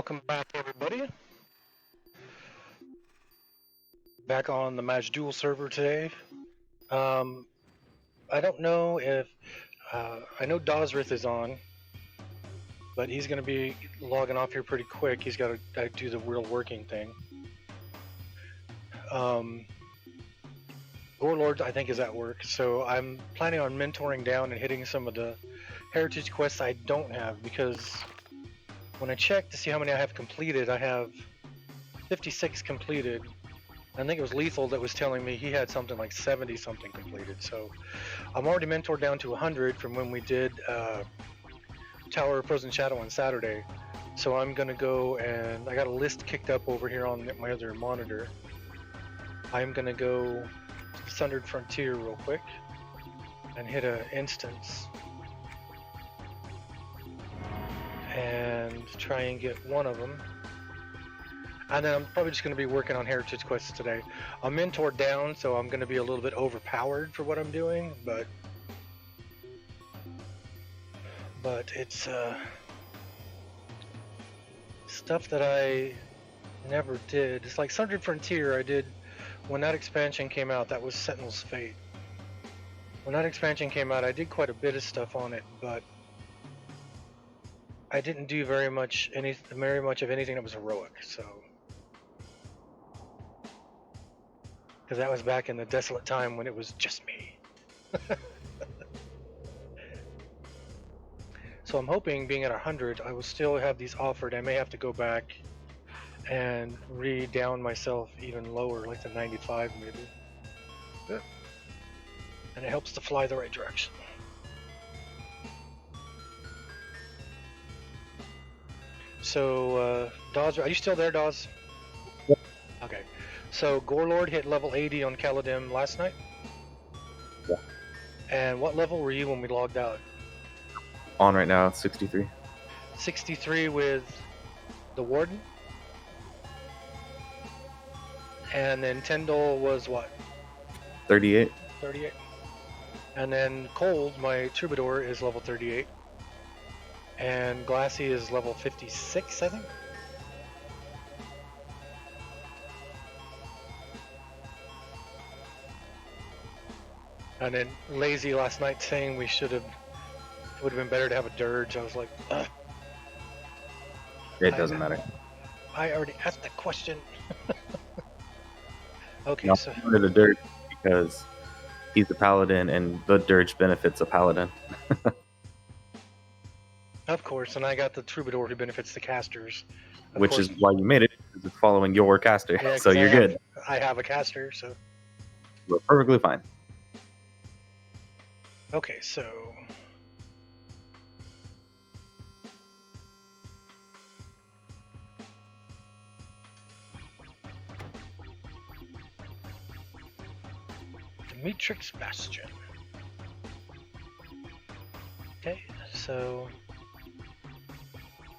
welcome back everybody. Back on the Match Duel server today. I don't know if I know Dosrith is on, but he's going to be logging off here pretty quick. He's got to do the real working thing. Gorelord, I think, is at work, so I'm planning on mentoring down and hitting some of the heritage quests I don't have, because when I checked to see how many I have completed, I have 56 completed. I think it was Lethal that was telling me he had something like 70 something completed. So I'm already mentored down to 100 from when we did Tower of Frozen Shadow on Saturday. So I'm gonna go, and I got a list kicked up over here on my other monitor. I'm gonna go to the Sundered Frontier real quick and hit an instance and try and get one of them. And then I'm probably just going to be working on heritage quests today. I'm mentored down, so I'm going to be a little bit overpowered for what I'm doing, but it's stuff that I never did. It's like Sundered Frontier I did when that expansion came out. That was Sentinel's Fate. When that expansion came out, I did quite a bit of stuff on it, but I didn't do very much of anything that was heroic, so. Because that was back in the desolate time when it was just me. So I'm hoping, being at 100, I will still have these offered. I may have to go back and re-down myself even lower, like to 95 maybe. Yeah. And it helps to fly the right direction. So, Dawes, are you still there, Dawes? Yep. Okay. So, Gorelord hit level 80 on Caladim last night? Yeah. And what level were you when we logged out? On right now, 63. 63 with the Warden? And then Tyndall was what? 38. 38. And then Cold, my Troubadour, is level 38. And Glassy is level 56, I think? And then Lazy last night saying it would have been better to have a Dirge. I was like, ugh. It doesn't matter. I already asked that question. Okay, No, so. I wanted a Dirge because he's a paladin and the Dirge benefits a paladin. Of course, and I got the Troubadour who benefits the casters. Which is why you made it, because it's following your caster. Yeah, so you're good. I have a caster, so. We're perfectly fine. Okay, so. Demetrix Bastion. Okay, so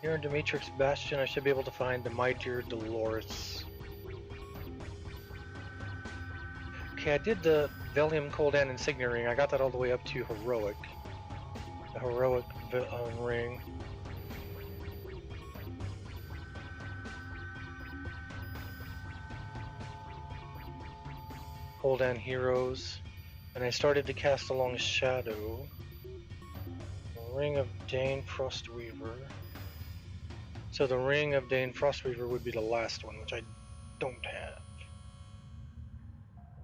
here in Demetrix Bastion, I should be able to find the Mightier Dolores. Okay, I did the Velium Coldan Insignia Ring. I got that all the way up to Heroic. The Heroic ring. Coldan Heroes. And I started to cast along Shadow. Ring of Dane Frostweaver. So the Ring of Dane Frostweaver would be the last one, which I don't have.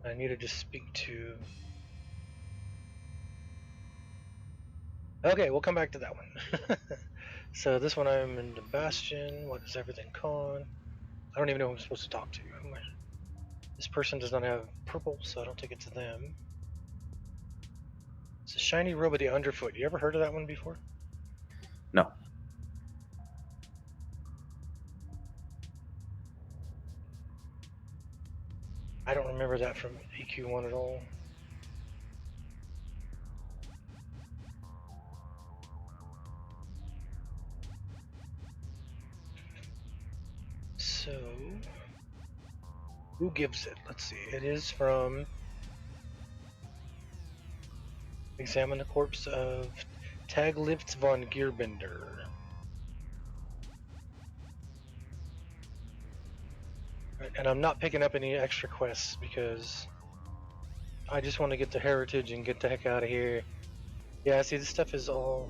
I needed to speak to... Okay, we'll come back to that one. So this one I'm in the Bastion. What is everything con? I don't even know who I'm supposed to talk to. This person does not have purple, so I don't think it's them. It's a shiny robe of the underfoot. You ever heard of that one before? No. I don't remember that from EQ1 at all. So, who gives it? Let's see. It is from Examine the Corpse of Taglifts von Gearbender. And I'm not picking up any extra quests because I just want to get the heritage and get the heck out of here. Yeah, see, this stuff is all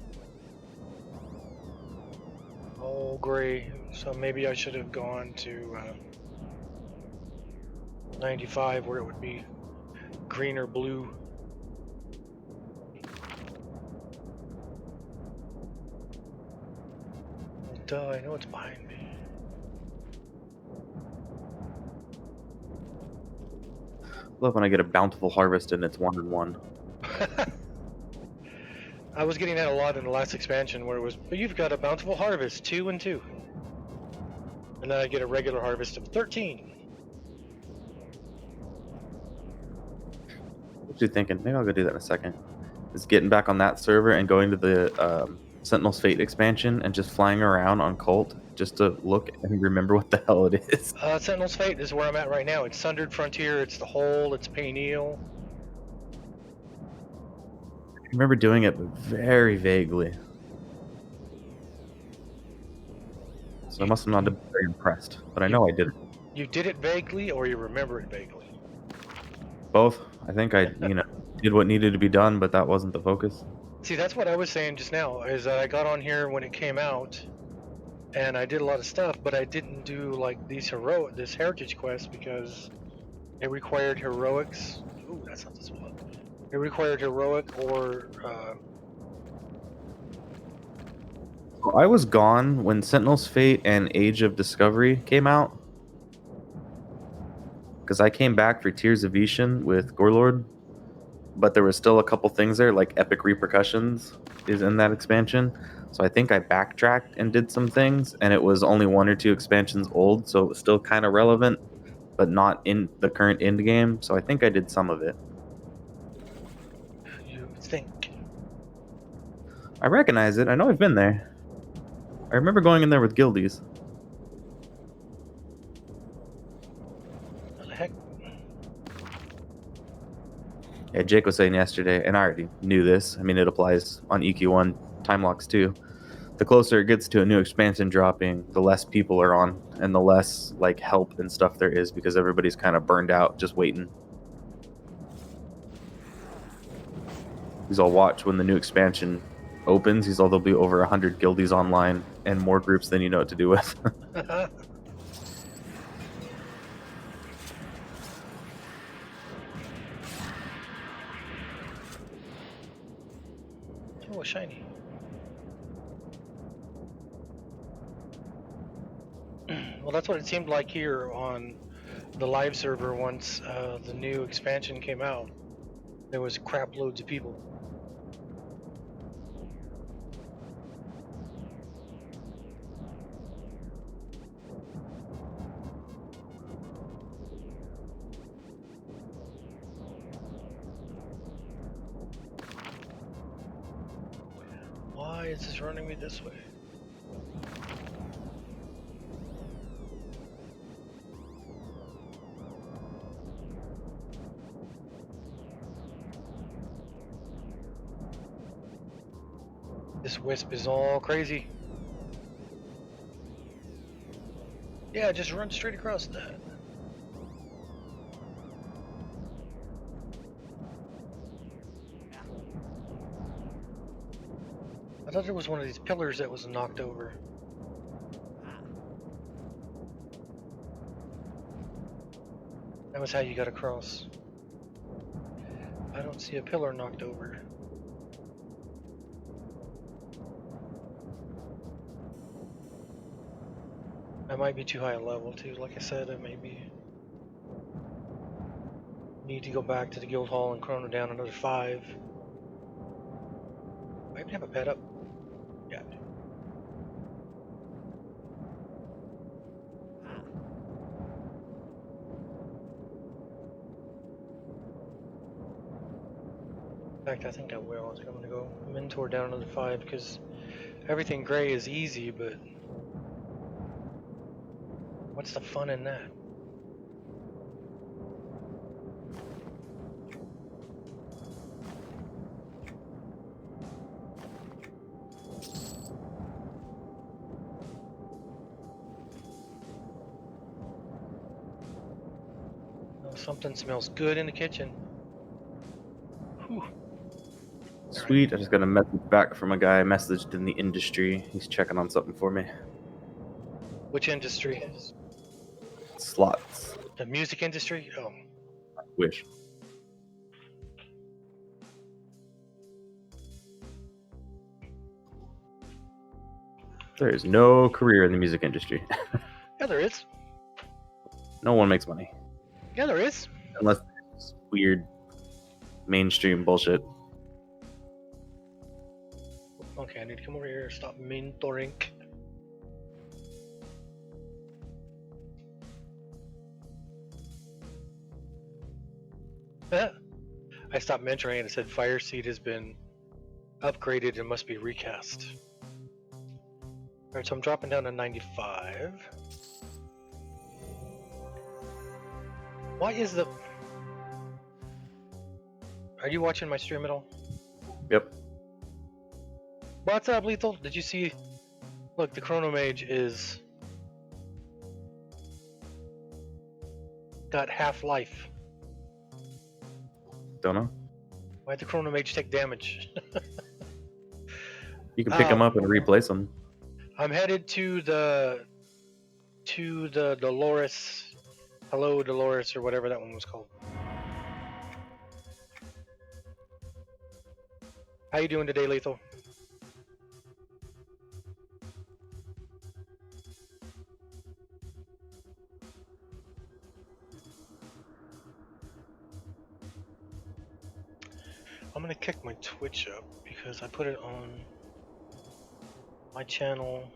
gray, so maybe I should have gone to 95 where it would be green or blue. Well, duh, I know it's behind me. Love when I get a bountiful harvest and it's 1-1. I was getting that a lot in the last expansion where it was, but you've got a bountiful harvest, 2 and 2. And then I get a regular harvest of 13. What you thinking? Maybe I'll go do that in a second. Is getting back on that server and going to the Sentinel's Fate expansion and just flying around on Cult just to look and remember what the hell it is. Sentinel's Fate is where I'm at right now. It's Sundered Frontier, it's the Hole, it's Payneal. I remember doing it, but very vaguely. So I must have not been very impressed, but I know I did it. You did it vaguely, or you remember it vaguely? Both. I think I, did what needed to be done, but that wasn't the focus. See, that's what I was saying just now, is that I got on here when it came out, and I did a lot of stuff, but I didn't do, like, this heritage quest, because it required heroics. Ooh, that's not this one. It required heroic or, I was gone when Sentinel's Fate and Age of Discovery came out. Because I came back for Tears of Ishin with Gorelord, but there was still a couple things there, like Epic Repercussions is in that expansion. So I think I backtracked and did some things, and it was only 1 or 2 expansions old, so it was still kind of relevant, but not in the current end game. So I think I did some of it. you think. I recognize it. I know I've been there. I remember going in there with guildies. What the heck? Yeah, Jake was saying yesterday, and I already knew this. I mean, it applies on EQ1 time locks too. The closer it gets to a new expansion dropping, the less people are on, and the less like help and stuff there is because everybody's kind of burned out, just waiting. He's all watch when the new expansion opens. He's all there'll be over 100 guildies online and more groups than you know what to do with. Oh, shiny. Well, that's what it seemed like here on the live server once the new expansion came out. There was crap loads of people. Why is this running me this way? This wisp is all crazy. Yeah, just run straight across that. I thought there was one of these pillars that was knocked over. That was how you got across. I don't see a pillar knocked over. I might be too high a level too. Like I said, I may be need to go back to the guild hall and chrono down another 5. I even have a pet up. Yeah. I do. In fact, I think I will. I think I'm gonna go mentor down another 5 because everything gray is easy, but what's the fun in that? Something smells good in the kitchen. Whew. Sweet. I just got a message back from a guy I messaged in the industry. He's checking on something for me. Which industry? Slots. The music industry? Oh. I wish. There is no career in the music industry. Yeah, there is. No one makes money. Yeah, there is. Unless it's weird mainstream bullshit. Okay, I need to come over here and stop mentoring. I stopped mentoring and it said Fire Seed has been upgraded and must be recast. Alright, so I'm dropping down to 95. Why is the... Are you watching my stream at all? Yep. What's up, Lethal? Did you see... Look, the Chrono Mage is... got half-life. Don't know. Why'd the Chrono Mage take damage? You can pick them up and replace them. I'm headed to the Dolores, Hello Dolores, or whatever that one was called. How you doing today, Lethal? I'm gonna kick my Twitch up because I put it on my channel,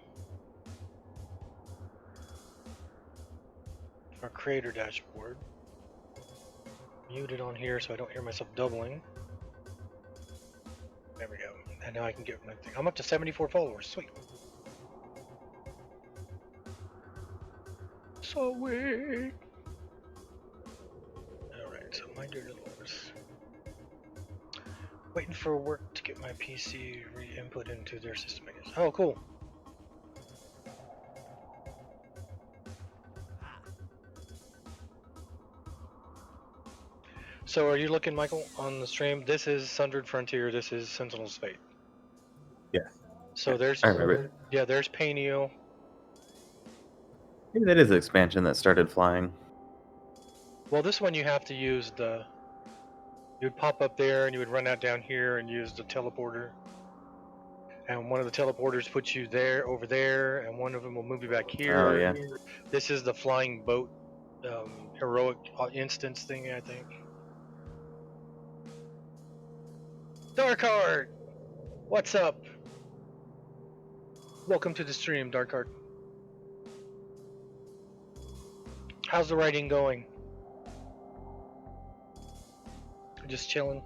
our creator dashboard. Mute it on here so I don't hear myself doubling. There we go. And now I can get my thing. I'm up to 74 followers. Sweet. Sweet. Alright, so my dear Dolores. Waiting for work to get my PC re-input into their system, I guess. Oh, cool. So are you looking, Michael, on the stream? This is Sundered Frontier, this is Sentinel's Fate. Yeah. So there's... I remember. Yeah, there's Painio. Maybe that is an expansion that started flying. Well, this one you have to use the... You would pop up there and you would run out down here and use the teleporter. And one of the teleporters puts you there, over there, and one of them will move you back here. Oh, yeah. This is the flying boat heroic instance thing, I think. Darkheart! What's up? Welcome to the stream, Darkheart. How's the writing going? Just chilling.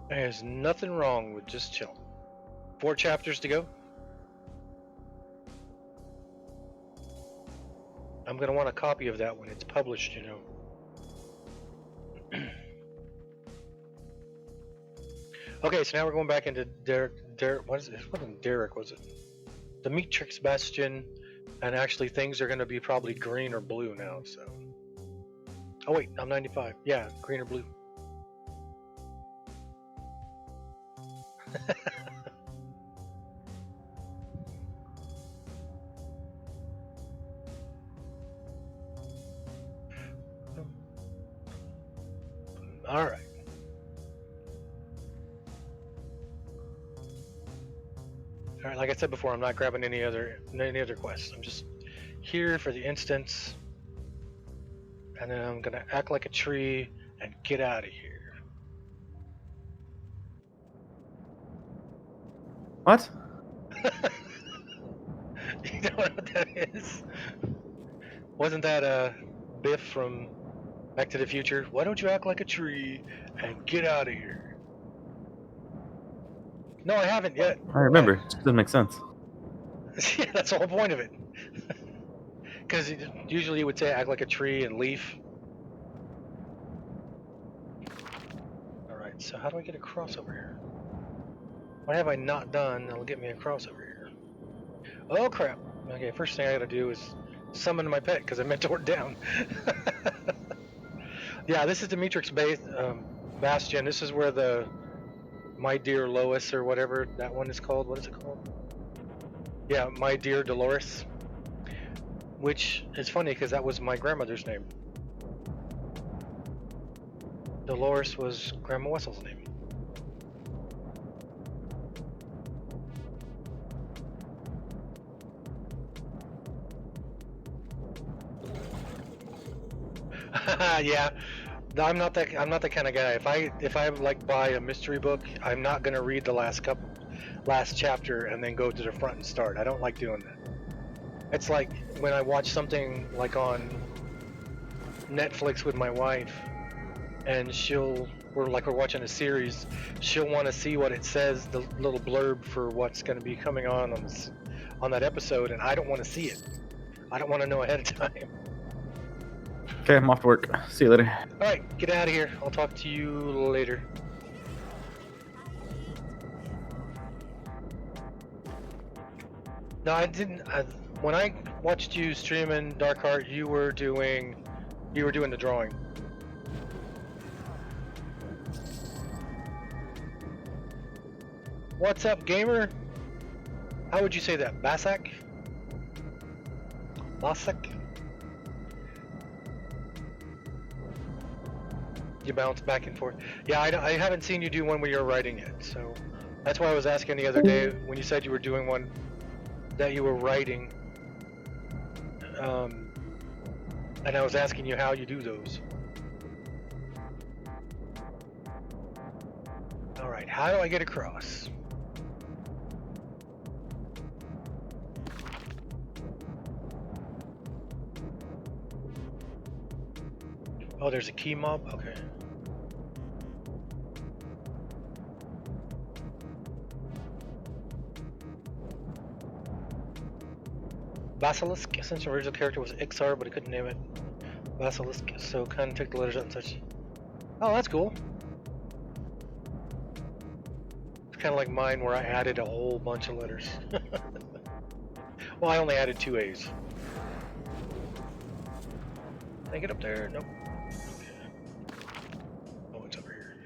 There's nothing wrong with just chilling. 4 chapters to go. I'm gonna want a copy of that when it's published, you know. Okay, so now we're going back into Derek. What is it? It wasn't Derek, was it? The Matrix Bastion, and actually things are gonna be probably green or blue now. So. Oh wait, I'm 95. Yeah, green or blue. All right. All right, like I said before, I'm not grabbing any other quests. I'm just here for the instance, and then I'm gonna act like a tree and get out of here. What? You know what that is? Wasn't that Biff from Back to the Future? Why don't you act like a tree and get out of here? No, I haven't yet. I remember. It just doesn't make sense. Yeah, that's the whole point of it. Because usually you would say act like a tree and leaf. Alright, so how do I get across over here? What have I not done that'll get me across over here? Oh crap. Okay, first thing I gotta do is summoned my pet because I mentored down. Yeah, this is Demetrix base, Bastion. This is where the My Dear Lois or whatever that one is called. What is it called? Yeah, My Dear Dolores. Which is funny because that was my grandmother's name. Dolores was Grandma Wessel's name. Yeah, I'm not that kind of guy. If I like buy a mystery book, I'm not gonna read the last chapter and then go to the front and start. I don't like doing that. It's like when I watch something like on Netflix with my wife, and we're watching a series, she'll want to see what it says, the little blurb for what's going to be coming on that episode, and I don't want to see it. I don't want to know ahead of time. Okay, I'm off to work. See you later. All right, get out of here. I'll talk to you later. No, I didn't. When I watched you streaming Dark Heart, you were doing the drawing. What's up, gamer? How would you say that? Basak? Basak? You bounce back and forth. Yeah, I haven't seen you do one where you're writing it, so that's why I was asking the other day when you said you were doing one that you were writing. And I was asking you how you do those. All right, how do I get across? Oh, there's a key mob? Okay. Basilisk, since the original character was Ixar, but he couldn't name it Basilisk, so kind of took the letters out and such. Oh, that's cool. It's kind of like mine where I added a whole bunch of letters. Well, I only added 2 A's. Can I get up there? Nope. Okay. Oh, it's over here.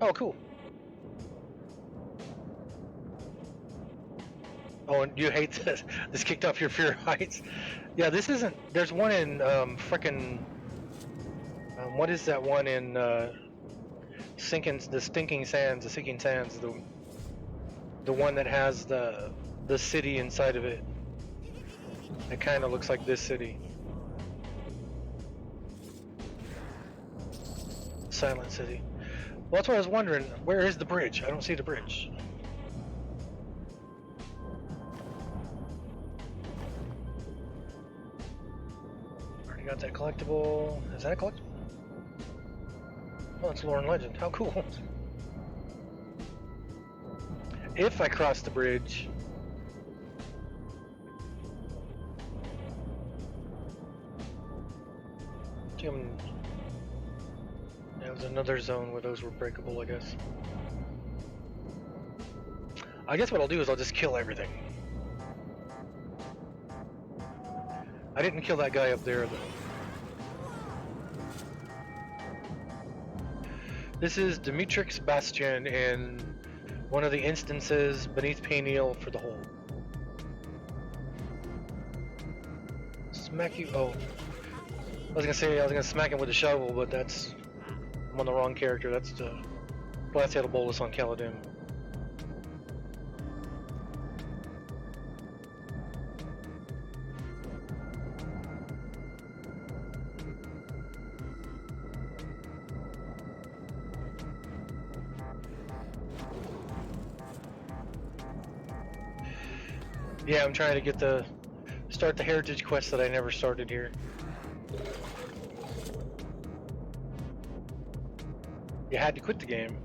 Oh, cool. Oh, and you hate this? This kicked off your fear of heights? Yeah, this isn't. There's one in frickin'. What is that one in the Sinking Sands? The one that has the city inside of it. It kind of looks like this city. Silent City. Well, that's what I was wondering. Where is the bridge? I don't see the bridge. Already got that collectible. Is that a collectible? Oh, it's Lore and Legend. How cool. If I cross the bridge... There was another zone where those were breakable, I guess. I guess what I'll do is I'll just kill everything. I didn't kill that guy up there, though. This is Demetrix Bastion in one of the instances beneath Payneal for the hole. Smack you. Oh. I was gonna smack him with a shovel, but that's. I'm on the wrong character. That's the Glacial Bolus on Caladan. Yeah, I'm trying to start the heritage quest that I never started here. You had to quit the game.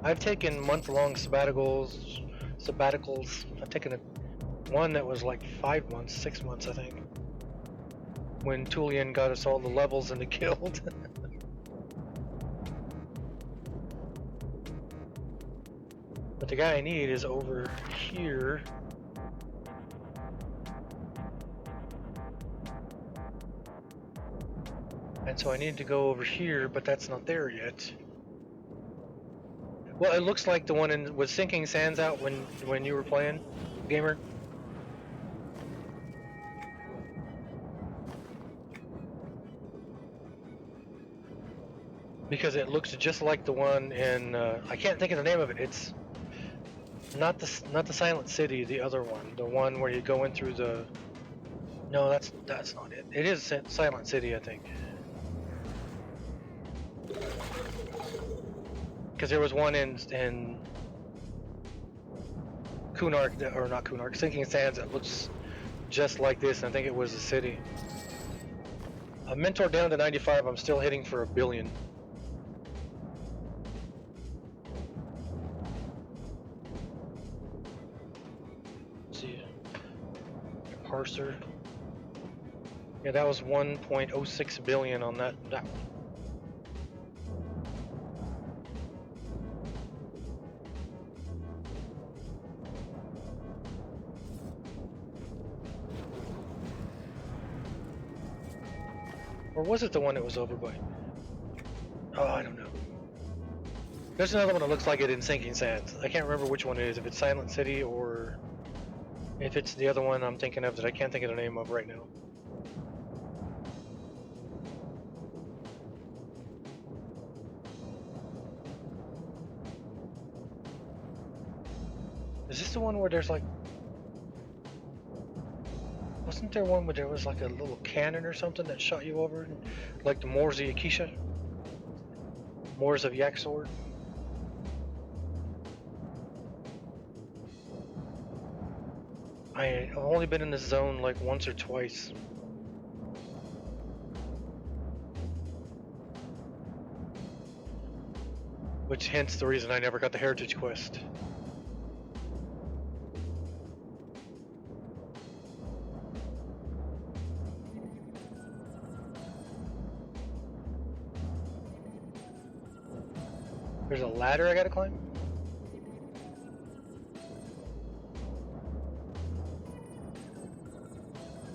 I've taken month-long sabbaticals. I've taken one that was like 5 months, 6 months, I think. When Tulian got us all the levels in the guild. But the guy I need is over here. And so I need to go over here, but that's not there yet. Well, it looks like the one in was Sinking Sands out when you were playing, gamer. Because it looks just like the one in I can't think of the name of it. It's not the Silent City, the other one, the one where you go in through the. No, that's not it. It is Silent City, I think. Because there was one in Kunark, or not Kunark, Sinking Sands that looks just like this, and I think it was the city. A mentor down to 95. I'm still hitting for 1 billion. Let's see, parser. Yeah, that was 1.06 billion on that one. Or was it the one that was over by? Oh, I don't know. There's another one that looks like it in Sinking Sands. I can't remember which one it is, if it's Silent City or if it's the other one I'm thinking of that I can't think of the name of right now. Is this the one where there's like... Wasn't there one where there was like a little cannon or something that shot you over? Like the Moors of Yakisha? Moors of Yak Sword? I've only been in this zone like once or twice. Which hence the reason I never got the Heritage Quest. There's a ladder I gotta climb?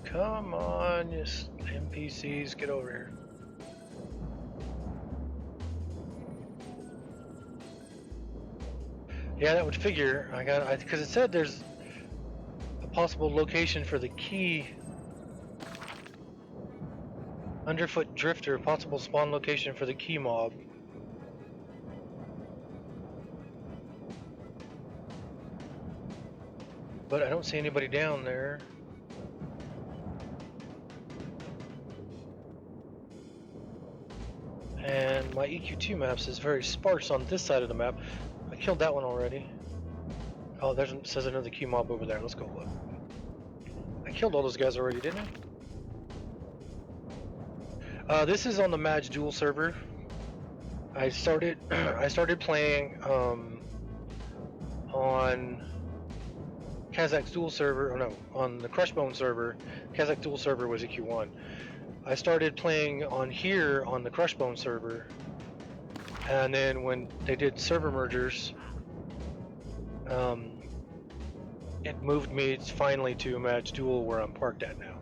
Come on, you NPCs, get over here. Yeah, that would figure. Because it said there's a possible location for the key. Underfoot Drifter, possible spawn location for the key mob. But I don't see anybody down there. And my EQ2 maps is very sparse on this side of the map. I killed that one already. Oh, says another key mob over there. Let's go look. I killed all those guys already, didn't I? This is on the Madge Duel server. I started playing on Kazakh Duel server, or no, on the Crushbone server. Kazakh Duel server was EQ1. I started playing on here on the Crushbone server, and then when they did server mergers, it moved me finally to Madge Duel, where I'm parked at now.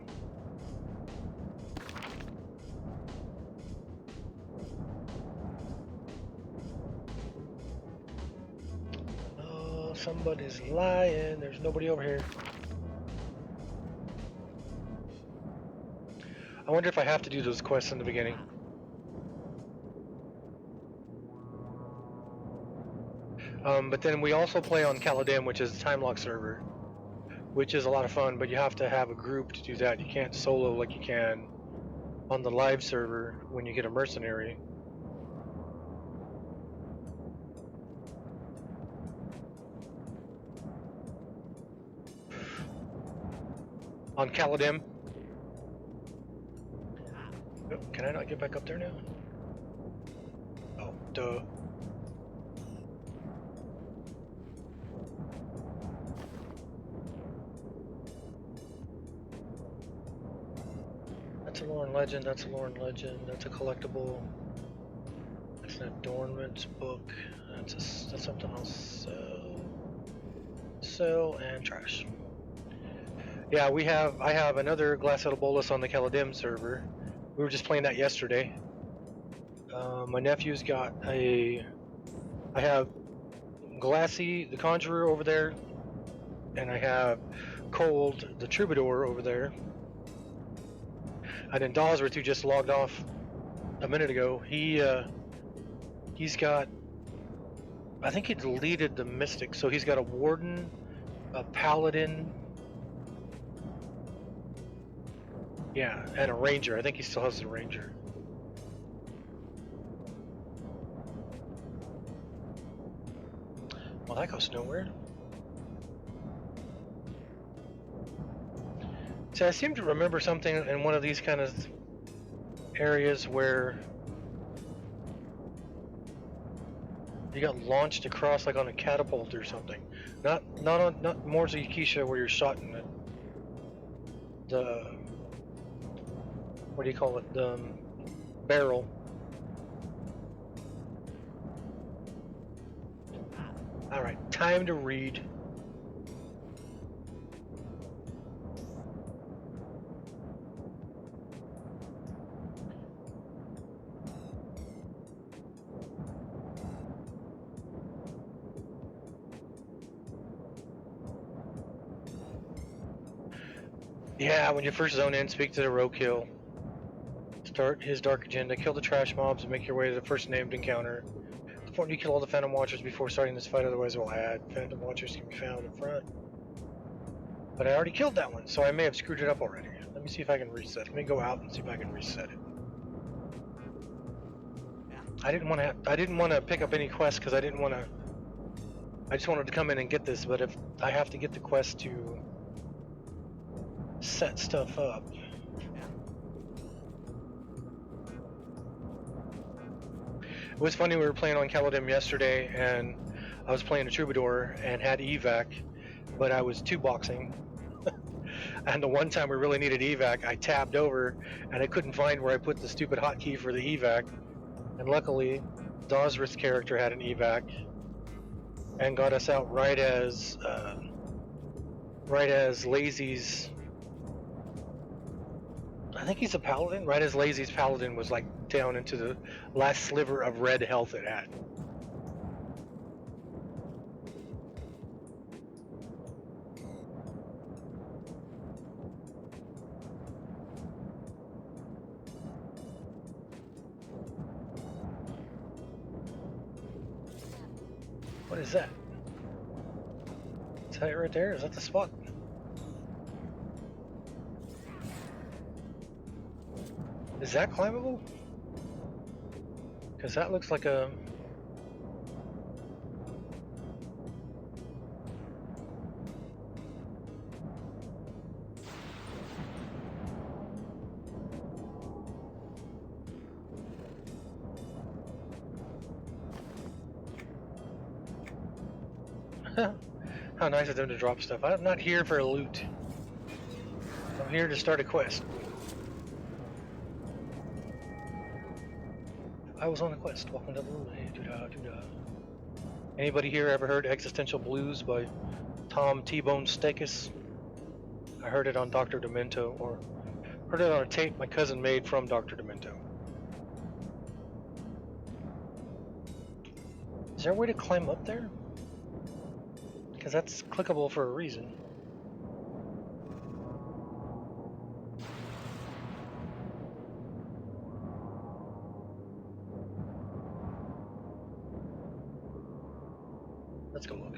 Oh, somebody's lying. There's nobody over here. I wonder if I have to do those quests in the beginning. But then we also play on Caladan, which is a time lock server, which is a lot of fun, but you have to have a group to do that. You can't solo like you can on the live server when you get a mercenary. On Caladan. Oh, can I not get back up there now? Oh, duh. That's a lore and legend, that's a lore and legend, that's a collectible. That's an adornment book. That's something else. Sell and trash. Yeah, I have another Glass Bolus on the Caladim server. We were just playing that yesterday. My nephew's got I have Glassy, the Conjurer, over there, and I have Cold, the Troubadour, over there. And then Dawsworth, who just logged off a minute ago, he's got, I think he deleted the Mystic, so he's got a Warden, a Paladin, yeah, and a Ranger. I think he still has the Ranger. Well, that goes nowhere. See, I seem to remember something in one of these kind of areas where you got launched across, like on a catapult or something. Not Morza Yukisha where you're shot in the what do you call it? The barrel. All right, time to read. Yeah, when you first zone in, speak to the roadkill. Start his dark agenda, kill the trash mobs, and make your way to the first named encounter. It's important you kill all the Phantom Watchers before starting this fight, otherwise we'll add. Phantom Watchers can be found in front. But I already killed that one, so I may have screwed it up already. Let me see if I can reset. Let me go out and see if I can reset it. I didn't want to pick up any quests because I just wanted to come in and get this, but if I have to get the quest to set stuff up. It was funny, we were playing on Caladim yesterday, and I was playing a Troubadour and had evac, but I was 2-boxing. And the one time we really needed evac, I tabbed over, and I couldn't find where I put the stupid hotkey for the evac. And luckily, Dawsworth's character had an evac, and got us out right as Lazy's, I think he's a paladin, right as Lazy's paladin was like down into the last sliver of red health it had. What is that? Is that it right there? Is that the spot? Is that climbable? Because that looks like a... How nice of them to drop stuff. I'm not here for loot. I'm here to start a quest. I was on a quest, walking down the road. Hey, doo-dah, doo-dah. Anybody here ever heard Existential Blues by Tom T-Bone Stakis? I heard it on Dr. Demento, or heard it on a tape my cousin made from Dr. Demento. Is there a way to climb up there? Because that's clickable for a reason. Let's go look.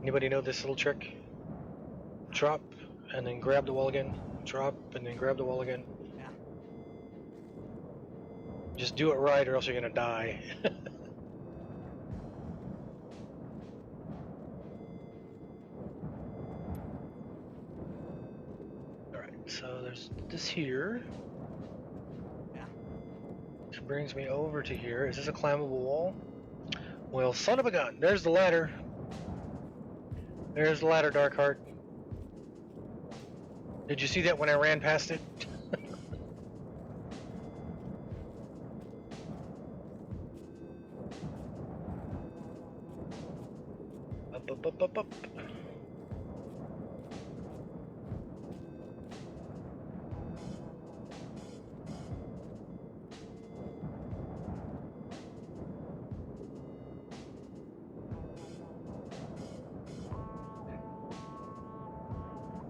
Anybody know this little trick? Drop and then grab the wall again. Drop and then grab the wall again. Just do it right or else you're gonna die. Alright, so there's this here. Which brings me over to here. Is this a climbable wall? Well, son of a gun, there's the ladder. There's the ladder, Darkheart. Did you see that when I ran past it? Up.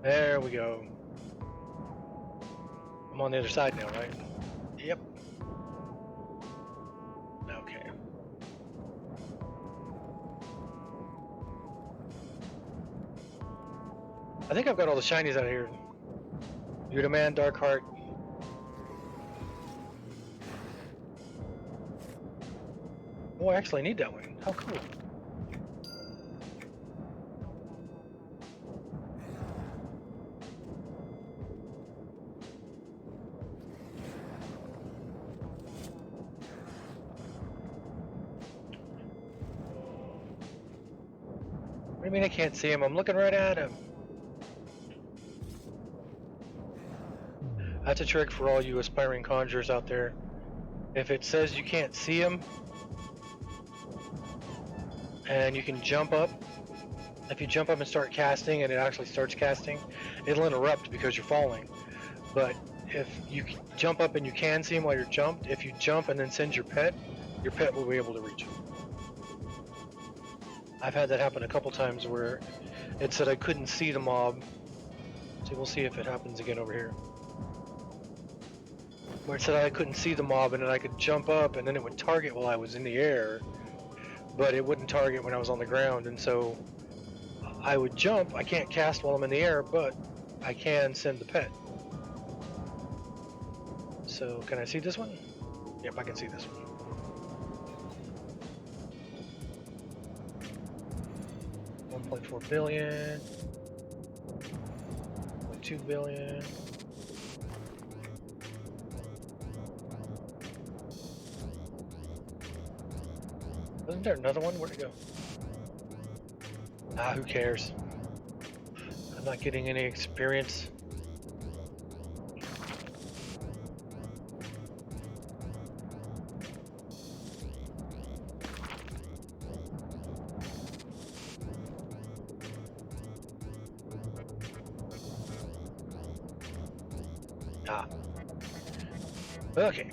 There we go. I'm on the other side now, right? Yep. Okay. I think I've got all the shinies out of here. You're Man, Dark Heart. Oh, I actually need that one. How cool. What do you mean I can't see him? I'm looking right at him. That's a trick for all you aspiring conjurers out there. If it says you can't see him, and you can jump up, if you jump up and start casting and it actually starts casting, it'll interrupt because you're falling. But if you jump up and you can see him while you're jumped, if you jump and then send your pet will be able to reach him. I've had that happen a couple times where it said I couldn't see the mob. So we'll see if it happens again over here. Where it said I couldn't see the mob and then I could jump up and then it would target while I was in the air, but it wouldn't target when I was on the ground. And so I would jump. I can't cast while I'm in the air, but I can send the pet. So can I see this one? Yep, I can see this one. $1.4 billion, 2 billion. Wasn't there another one? Where'd it go? Ah, who cares? I'm not getting any experience. Ah. Okay.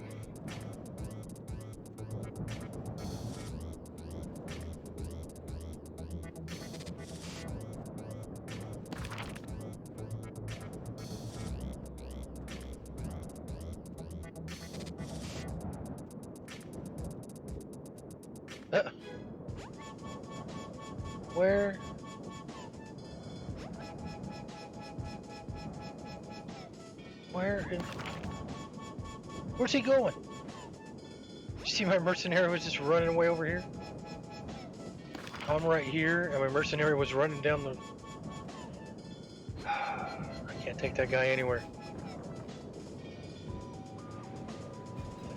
Where? Where's he going? You see my mercenary was just running away over here? I'm right here, and my mercenary was running down the... I can't take that guy anywhere.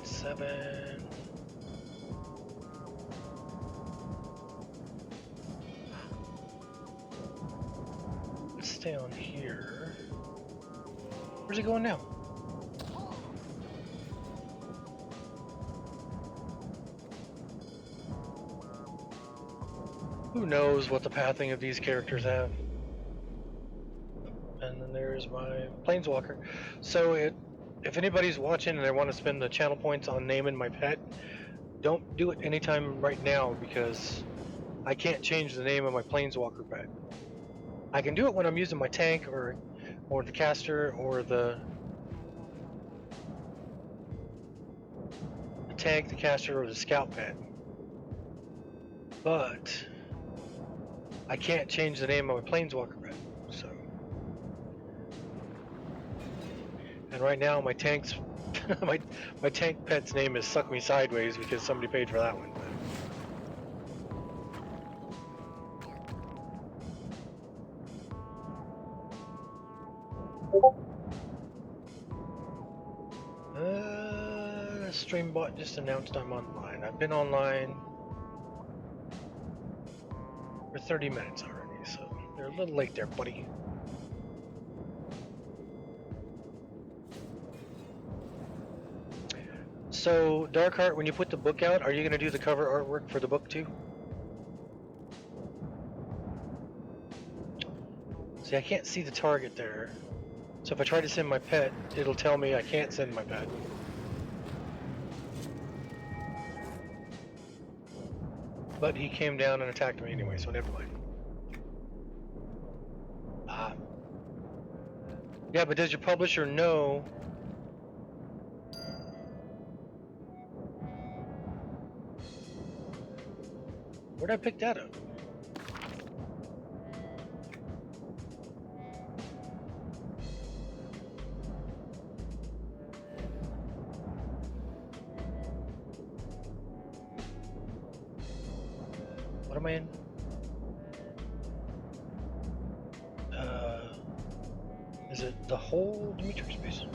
7... Let's stay on here. Where's he going now? Who knows what the pathing of these characters have? And then there's my planeswalker. So if anybody's watching and they want to spend the channel points on naming my pet, don't do it anytime right now because I can't change the name of my planeswalker pet. I can do it when I'm using my tank or the caster or the tank, the caster, or the scout pet. But I can't change the name of my planeswalker pet. So, and right now my tank's my tank pet's name is Suck Me Sideways because somebody paid for that one. Streambot just announced I'm online. I've been online for 30 minutes already, so they're a little late there, buddy. So, Darkheart, when you put the book out, are you going to do the cover artwork for the book too? See, I can't see the target there. So if I try to send my pet, it'll tell me I can't send my pet. But he came down and attacked me anyway, so never mind. Ah. Yeah, but does your publisher know? Where'd I pick that up? What am I in? Is it the whole Dimitri space?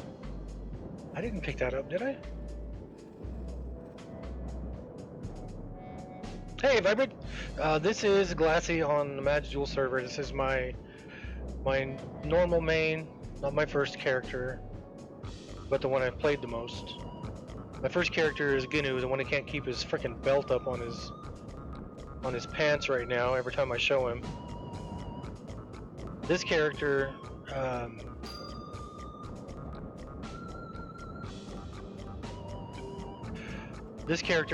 I didn't pick that up, did I? Hey, Vibrant! This is Glassy on the Mad Jewel server. This is my normal main, not my first character, but the one I've played the most. My first character is Gnu, the one who can't keep his freaking belt up on his pants right now every time I show him. This character,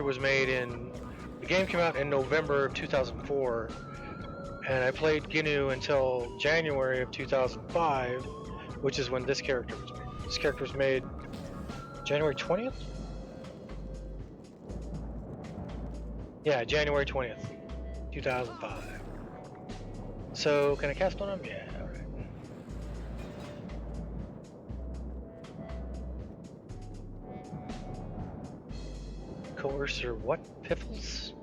was made in, the game came out in November of 2004, and I played Gnu until January of 2005, which is when this character was made. This character was made January 20th? Yeah, January 20th, 2005. So, can I cast on him? Yeah, alright. Coercer what? Piffles?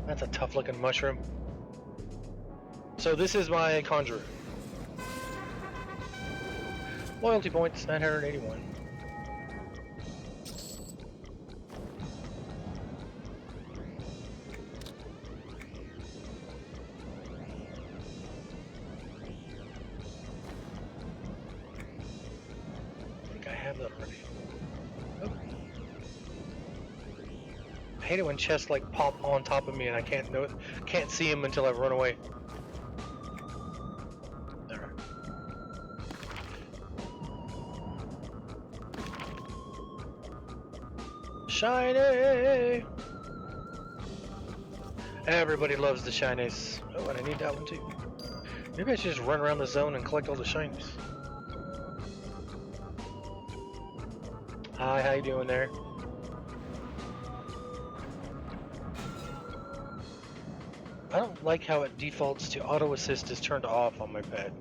That's a tough looking mushroom. So this is my conjurer. Loyalty points, 981. I think I have that already. Oh. I hate it when chests like pop on top of me and I can't see them until I've run away. There. Shiny! Everybody loves the shinies. Oh, and I need that one too. Maybe I should just run around the zone and collect all the shinies. Hi, how you doing there? I don't like how it defaults to auto assist is turned off on my pet.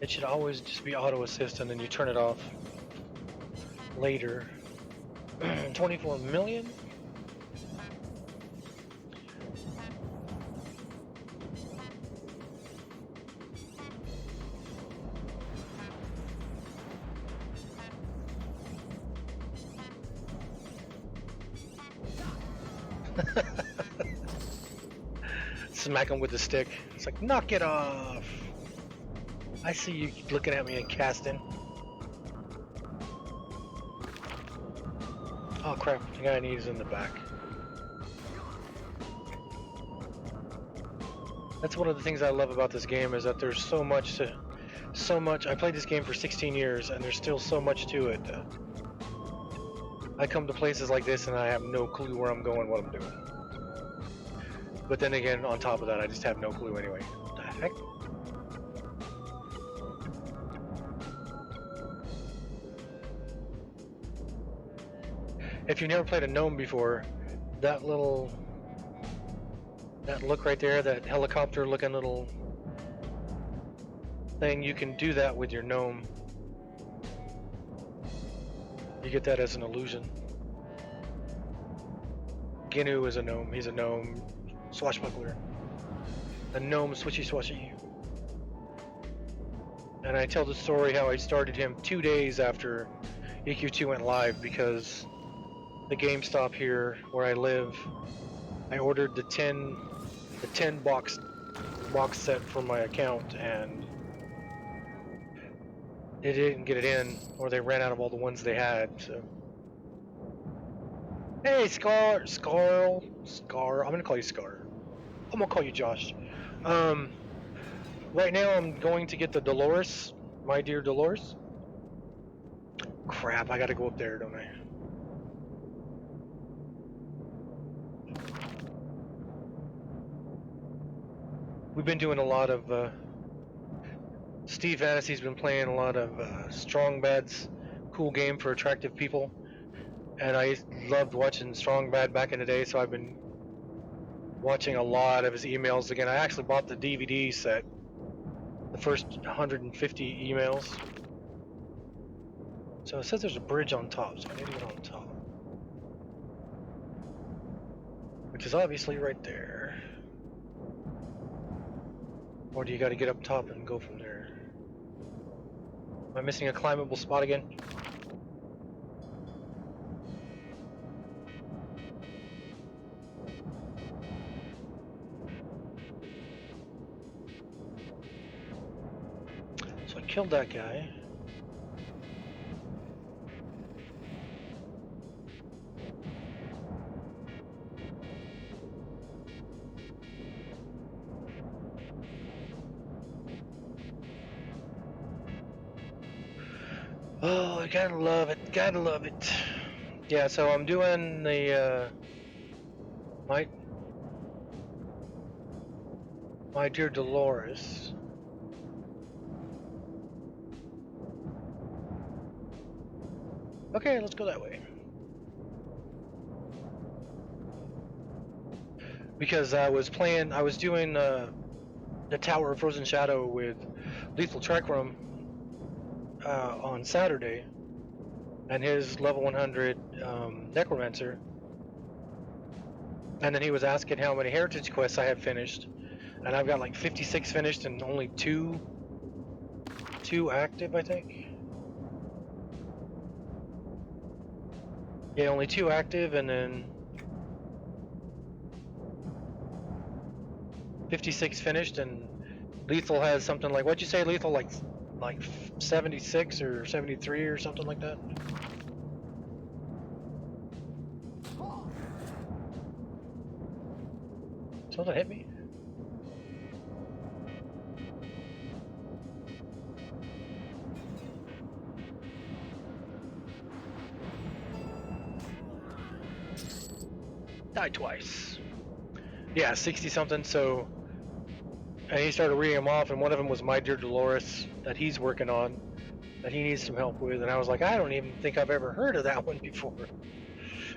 It should always just be auto assist and then you turn it off later. 24 million? Smack him with the stick. It's like, knock it off. I see you looking at me and casting. Oh crap, the guy I need is in the back. That's one of the things I love about this game is that there's so much. I played this game for 16 years and there's still so much to it. I come to places like this and I have no clue where I'm going, what I'm doing. But then again, on top of that, I just have no clue anyway. What the heck? If you've never played a gnome before, that look right there, that helicopter looking little thing, you can do that with your gnome. You get that as an illusion. Gnu is a gnome, he's a gnome swashbuckler. A gnome switchy swashy. And I tell the story how I started him 2 days after EQ2 went live because the GameStop here where I live, I ordered the 10 box set for my account and they didn't get it in, or they ran out of all the ones they had. So, hey, Scar, I'm gonna call you Scar. I'm gonna call you Josh. Um, right now I'm going to get the Dolores, my dear Dolores. Crap, I gotta go up there, don't I? We've been doing a lot of. Steve Fantasy's been playing a lot of Strong Bad's cool game for attractive people, and I loved watching Strong Bad back in the day, so I've been watching a lot of his emails again. I actually bought the DVD set, the first 150 emails. So it says there's a bridge on top, so I need to get on top. Which is obviously right there. Or do you gotta get up top and go from there? Am I missing a climbable spot again? So I killed that guy. Oh, I gotta love it, gotta love it. Yeah, so I'm doing the, my dear Dolores. Okay, let's go that way. Because I was doing the Tower of Frozen Shadow with Lethal Track Room on Saturday, and his level 100 Necromancer. And then he was asking how many Heritage quests I had finished, and I've got like 56 finished and only two active, I think. Yeah, only 2 active, and then 56 finished, and Lethal has something like, what'd you say, Lethal, like 76 or 73 or something like that? Something hit me? Died twice. Yeah, 60 something, so. And he started reading them off, and one of them was My Dear Dolores that he's working on, that he needs some help with. And I was like, I don't even think I've ever heard of that one before.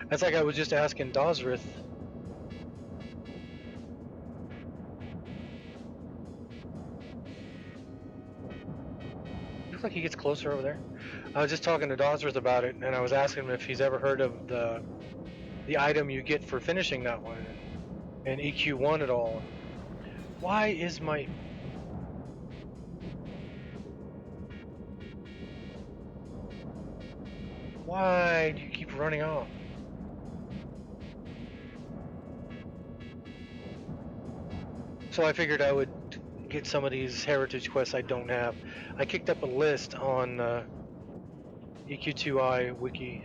That's like I was just asking Dosrith. Looks like he gets closer over there. I was just talking to Dosrith about it, and I was asking him if he's ever heard of the item you get for finishing that one, and EQ1 at all. Why is my... Why do you keep running off? So I figured I would get some of these heritage quests I don't have. I kicked up a list on EQ2I wiki.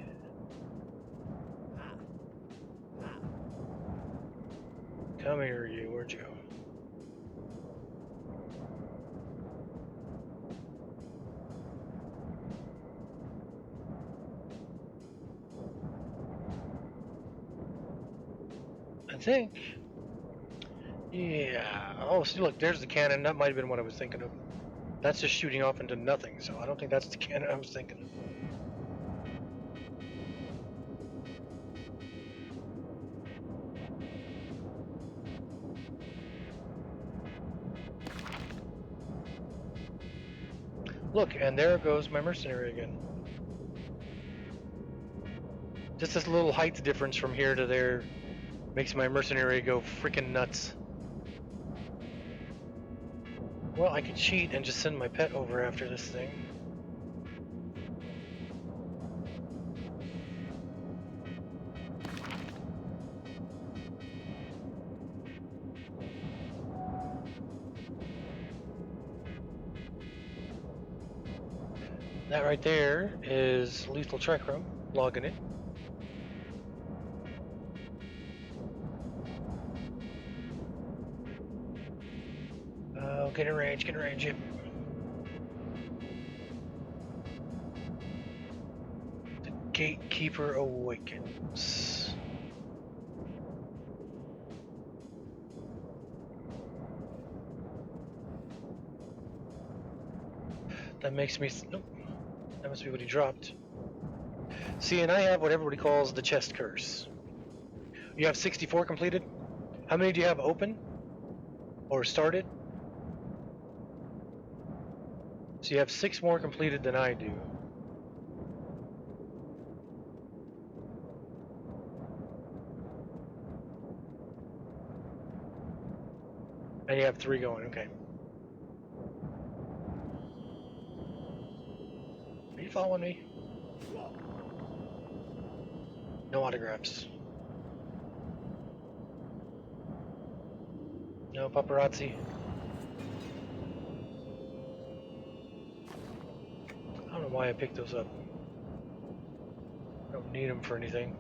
Come here, you. Where'd you go? I think. Yeah. Oh, see, look, there's the cannon. That might have been what I was thinking of. That's just shooting off into nothing, so I don't think that's the cannon I was thinking of. Look, and there goes my mercenary again. Just this little height difference from here to there makes my mercenary go freaking nuts. Well, I could cheat and just send my pet over after this thing. That right there is lethal trichrome. Logging it. Get in range, yep. The gatekeeper awakens. That makes me, nope, that must be what he dropped. See, and I have what everybody calls the chest curse. You have 64 completed? How many do you have open? Or started? So you have 6 more completed than I do. And you have 3 going, okay. Are you following me? No autographs. No paparazzi. I don't know why I picked those up. I don't need them for anything.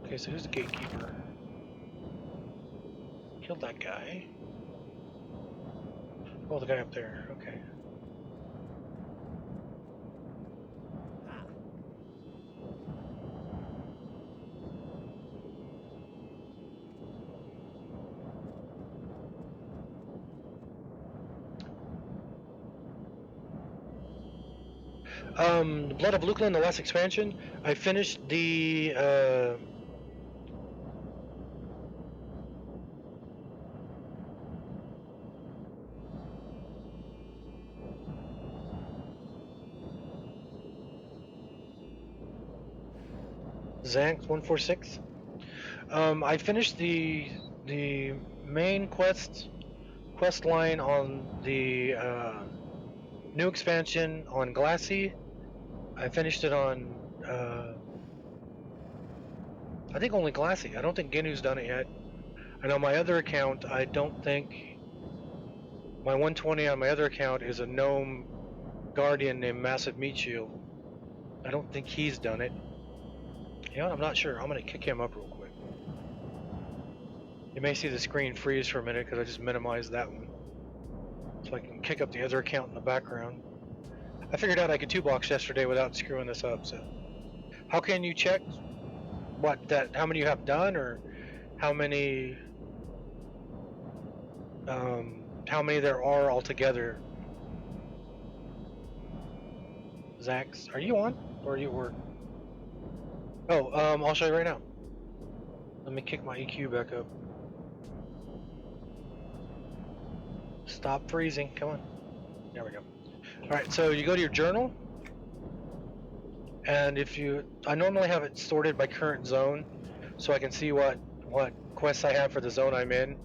Okay, so who's the gatekeeper? Killed that guy. Oh, the guy up there. Okay. The Blood of Lukeland, the last expansion. I finished the Zank 146. I finished the main quest line on the new expansion on Glassy. I finished it on I think only Glassy. I don't think Ginu's done it yet. And on my other account, I don't think my 120 on my other account is a gnome guardian named Massive Meat Shield. I don't think he's done it. You know, I'm not sure. I'm gonna kick him up real quick. You may see the screen freeze for a minute because I just minimized that one, so I can kick up the other account in the background. I figured out I could 2-box yesterday without screwing this up. So, how can you check how many you have done, or how many there are altogether? Zax, are you on, or are you at work? Oh, I'll show you right now. Let me kick my EQ back up. Stop freezing. Come on. There we go. All right, so you go to your journal, and I normally have it sorted by current zone, so I can see what quests I have for the zone I'm in.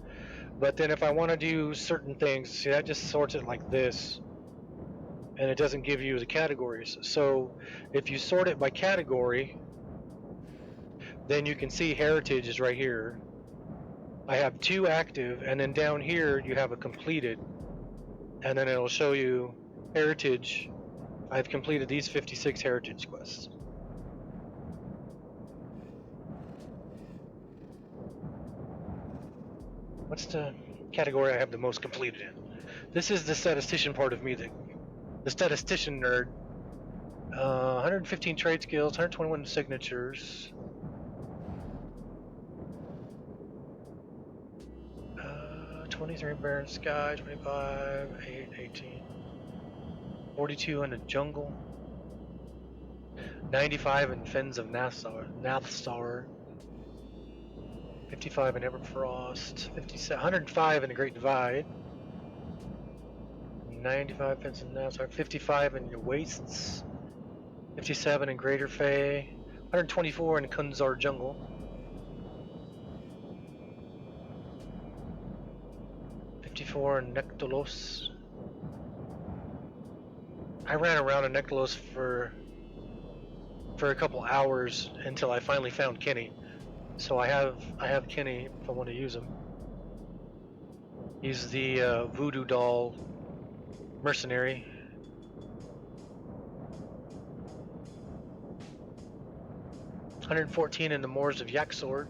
But then if I want to do certain things, see, that just sorts it like this, and it doesn't give you the categories. So if you sort it by category, then you can see heritage is right here. I have 2 active, and then down here you have a completed, and then it'll show you heritage. I've completed these 56 heritage quests. What's the category I have the most completed in? This is the statistician part of me, the statistician nerd. 115 trade skills, 121 signatures. 23 Barren Sky, 25, 8, 18. 42 in the jungle. 95 in Fens of Nathstar. 55 in Everfrost. 105 in the Great Divide. 95 Fens of Nathstar. 55 in the Wastes. 57 in Greater Fey. 124 in Kunzar Jungle. 34 Nectalos. I ran around a Nectalos for a couple hours until I finally found Kenny. So I have Kenny if I want to use him. He's the voodoo doll mercenary. $114 in the Moors of Yaksword.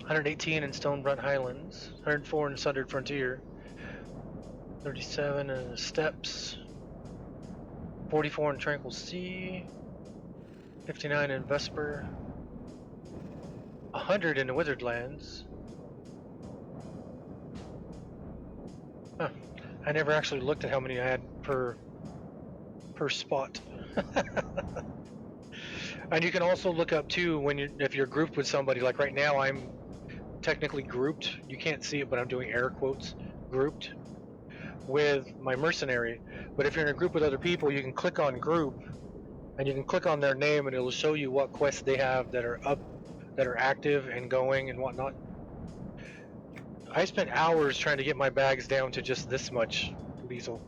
118 in Stonebrunt Highlands. 104 in Sundered Frontier. 37 in the Steppes. 44 in Tranquil Sea. 59 in Vesper. 100 in the Withered Lands. Huh. I never actually looked at how many I had per spot. And you can also look up too if you're grouped with somebody. Like right now, I'm technically grouped. You can't see it, but I'm doing air quotes. Grouped with my mercenary. But if you're in a group with other people, you can click on group, and you can click on their name, and it'll show you what quests they have that are up, that are active and going and whatnot. I spent hours trying to get my bags down to just this much lethal.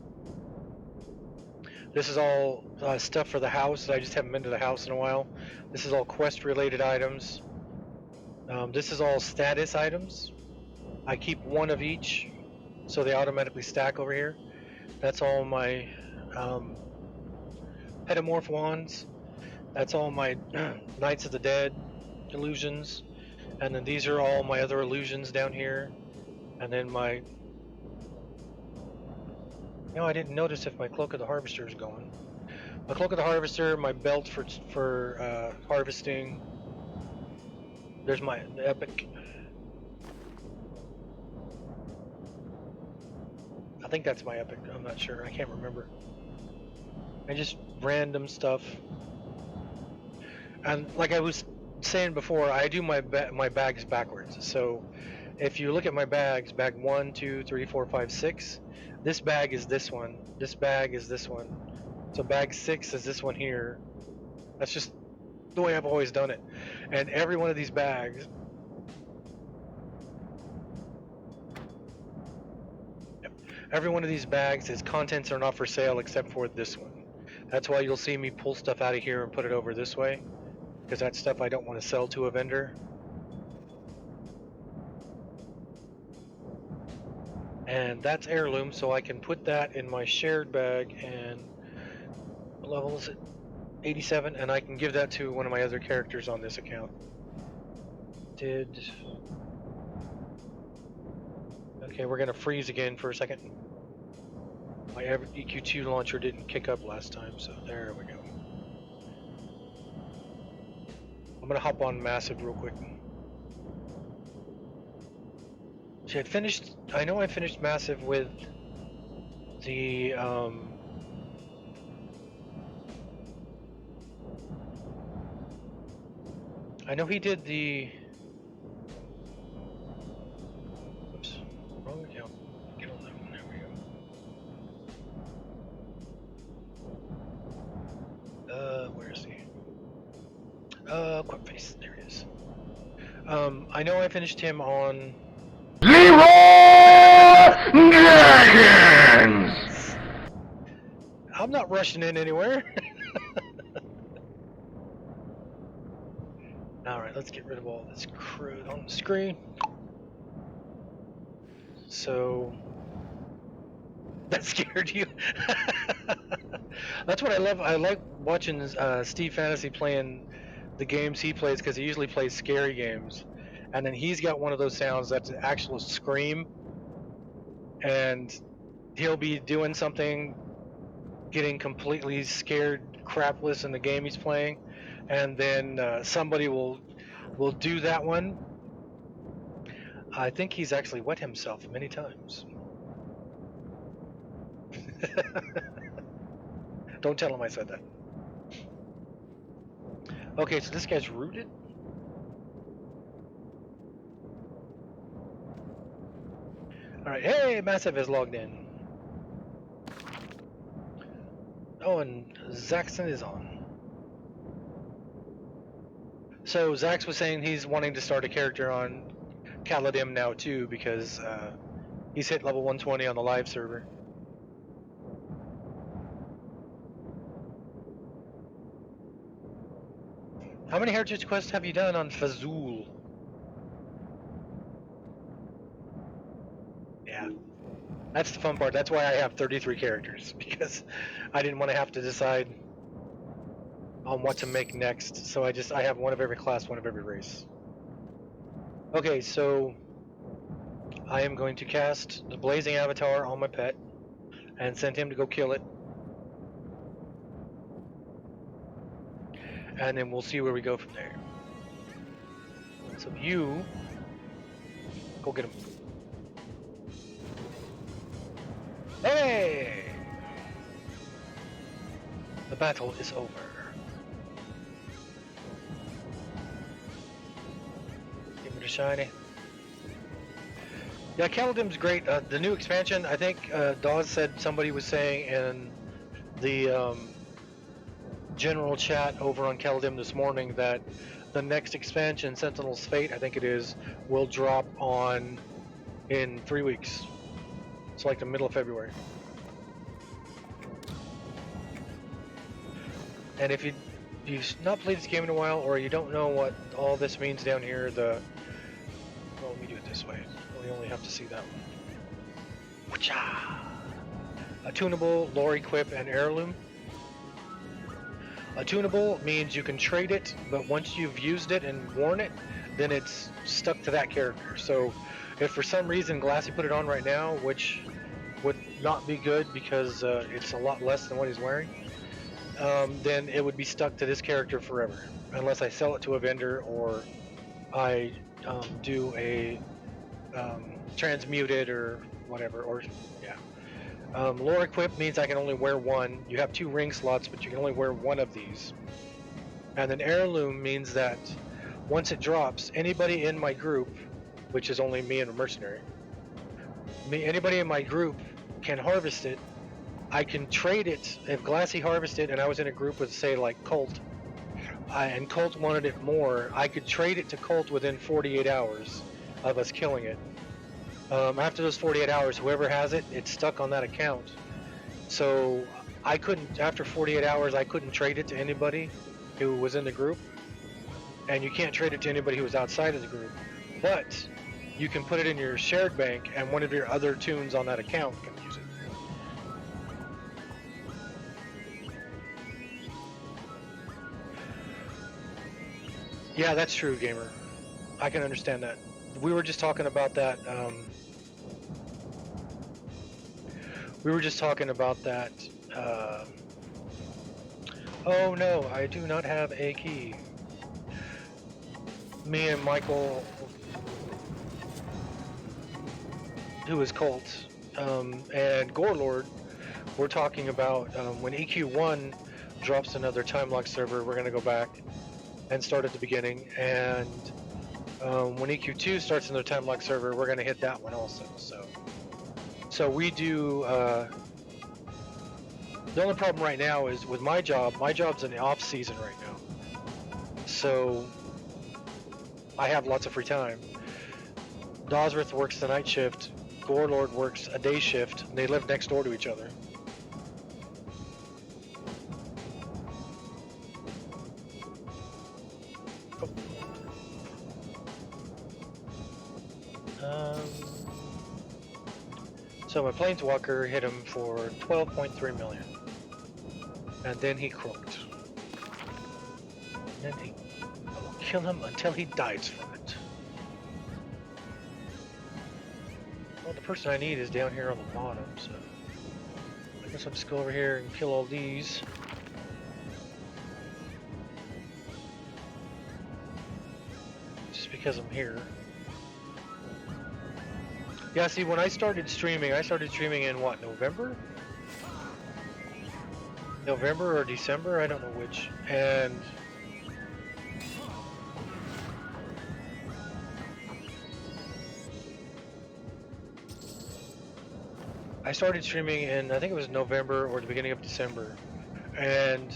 This is all stuff for the house. I just haven't been to the house in a while. This is all quest related items. This is all status items. I keep one of each, so they automatically stack over here. That's all my pedomorph wands. That's all my Knights of the Dead illusions. And then these are all my other illusions down here. And then my... No, I didn't notice if my Cloak of the Harvester is going. My Cloak of the Harvester, my belt for harvesting. There's my epic. I think that's my epic. I'm not sure. I can't remember. And just random stuff. And like I was saying before, I do my bags backwards. So if you look at my bags, bag 1, 2, 3, 4, 5, 6, this bag is this one. This bag is this one. So bag 6 is this one here. That's just the way I've always done it. And every one of these bags, its contents are not for sale except for this one. That's why you'll see me pull stuff out of here and put it over this way, because that's stuff I don't want to sell to a vendor. And that's heirloom, so I can put that in my shared bag. And what level is it? 87, and I can give that to one of my other characters on this account. Okay, we're gonna freeze again for a second. My EQ2 launcher didn't kick up last time, so there we go. I'm gonna hop on Massive real quick. See, I know I finished Massive with the, I know he did the, oops, wrong account. Get on that one, there we go. Where is he? Quick face, there he is. I know I finished him on Zero Dragons! I'm not rushing in anywhere. Alright, let's get rid of all this crud on the screen. So... That scared you? That's what I love. I like watching Steve Fantasy playing the games he plays, because he usually plays scary games. And then he's got one of those sounds that's an actual scream. And he'll be doing something, getting completely scared crapless in the game he's playing, and then somebody will do that one. I think he's actually wet himself many times. Don't tell him I said that. Okay, so this guy's rooted. Alright, hey, Massive has logged in. Oh, and Zaxxon is on. So Zax was saying he's wanting to start a character on Caladim now too because he's hit level 120 on the live server. How many heritage quests have you done on Fazul? Yeah, that's the fun part. That's why I have 33 characters, because I didn't want to have to decide on what to make next. So I have one of every class, one of every race. Okay, so I am going to cast the Blazing Avatar on my pet and send him to go kill it. And then we'll see where we go from there. So you go get him. Hey! The battle is over. Give me the shiny. Yeah, Caladim's great. The new expansion, I think Dawes said somebody was saying in the general chat over on Caladim this morning that the next expansion, Sentinel's Fate, I think it is, will drop in 3 weeks. It's like the middle of February. And if you've not played this game in a while, or you don't know what all this means down here, well, let me do it this way. We only have to see that one. Attunable, lore equip, and heirloom. Attunable means you can trade it, but once you've used it and worn it, then it's stuck to that character. So if for some reason Glassy put it on right now, which would not be good because it's a lot less than what he's wearing, then it would be stuck to this character forever, unless I sell it to a vendor or I do a transmute it or whatever, or yeah. Lore equip means I can only wear one. You have 2 ring slots, but you can only wear one of these. And then heirloom means that once it drops, anybody in my group, which is only me and a mercenary, anybody in my group can harvest it. I can trade it. If Glassy harvested and I was in a group with, say, like Colt, and Colt wanted it more, I could trade it to Colt within 48 hours of us killing it. After those 48 hours, whoever has it, it's stuck on that account. So I couldn't, after 48 hours, I couldn't trade it to anybody who was in the group. And you can't trade it to anybody who was outside of the group. But you can put it in your shared bank, and one of your other tunes on that account can use it. Yeah, that's true, gamer. I can understand that. We were just talking about that. Oh no, I do not have a key. Me and Michael, who is Colt, and Gorelord, we're talking about when EQ1 drops another time lock server, we're going to go back and start at the beginning, and when EQ2 starts another time lock server, we're going to hit that one also. So we do. The only problem right now is with my job. My job's in the off season right now, so I have lots of free time. Dosworth works the night shift. Gorelord works a day shift. And they live next door to each other. So my planeswalker hit him for 12.3 million. And then he croaked. And then I will kill him until he dies from it. Well, the person I need is down here on the bottom, so I guess I'll just go over here and kill all these. Just because I'm here. Yeah, see, when I started streaming in what, November? November or December? I don't know which. And I started streaming in, I think it was November or the beginning of December. And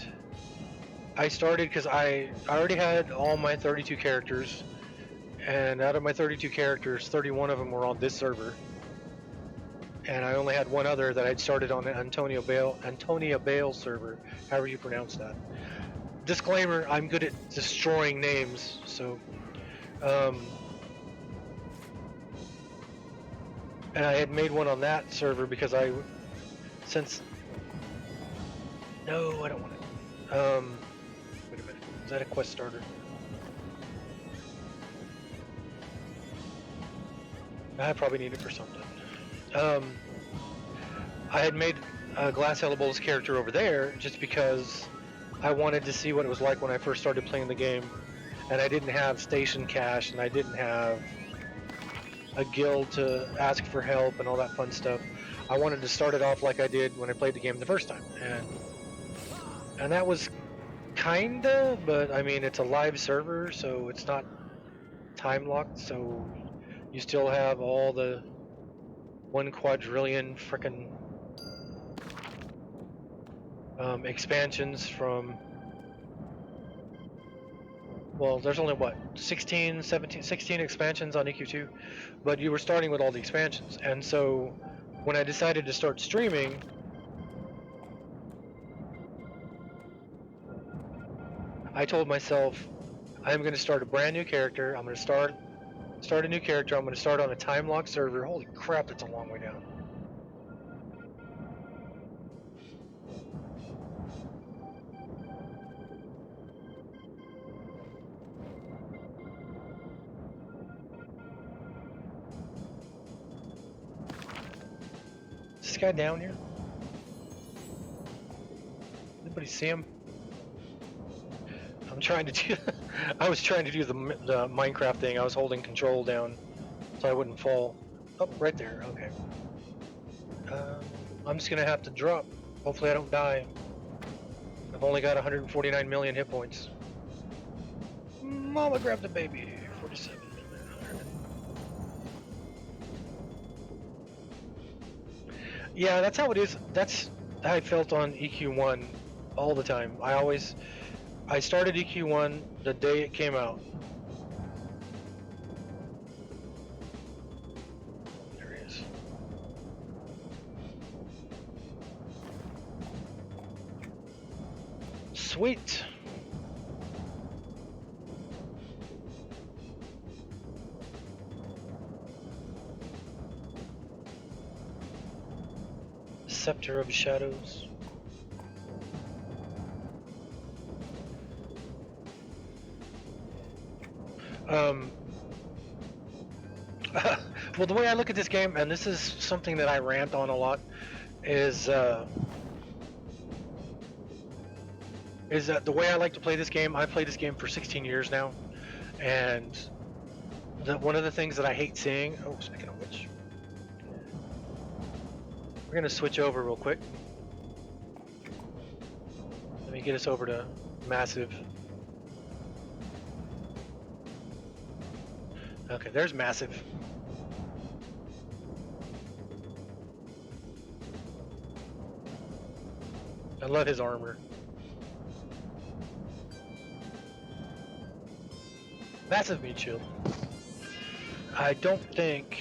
I started because I already had all my 32 characters, And out of my 32 characters, 31 of them were on this server. And I only had one other that I'd started on the Antonia Bale server, however you pronounce that. Disclaimer: I'm good at destroying names, so. And I had made one on that server because no, I don't want it. Wait a minute, is that a quest starter? I probably need it for something. I had made a Glass Hellebowl's character over there just because I wanted to see what it was like when I first started playing the game, and I didn't have station cash, and I didn't have a guild to ask for help and all that fun stuff. I wanted to start it off like I did when I played the game the first time, and that was kinda, but I mean it's a live server, so it's not time locked, so you still have all the 1 quadrillion frickin' expansions from, well, there's only what, 16, 17, 16 expansions on EQ2, but you were starting with all the expansions. And so when I decided to start streaming, I told myself, I'm going to start a brand new character. I'm going to start a new character. I'm going to start on a time lock server. Holy crap, that's a long way down. Is this guy down here? Anybody see him? I'm trying to do. I was trying to do the Minecraft thing. I was holding control down so I wouldn't fall. Oh, right there. Okay. I'm just gonna have to drop. Hopefully I don't die. I've only got 149 million hit points. Mama grabbed the baby. 47. Yeah, that's how it is. That's how I felt on EQ1 all the time. I started EQ1 the day it came out. There he is. Sweet. Scepter of Shadows. Well, the way I look at this game, and this is something that I rant on a lot, is that the way I like to play this game, I've played this game for 16 years now, and one of the things that I hate seeing, oh, speaking of which, we're going to switch over real quick. Let me get us over to Massive. Okay, there's Massive. I love his armor. Massive meat shield. I don't think...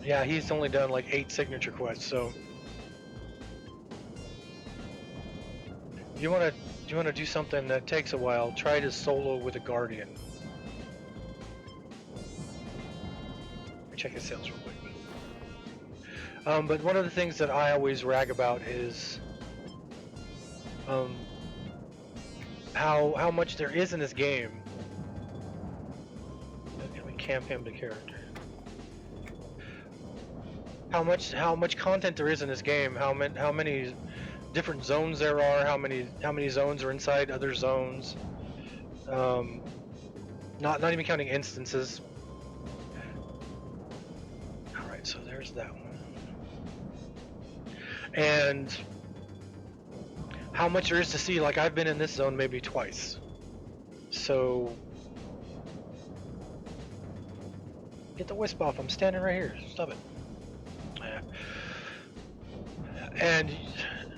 Yeah, he's only done like 8 signature quests, so... Do you want to do something that takes a while? Try to solo with a guardian. Let me check his sales real quick. But one of the things that I always rag about is how much there is in this game. Can we camp him to character? How much content there is in this game? How many different zones there are? How many zones are inside other zones? Not even counting instances. All right, so there's that one. And how much there is to see. Like, I've been in this zone maybe twice. So get the wisp off. I'm standing right here. Stop it. And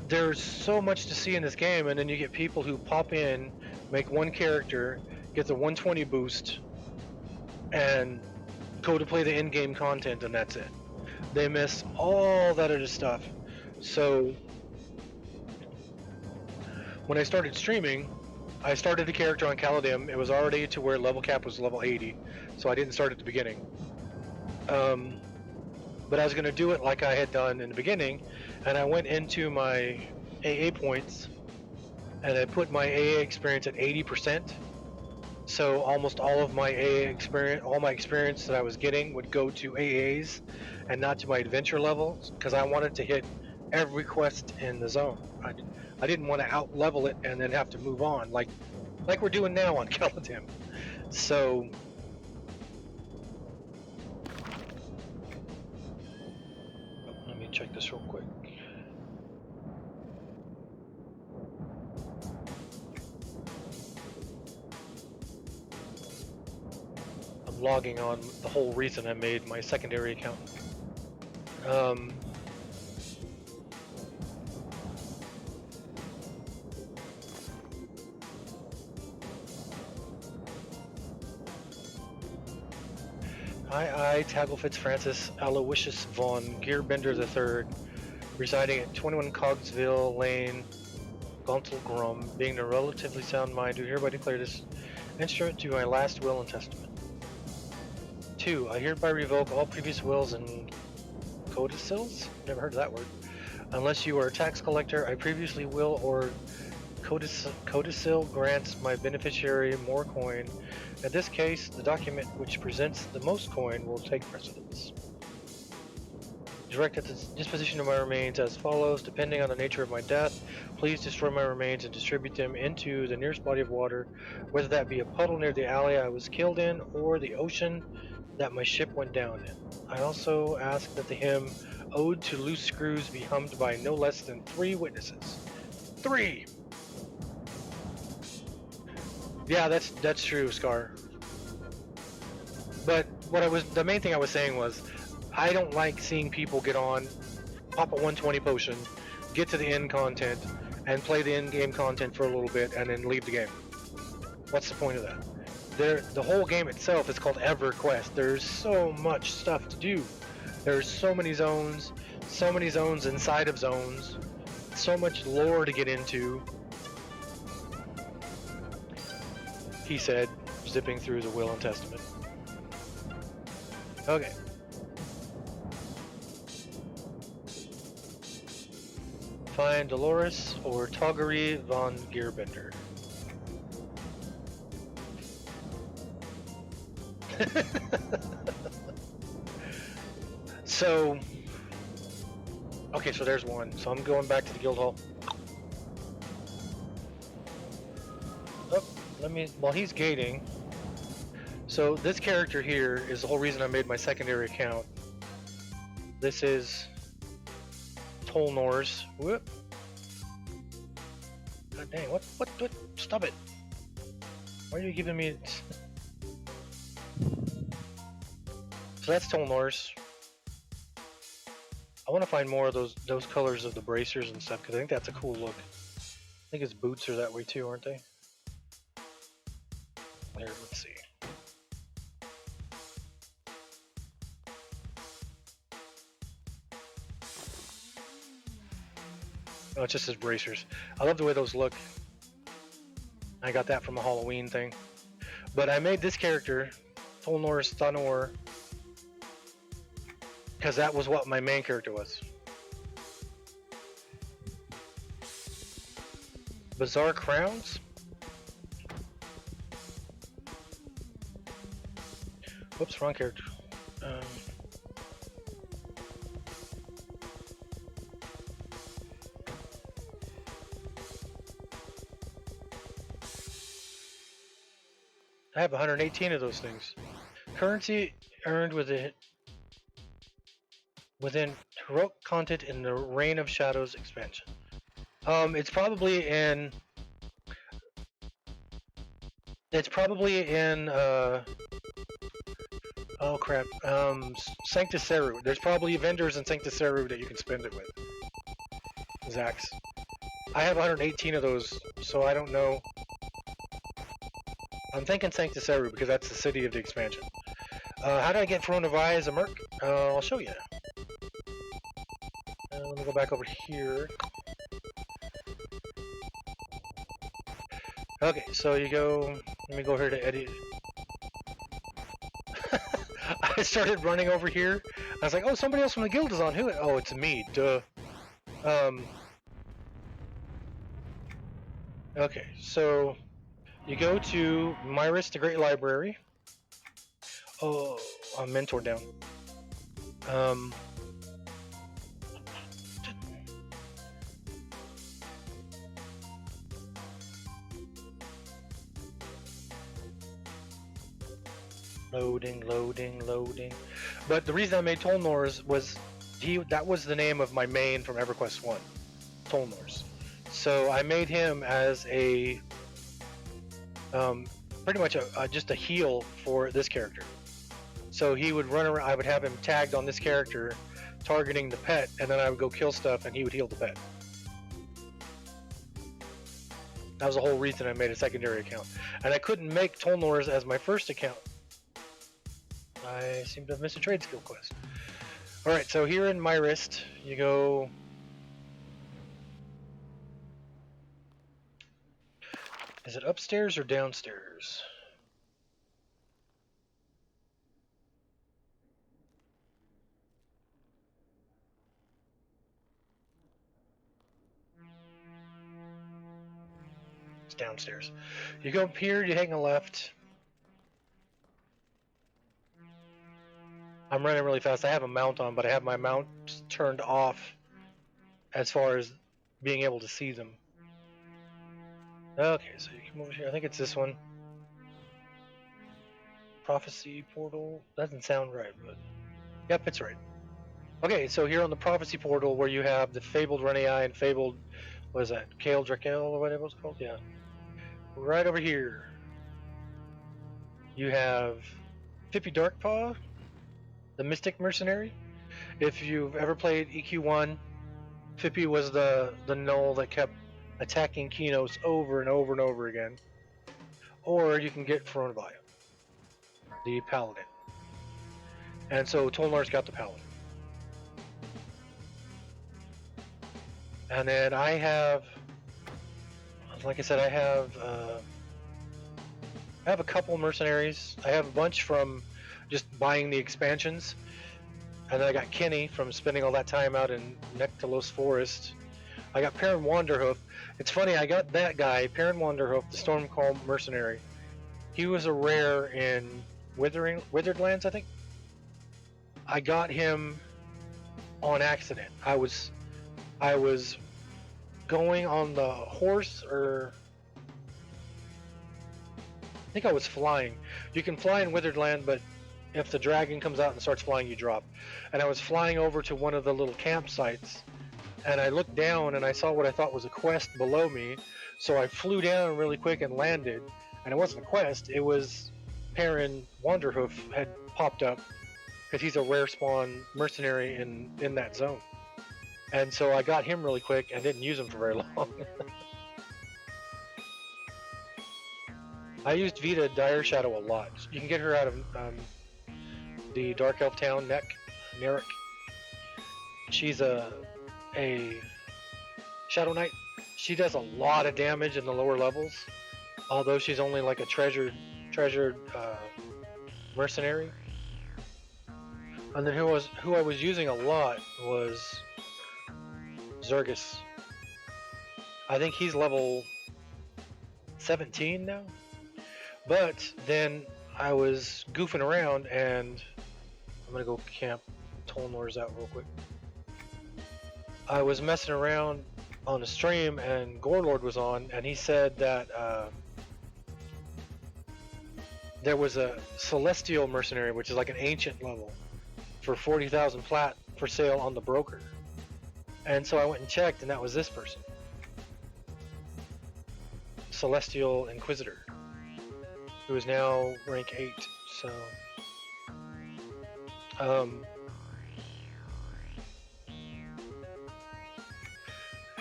there's so much to see in this game, and then you get people who pop in, make one character, get the 120 boost, and go to play the in-game content, and that's it. They miss all that other stuff. So when I started streaming, I started a character on Caladim. It was already to where level cap was level 80, so I didn't start at the beginning. But I was going to do it like I had done in the beginning, and I went into my AA points, and I put my AA experience at 80%. So almost all of my AA experience, all my experience that I was getting would go to AAs, and not to my adventure levels, because I wanted to hit every quest in the zone. I didn't want to out level it and then have to move on like we're doing now on Caladim. So let me check this real quick. I'm logging on the whole reason I made my secondary account. I, Taggle Fitzfrancis Aloysius von Gearbender III, residing at 21 Cogsville Lane, Gauntlegrum, being a relatively sound mind, do hereby declare this instrument to my last will and testament. 2. I hereby revoke all previous wills and codicils? Never heard of that word. Unless you are a tax collector, I previously will or codicil grants my beneficiary more coin. In this case, the document which presents the most coin will take precedence. Direct at the disposition of my remains as follows. Depending on the nature of my death, please destroy my remains and distribute them into the nearest body of water, whether that be a puddle near the alley I was killed in or the ocean that my ship went down in. I also ask that the hymn Ode to Loose Screws be hummed by no less than 3 witnesses. 3! Yeah, that's true, Scar. But the main thing I was saying was, I don't like seeing people get on, pop a 120 potion, get to the end content, and play the in-game content for a little bit, and then leave the game. What's the point of that? The whole game itself is called Everquest. There's so much stuff to do. There's so many zones inside of zones, so much lore to get into. He said, zipping through the Will and Testament. Okay. Find Dolores or Toggery von Gearbender. So, okay, so there's one. So I'm going back to the guild hall. Oh, while he's gating. So this character here is the whole reason I made my secondary account. This is Tolnor's. Whoop. God dang, what, stop it. Why are you giving me... So that's Tolnor's. I want to find more of those colors of the bracers and stuff, because I think that's a cool look. I think his boots are that way too, aren't they? Here, let's see. Oh, it's just his bracers. I love the way those look. I got that from a Halloween thing. But I made this character, Tolnor's Thanor, because that was what my main character was. Bizarre Crowns? Whoops, wrong character. I have 118 of those things. Currency earned within heroic content in the Reign of Shadows expansion. It's probably in. Oh crap. Sanctus Seru. There's probably vendors in Sanctus Seru that you can spend it with. Zax. I have 118 of those, so I don't know. I'm thinking Sanctus Eru because that's the city of the expansion. How do I get Verona Vi as a merc? I'll show you. Let me go back over here. Okay, so you go. Let me go here to edit. I started running over here. I was like, oh, somebody else from the guild is on. Who? Oh, it's me. Duh. Okay, so you go to Myris, the Great Library. Oh, I'm mentor down. Loading. But the reason I made Tolnors was that was the name of my main from Everquest 1, Tolnors. So I made him as a pretty much just a heal for this character. So he would run around. I would have him tagged on this character, targeting the pet, and then I would go kill stuff, and he would heal the pet. That was the whole reason I made a secondary account. And I couldn't make Tolnors as my first account. I seem to have missed a trade skill quest. Alright, so here in Myris, you go... Is it upstairs or downstairs? It's downstairs. You go up here, you hang a left. I'm running really fast. I have a mount on, but I have my mount turned off as far as being able to see them. Okay, so you come over here. I think it's this one. Prophecy portal. Doesn't sound right, but yep, it's right. Okay, so here on the prophecy portal where you have the fabled Renei and fabled, what is that, Kale Drakel or whatever it's called? Yeah. Right over here, you have Fippy Darkpaw, the Mystic Mercenary. If you've ever played EQ1, Fippy was the null that kept attacking Kinos over and over and over again. Or you can get Verona Vi, the Paladin. And so Tolnar's got the Paladin. And then I have, like I said, I have a couple mercenaries. I have a bunch from just buying the expansions. And then I got Kenny from spending all that time out in Nectalos Forest. I got Perrin Wanderhoof. It's funny, I got that guy, Perrin Wanderhoof, the Stormcall mercenary. He was a rare in Withered Lands, I think. I got him on accident. I was going on the horse, or I think I was flying. You can fly in Withered Land, but if the dragon comes out and starts flying, you drop. And I was flying over to one of the little campsites, and I looked down and I saw what I thought was a quest below me. So I flew down really quick and landed, and it wasn't a quest. It was Perrin Wanderhoof had popped up because he's a rare spawn mercenary in that zone. And so I got him really quick and didn't use him for very long. I used Vita Dire Shadow a lot. You can get her out of the Dark Elf town, Nerik. She's a Shadow Knight. She does a lot of damage in the lower levels, although she's only like a treasured mercenary. And then who I was using a lot was Zergus. I think he's level 17 now. But then I was goofing around, and I'm gonna go camp Tolnors out real quick. I was messing around on the stream, and Gorelord was on, and he said that there was a Celestial Mercenary, which is like an ancient level, for 40,000 plat for sale on the broker. And so I went and checked, and that was this person. Celestial Inquisitor, who is now rank 8, so...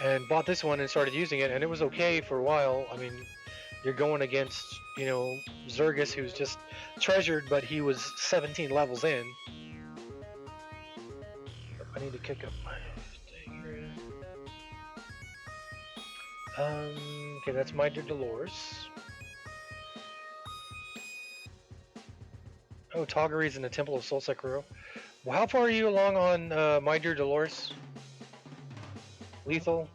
and bought this one and started using it, and it was okay for a while. I mean, you're going against, you know, Zergus, who's just treasured, but he was 17 levels in. I need to kick up my thing here. Okay, that's my dear Dolores. Oh, Toggery's in the Temple of Soul Sekiro. Well, how far are you along on my dear Dolores? Lethal?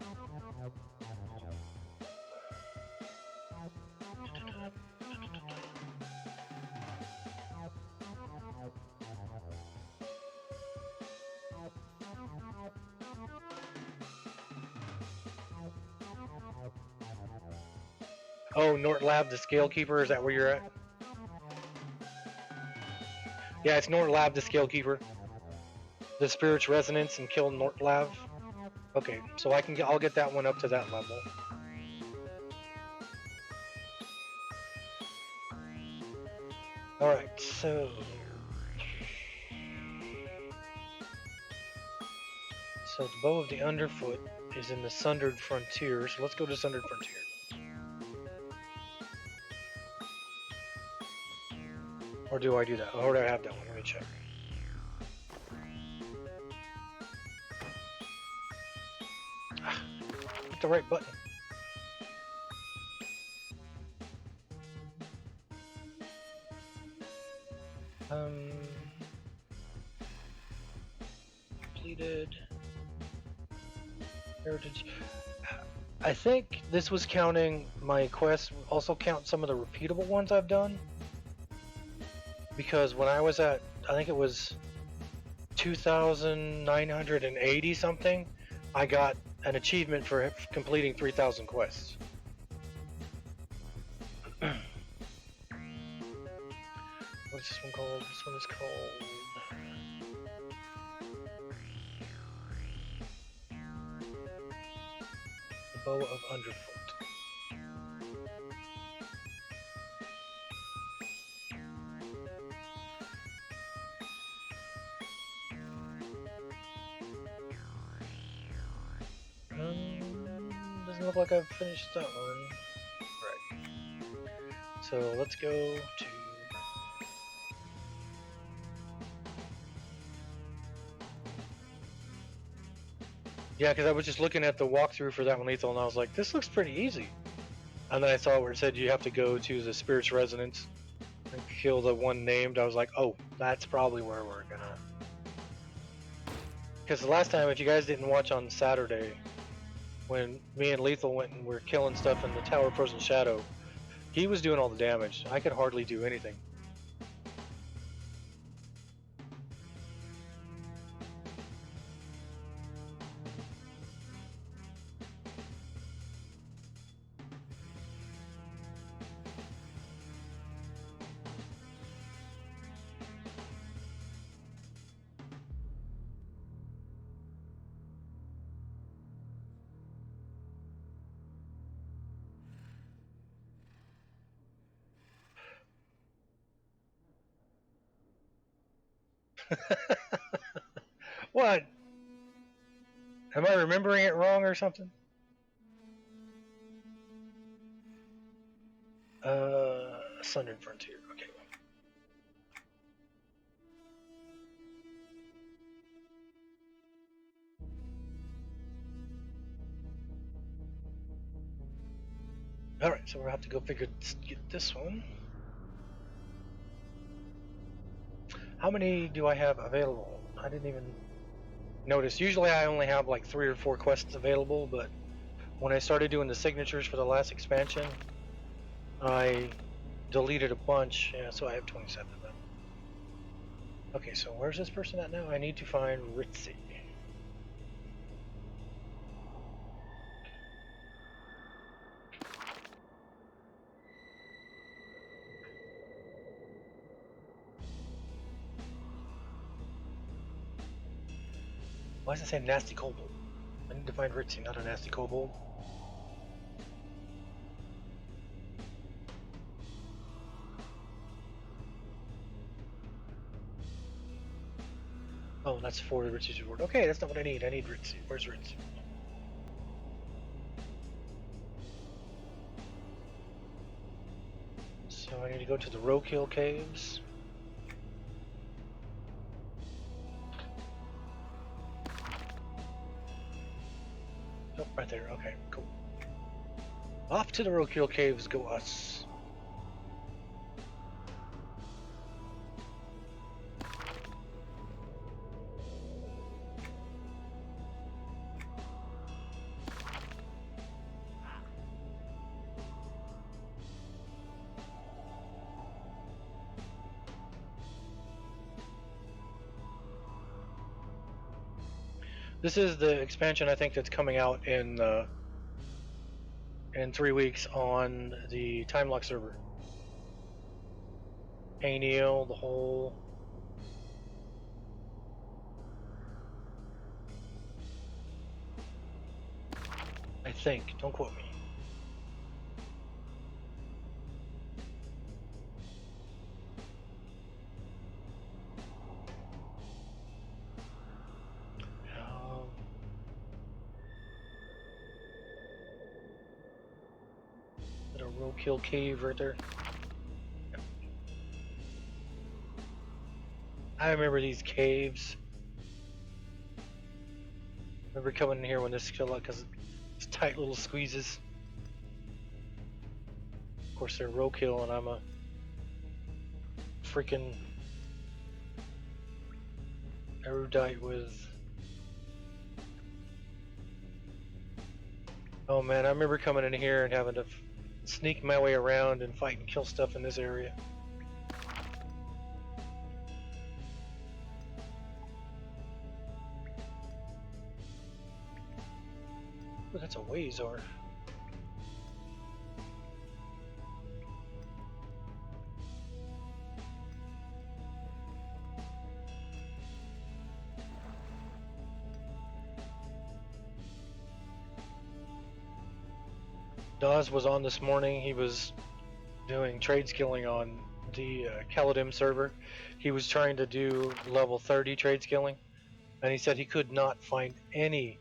Oh, Nort Lab, the Scale Keeper, is that where you're at? Yeah, it's Nort Lab, the Scale Keeper. The Spirit's Resonance and kill Nort Lab. Okay, so I'll get that one up to that level. Alright, so the Bow of the Underfoot is in the Sundered Frontier, so let's go to Sundered Frontier. Or do I do that? Or do I have that one? Let me check. Hit the right button. Completed. Heritage. I think this was counting my quests, also count some of the repeatable ones I've done. Because when I was at, I think it was 2,980 something, I got an achievement for completing 3,000 quests. What's this one called? This one is called... The Bow of Underfoot. Doesn't look like I've finished that one. Right. So let's go to... Yeah, because I was just looking at the walkthrough for that one, Lethal, and I was like, this looks pretty easy. And then I saw where it said you have to go to the Spirit's Resonance and kill the one named. I was like, oh, that's probably where we're gonna... Because the last time, if you guys didn't watch on Saturday, when me and Lethal went and were killing stuff in the Tower of Frozen Shadow, he was doing all the damage. I could hardly do anything. What? Am I remembering it wrong or something? Sundered Frontier. Okay. Alright, so we'll have to go get this one. How many do I have available? I didn't even notice. Usually I only have like 3 or 4 quests available, but when I started doing the signatures for the last expansion, I deleted a bunch. Yeah, so I have 27 of them. Okay, so where's this person at now? I need to find Ritzy. Why does it say nasty kobold? I need to find Ritzy, not a nasty kobold. Oh, that's for the Ritzy's reward. Okay, that's not what I need. I need Ritzy. Where's Ritzy? to go to the Roadkill Caves. Oh, right there. Okay, cool. Off to the Roadkill Caves go us. This is the expansion I think that's coming out in 3 weeks on the Time Lock server. Peniel, the whole. I think. Don't quote me. Little Roadkill Cave right there. I remember these caves. Remember coming in here when this killed out because it's tight little squeezes. Of course, they're roadkill, and I'm a freaking erudite with. Oh man, I remember coming in here and having to sneak my way around and fight and kill stuff in this area. Oh, that's a Wazor. Dawes was on this morning. He was doing trade skilling on the Caladim server. He was trying to do level 30 trade skilling, and he said he could not find any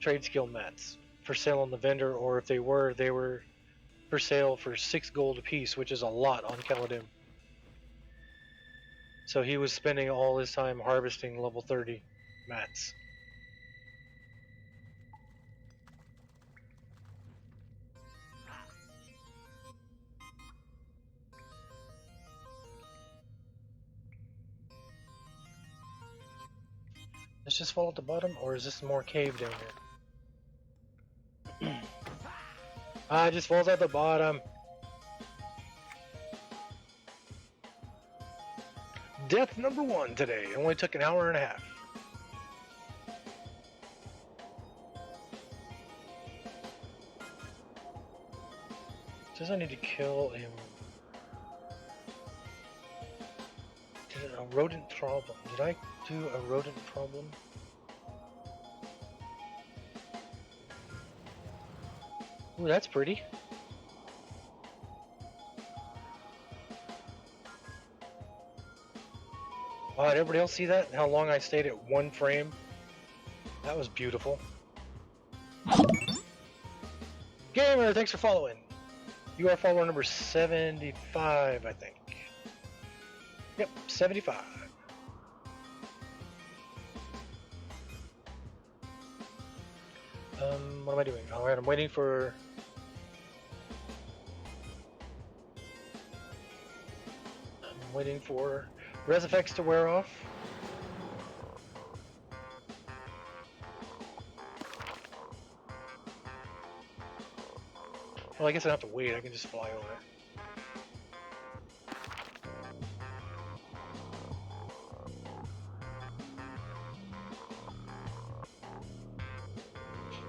trade skill mats for sale on the vendor, or if they were for sale for 6 gold apiece, which is a lot on Caladim. So he was spending all his time harvesting level 30 mats. Let's just fall at the bottom, or is this more cave down here? It just falls at the bottom. Death number 1 today. It only took an hour and a half. Says I need to kill him. A rodent problem. Did I do a rodent problem? Ooh, that's pretty. Wow, did everybody else see that? How long I stayed at 1 frame? That was beautiful. Gamer, thanks for following. You are follower number 75, I think. Yep, 75. What am I doing? Alright, I'm waiting for... res effects to wear off. Well, I guess I don't have to wait, I can just fly over it.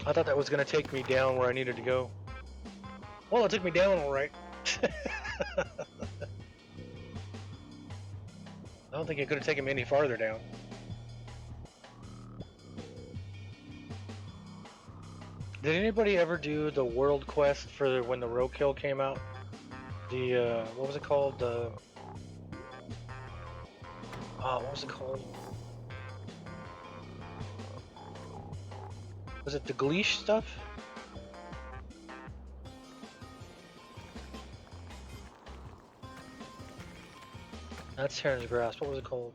I thought that was going to take me down where I needed to go. Well, it took me down alright. I don't think it could have taken me any farther down. Did anybody ever do the world quest for when the Roadkill came out? The, what was it called? What was it called? Was it the Gleesh stuff? That's Heron's Grasp. What was it called?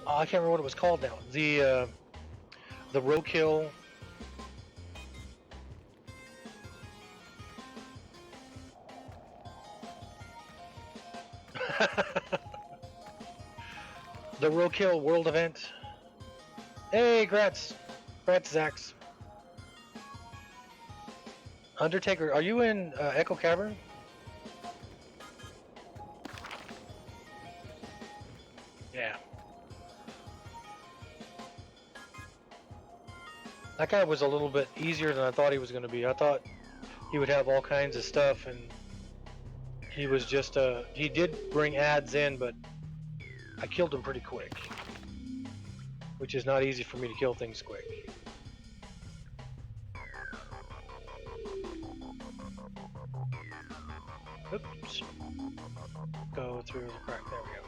Oh, I can't remember what it was called now. The roadkill. The roadkill world event. Hey, Gratz, Zax. Undertaker, are you in Echo Cavern? Yeah. That guy was a little bit easier than I thought he was going to be. I thought he would have all kinds of stuff, and he was just he did bring ads in, but I killed him pretty quick, which is not easy for me to kill things quick. Oops. Go through the crack. There we go.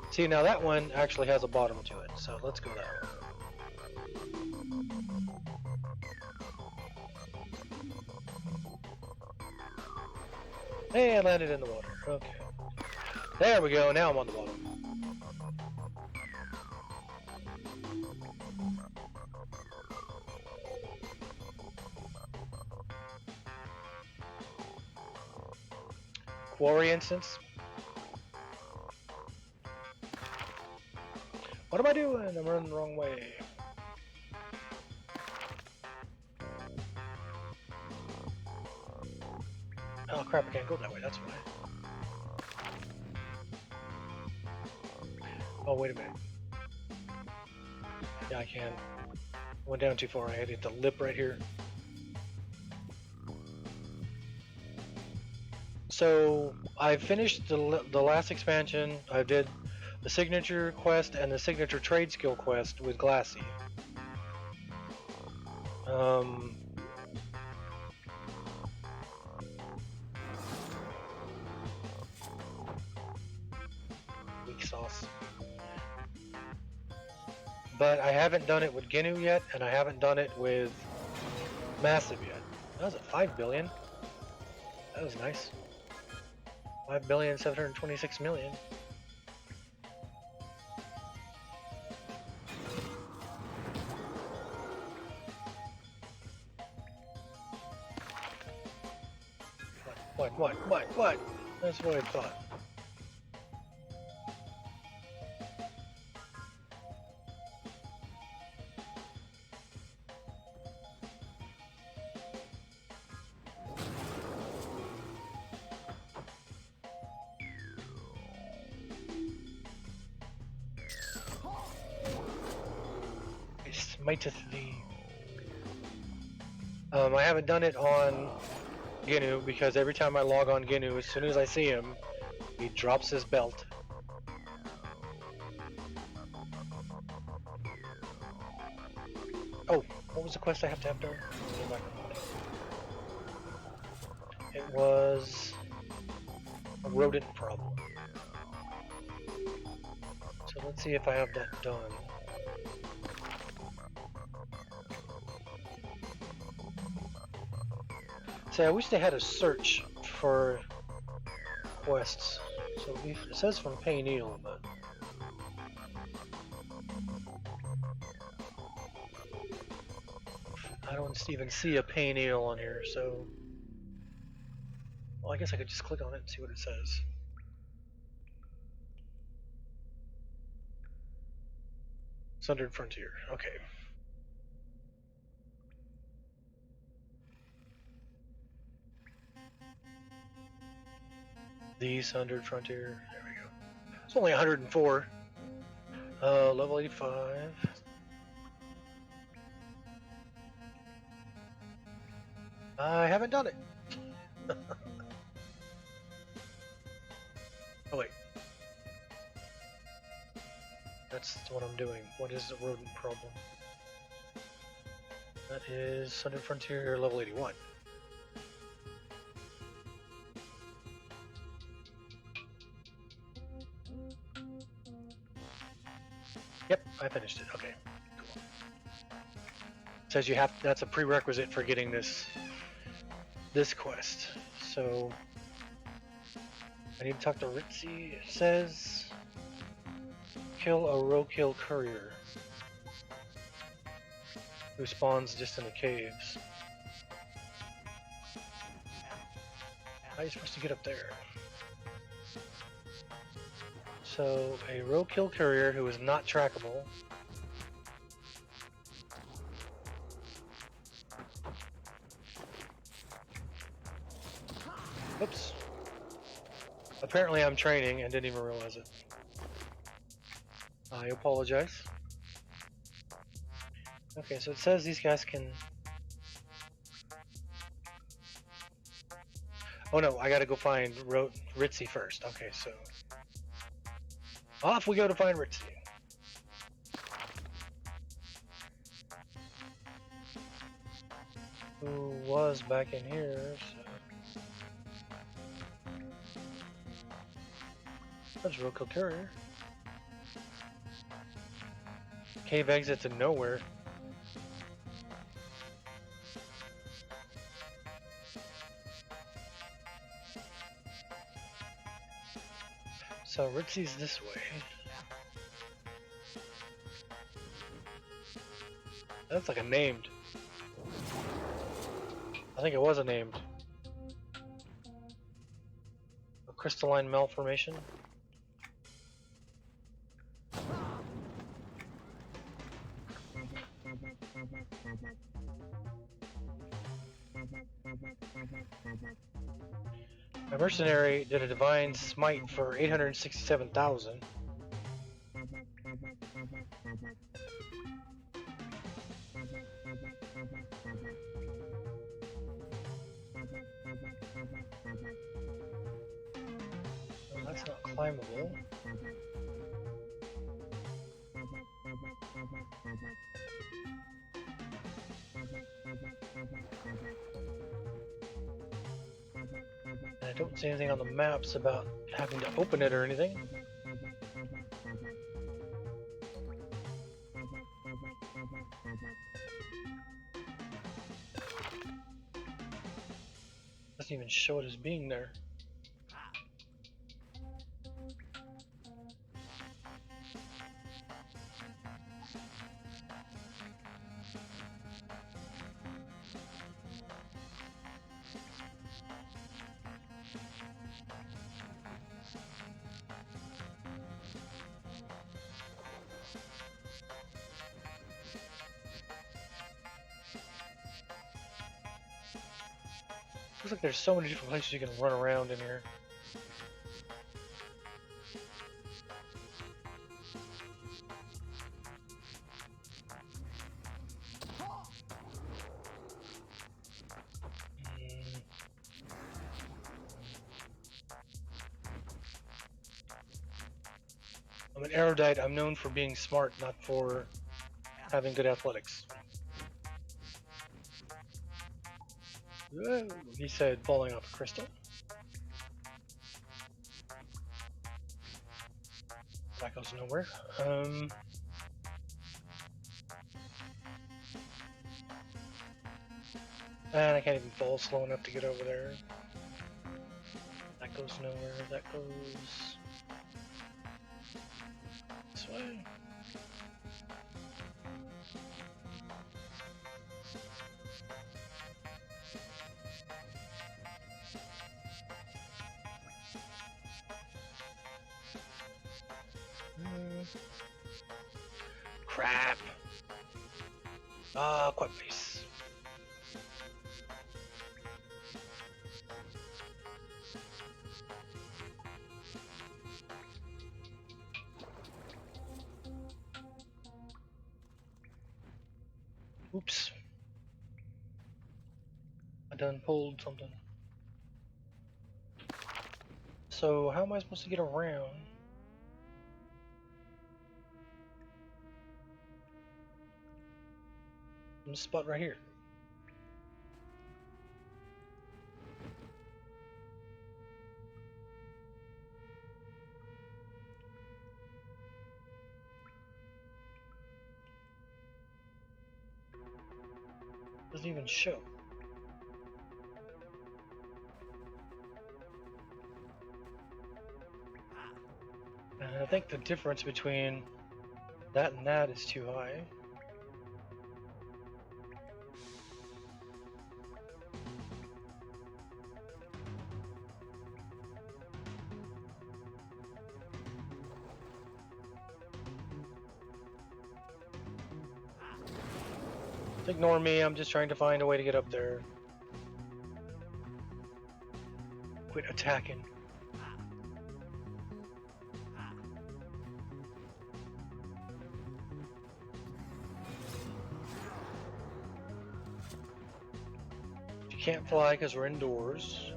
See, now that one actually has a bottom to it, so let's go that way. Hey, I landed in the water. Okay. There we go, now I'm on the bottom. Quarry instance. What am I doing? I'm running the wrong way. Oh crap, I can't go that way, that's why. Oh, wait a minute. Yeah, I can. Went down too far, I had to hit the lip right here. So, I finished the last expansion. I did the signature quest and the signature trade skill quest with Glassy. Weak sauce. But I haven't done it with Ginu yet, and I haven't done it with Massive yet. That was at 5 billion. That was nice. 5,726,000,000. What? That's what I thought. Smiteth thee. I haven't done it on Ginu because every time I log on Ginu, as soon as I see him, he drops his belt. Oh, what was the quest I have to have done? It was a rodent problem. So let's see if I have that done. See, I wish they had a search for quests. So it says from Payneal, but I don't even see a Payneal on here, so well, I guess I could just click on it and see what it says. Sundered Frontier, okay. The Sundered Frontier, there we go. It's only 104. Level 85. I haven't done it. Oh wait. That's what I'm doing. What is the rodent problem? That is Sundered Frontier level 81. Yep, I finished it. Okay, cool. Says you have. That's a prerequisite for getting this quest. So I need to talk to Ritzy. It says kill a roadkill courier who spawns just in the caves. How are you supposed to get up there? So a roadkill courier who is not trackable. Oops. Apparently I'm training and didn't even realize it. I apologize. Okay, so it says these guys can... Oh no, I gotta go find Ritzy first. Okay, so... Off we go to find Ritzy. Who was back in here, so... That's a roadkill courier. Cave exit to nowhere. So Ritzy's this way. That's like a named. I think it was a named. A crystalline malformation. A mercenary did a divine smite for 867,000. Well, that's not climbable. And I don't see anything on the maps about having to open it or anything. Doesn't even show it as being there. Looks like there's so many different places you can run around in here. I'm an erudite. I'm known for being smart, not for having good athletics. Whoa, he said, falling off a crystal. That goes nowhere. And I can't even fall slow enough to get over there. That goes nowhere. That goes this way. Crap. Ah, quite face. Oops. I done pulled something. So how am I supposed to get around? This spot right here. Doesn't even show. And I think the difference between that and that is too high. Ignore me, I'm just trying to find a way to get up there. Quit attacking. You can't fly because we're indoors.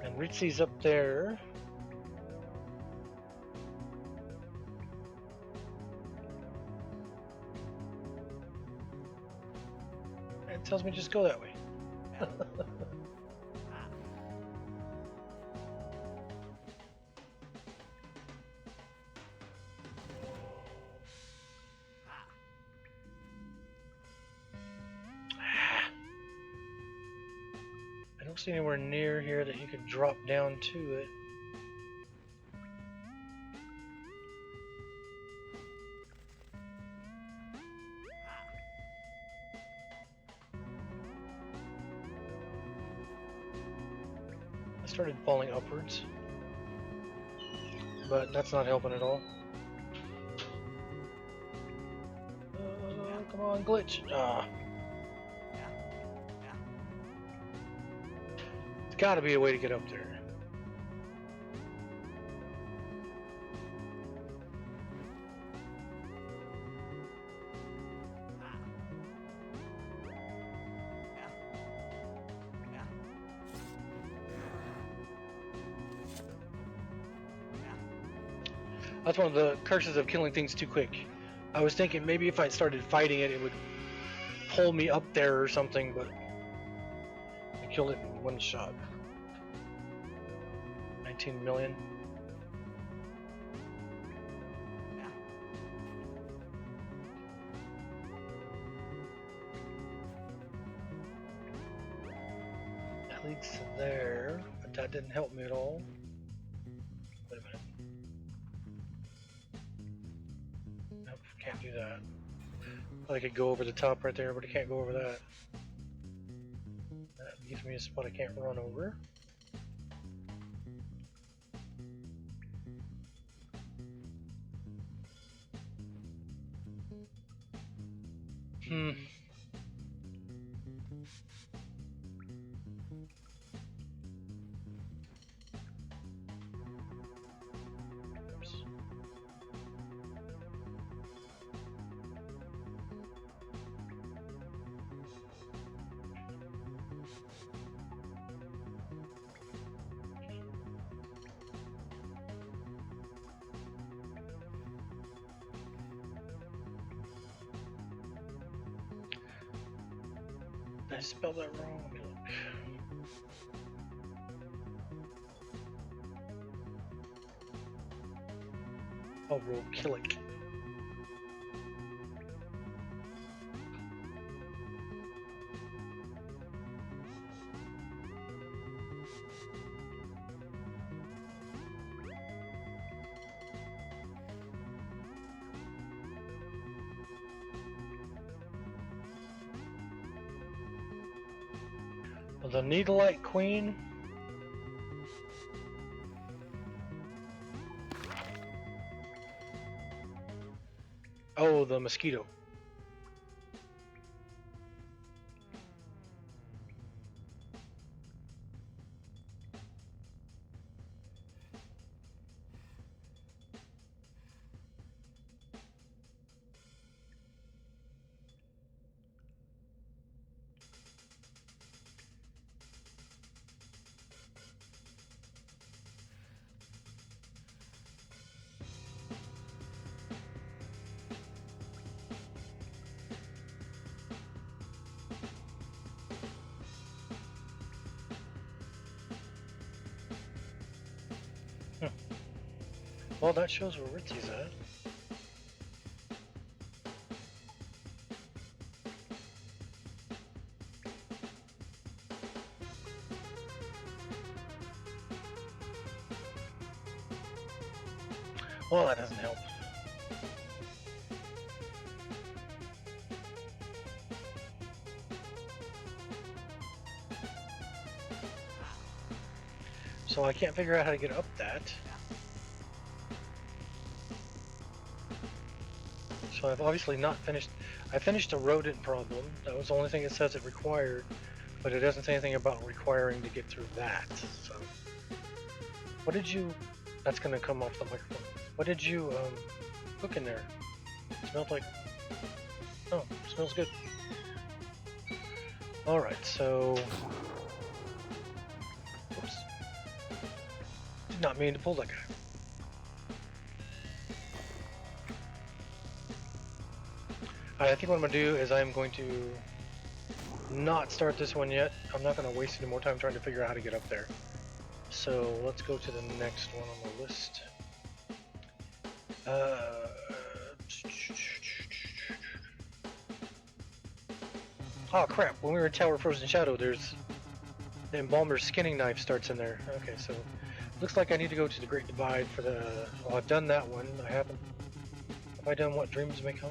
And Ritzy's up there. It tells me just go that way. I don't see anywhere near here that you could drop down to it. I started falling upwards, but that's not helping at all. Come on, glitch. Ah. There's gotta be a way to get up there. That's one of the curses of killing things too quick. I was thinking maybe if I started fighting it, it would pull me up there or something, but I killed it in one shot. 19 million. That leads to there, but that didn't help me at all. Wait a minute. Nope, can't do that. I could go over the top right there, but I can't go over that. That gives me a spot I can't run over. Oops. Did I spell that wrong? Let me look. Oh, roll killick. The Needlelight Queen. Oh, the mosquito. Well, that shows where Ritzy's at. Well, that doesn't help. So I can't figure out how to get up that. So I've obviously not finished. I finished a rodent problem. That was the only thing it says it required, but it doesn't say anything about requiring to get through that. So what did you? That's gonna come off the microphone. What did you cook in there? It smelled like. Oh, smells good. All right, so. Oops. Did not mean to pull that guy. I think what I'm going to do is I'm going to not start this one yet. I'm not going to waste any more time trying to figure out how to get up there. So let's go to the next one on the list. Oh crap, when we were in Tower Frozen Shadow, there's the Embalmer's skinning knife starts in there. Okay, so looks like I need to go to the Great Divide for the... Well, I've done that one. I haven't... Have I done What Dreams May Come?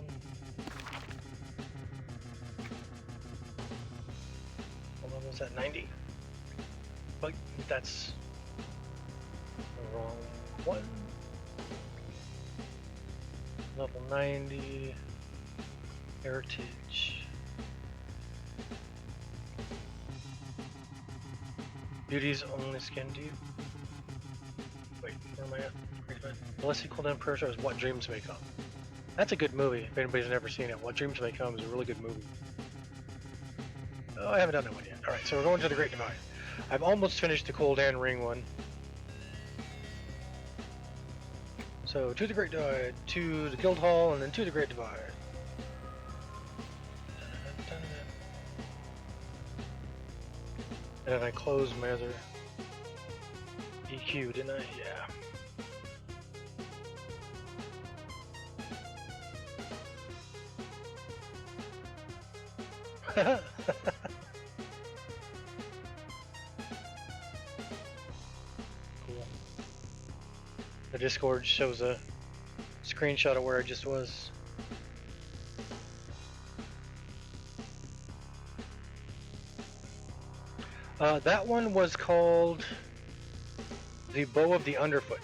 What was that, 90? But that's the wrong one. Level 90. Heritage. Beauty's only skin deep. Wait, where am I at? Blessed Cooldown Prayer is What Dreams May Come. That's a good movie. If anybody's never seen it, What Dreams May Come is a really good movie. Oh, I haven't done that one yet. Alright, so we're going to the Great Divide. I've almost finished the Cooldan Ring one. So, to the Great Divide, to the Guild Hall, and then to the Great Divide. And then I closed my other EQ, didn't I? Yeah. Cool. The Discord shows a screenshot of where I just was. That one was called the Bow of the Underfoot,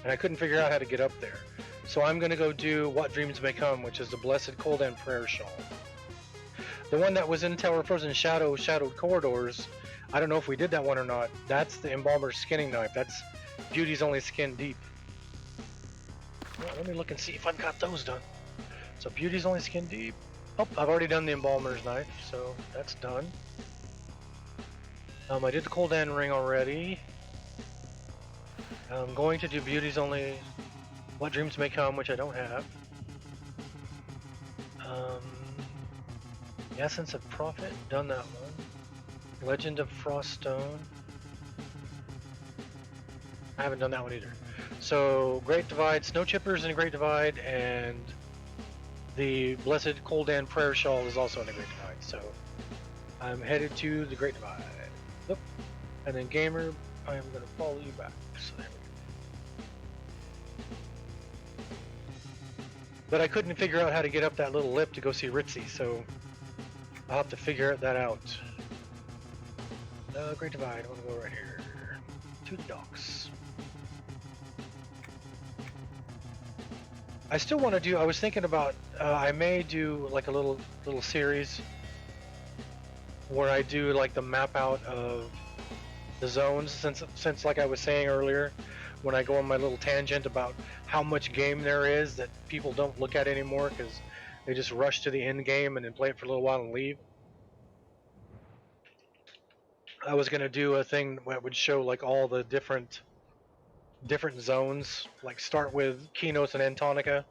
and I couldn't figure out how to get up there. So I'm gonna go do What Dreams May Come, which is the Blessed Cooldan Prayer Shawl. The one that was in Tower Frozen Shadow, Shadowed Corridors, I don't know if we did that one or not. That's the Embalmer's skinning knife. That's Beauty's only skin deep. Well, let me look and see if I've got those done. So Beauty's only skin deep. Oh, I've already done the Embalmer's knife, so that's done. I did the Cooldan Ring already. I'm going to do Beauty's only What Dreams May Come, which I don't have. The Essence of Prophet, done that one. Legend of Froststone. I haven't done that one either. So Great Divide, Snow Chippers in the Great Divide, and the Blessed Cooldan Prayer Shawl is also in the Great Divide. So I'm headed to the Great Divide. Yep. And then Gamer, I am going to follow you back. So there we go. But I couldn't figure out how to get up that little lip to go see Ritzy, so I'll have to figure that out. Great Divide, I want to go right here. To the docks. I still want to do, I was thinking about, I may do like a little series where I do like the map out of the zones, since like I was saying earlier, when I go on my little tangent about how much game there is that people don't look at anymore because they just rush to the end game and then play it for a little while and leave. I was gonna do a thing that would show like all the different zones, like start with Kinos and Antonica,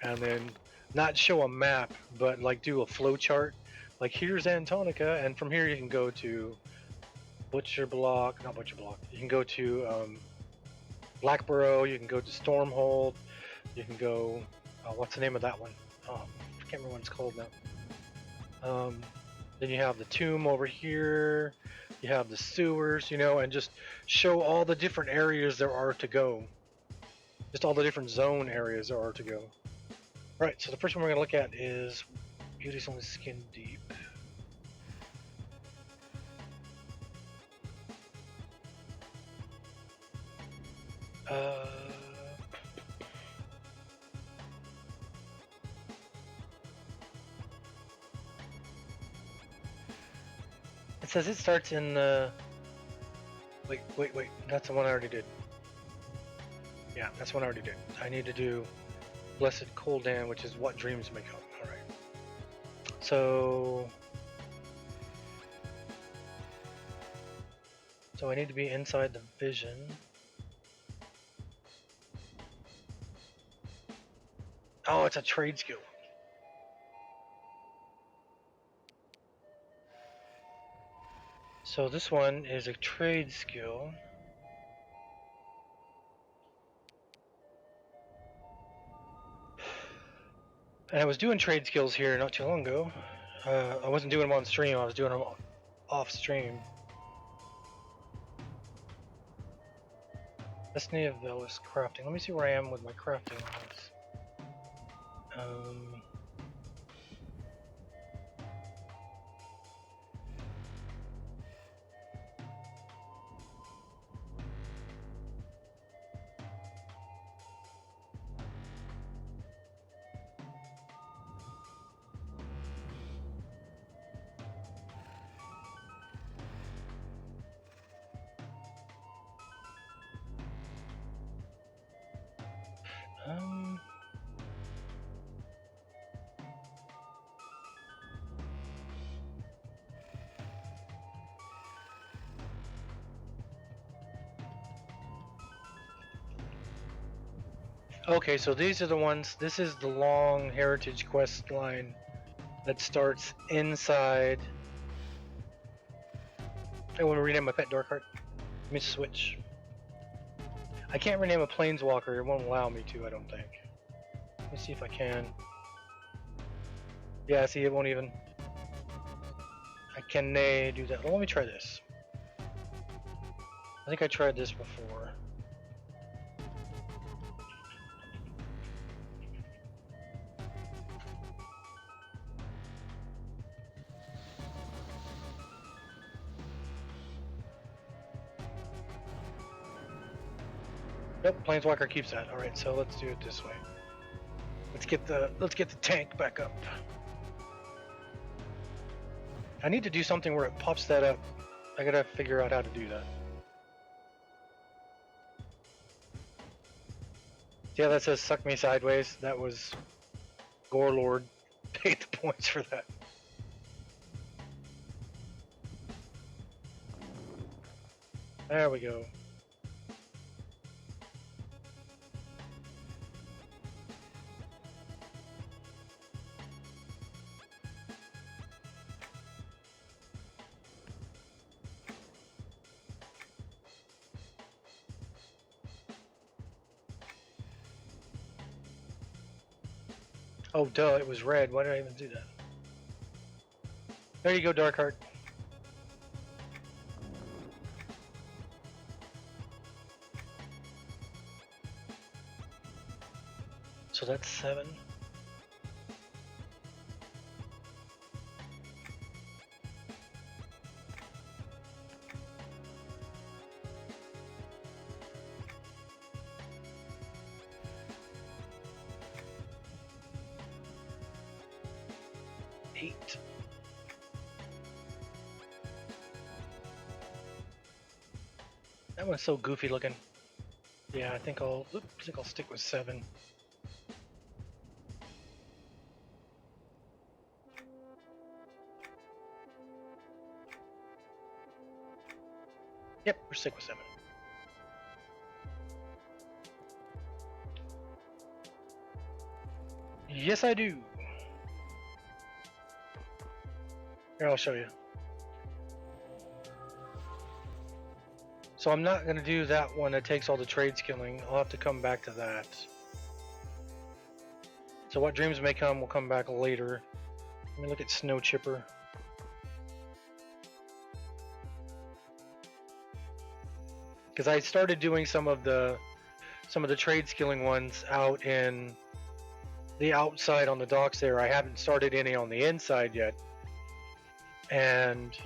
and then not show a map, but like do a flow chart. Like here's Antonica, and from here you can go to Butcher Block, not Butcher Block. You can go to Blackborough. You can go to Stormhold. You can go. What's the name of that one? I can't remember what it's called now. Then you have the tomb over here. You have the sewers, you know, and just show all the different areas there are to go. Just all the different zone areas there are to go. Right, so the first one we're going to look at is Beauty's Only Skin Deep. It says it starts in wait, that's the one I already did. Yeah, that's one I already did. I need to do Blessed Coldan, which is what dreams make up. Alright. So I need to be inside the vision. Oh, it's a trade skill. So this one is a trade skill. And I was doing trade skills here not too long ago. I wasn't doing them on stream, I was doing them off stream. Destiny of Velis crafting. Let me see where I am with my crafting on this. Okay, so these are the ones. This is the long heritage quest line that starts inside. I want to rename my pet Darkheart. Let me switch. I can't rename a planeswalker. It won't allow me to, I don't think. Let me see if I can. Yeah, see, it won't even. I can do that. Well, let me try this. I think I tried this before. Nope, Planeswalker keeps that. All right, so let's do it this way. Let's get the tank back up. I need to do something where it pops that up. I gotta figure out how to do that. See how that says "suck me sideways"? That was Gorelord paid the points for that. There we go. Oh, duh, it was red. Why did I even do that? There you go, Darkheart. So that's 7. That one's so goofy looking. Yeah, I think I'll stick with 7. Yep, we're stick with 7. Yes, I do. Here, I'll show you. So I'm not going to do that one that takes all the trade skilling. I'll have to come back to that. So what dreams may come will come back later. Let me look at Snow Chipper. Because I started doing some of the trade skilling ones out in the outside on the docks there. I haven't started any on the inside yet. And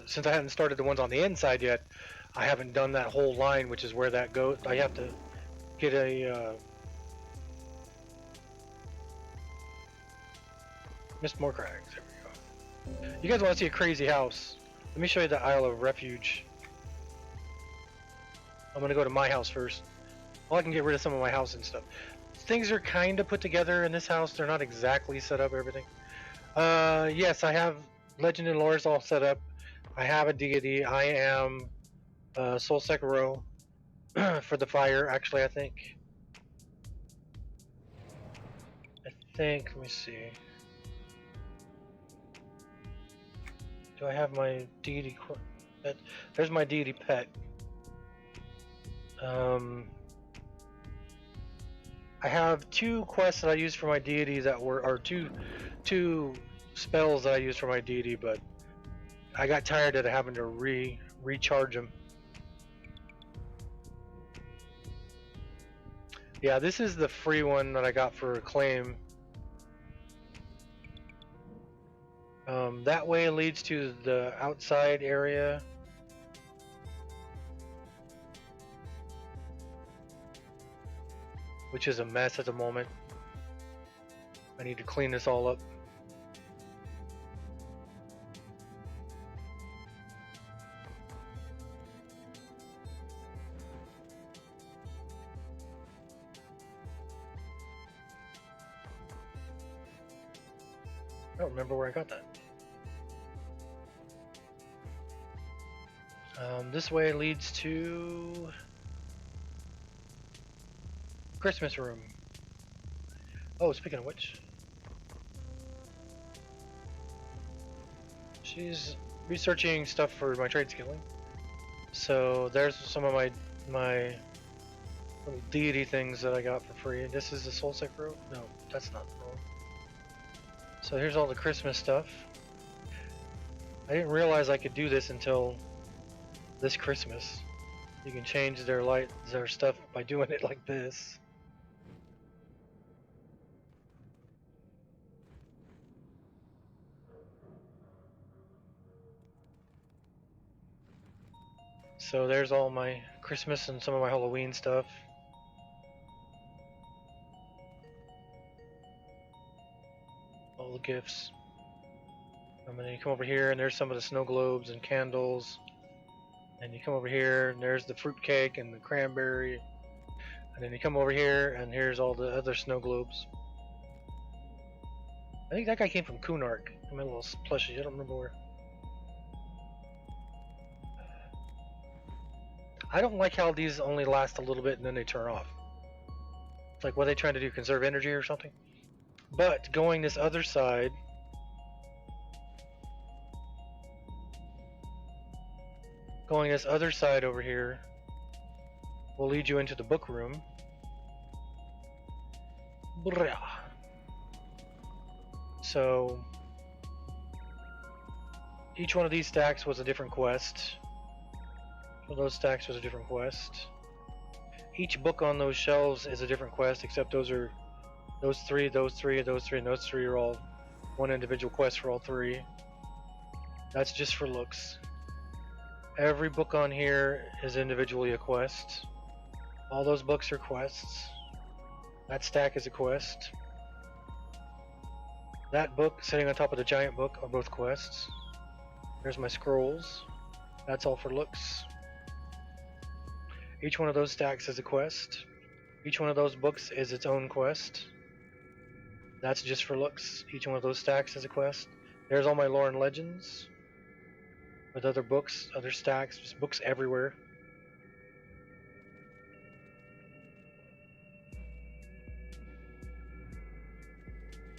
since I haven't started the ones on the inside yet, I haven't done that whole line, which is where that goes. I have to get a Missed more crags. There we go. You guys want to see a crazy house? Let me show you the Isle of Refuge. I'm gonna go to my house first. Well, I can get rid of some of my house and stuff. Things are kind of put together in this house. They're not exactly set up, everything. Yes, I have Legend and Lores all set up. I have a deity. I am Soul Sekiro for the fire, actually, I think. Let me see. Do I have my deity pet? There's my deity pet. I have 2 quests that I use for my deity that were, or two spells that I use for my deity, but I got tired of having to recharge them. Yeah, this is the free one that I got for Acclaim. That way leads to the outside area. Which is a mess at the moment. I need to clean this all up. I don't remember where I got that. This way leads to Christmas room. Oh, speaking of which, she's researching stuff for my trade skilling. So there's some of my little deity things that I got for free. This is the Soul Sekiro? No, that's not the one. So here's all the Christmas stuff. I didn't realize I could do this until this Christmas. You can change their stuff by doing it like this. So there's all my Christmas and some of my Halloween stuff. All the gifts. And then you come over here and there's some of the snow globes and candles. And you come over here and there's the fruit cake and the cranberry. And then you come over here and here's all the other snow globes. I think that guy came from Kunark. My little plushie, I don't remember where. I don't like how these only last a little bit and then they turn off. It's like, what are they trying to do, conserve energy or something? But going this other side, over here will lead you into the book room. So each one of these stacks was a different quest. So those stacks was a different quest. Each book on those shelves is a different quest, except those three, and those three are all one individual quest for all 3. That's just for looks. Every book on here is individually a quest. All those books are quests. That stack is a quest. That book sitting on top of the giant book are both quests. There's my scrolls. That's all for looks. Each one of those stacks is a quest. Each one of those books is its own quest. That's just for looks. Each one of those stacks is a quest. There's all my lore and legends. With other books, other stacks, just books everywhere.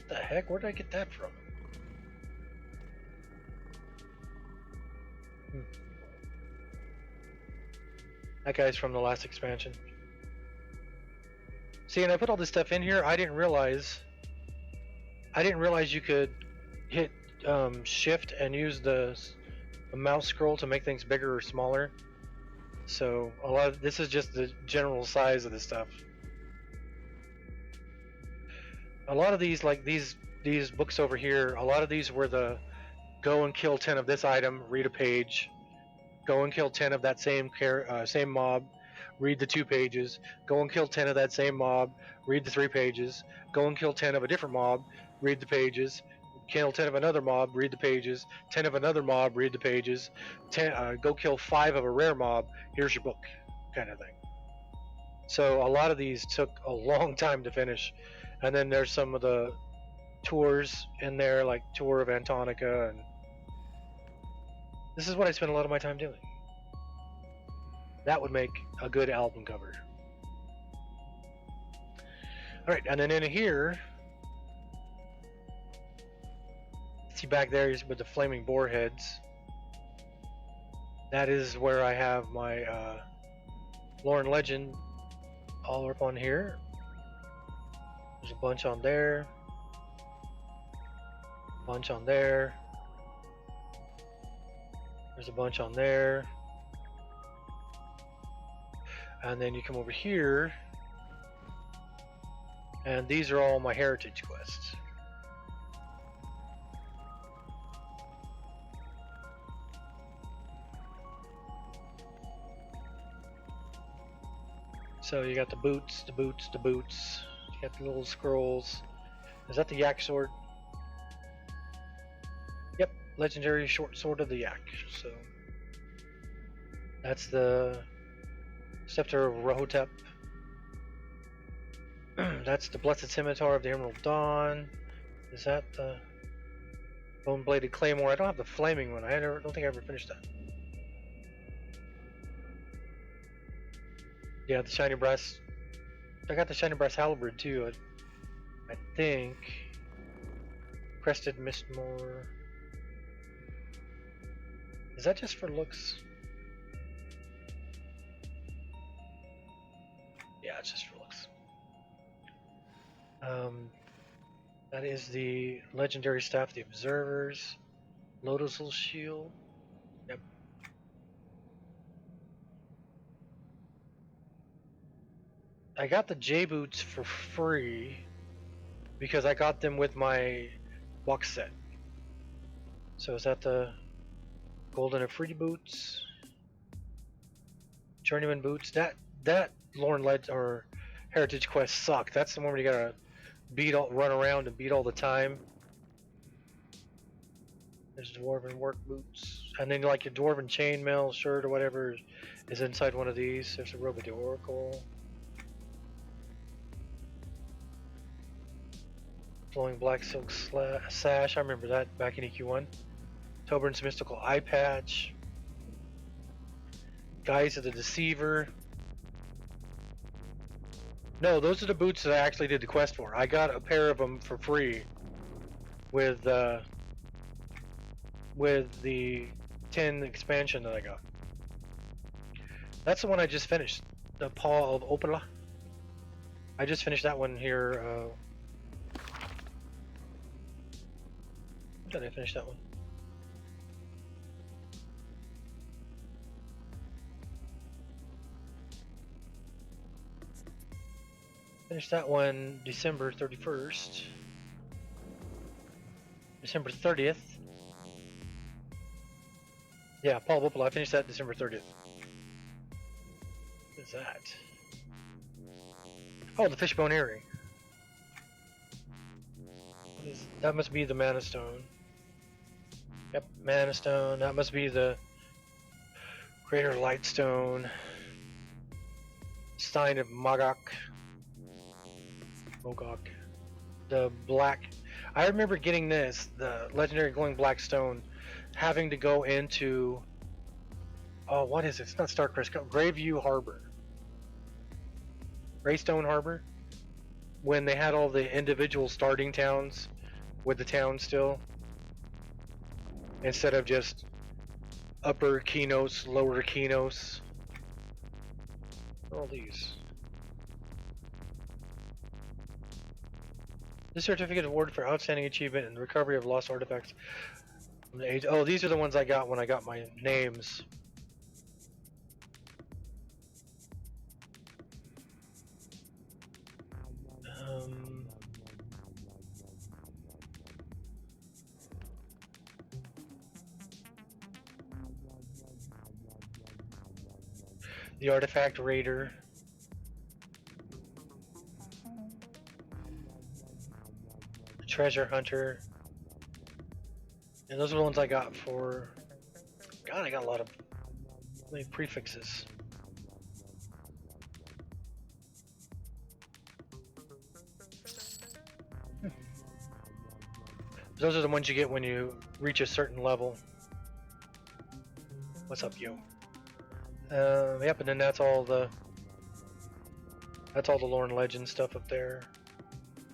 What the heck? Where did I get that from? That guy's from the last expansion. See, and I put all this stuff in here. I didn't realize you could hit shift and use the mouse scroll to make things bigger or smaller. So a lot of this is just the general size of the stuff. A lot of these, like these books over here, a lot of these were the go and kill 10 of this item, read a page. Go and kill 10 of that same mob, read the 2 pages. Go and kill 10 of that same mob, read the 3 pages. Go and kill 10 of a different mob, read the pages. Kill 10 of another mob, read the pages. 10 of another mob, read the pages. Go kill 5 of a rare mob, here's your book, kind of thing. So a lot of these took a long time to finish. And then there's some of the tours in there, like Tour of Antonica, and this is what I spend a lot of my time doing. That would make a good album cover. Alright, and then in here, see back there with the flaming boar heads. That is where I have my lore and legend all up on here. There's a bunch on there. Bunch on there. There's a bunch on there. And then you come over here, and these are all my heritage quests. So you got the boots, the boots, the boots. You got the little scrolls. Is that the yak sword? Yep, legendary short sword of the yak. So that's the Scepter of Rahotep. That's the Blessed Scimitar of the Emerald Dawn. Is that the Bone Bladed Claymore? I don't have the flaming one. I don't think I ever finished that. Yeah, the Shiny Brass. I got the Shiny Brass Halberd too. I think. Crested Mistmore. Is that just for looks? Yeah, it's just for looks. That is the legendary staff, the Observers, Lotusal Shield. Yep. I got the J boots for free because I got them with my box set. So is that the Golden Afridi boots? Journeyman boots. That Lorne Led or Heritage quest suck. That's the one where you gotta run around and beat all the time. There's Dwarven work boots, and then like your Dwarven chainmail shirt or whatever is inside one of these. There's a Robe of the Oracle, flowing black silk sash. I remember that back in EQ1. Toburn's mystical eye patch. Guise of the Deceiver. No, those are the boots that I actually did the quest for. I got a pair of them for free with the 10 expansion that I got. That's the one I just finished. The Paw of Opala. I just finished that one here. When did I finish that one? Finished that one December 31st. December 30th. Yeah, Paul Whipple, I finished that December 30th. What is that? Oh, the Fishbone Earring. That must be the Mana Stone. Yep, Mana Stone. That must be the Greater Lightstone. Stein of Mogok. The black. I remember getting this, the legendary glowing black stone, having to go into. Oh, what is it? It's not Starcrest. Greyview Harbor. Greystone Harbor. When they had all the individual starting towns with the town still, instead of just upper Kinos, lower Kinos. All these. This certificate awarded for outstanding achievement in the recovery of lost artifacts from the age. Oh, these are the ones I got when I got my names. The Artifact Raider. The Treasure Hunter. And those are the ones I got for... God, I got a lot of prefixes. Those are the ones you get when you reach a certain level. What's up, yo? Yep, and then that's all the lore and legend stuff up there.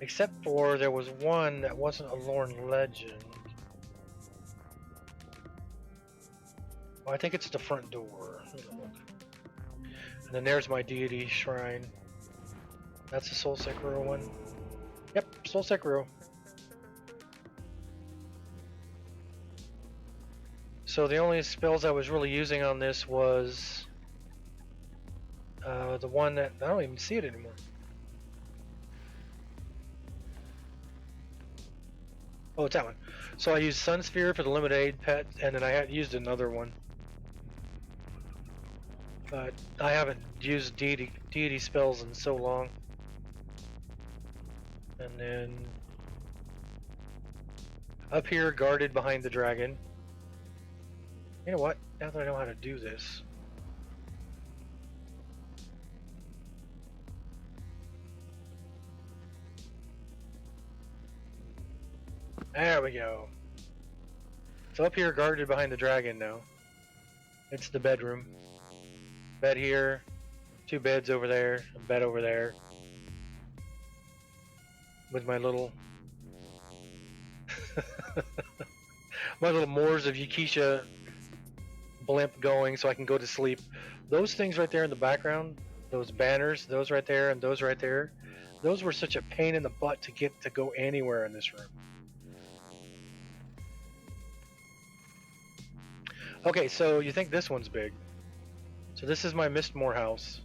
Except for there was one that wasn't a lore and legend. Well, I think it's the front door. And then there's my deity shrine. That's the Soul Sekiro one. Yep, Soul Sekiro. So the only spells I was really using on this was the one that I don't even see it anymore. Oh, it's that one. So I used Sun Sphere for the limited aid pet, and then I had used another one. But I haven't used deity spells in so long. And then up here, guarded behind the dragon. You know what? Now that I know how to do this. There we go. So up here, guarded behind the dragon now. It's the bedroom. Bed here, 2 beds over there, a bed over there. With my little... my little Moors of Yukisha blimp going so I can go to sleep. Those things right there in the background, those banners, those right there and those right there, those were such a pain in the butt to get to go anywhere in this room. Okay, so you think this one's big. So this is my Mistmore house.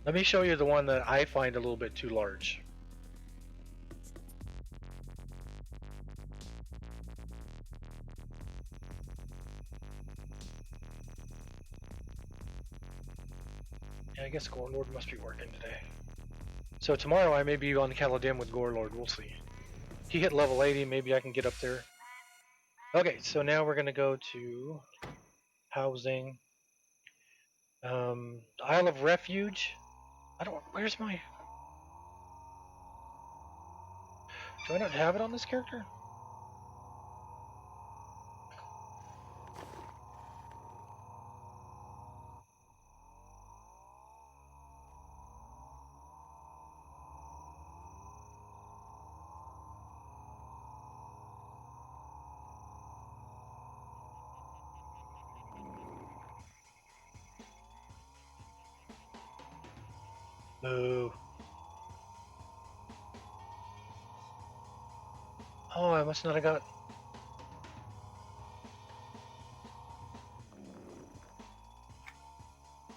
Let me show you the one that I find a little bit too large. Yeah, I guess Gorelord must be working today. So tomorrow I may be on Caladim with Gorelord, we'll see. He hit level 80, maybe I can get up there. Okay, so now we're gonna go to housing. Isle of Refuge. Where's my... Do I not have it on this character? Boo. Oh, I must not have got...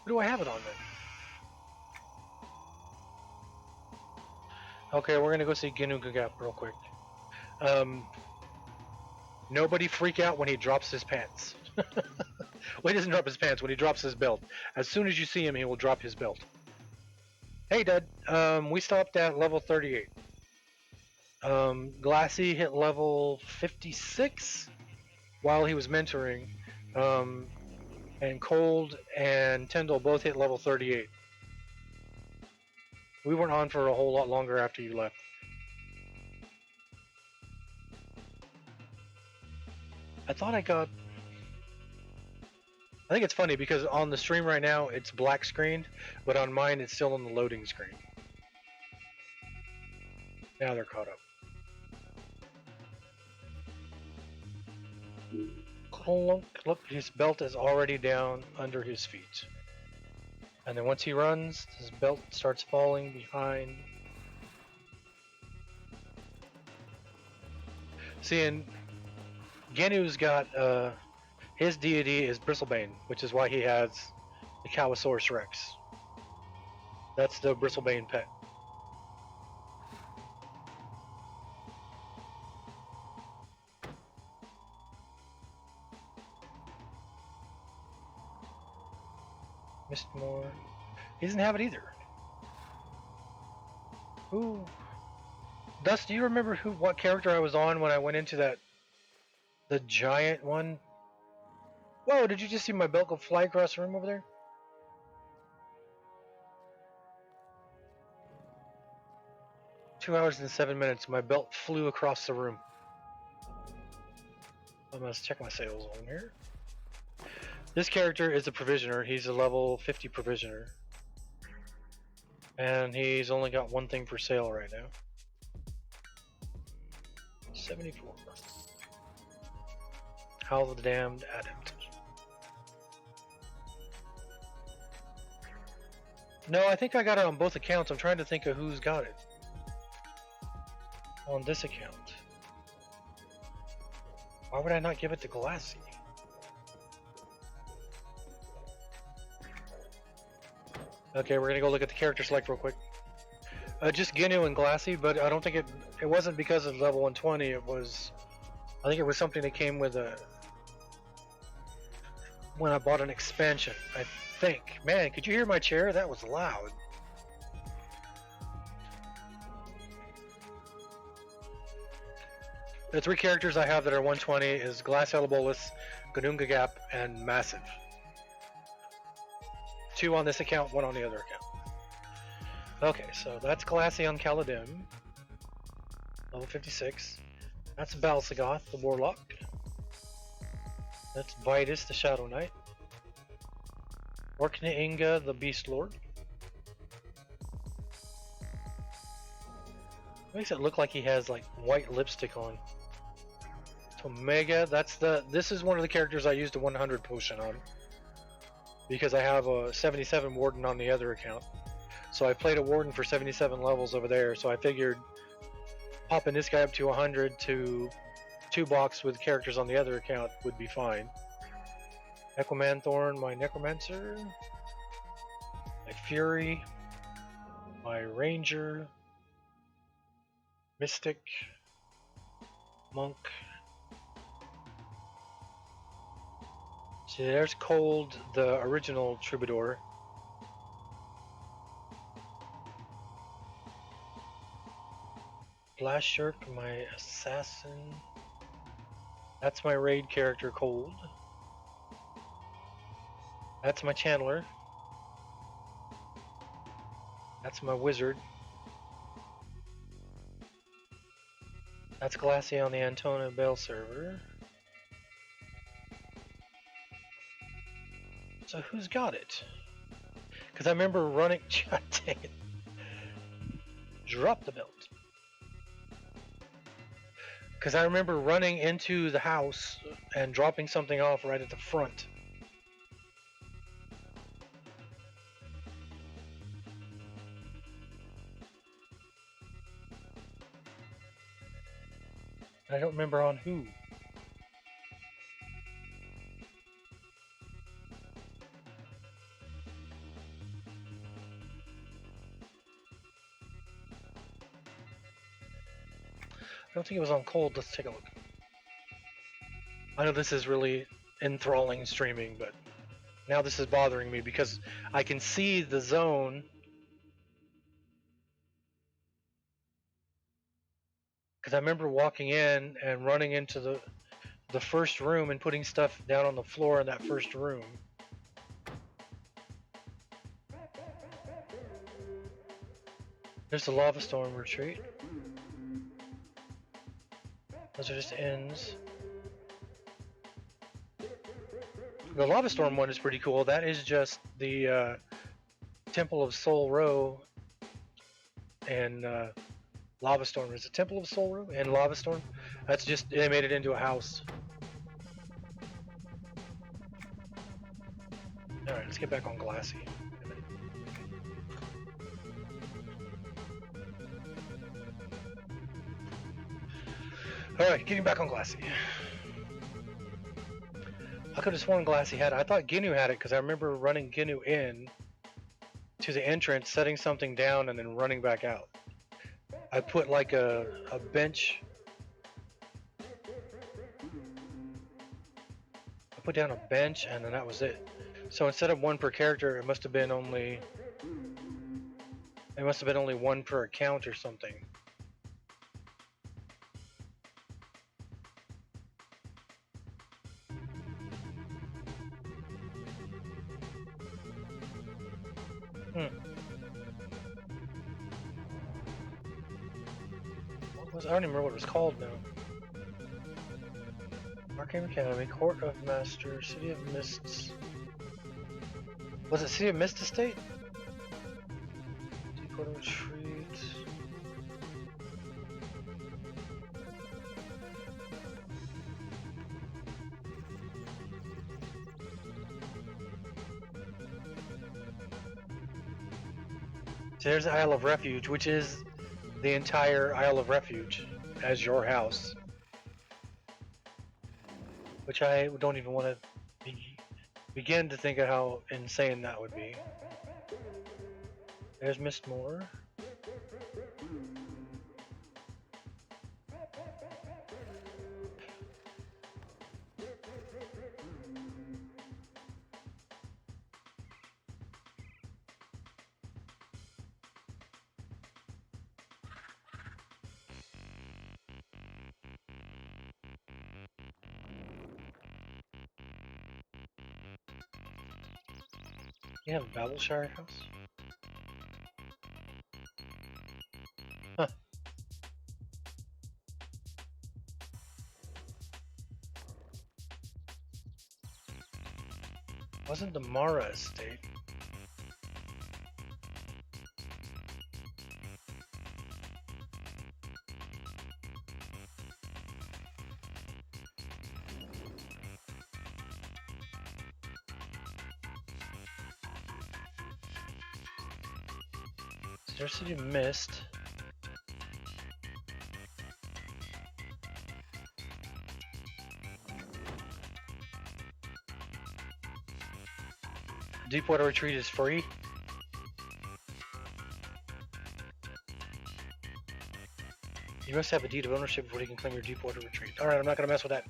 Who do I have it on then? Okay, we're gonna go see Ginu Gagap real quick. Nobody freak out when he drops his pants. Well, he doesn't drop his pants, when he drops his belt. As soon as you see him, he will drop his belt. Hey, Dad. We stopped at level 38. Glassy hit level 56 while he was mentoring. And Cold and Tyndall both hit level 38. We weren't on for a whole lot longer after you left. I thought I got... I think it's funny because on the stream right now it's black screened, but on mine it's still on the loading screen. Now they're caught up. Clunk, look, his belt is already down under his feet. And then once he runs, his belt starts falling behind. See, and Genu's got, his deity is Bristlebane, which is why he has the Cowosaurus Rex. That's the Bristlebane pet. Mistmore. He doesn't have it either. Ooh. Dust, do you remember what character I was on when I went into the giant one? Whoa, did you just see my belt go fly across the room over there? Two hours and 7 minutes, my belt flew across the room. I'm gonna check my sales on here. This character is a provisioner. He's a level 50 provisioner. And he's only got one thing for sale right now. 74. Howl of the Damned Adept. No, I think I got it on both accounts. I'm trying to think of who's got it. On this account. Why would I not give it to Glassy? Okay, we're gonna go look at the character select real quick. Just Ginu and Glassy, but I don't think it wasn't because of level 120. It was, I think it was something that came with when I bought an expansion. I think. Man, could you hear my chair? That was loud. The three characters I have that are 120 is Glass Alabolus, Gununga Gap, and Massive. 2 on this account, 1 on the other account. Okay, so that's Glassy on Caladim, level 56. That's Balsagoth, the Warlock. That's Vitus, the Shadow Knight. Orkney Inga, the Beast Lord. Makes it look like he has like white lipstick on. Omega, this is one of the characters I used a 100 potion on. Because I have a 77 Warden on the other account. So I played a Warden for 77 levels over there, so I figured popping this guy up to 100 to 2 box with characters on the other account would be fine. Equimanthorn, my Necromancer. My Fury. My Ranger. Mystic. Monk. See, there's Cold, the original Troubadour. Blast Shirk, my Assassin. That's my raid character, Cold. That's my Channeler. That's my Wizard. That's Glassy on the Antona Bell server. So who's got it? Because I remember running. God dang it. Drop the belt. Because I remember running into the house and dropping something off right at the front. I don't remember on who. I don't think it was on Cold. Let's take a look. I know this is really enthralling streaming, but now this is bothering me because I can see the zone. Because I remember walking in and running into the first room and putting stuff down on the floor in that first room. There's the Lava Storm retreat. Those are just ends. The Lava Storm one is pretty cool. That is just the Temple of Sol Row and Lava Storm. Is it Temple of Sol Row and Lava Storm? That's just, they made it into a house. Alright, let's get back on Glassy. Alright, getting back on Glassy. I could have sworn Glassy had it. I thought Ginu had it because I remember running Ginu in to the entrance, setting something down, and then running back out. I put like a bench. I put down a bench, and then that was it. So instead of one per character, it must have been only. It must have been only one per account or something. I don't even remember what it was called now. Arcane Academy, Court of Master, City of Mists. Was it City of Mist Estate? Deepwater Retreat. So there's the Isle of Refuge, which is the entire Isle of Refuge as your house. Which I don't even want to begin to think of how insane that would be. There's Mistmore. You have a Babelshire house? Huh. Wasn't the Mara estate? There's City of Mist. Deepwater Retreat is free. You must have a deed of ownership before you can claim your Deepwater Retreat. Alright, I'm not gonna mess with that.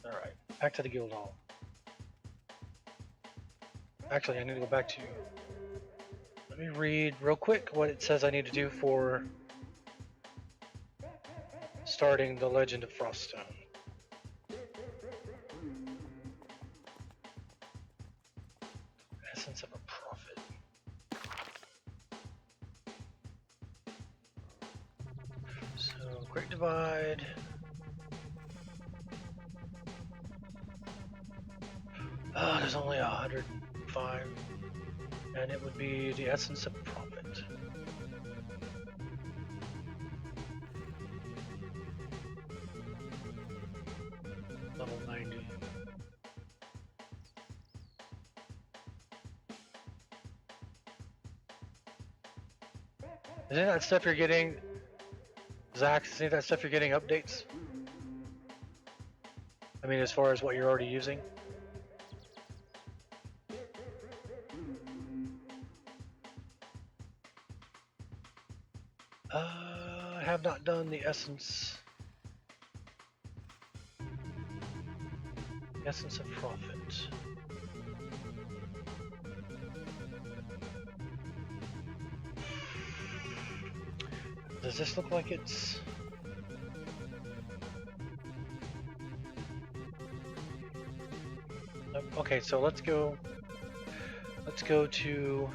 Alright, back to the guild hall. Actually, I need to go back to... Let me read real quick what it says I need to do for starting the Legend of Froststone. Essence of a Prophet. So, Great Divide. There's only 105. And it would be the Essence of a Prophet. Level 90. Isn't that stuff you're getting, Zach, isn't that stuff you're getting updates? I mean, as far as what you're already using? I have not done the Essence of Prophet. Does this look like it's... Okay, so let's go to...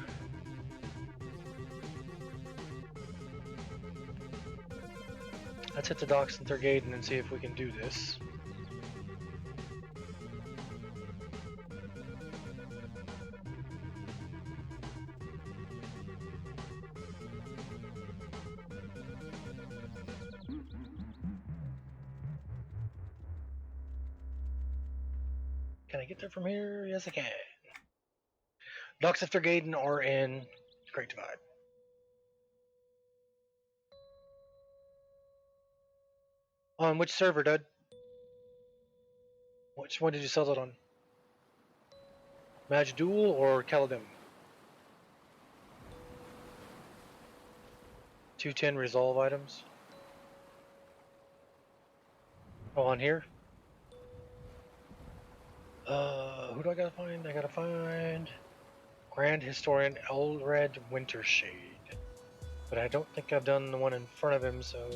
Let's hit the docks in Thurgaden and see if we can do this. Can I get there from here? Yes, I can. Docks after Gaiden are in Great Divide. On which server, Dud? Which one did you sell it on? Majduel or Caladim? 210 resolve items. Oh, on here? Who do I gotta find? I gotta find Grand Historian Elred Wintershade. But I don't think I've done the one in front of him, so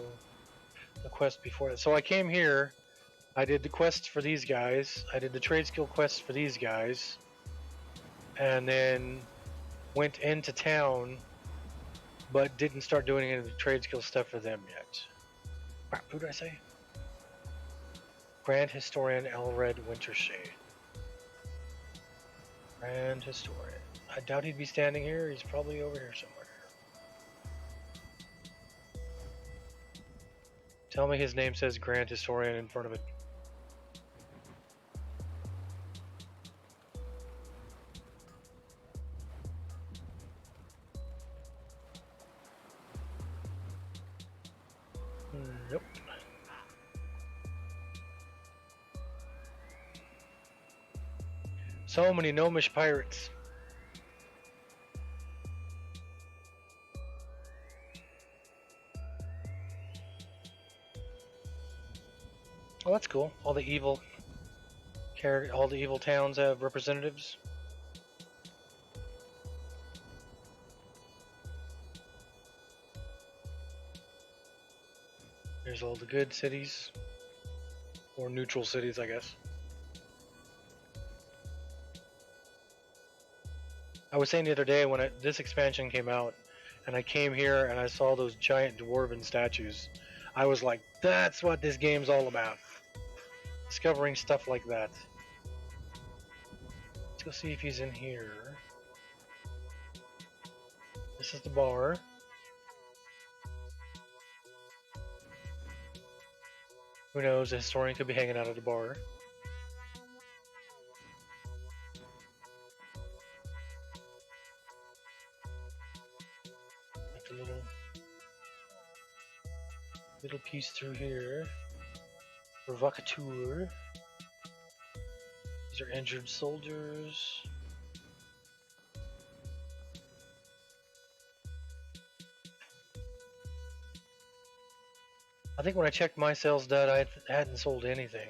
the quest before that. So I came here, I did the quests for these guys, I did the trade skill quests for these guys, and then went into town, but didn't start doing any of the trade skill stuff for them yet. Crap, who did I say? Grand Historian Elred Wintershade. Grand Historian. I doubt he'd be standing here. He's probably over here somewhere. Tell me his name says Grand Historian in front of it. Nope. So many gnomish pirates. Oh, that's cool. All the evil towns have representatives. There's all the good cities, or neutral cities, I guess. I was saying the other day when this expansion came out, and I came here and I saw those giant dwarven statues, I was like, that's what this game's all about. Discovering stuff like that. Let's go see if he's in here. This is the bar. Who knows, a historian could be hanging out at a bar. Like a little piece through here. Provocateur. These are injured soldiers. I think when I checked my sales data, I hadn't sold anything.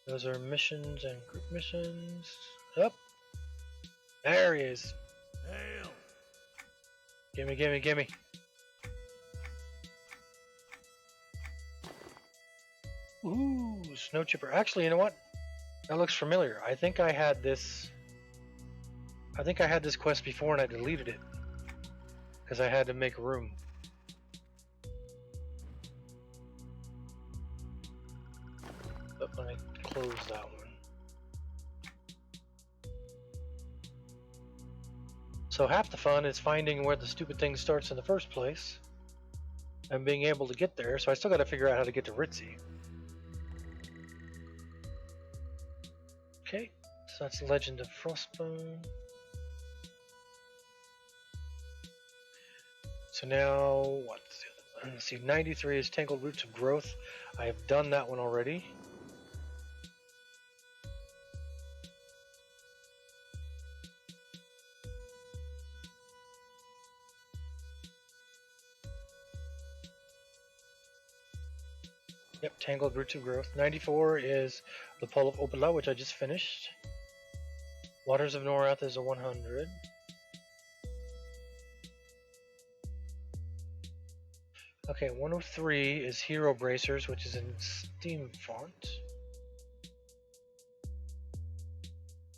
Those are missions and group missions. Up. There he is. Damn. Gimme, gimme, gimme. Ooh, snow chipper. Actually, you know what? That looks familiar. I think I had this quest before and I deleted it because I had to make room. But when I close that one. So half the fun is finding where the stupid thing starts in the first place and being able to get there. So I still got to figure out how to get to Ritzy. Okay, so that's Legend of Frostbone. So now, what's the other? Let's see, 93 is Tangled Roots of Growth. I have done that one already. Yep, Tangled Roots of Growth. 94 is the Pull of Opala, which I just finished. Waters of Norath is a 100. Okay, 103 is Hero Bracers, which is in Steam font.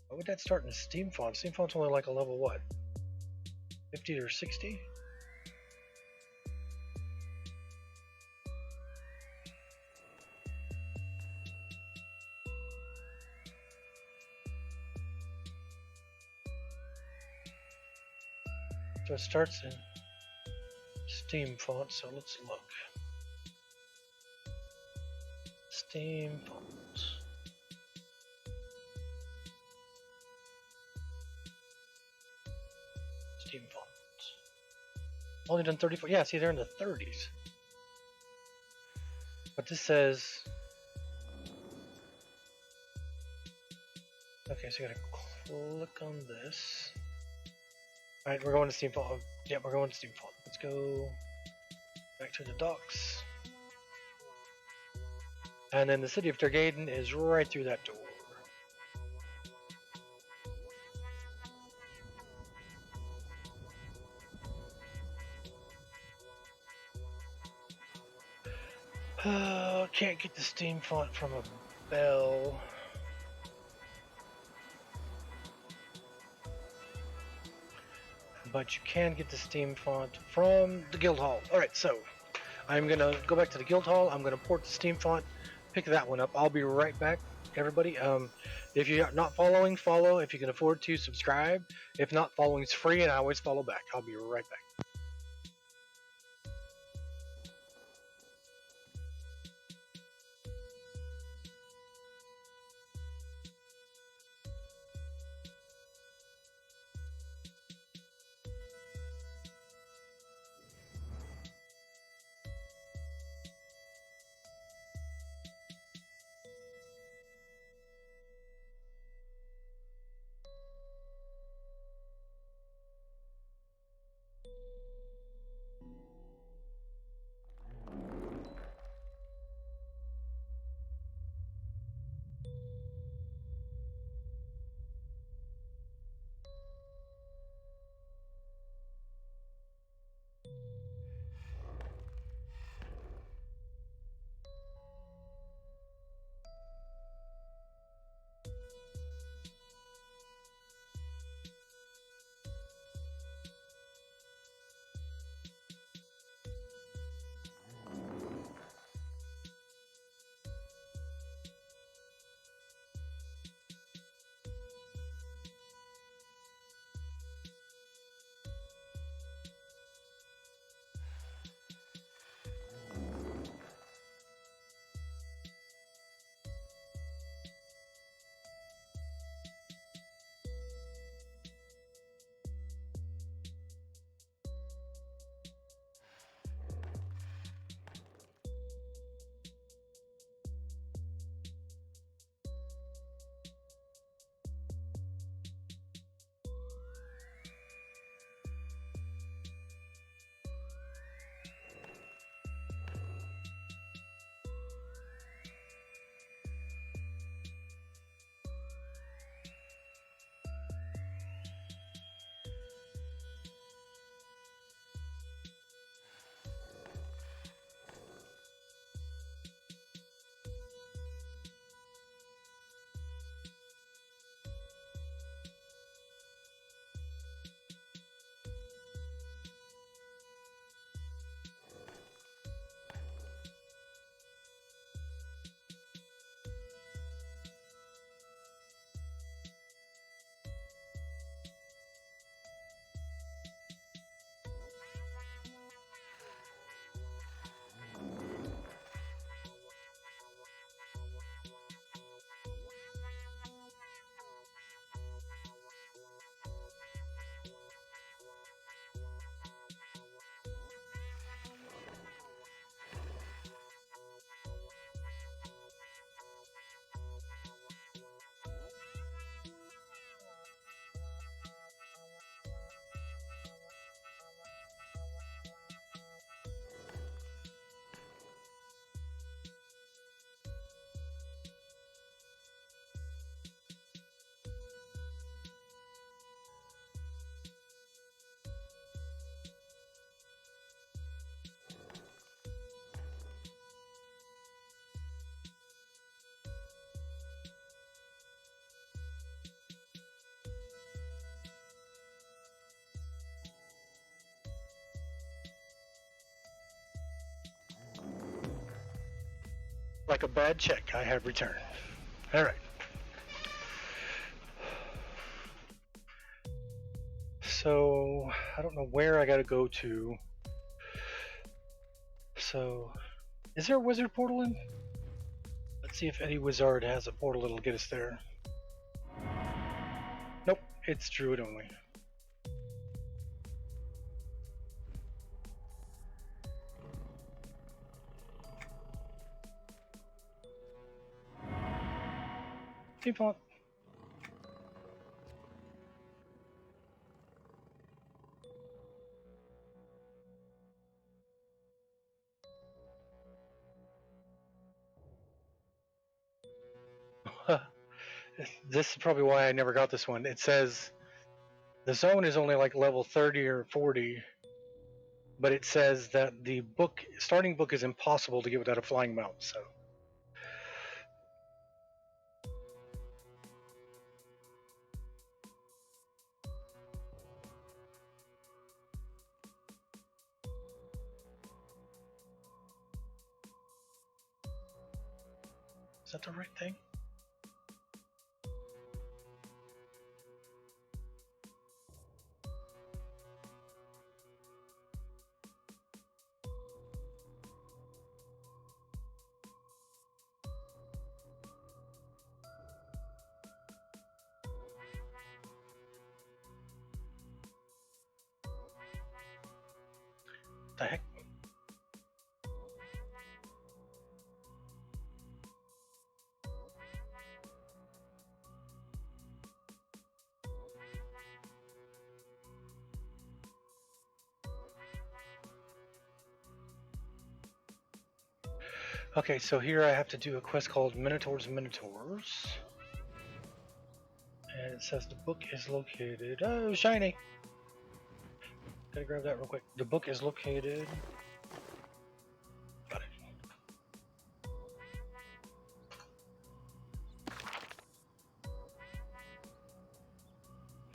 Why would that start in Steam font? Steam font's only like a level what? 50 or 60? So it starts in Steam font, so let's look. Steam font. Only done 34. Yeah, see, they're in the 30s. But this says. Okay, so you gotta click on this. Alright, we're going to Steam Vault. Yeah, we're going to Steam Vault. Let's go back to the docks. And then the city of Tergaden is right through that door. Can't get the Steam font from a bell. But you can get the Steam font from the Guild Hall. Alright, so I'm gonna go back to the Guild Hall. I'm gonna port the Steam font, pick that one up. I'll be right back, everybody. If you're not following, follow. If you can afford to, subscribe. If not, following's free, and I always follow back. I'll be right back. Like a bad check, I have returned. All right. So I don't know where I gotta go to. So, is there a wizard portal in? Let's see if Eddie Wizard has a portal that'll get us there. Nope, it's druid only. Keep on. This is probably why I never got this one. It says the zone is only like level 30 or 40, but it says that the starting book is impossible to get without a flying mount. So is that the right thing? The heck? Okay, so here I have to do a quest called Minotaurs. And it says the book is located. Oh, shiny! Gotta grab that real quick. The book is located. Got it.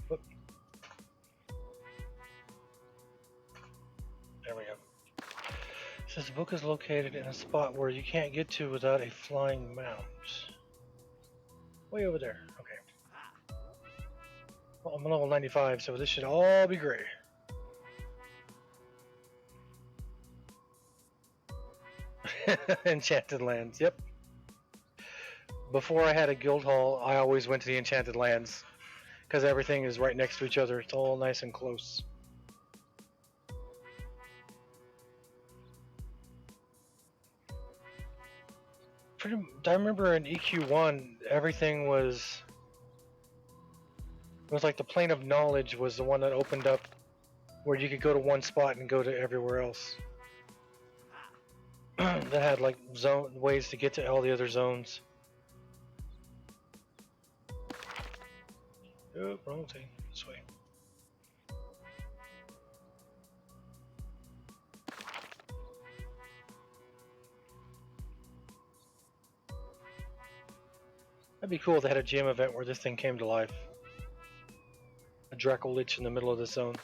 Whoop. There we go. It says the book is located in a spot where you can't get to without a flying mount. Way over there. Okay. Well, I'm level 95, so this should all be great. Enchanted Lands, yep. Before I had a guild hall, I always went to the Enchanted Lands because everything is right next to each other. It's all nice and close. I remember in EQ1, everything was like the plane of knowledge was the one that opened up where you could go to one spot and go to everywhere else. That had like ways to get to all the other zones. Oh, wrong thing. This way. That'd be cool if they had a gym event where this thing came to life. A Dracolich in the middle of the zone.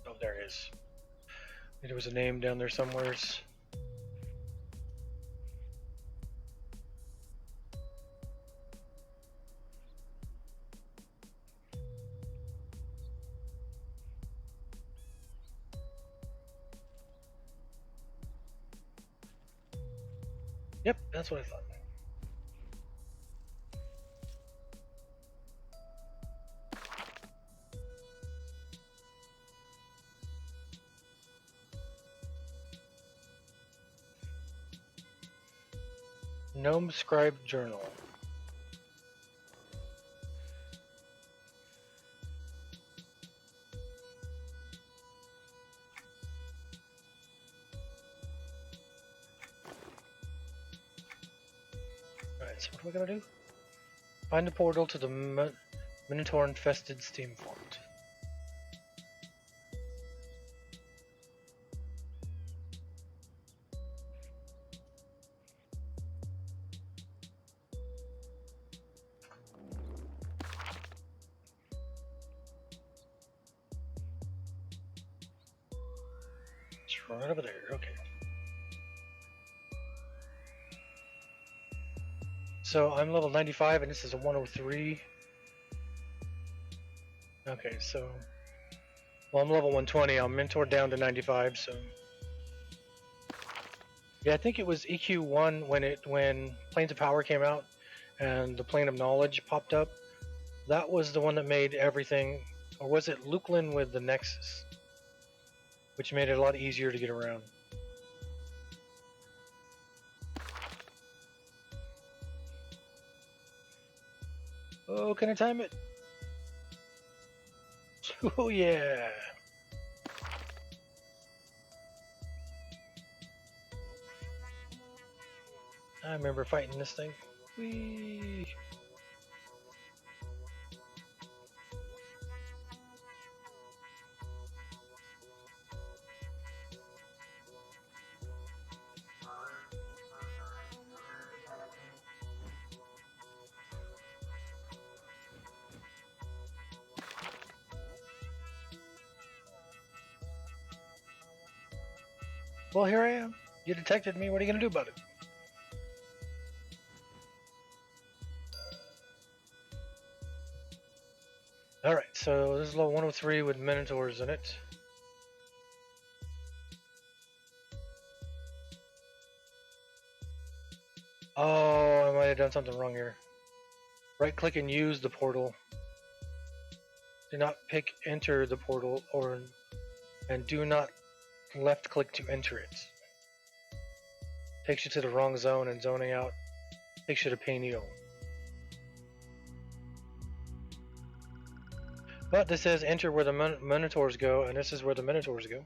Oh, there it is. There was a name down there somewheres. Yep, that's what I thought. Gnome Scribe Journal. Alright, so what am I gonna do? Find the portal to the Minotaur-infested steam fort. It's right over there, okay. So I'm level 95 and this is a 103. Okay, so well, I'm level 120. I'm mentored down to 95, so yeah, I think it was EQ1 when Planes of Power came out and the Plane of Knowledge popped up. That was the one that made everything, or was it Luklin with the Nexus? which made it a lot easier to get around. Oh, can I time it? Oh yeah! I remember fighting this thing. Whee! Well, here I am. You detected me. What are you gonna do about it? Alright, so this is level 103 with Minotaurs in it. Oh, I might have done something wrong here. Right click and use the portal. Do not pick enter the portal and do not left click to enter it. Takes you to the wrong zone, and zoning out takes you to Peniel. But this says enter where the Minotaurs go, and this is where the Minotaurs go.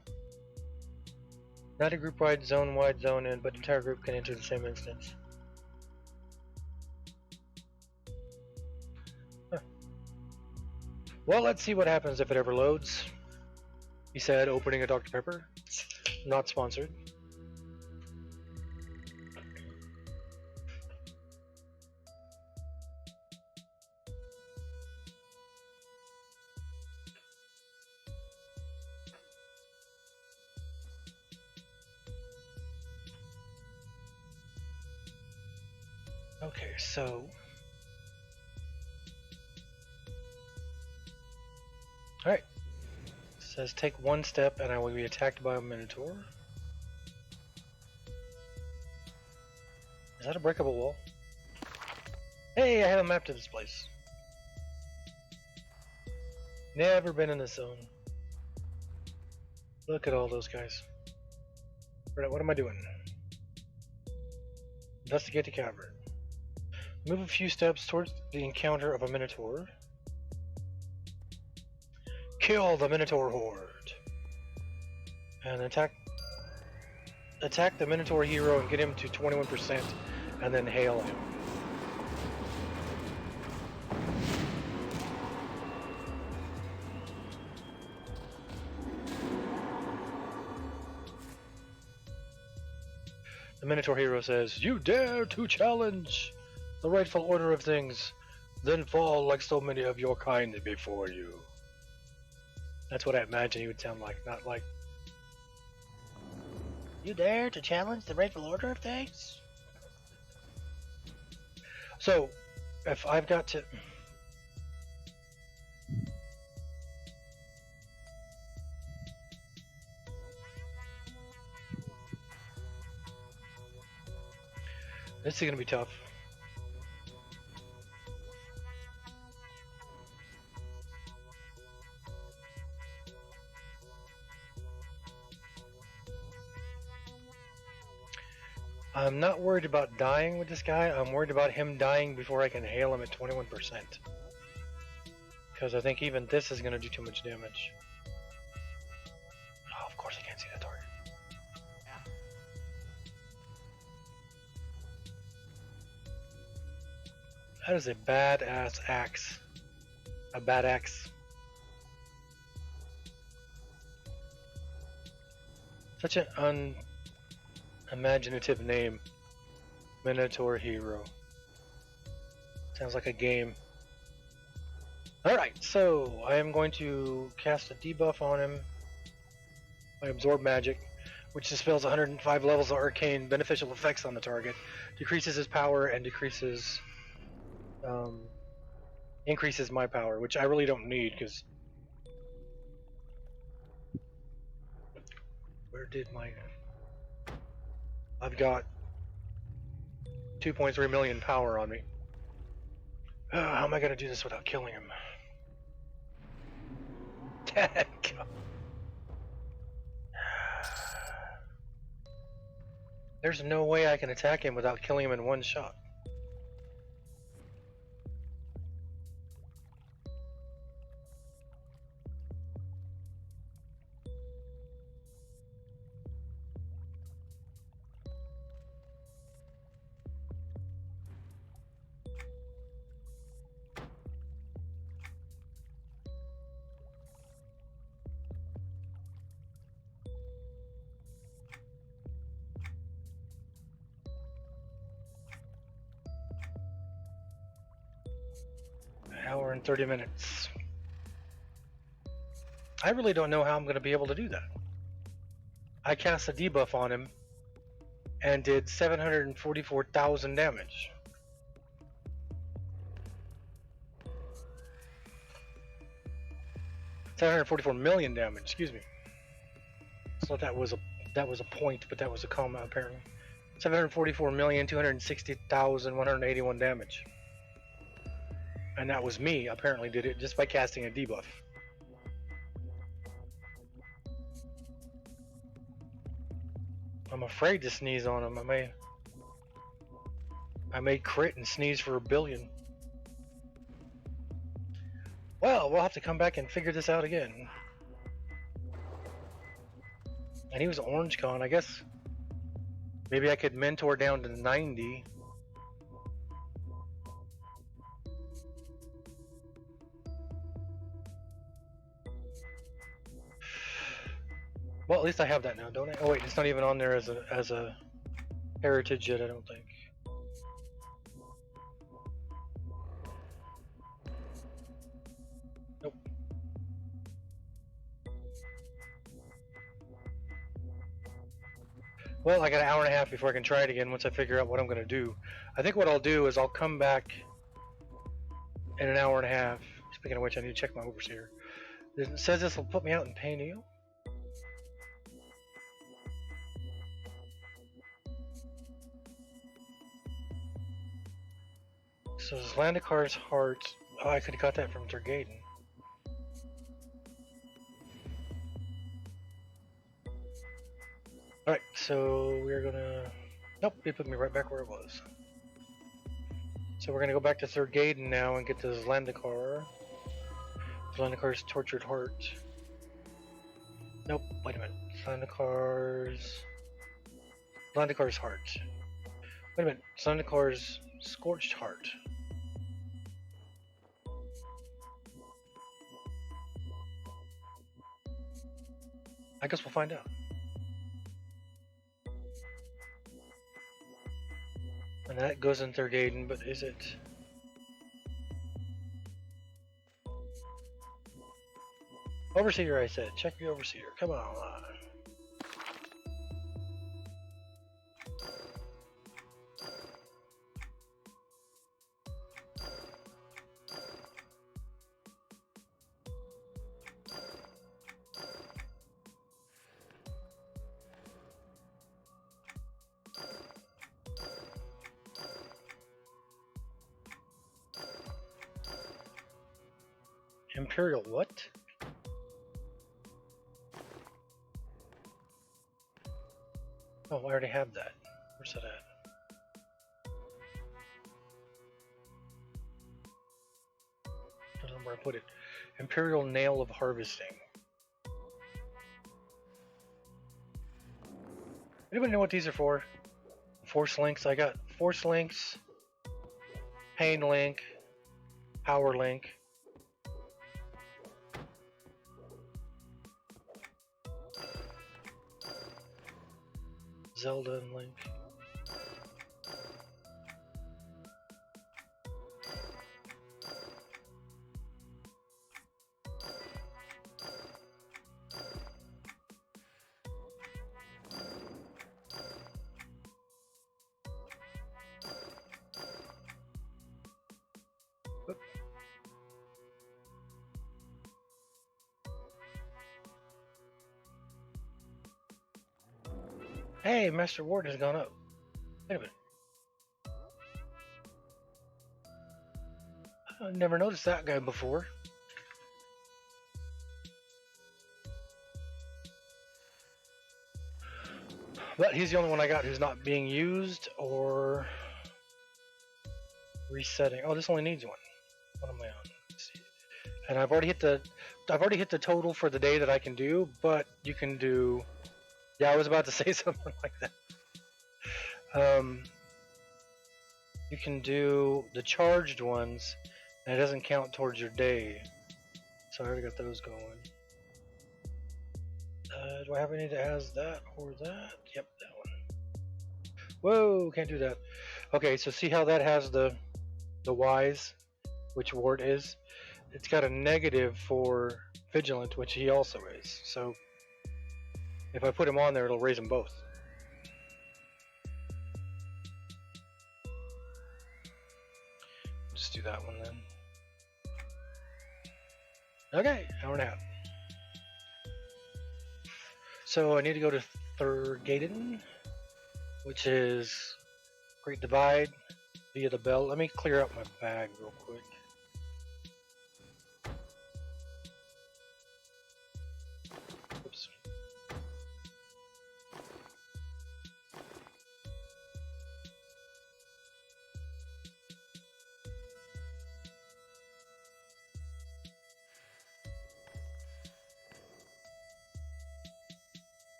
Not a group-wide, zone-wide zone in, but the entire group can enter the same instance. Huh. Well, let's see what happens if it ever loads. He said, opening a Dr. Pepper. Not sponsored. Okay, so alright. It says take one step and I will be attacked by a Minotaur. Is that a breakable wall? Hey, I have a map to this place. Never been in this zone. Look at all those guys. What am I doing? Investigate the cavern. Move a few steps towards the encounter of a Minotaur. Kill the Minotaur horde. And attack the Minotaur hero and get him to 21% and then hail him. The Minotaur hero says, "You dare to challenge the rightful order of things, then fall like so many of your kind before you." That's what I imagine he would sound like, not like, "You dare to challenge the rightful order of things?" So, if I've got to... This is going to be tough. I'm not worried about dying with this guy. I'm worried about him dying before I can hail him at 21%. Because I think even this is going to do too much damage. Oh, of course I can't see the target. That is a badass axe. A bad axe. Such an unimaginative name. Minotaur hero. Sounds like a game. Alright, so I am going to cast a debuff on him by Absorb Magic, which dispels 105 levels of arcane beneficial effects on the target, decreases his power, and increases my power, which I really don't need, because... Where did my... I've got 2.3 million power on me. How am I going to do this without killing him? There's no way I can attack him without killing him in one shot. An hour and 30 minutes. I really don't know how I'm going to be able to do that. I cast a debuff on him and did 744,000 damage. $744 million damage, excuse me. So that was a point, but that was a comma apparently. 744,260,181 damage. And that was me, apparently did it just by casting a debuff. I'm afraid to sneeze on him. I may crit and sneeze for 1 billion. Well, we'll have to come back and figure this out again. And he was Orange Con, I guess. Maybe I could mentor down to 90. Well, at least I have that now, don't I? Oh wait, it's not even on there as a heritage yet, I don't think. Nope. Well, I got an hour and a half before I can try it again once I figure out what I'm going to do. I think what I'll do is I'll come back in an hour and a half. Speaking of which, I need to check my overseer. It says this will put me out in Paineel. So Zlandikar's heart. Oh, I could have got that from Tergaden. Alright, so we're gonna. Nope, it put me right back where it was. So we're gonna go back to Tergaden now and get the Zlandikar. Zlandikar's tortured heart. Nope, wait a minute. Zlandikar's heart. Wait a minute. Zlandikar's scorched heart. I guess we'll find out. And that goes in Tergaden, but is it? Overseer, I said. Check the Overseer. Come on. Imperial what? Oh, I already have that. Where's that at? I don't know where I put it. Imperial Nail of Harvesting. Anybody know what these are for? Force links. I got force links, pain link, power link. Zelda and Link. Oop. Hey, Master Ward has gone up. Wait a minute. I've never noticed that guy before. But he's the only one I got who's not being used or resetting. Oh, this only needs one. What am I on? Let's see. And I've already hit the total for the day that I can do, but you can do. Yeah, I was about to say something like that. You can do the charged ones, and it doesn't count towards your day. So I already got those going. Do I have any that has that or that? Yep, that one. Whoa, can't do that. Okay, so see how that has the Y's, which ward is? It's got a negative for Vigilant, which he also is. So if I put him on there, it'll raise them both. Just do that one then. Okay, hour and a half. So I need to go to Thurgaden, which is Great Divide via the bell. Let me clear up my bag real quick. Oops.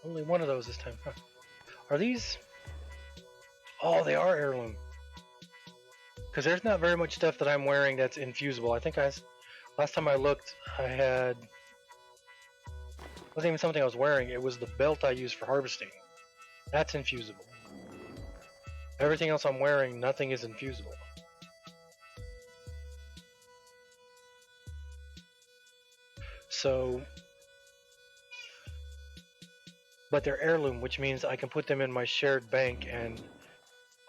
Only one of those this time. Huh. Are these? Oh, they are heirloom. Because there's not very much stuff that I'm wearing that's infusible. I think last time I looked, I had. It wasn't even something I was wearing. It was the belt I use for harvesting. That's infusible. Everything else I'm wearing, nothing is infusible. So, but they're heirloom, which means I can put them in my shared bank and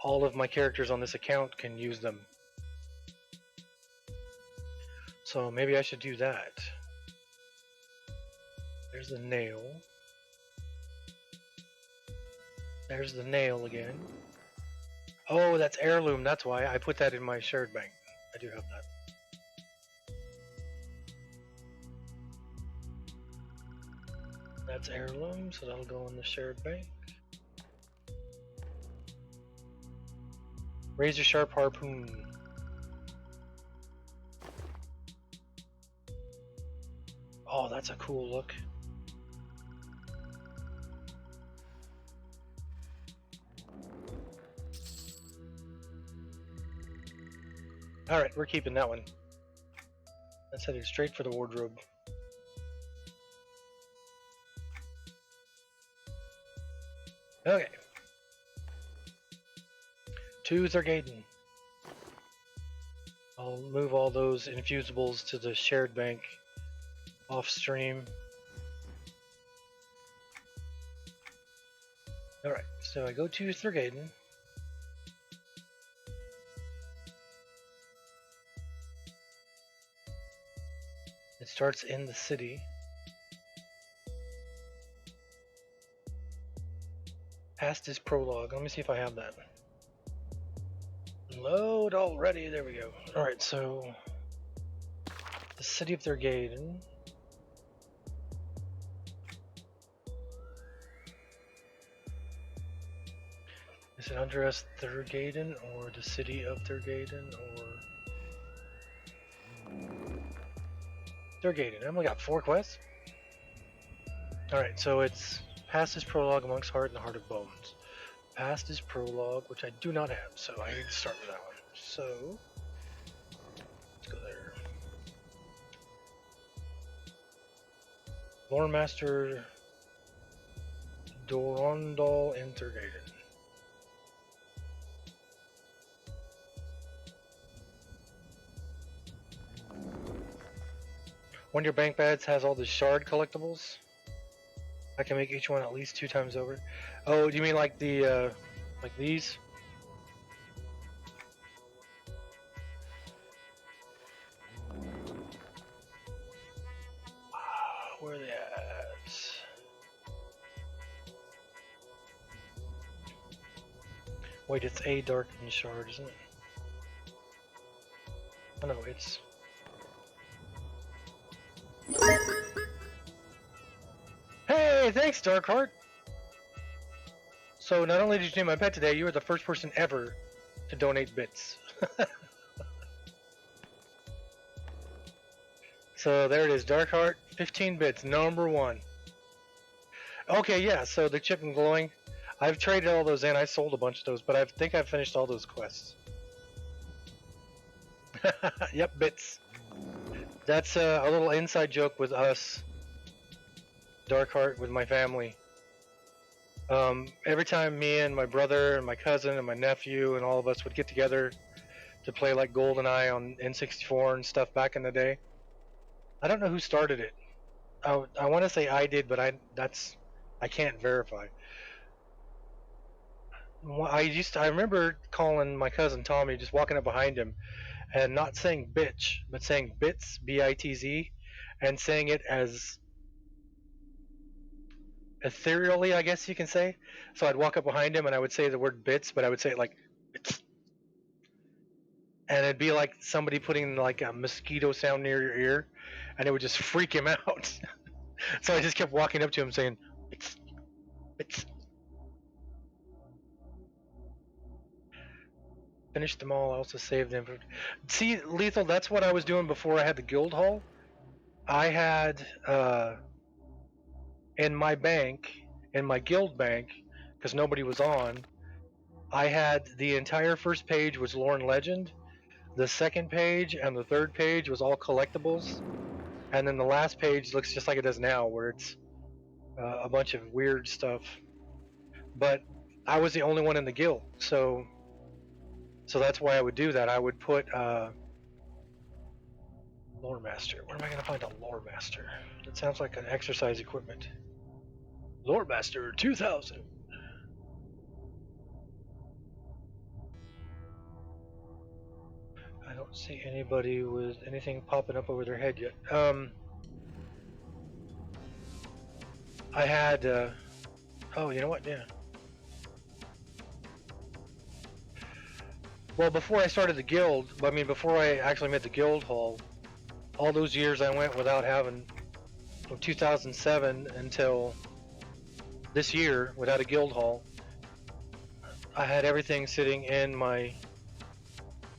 all of my characters on this account can use them. So maybe I should do that. There's the nail. There's the nail again. Oh, that's heirloom. That's why I put that in my shared bank. I do have that. That's heirloom, so that'll go in the shared bank. Razor sharp harpoon. Oh, that's a cool look. Alright, we're keeping that one. That's headed straight for the wardrobe. Okay. To Thurgaden. I'll move all those infusibles to the shared bank off stream. Alright, so I go to Thurgaden. It starts in the city. Past is prologue. Let me see if I have that. Load already. There we go. Alright, so the city of Thurgaden. Is it under us Thurgaden or the city of Thurgaden or Thurgaden? I only got 4 quests. Alright, so it's past is prologue amongst heart and the heart of bones. Past is prologue, which I do not have, so I need to start with that one. So let's go there. Lore Master Dorondal in Thurgaden. One of your bank bads has all the shard collectibles. I can make each one at least 2 times over. Oh, do you mean like the like these? Where are they at? Wait, it's a darkened shard, isn't it? Oh no, it's... Hey, thanks, Darkheart! So not only did you name my pet today, you were the first person ever to donate bits. So there it is, Darkheart, 15 bits, number 1. Okay, yeah, so the chip and glowing, I've traded all those in, I sold a bunch of those, but I think I've finished all those quests. Yep, bits. That's a little inside joke with us, Darkheart, with my family. Every time me and my brother and my cousin and my nephew and all of us would get together to play like GoldenEye on N64 and stuff back in the day, I don't know who started it. I want to say I did, but I can't verify. I remember calling my cousin Tommy, just walking up behind him and not saying bitch, but saying bits, B-I-T-Z, and saying it as ethereally, I guess you can say. So I'd walk up behind him and I would say the word bits, but I would say it like bits. And it'd be like somebody putting like a mosquito sound near your ear, and it would just freak him out. So I just kept walking up to him saying, bits, bits. Finished them all, I also saved them. See, Lethal, that's what I was doing before I had the guild hall. I had, in my bank, in my guild bank, because nobody was on, I had the entire first page was lore and legend. The second page and the third page was all collectibles. And then the last page looks just like it does now, where it's a bunch of weird stuff. But I was the only one in the guild, so that's why I would do that. I would put lore master. Where am I going to find a lore master? That sounds like an exercise equipment. Lore master 2000. I don't see anybody with anything popping up over their head yet. I had. Oh, you know what? Yeah. Well, before I started the guild, before I actually made the guild hall, all those years I went without having, from 2007 until this year, without a guild hall. I had everything sitting in my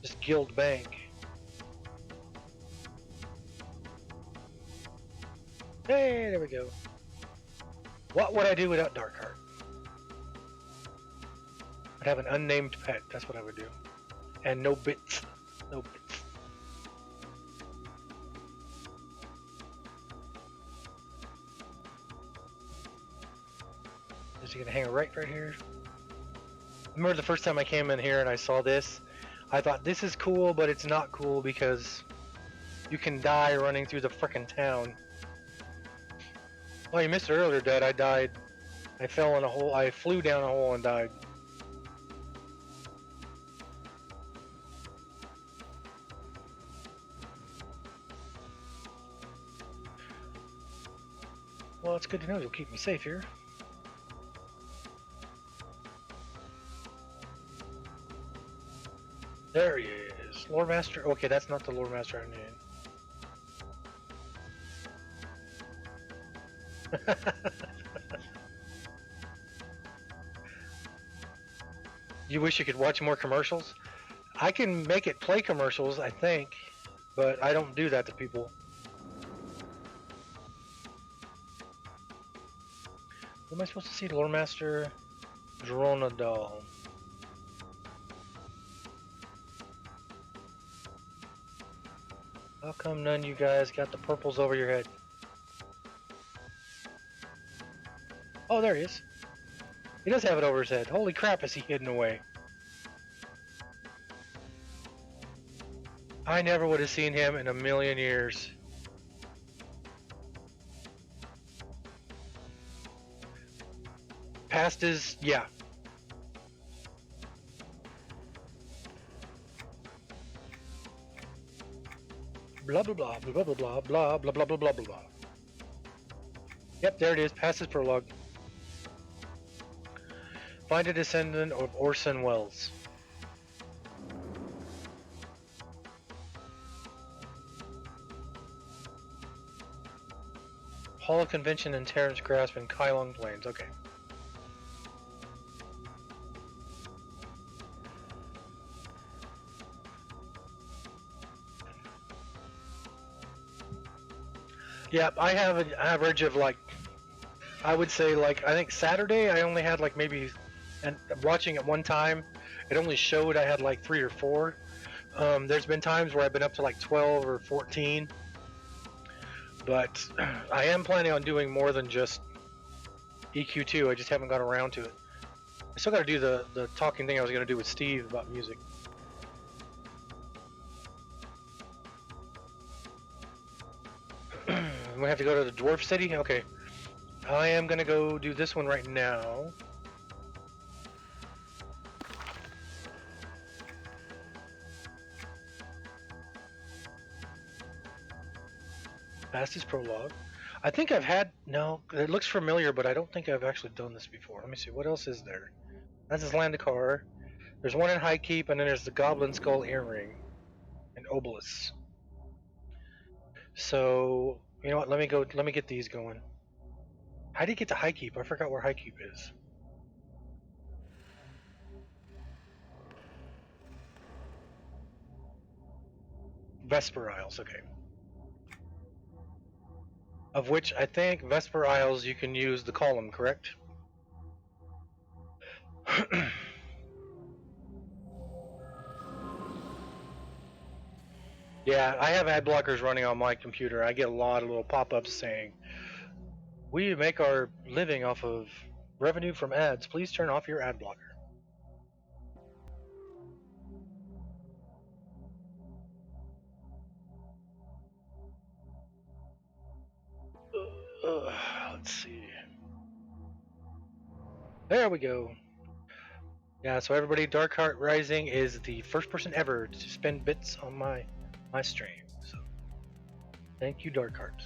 just guild bank. Hey, there we go. What would I do without Darkheart? I'd have an unnamed pet. That's what I would do. And no bits. No bits. Is he gonna hang right here? I remember the first time I came in here and I saw this, I thought this is cool, but it's not cool because you can die running through the frickin' town. Oh, you missed it earlier, Dad. I died. I fell in a hole. I flew down a hole and died. Well, it's good to know you'll keep me safe here. There he is. Lore Master. Okay, that's not the Lore Master I need. You wish you could watch more commercials? I can make it play commercials, I think, but I don't do that to people. What am I supposed to see? Lore Master Dronadal. How come none of you guys got the purples over your head? Oh, there he is. He does have it over his head. Holy crap, is he hidden away? I never would have seen him in a million years. Past his, yeah. Blah blah blah blah blah blah blah blah blah blah blah blah. Yep, there it is. Past his prologue. Find a descendant of Orson Welles. Hall of Convention in Terrence Grasp and Kylong Plains. Okay. Yeah, I have an average of like, I would say like, I think Saturday I only had like maybe, and watching it one time, it only showed I had like 3 or 4. There's been times where I've been up to like 12 or 14, but I am planning on doing more than just EQ2. I just haven't got around to it. I still got to do the talking thing I was going to do with Steve about music. We have to go to the Dwarf City? Okay. I am going to go do this one right now. Fastest prologue. I think I've had, no, it looks familiar, but I don't think I've actually done this before. Let me see, what else is there? That's his Landakar. There's one in High Keep, and then there's the Goblin Skull Earring and Obelisk. So, you know what, let me get these going. How do you get to High Keep? I forgot where High Keep is. Vesper Isles, okay. Of which I think Vesper Isles you can use the column, correct? Yeah, I have ad blockers running on my computer. I get a lot of little pop-ups saying, "We make our living off of revenue from ads. Please turn off your ad blocker." Let's see. There we go. Yeah, so everybody, Darkheart Rising is the first person ever to spend bits on my stream. So thank you, Darkheart.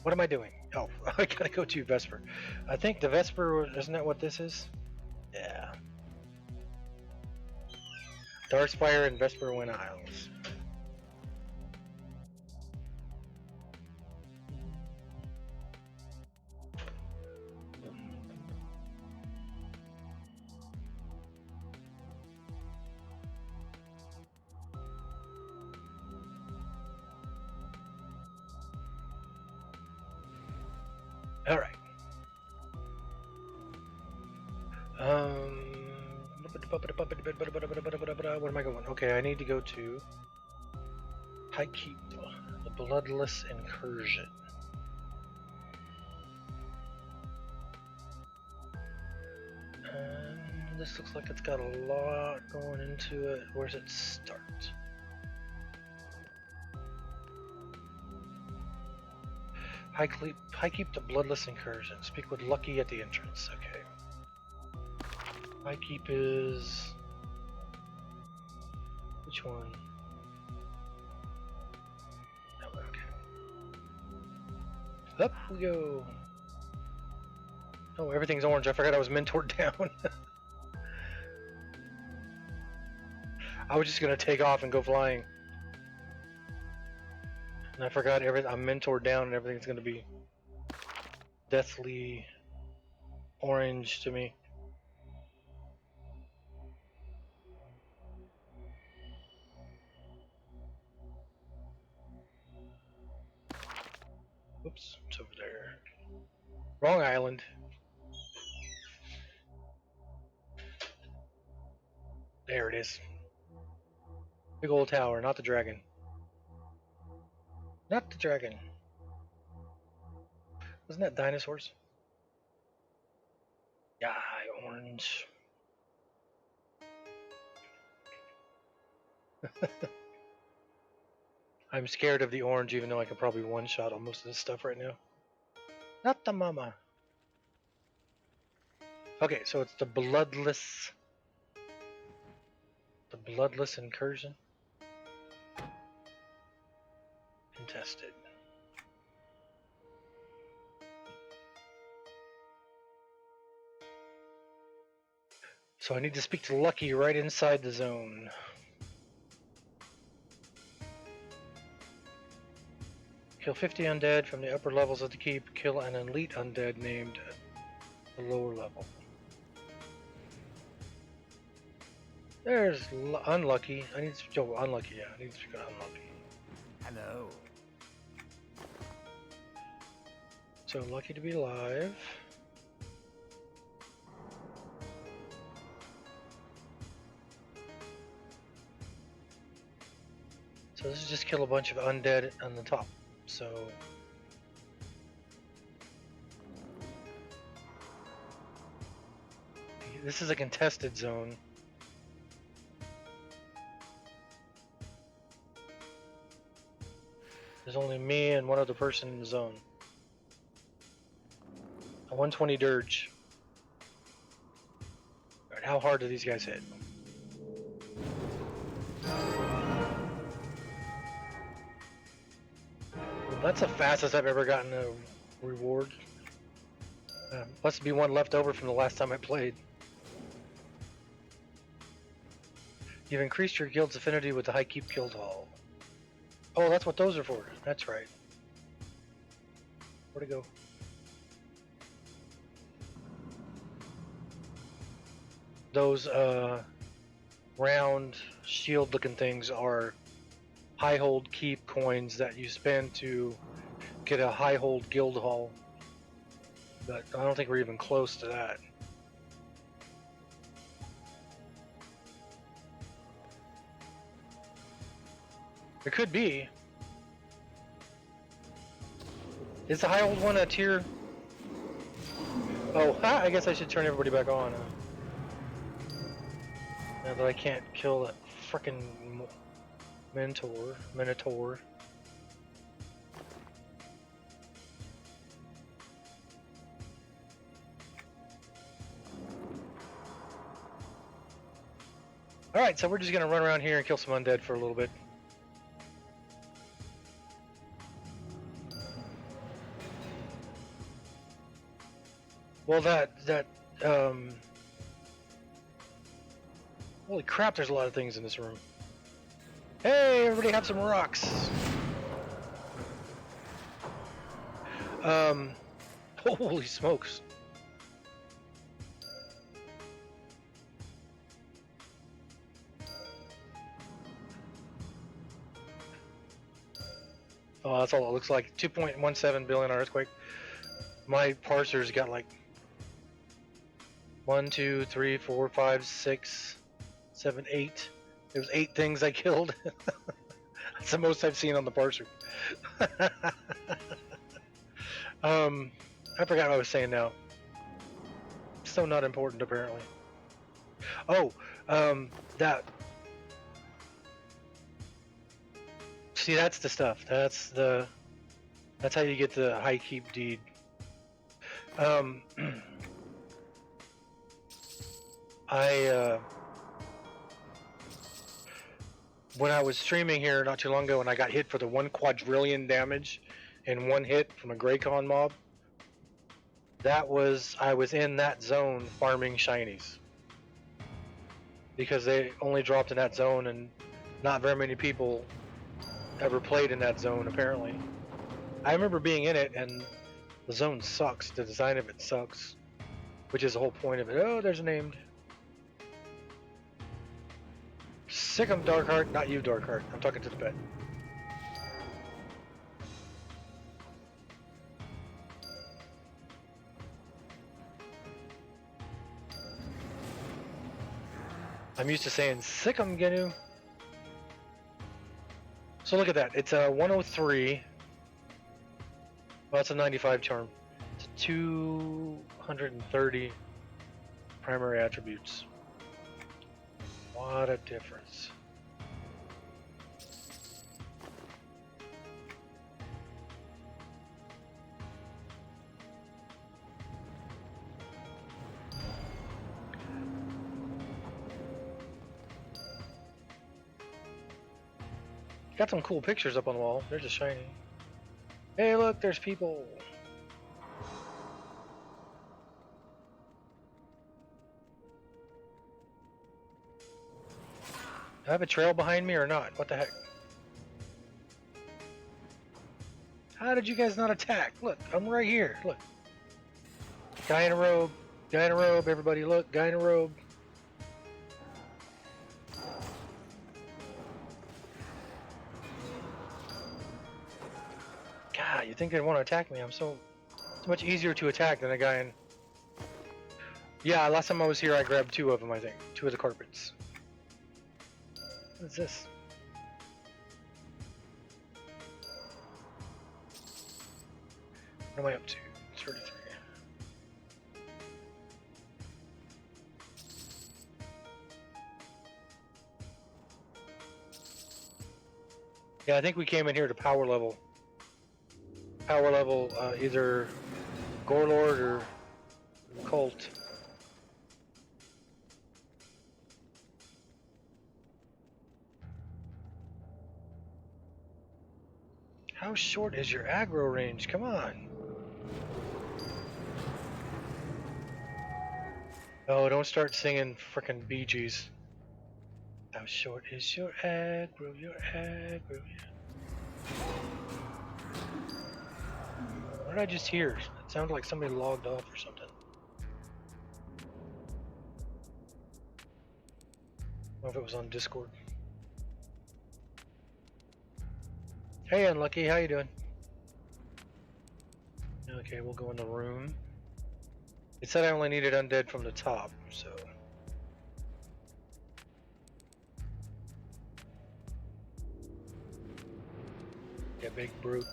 What am I doing? Oh, I gotta go to Vesper. I think the Vesper, isn't that what this is? Yeah. Darkspire and Vesper Wind Isles. All right. Where am I going? Okay, I need to go to High Keep, the Bloodless Incursion. This looks like it's got a lot going into it. Where's it start? High Keep, the Bloodless Incursion. Speak with Lucky at the entrance. Okay. High Keep is... which one? Oh, okay. Up we go. Oh, everything's orange. I forgot I was mentored down. I was just gonna take off and go flying. And I forgot I'm mentored down and everything's gonna be deathly orange to me. Oops, it's over there. Wrong island. There it is. Big old tower, not the dragon. Not the dragon. Wasn't that dinosaurs? Yeah, orange. I'm scared of the orange, even though I can probably one-shot on most of this stuff right now. Not the mama. Okay, so it's the Bloodless Incursion. Contested. So I need to speak to Lucky right inside the zone. Kill 50 undead from the upper levels of the keep. Kill an elite undead named at the lower level. There's unlucky. I need to go unlucky. Yeah, I need to go unlucky. Hello. So lucky to be alive. So this is just kill a bunch of undead on the top. So this is a contested zone. There's only me and one other person in the zone. A 120 dirge. Alright, how hard do these guys hit? That's the fastest I've ever gotten a reward. Must be one left over from the last time I played. You've increased your guild's affinity with the High Keep Guild Hall. Oh, that's what those are for. That's right. Where'd it go? Those round shield looking things are high hold keep coins that you spend to get a high hold guild hall. But I don't think we're even close to that. There could be. Is the high hold one a tier? Oh, I guess I should turn everybody back on. Now that I can't kill that frickin' Minotaur. Alright, so we're just gonna run around here and kill some undead for a little bit. Well, holy crap, there's a lot of things in this room. Hey, everybody have some rocks. Holy smokes. Oh, that's all it looks like. 2.17 billion earthquake. My parser's got like 1, 2, 3, 4, 5, 6, 7, 8. There's 8 things I killed. That's the most I've seen on the parser. I forgot what I was saying now. So not important apparently. Oh, that. See, that's the stuff. That's how you get the high keep deed. When I was streaming here not too long ago and I got hit for the 1 quadrillion damage in one hit from a Greycon mob, I was in that zone farming shinies. Because they only dropped in that zone and not very many people ever played in that zone apparently. I remember being in it and the zone sucks, the design of it sucks, which is the whole point of it. Oh, there's a named. Sick of Darkheart, not you Darkheart, I'm talking to the pet. I'm used to saying sick 'em Genu. So look at that, it's a 103. Well, it's a 95 charm. It's 230 primary attributes. What a difference. Got some cool pictures up on the wall. They're just shiny. Hey, look, there's people. Do I have a trail behind me or not? What the heck? How did you guys not attack? Look, I'm right here. Look. Guy in a robe. Guy in a robe. Everybody look. Guy in a robe. God, you think they'd want to attack me? I'm so... It's much easier to attack than a guy in... Yeah, last time I was here I grabbed 2 of them, I think. 2 of the carpets. What is this? What am I up to? 33. Yeah, I think we came in here to power level. Power level, either Gorelord or Colt. How short is your aggro range? Come on. Oh, don't start singing frickin' Bee Gees. How short is your aggro? Your aggro. What did I just hear? It sounded like somebody logged off or something. I don't know if it was on Discord. Hey, Unlucky, how you doing? Okay, we'll go in the room. It said I only needed undead from the top, so... Yeah, big brute.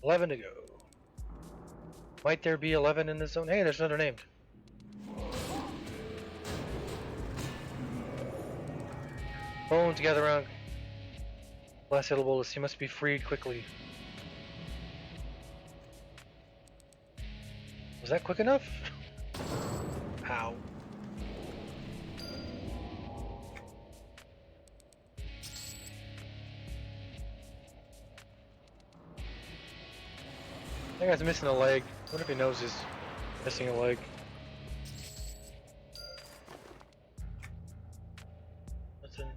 11 to go. Might there be 11 in this zone? Hey, there's another named. Bones gather around. Last syllable, he must be freed quickly. Was that quick enough? Ow. That guy's missing a leg. What if he knows he's missing a leg? Nothing.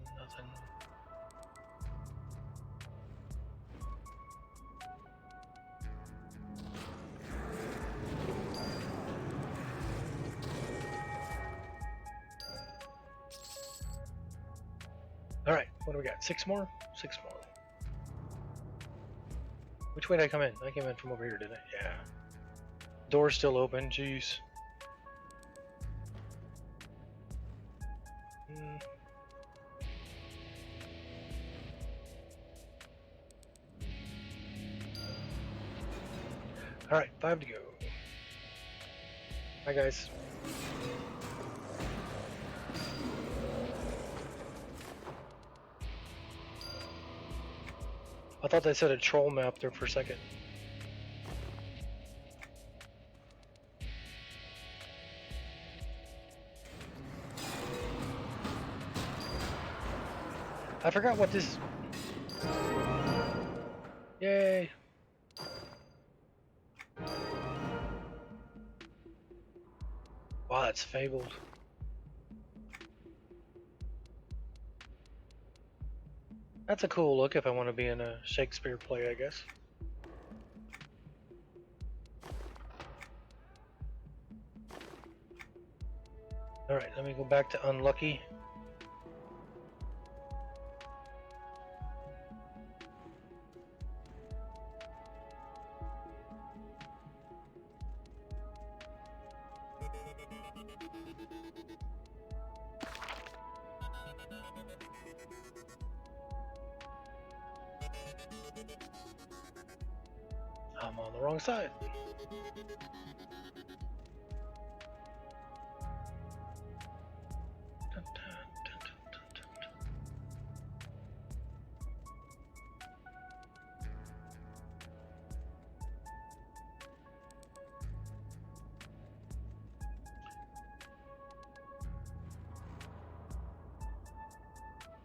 Alright, what do we got? 6 more? 6 more. Which way did I come in? I came in from over here, didn't I? Yeah. Door's still open, jeez. Alright, 5 to go. Hi guys. I thought they said a troll map there for a second. I forgot what this... Yay! Wow, that's fabled. That's a cool look if I want to be in a Shakespeare play, I guess. Alright, let me go back to Unlucky. I'm on the wrong side.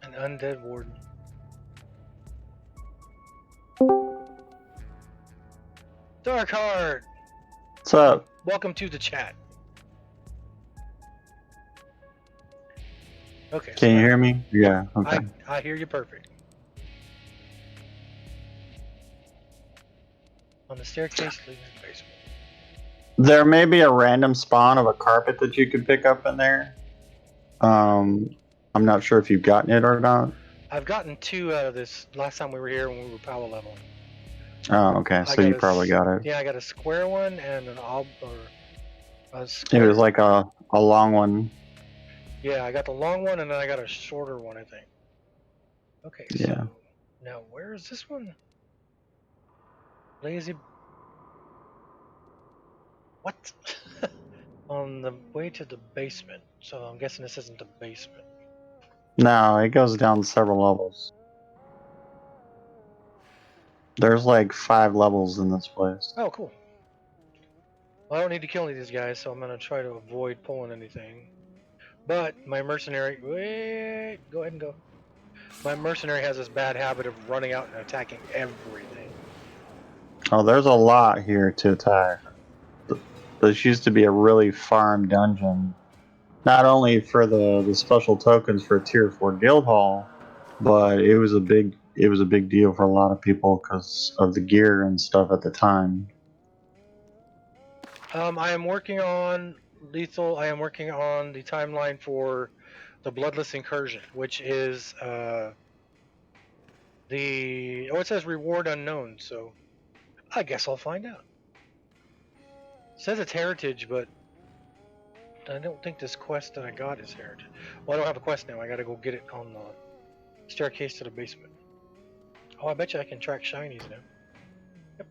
An undead warden. Darkheart! What's up? Welcome to the chat. Okay. Can you hear me? Yeah, okay. I hear you perfect. On the staircase leading to the basement. There may be a random spawn of a carpet that you could pick up in there. I'm not sure if you've gotten it or not. I've gotten 2 out of this last time we were here when we were power level. Oh, okay. I So you got probably got it. Yeah, I got a square one and a It square. was like a long one. Yeah, I got the long one and then I got a shorter one, I think. Okay, Yeah. so now where is this one? Lazy. What? On the way to the basement. So I'm guessing this isn't the basement. No, it goes down several levels. There's like 5 levels in this place. Oh, cool. Well, I don't need to kill any of these guys, so I'm gonna try to avoid pulling anything. But my mercenary, wait, go ahead and go. My mercenary has this bad habit of running out and attacking everything. Oh, there's a lot here to attack. This used to be a really farm dungeon. Not only for the special tokens for Tier 4 Guild Hall, but it was a big deal for a lot of people because of the gear and stuff at the time. I am working on lethal. I am working on the timeline for the Bloodless Incursion, which is it says reward unknown, so I guess I'll find out. It says it's heritage, but I don't think this quest that I got is heritage. Well, I don't have a quest now. I gotta go get it on the staircase to the basement. Oh, I bet you I can track shinies now. Yep.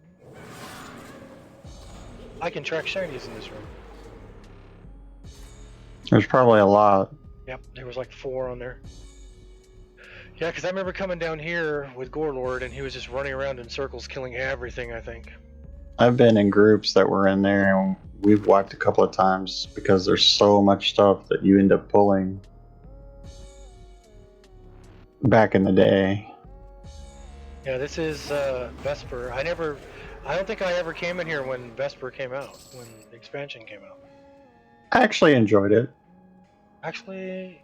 I can track shinies in this room. There's probably a lot. Yep, there was like 4 on there. Yeah, because I remember coming down here with Gorelord and he was just running around in circles killing everything, I think. I've been in groups that were in there and we've wiped a couple of times because there's so much stuff that you end up pulling back in the day. Yeah, this is Vesper. I don't think I ever came in here when Vesper came out, when the expansion came out. I actually enjoyed it. Actually,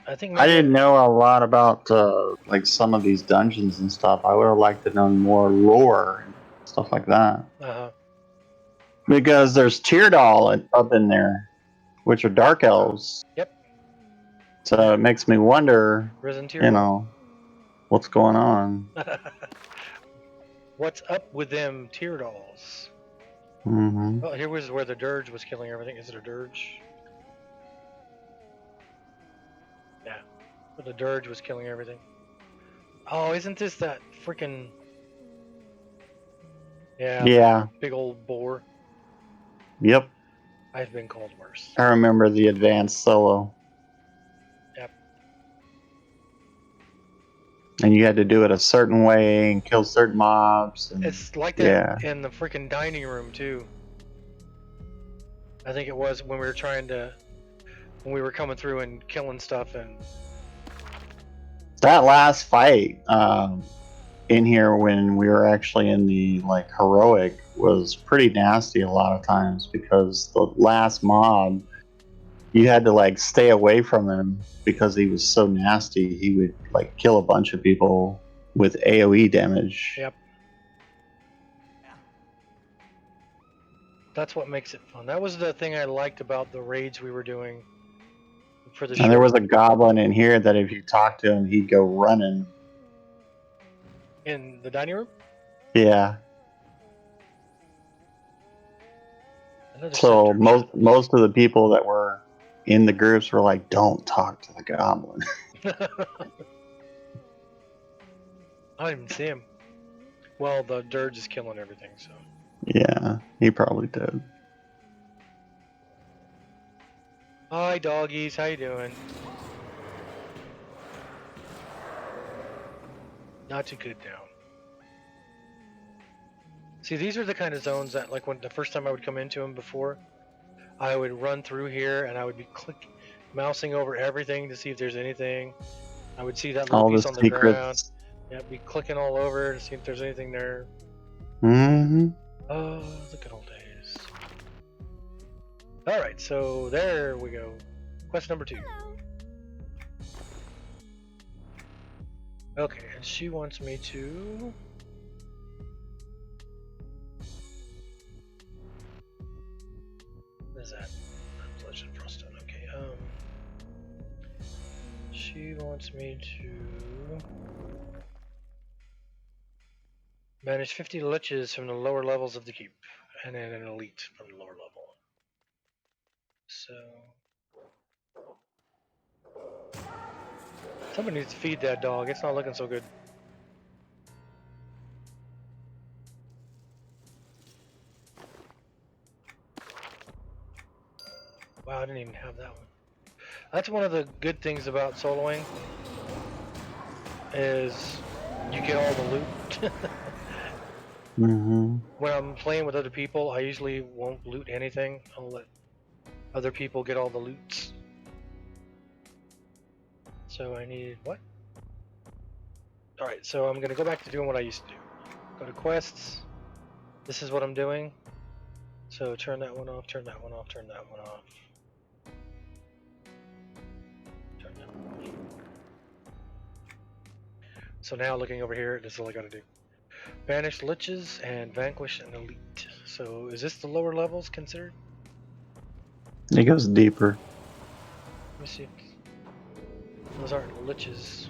I think I maybe didn't know a lot about like some of these dungeons and stuff. I would have liked to know more lore and stuff like that. Uh-huh. Because there's Teardal up in there, which are dark elves. Yep. So it makes me wonder, Risen you know, what's going on. What's up with them tear dolls? Mm-hmm. Oh, here was where the dirge was killing everything. Is it a dirge? Yeah. Where the dirge was killing everything. Oh, isn't this that freaking... Yeah. Yeah. Big old boar. Yep. I've been called worse. I remember the advanced solo. Yep. And you had to do it a certain way and kill certain mobs. And, It's like that in the freaking dining room too. I think it was when we were coming through and killing stuff and... That last fight in here when we were actually in the like heroic was pretty nasty a lot of times because the last mob you had to like stay away from him because he was so nasty. He would like kill a bunch of people with AoE damage. Yep. That's what makes it fun. That was the thing I liked about the raids we were doing for the show. And there was a goblin in here that if you talked to him, he'd go running. In the dining room? Yeah. Another So sector. most of the people that were in the groups were like, "Don't talk to the goblin." I don't even see him. Well, the dirge is killing everything, so. Yeah, he probably did. Hi, doggies. How you doing? Not too good now. See, these are the kind of zones that, like, when the first time I would come into them before, I would run through here and I would be mousing over everything to see if there's anything. I would see that little All the piece on the ground. secrets. Yeah, I'd be clicking all over to see if there's anything there. Mm-hmm. Oh, the good old days. Alright, so there we go. Quest number 2. Okay, and she wants me to... She wants me to manage 50 liches from the lower levels of the keep, and then an elite from the lower level. So somebody needs to feed that dog. It's not looking so good. Wow, I didn't even have that one. That's one of the good things about soloing is you get all the loot. Mm-hmm. When I'm playing with other people, I usually won't loot anything. I'll let other people get all the loots. So I need what? Alright, so I'm gonna go back to doing what I used to do. Go to quests. This is what I'm doing. So turn that one off, turn that one off, turn that one off. Turn that one off. So now looking over here, this is all I gotta do. Banish liches and vanquish an elite. So is this the lower levels considered? It goes deeper. Let me see. Those aren't liches.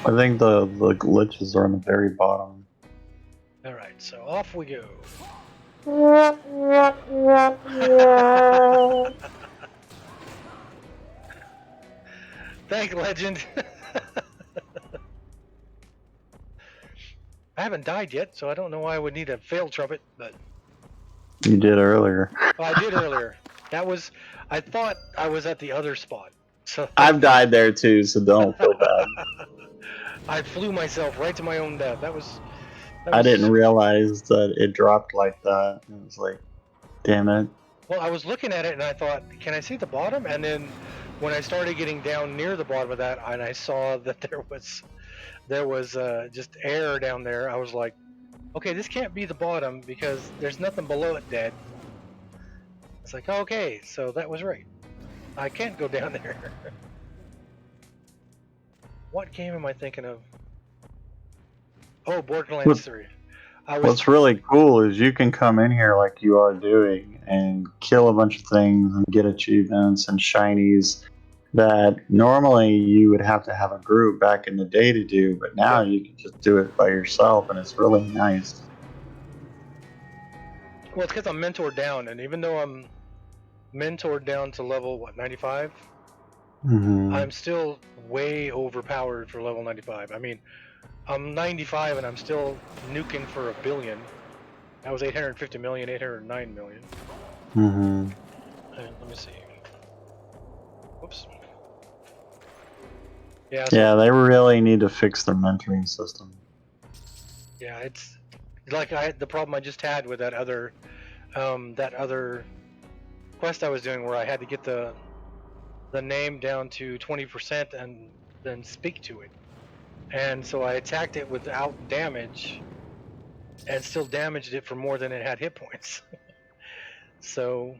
I think the glitches are on the very bottom. Alright, so off we go. Thank Legend. I haven't died yet, so I don't know why I would need a fail trumpet, but You did earlier. I did earlier. That was, I thought I was at the other spot. So I've died there too, so don't feel bad. I flew myself right to my own death. That was I didn't realize that it dropped like that. It was like, damn it. Well, I was looking at it and I thought, can I see the bottom? And then when I started getting down near the bottom of that, and I saw that there was just air down there, I was like, okay, this can't be the bottom because there's nothing below it dead. It's like, okay, so that was right. I can't go down there. What game am I thinking of? Oh, Borderlands 3. What's really cool is you can come in here like you are doing and kill a bunch of things and get achievements and shinies that normally you would have to have a group back in the day to do, but now you can just do it by yourself, and it's really nice. Well, it's because I'm mentored down, and even though I'm mentored down to level, what, 95? Mm-hmm. I'm still way overpowered for level 95. I mean, I'm 95 and I'm still nuking for 1 billion. That was 850 million, 809 million. Mm-hmm. And let me see. Whoops. Yeah. Yeah, they really need to fix their mentoring system. Yeah, it's like the problem I just had with that other quest I was doing where I had to get the name down to 20% and then speak to it. And so I attacked it without damage and still damaged it for more than it had hit points. So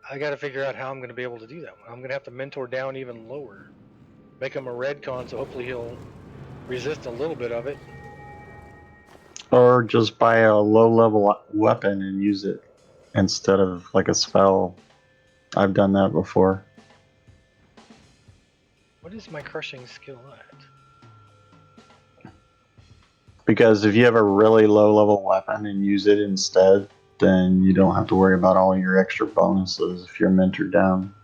I got to figure out how I'm going to be able to do that one. I'm going to have to mentor down even lower. Make him a red con, so hopefully he'll resist a little bit of it. Or just buy a low-level weapon and use it instead of like a spell. I've done that before. What is my crushing skill at? Because if you have a really low-level weapon and use it instead, then you don't have to worry about all your extra bonuses if you're mentored down.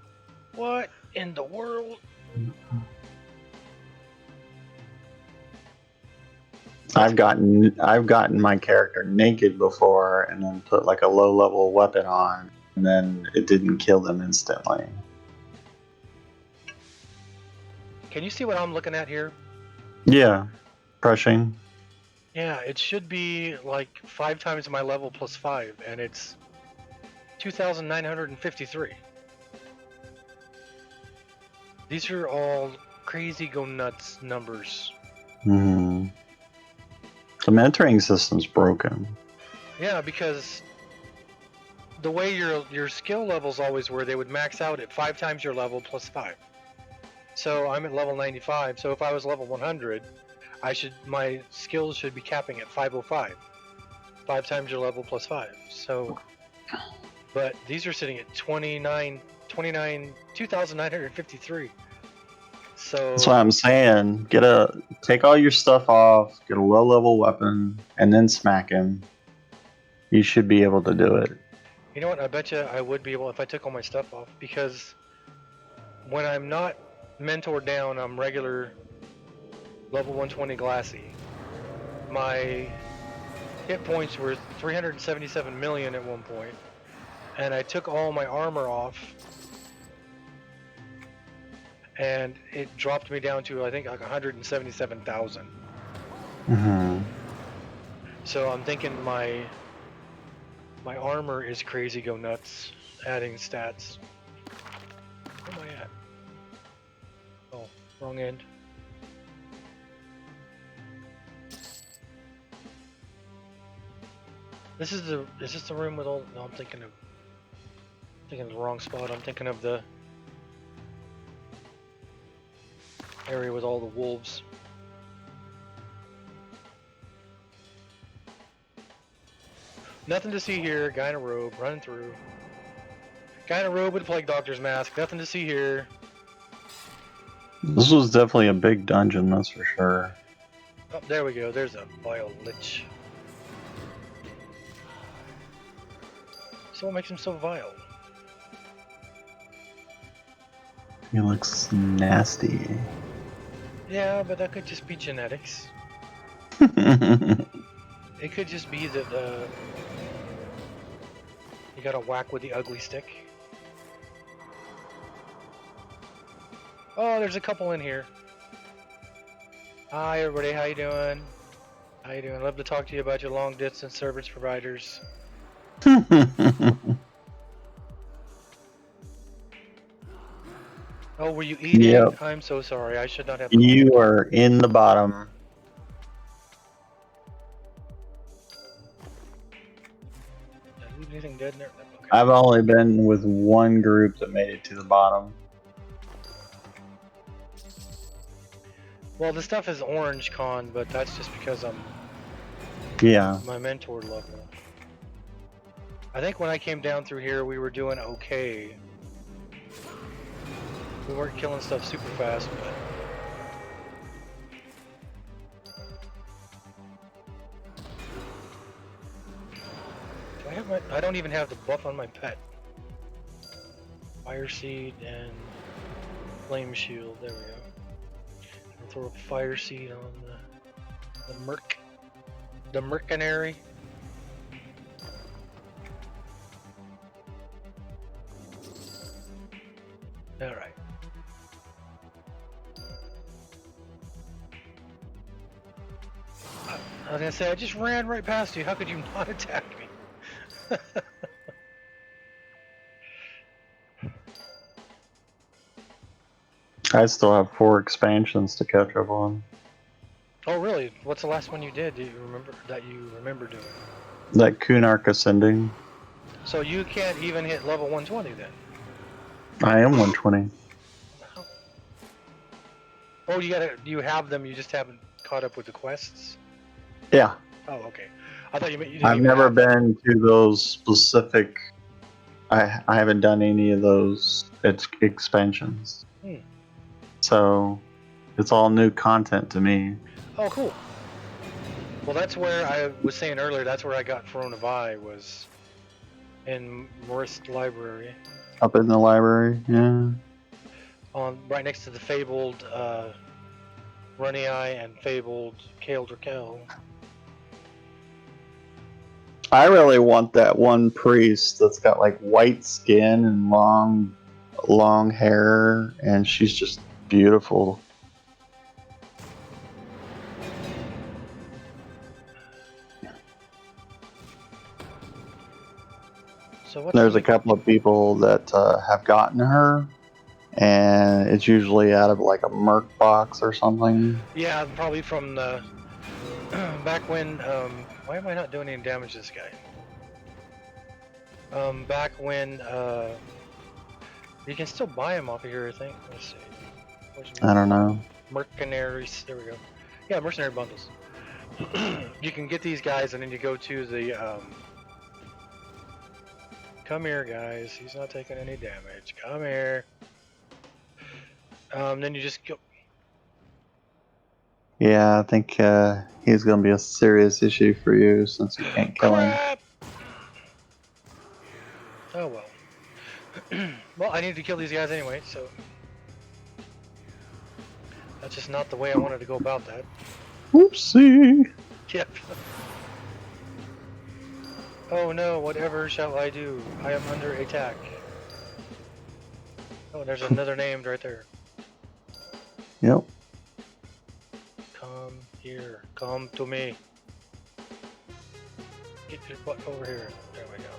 What in the world? I've gotten my character naked before and then put like a low-level weapon on, and then it didn't kill them instantly. Can you see what I'm looking at here? Yeah, crushing. Yeah, it should be like 5 times my level plus 5, and it's 2,953. These are all crazy go nuts numbers. Mm-hmm. The mentoring system's broken. Yeah, because the way your skill levels always were, they would max out at 5 times your level plus 5. So I'm at level 95. So if I was level 100, my skills should be capping at 505. 5 times your level plus 5. So, but these are sitting at 29 2,953. So That's what I'm saying. Take all your stuff off, get a low level weapon, and then smack him. You should be able to do it. you know what? I bet you I would be able if I took all my stuff off, because when I'm not mentored down, I'm regular level 120 glassy. My hit points were 377 million at one point, and I took all my armor off, and it dropped me down to I think like 177,000. Mm-hmm. So I'm thinking my armor is crazy go nuts, adding stats. Where am I at? Oh, wrong end. Is this the room with all? No, I'm thinking of the wrong spot. I'm thinking of the area with all the wolves. Nothing to see here. Guy in a robe running through. Guy in a robe with a plague doctor's mask. Nothing to see here. This was definitely a big dungeon, that's for sure. Oh, there we go. There's a vile lich. So what makes him so vile? He looks nasty. Yeah, but that could just be genetics. It could just be that you gotta whack with the ugly stick. Oh, there's a couple in here. Hi everybody, how you doing? How you doing? Love to talk to you about your long distance service providers. Oh, were you eating? Yep. I'm so sorry. I should not have. You are in the bottom. Did I leave anything dead in there? No, okay. I've only been with one group that made it to the bottom. Well, the stuff is orange con, but that's just because I'm Yeah. my mentor level. I think when I came down through here, we were doing okay. We weren't killing stuff super fast, but do I have my? I don't even have the buff on my pet. Fire seed and flame shield. There we go. I'll throw a fire seed on the mercenary. All right. I was gonna say, I just ran right past you. How could you not attack me? I still have 4 expansions to catch up on. Oh, really? What's the last one you did? Do you remember doing? That Kunark Ascending. So you can't even hit level 120 then? I am 120. Oh, you have them. You just haven't caught up with the quests. Yeah. Oh, okay. I thought you didn't I've even never have them. been to those specific. I haven't done any of those expansions. Hmm. So it's all new content to me. Oh, cool. Well, that's where I was saying earlier. That's where I got Throne of Eye was in Morist Library, Up in the library, yeah. on right next to the fabled Runny Eye and fabled Kale Drakel. I really want that one priest that's got like white skin and long hair, and she's just beautiful. So what's There's the a couple of people that have gotten her, and it's usually out of like a merc box or something. Yeah, probably from the back when. Why am I not doing any damage to this guy? Back when you can still buy him off of here, I think. Let's see. I don't know. Mercenaries. There we go. Yeah, mercenary bundles. You can get these guys, and then you go to the Come here, guys. He's not taking any damage. Come here. Then you just go. Yeah, I think he's going to be a serious issue for you since you can't kill him. Crap! Oh well. Well, I need to kill these guys anyway, so that's just not the way I wanted to go about that. Whoopsie! Yep. Oh no, whatever shall I do? I am under attack. Oh, there's another named right there. Yep. Come here. Come to me. Get your butt over here. There we go.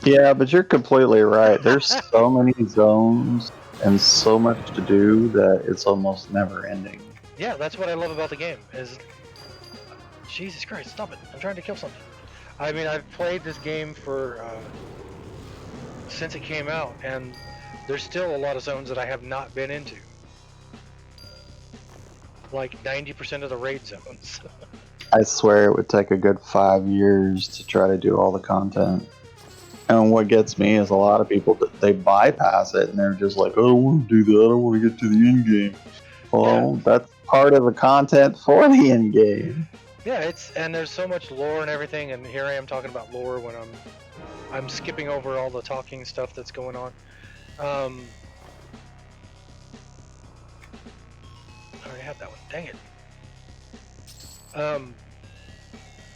Yeah, but you're completely right. There's so many zones and so much to do that it's almost never ending. Yeah, that's what I love about the game. Is Jesus Christ, stop it! I'm trying to kill something. I mean, I've played this game for since it came out, and there's still a lot of zones that I have not been into. Like 90% of the raid zones. I swear it would take a good 5 years to try to do all the content. And what gets me is a lot of people they bypass it and they're just like, "Oh, I don't want to do that. I want to get to the end game." Well, that's part of the content for the end game. Yeah, and there's so much lore and everything, and here I am talking about lore when I'm skipping over all the talking stuff that's going on. I already have that one. Dang it.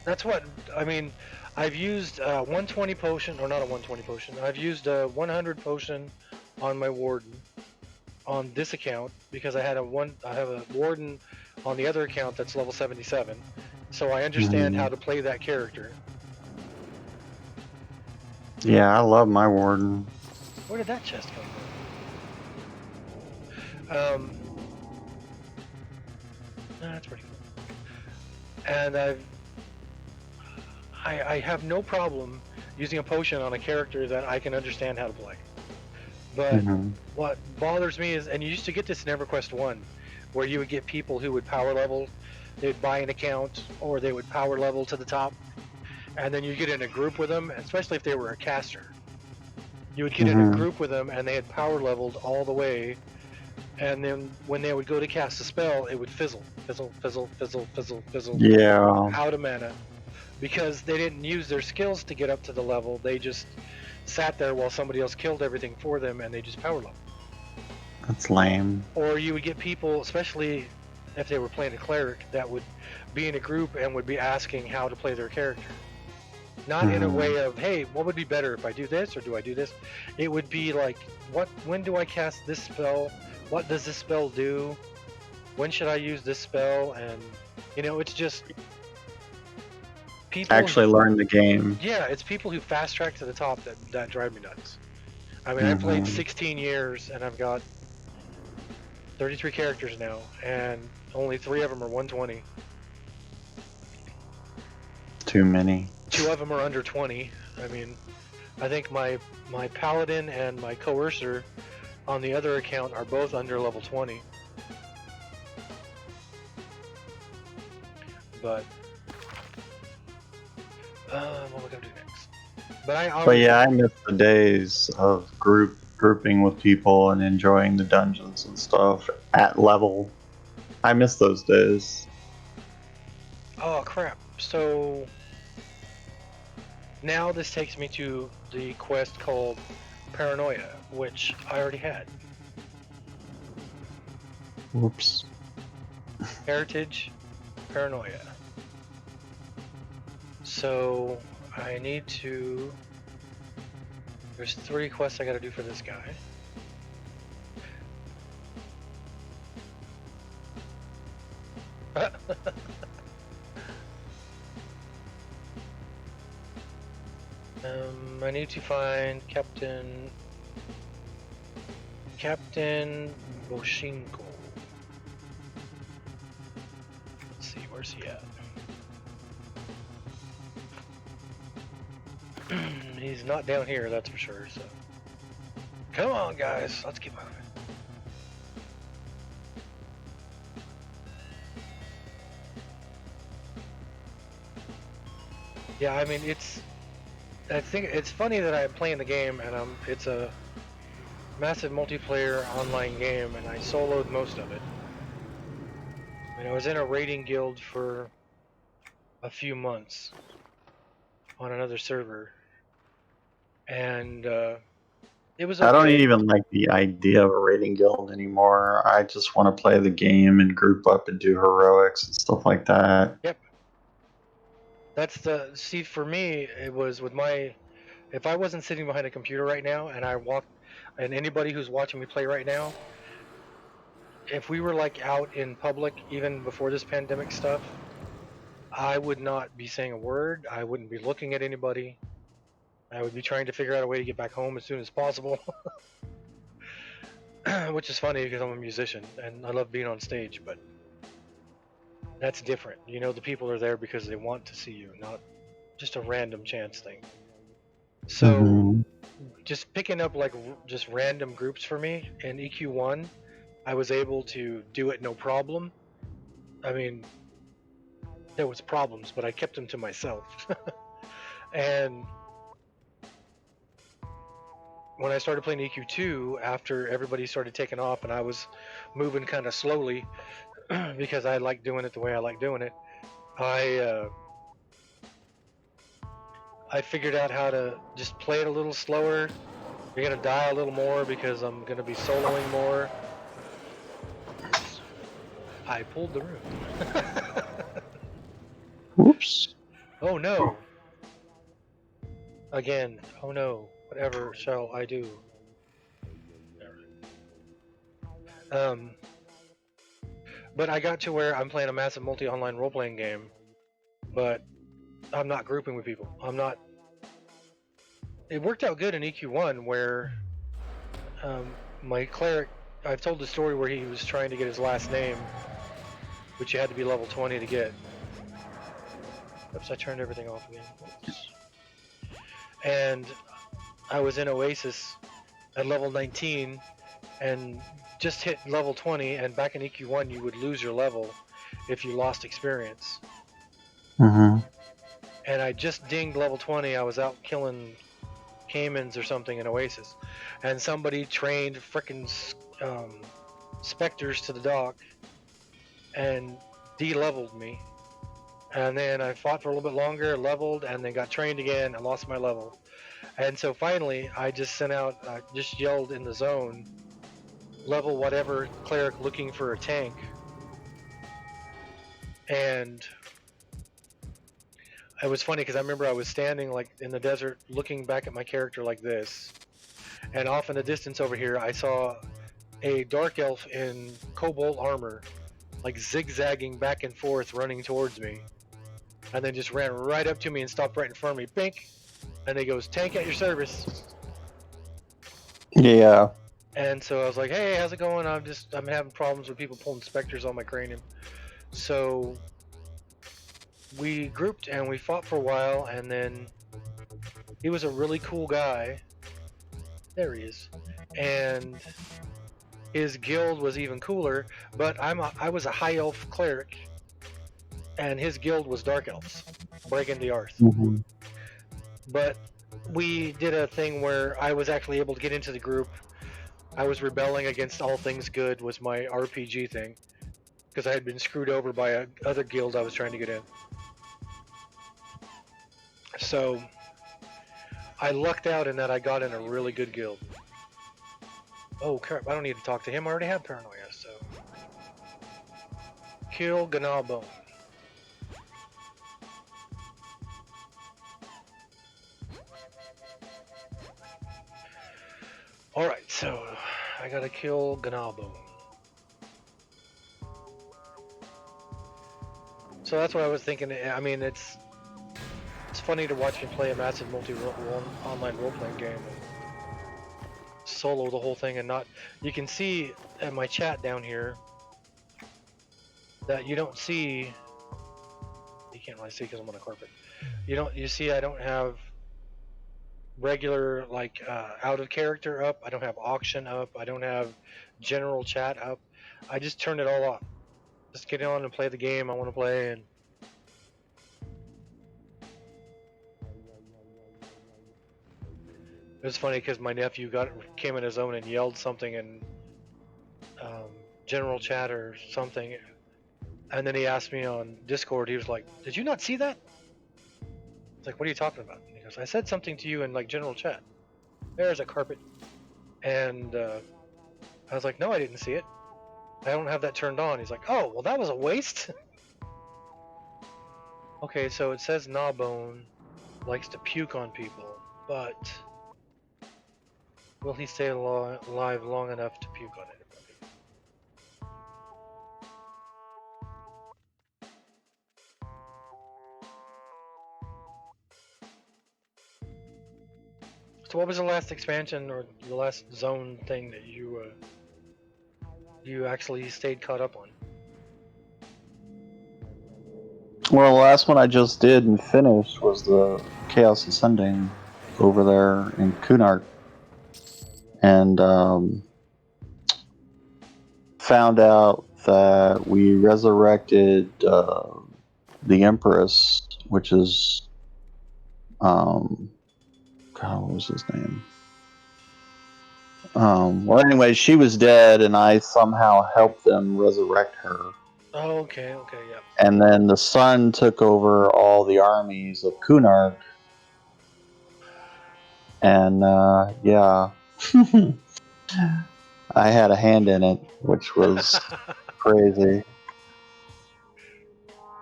That's what I mean. I've used 120 potion, or not a 120 potion. I've used a 100 potion on my warden on this account because I have a warden on the other account that's level 77. So I understand how to play that character. Yeah, I love my warden. Where did that chest come from? That's pretty cool. And I have no problem using a potion on a character that I can understand how to play. But what bothers me is, and you used to get this in Everquest 1, where you would get people who would power level, they'd buy an account, or they would power level to the top, and then you get in a group with them, especially if they were a caster. You would get in a group with them, and they had power leveled all the way, and then when they would go to cast a spell, it would fizzle, Yeah. out of mana, because they didn't use their skills to get up to the level. They just sat there while somebody else killed everything for them, and they just power leveled. That's lame. Or you would get people, especially if they were playing a cleric, that would be in a group and would be asking how to play their character. Not in a way of, hey, what would be better if I do this or do I do this? It would be like, when do I cast this spell? What does this spell do? When should I use this spell? And it's just people Actually learn the game. Yeah, it's people who fast track to the top that drive me nuts. I mean, I played 16 years and I've got 33 characters now, and only 3 of them are 120. Too many. 2 of them are under 20. I mean, I think my paladin and my coercer on the other account are both under level 20. But what are we gonna do next? But yeah, I miss the days of grouping with people and enjoying the dungeons and stuff at level. I miss those days. Oh crap! So now this takes me to the quest called Paranoia, which I already had. Whoops. Heritage, Paranoia. So I need to. There's 3 quests I gotta do for this guy. I need to find Captain Boshinko. Let's see, where's he at? He's not down here, that's for sure. So, come on, guys, let's keep moving. Yeah, I mean I think it's funny that I'm playing the game and it's a massive multiplayer online game and I soloed most of it. And I was in a raiding guild for a few months on another server, and it was I don't okay. even like the idea of a raiding guild anymore. I just want to play the game and group up and do heroics and stuff like that. Yep, that's the see for me. It was with my if I wasn't sitting behind a computer right now and I walked, and anybody who's watching me play right now, if we were like out in public even before this pandemic stuff, I would not be saying a word. I wouldn't be looking at anybody. I would be trying to figure out a way to get back home as soon as possible. Which is funny because I'm a musician and I love being on stage, but that's different. You know, the people are there because they want to see you, not just a random chance thing. So Mhm. just picking up like just random groups for me in EQ1, I was able to do it no problem. I mean, there was problems, but I kept them to myself. And when I started playing EQ2, after everybody started taking off and I was moving kind of slowly because I like doing it the way I like doing it, I uh, I figured out how to just play it a little slower. You're gonna die a little more because I'm gonna be soloing more. Oops, I pulled the room. Whoops. Oh no! Again, oh no! Whatever shall I do? Um, but I got to where I'm playing a massive multi-online role-playing game, but I'm not grouping with people. I'm not. It worked out good in EQ1 where my cleric. I've told the story where he was trying to get his last name, which you had to be level 20 to get. Oops, I turned everything off again. Oops. And I was in Oasis at level 19 and just hit level 20, and back in EQ1 you would lose your level if you lost experience. Mhm. And I just dinged level 20. I was out killing caimans or something in Oasis, and somebody trained frickin' specters to the dock and de-leveled me. And then I fought for a little bit longer, leveled, and then got trained again and lost my level. And so finally, I just sent out, just yelled in the zone, level whatever cleric looking for a tank. And it was funny because I remember I was standing like in the desert looking back at my character like this. And off in the distance over here, I saw a dark elf in cobalt armor, like zigzagging back and forth, running towards me. And then just ran right up to me and stopped right in front of me. Bink! And he goes, tank at your service. Yeah. And so I was like, hey, how's it going? I'm having problems with people pulling specters on my cranium. So we grouped and we fought for a while, and then he was a really cool guy. There he is. And his guild was even cooler, but I was a high elf cleric, and his guild was dark elves, breaking the earth. Mhm. But we did a thing where I was actually able to get into the group. I was rebelling against all things good was my RPG thing, because I had been screwed over by a other guild I was trying to get in. So I lucked out in that I got in a really good guild. Oh crap, I don't need to talk to him, I already have paranoia, so. Kill Ganabone. Alright, so I gotta kill Ganabone. So that's what I was thinking. I mean, it's funny to watch me play a massive online role-playing game and solo the whole thing and not. You can see in my chat down here that you don't see. You can't really see because I'm on a carpet. You see I don't have regular like out of character up. I don't have auction up. I don't have general chat up. I just turn it all off. Just get on and play the game I want to play, and It was funny because my nephew came in his own and yelled something in general chat or something, and then he asked me on Discord. He was like, "Did you not see that?" It's like, "What are you talking about?" And he goes, "I said something to you in like general chat. There's a carpet," and I was like, "No, I didn't see it. I don't have that turned on." He's like, "Oh, well, that was a waste." Okay, so it says Gnawbone likes to puke on people, but will he stay alive long enough to puke on anybody? So what was the last expansion or the last zone thing that you actually stayed caught up on? Well, the last one I just did and finished was the Chaos Ascending over there in Kunark. And found out that we resurrected the Empress, which is God, what was his name? Well, anyway, she was dead, and I somehow helped them resurrect her. Oh, okay, yeah. And then the sun took over all the armies of Kunark, and yeah, I had a hand in it, which was crazy.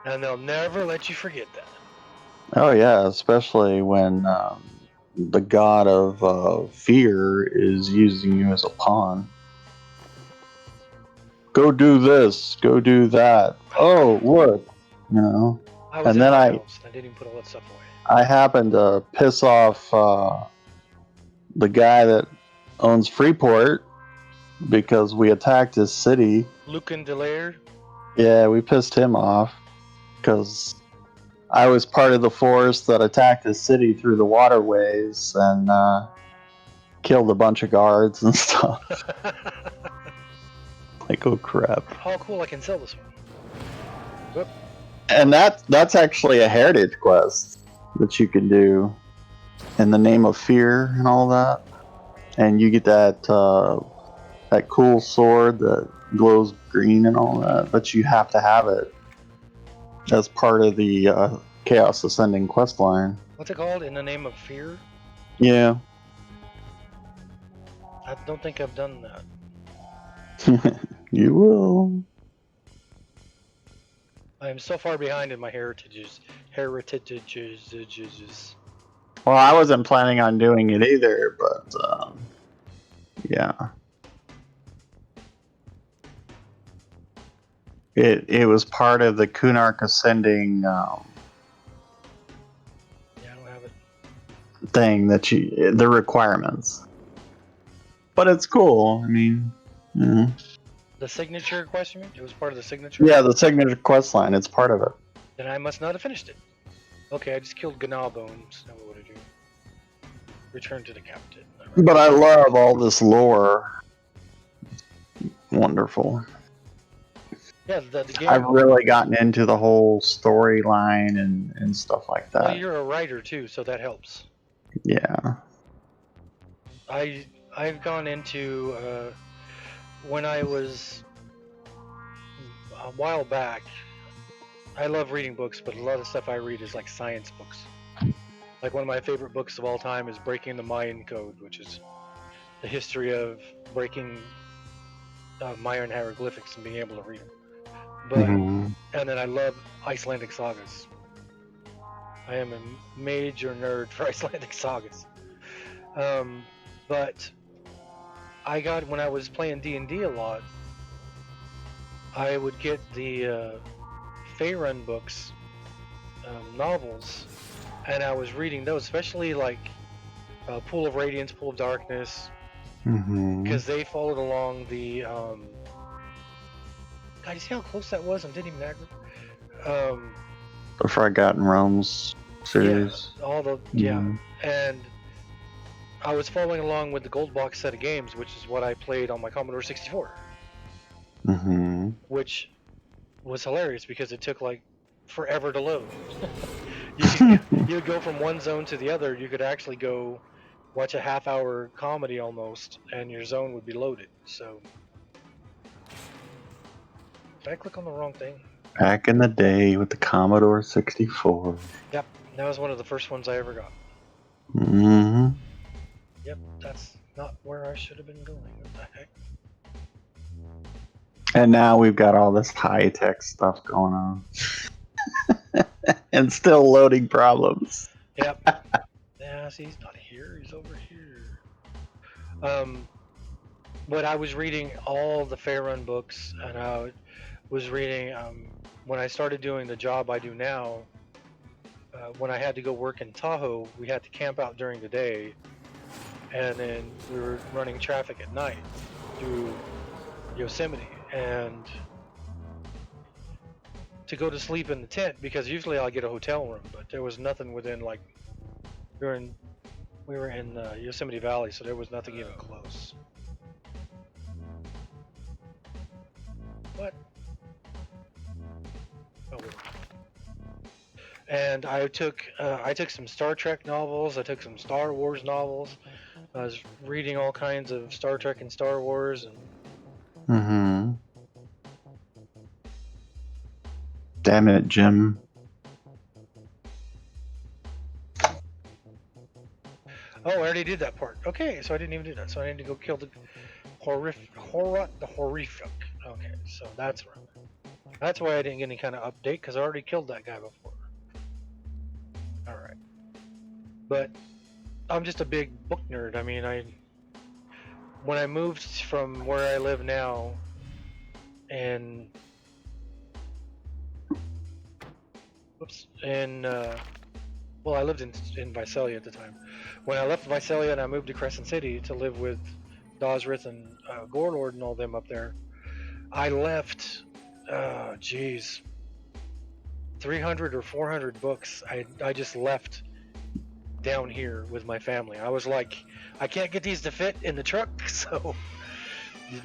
And they'll never let you forget that. Oh yeah, especially when the god of fear is using you as a pawn. Go do this. Go do that. Oh, look, you know. I was And in then my I house. I didn't even put all that stuff away. I happened to piss off the guy that owns Freeport because we attacked his city. Lucan Delaire. Yeah, we pissed him off because I was part of the force that attacked his city through the waterways and killed a bunch of guards and stuff. Like, oh crap. Oh, cool! I can sell this one. Whoop. And that's actually a heritage quest that you can do in the name of fear and all that. And you get that that cool sword that glows green and all that, but you have to have it as part of the Chaos Ascending quest line. What's it called? In the Name of Fear? Yeah. I don't think I've done that. You will. I am so far behind in my heritages. Well, I wasn't planning on doing it either, but yeah. It was part of the Kunark Ascending Yeah, I don't have it. thing that the requirements. But it's cool. I mean, you know. The signature quest, you mean? It was part of the signature? Yeah, the signature quest line. It's part of it. Then I must not have finished it. Okay, I just killed Gnawbones. Now what do I do? Return to the captain. Right. But I love all this lore. Wonderful. Yeah, the game. I've really gotten into the whole storyline and stuff like that. Well, you're a writer too, so that helps. Yeah. I've gone into when I was a while back. I love reading books, but a lot of stuff I read is like science books. Like one of my favorite books of all time is Breaking the Mayan Code, which is the history of breaking Mayan hieroglyphics and being able to read them. But and then I love Icelandic sagas. I am a major nerd for Icelandic sagas. But I got, when I was playing D&D a lot, I would get the Faerun books, novels, and I was reading those, especially like Pool of Radiance, Pool of Darkness, because they followed along the God, you see how close that was? I didn't even aggro. The Forgotten Realms series. Yeah, all the and I was following along with the gold box set of games, which is what I played on my Commodore 64. Which was hilarious because it took like forever to load. You would go from one zone to the other. You could actually go watch a half-hour comedy almost, and your zone would be loaded. So, did I click on the wrong thing? Back in the day with the Commodore 64. Yep, that was one of the first ones I ever got. Hmm. Yep, that's not where I should have been going. What the heck? And now we've got all this high-tech stuff going on. And still loading problems. Yep. Yeah, see, he's not here. He's over here. But I was reading all the Fairrun books, and I was reading when I started doing the job I do now. When I had to go work in Tahoe, we had to camp out during the day, and then we were running traffic at night through Yosemite, and to go to sleep in the tent, because usually I'll get a hotel room, but there was nothing within, like, we were in Yosemite Valley, so there was nothing even close. What? Oh, wait. And I took some Star Trek novels. I took some Star Wars novels. I was reading all kinds of Star Trek and Star Wars, and Mm-hmm. Damn it, Jim. oh, I already did that part. Okay, so I didn't even do that. So I need to go kill the horrific. Okay, so that's right. That's why I didn't get any kind of update, because I already killed that guy before. All right, but I'm just a big book nerd. I mean, when I moved from where I live now, and well, I lived in Visalia at the time. When I left Visalia and I moved to Crescent City to live with Dosrith and Gorlord and all them up there, I left, 300 or 400 books. I just left down here with my family. I was like, I can't get these to fit in the truck, so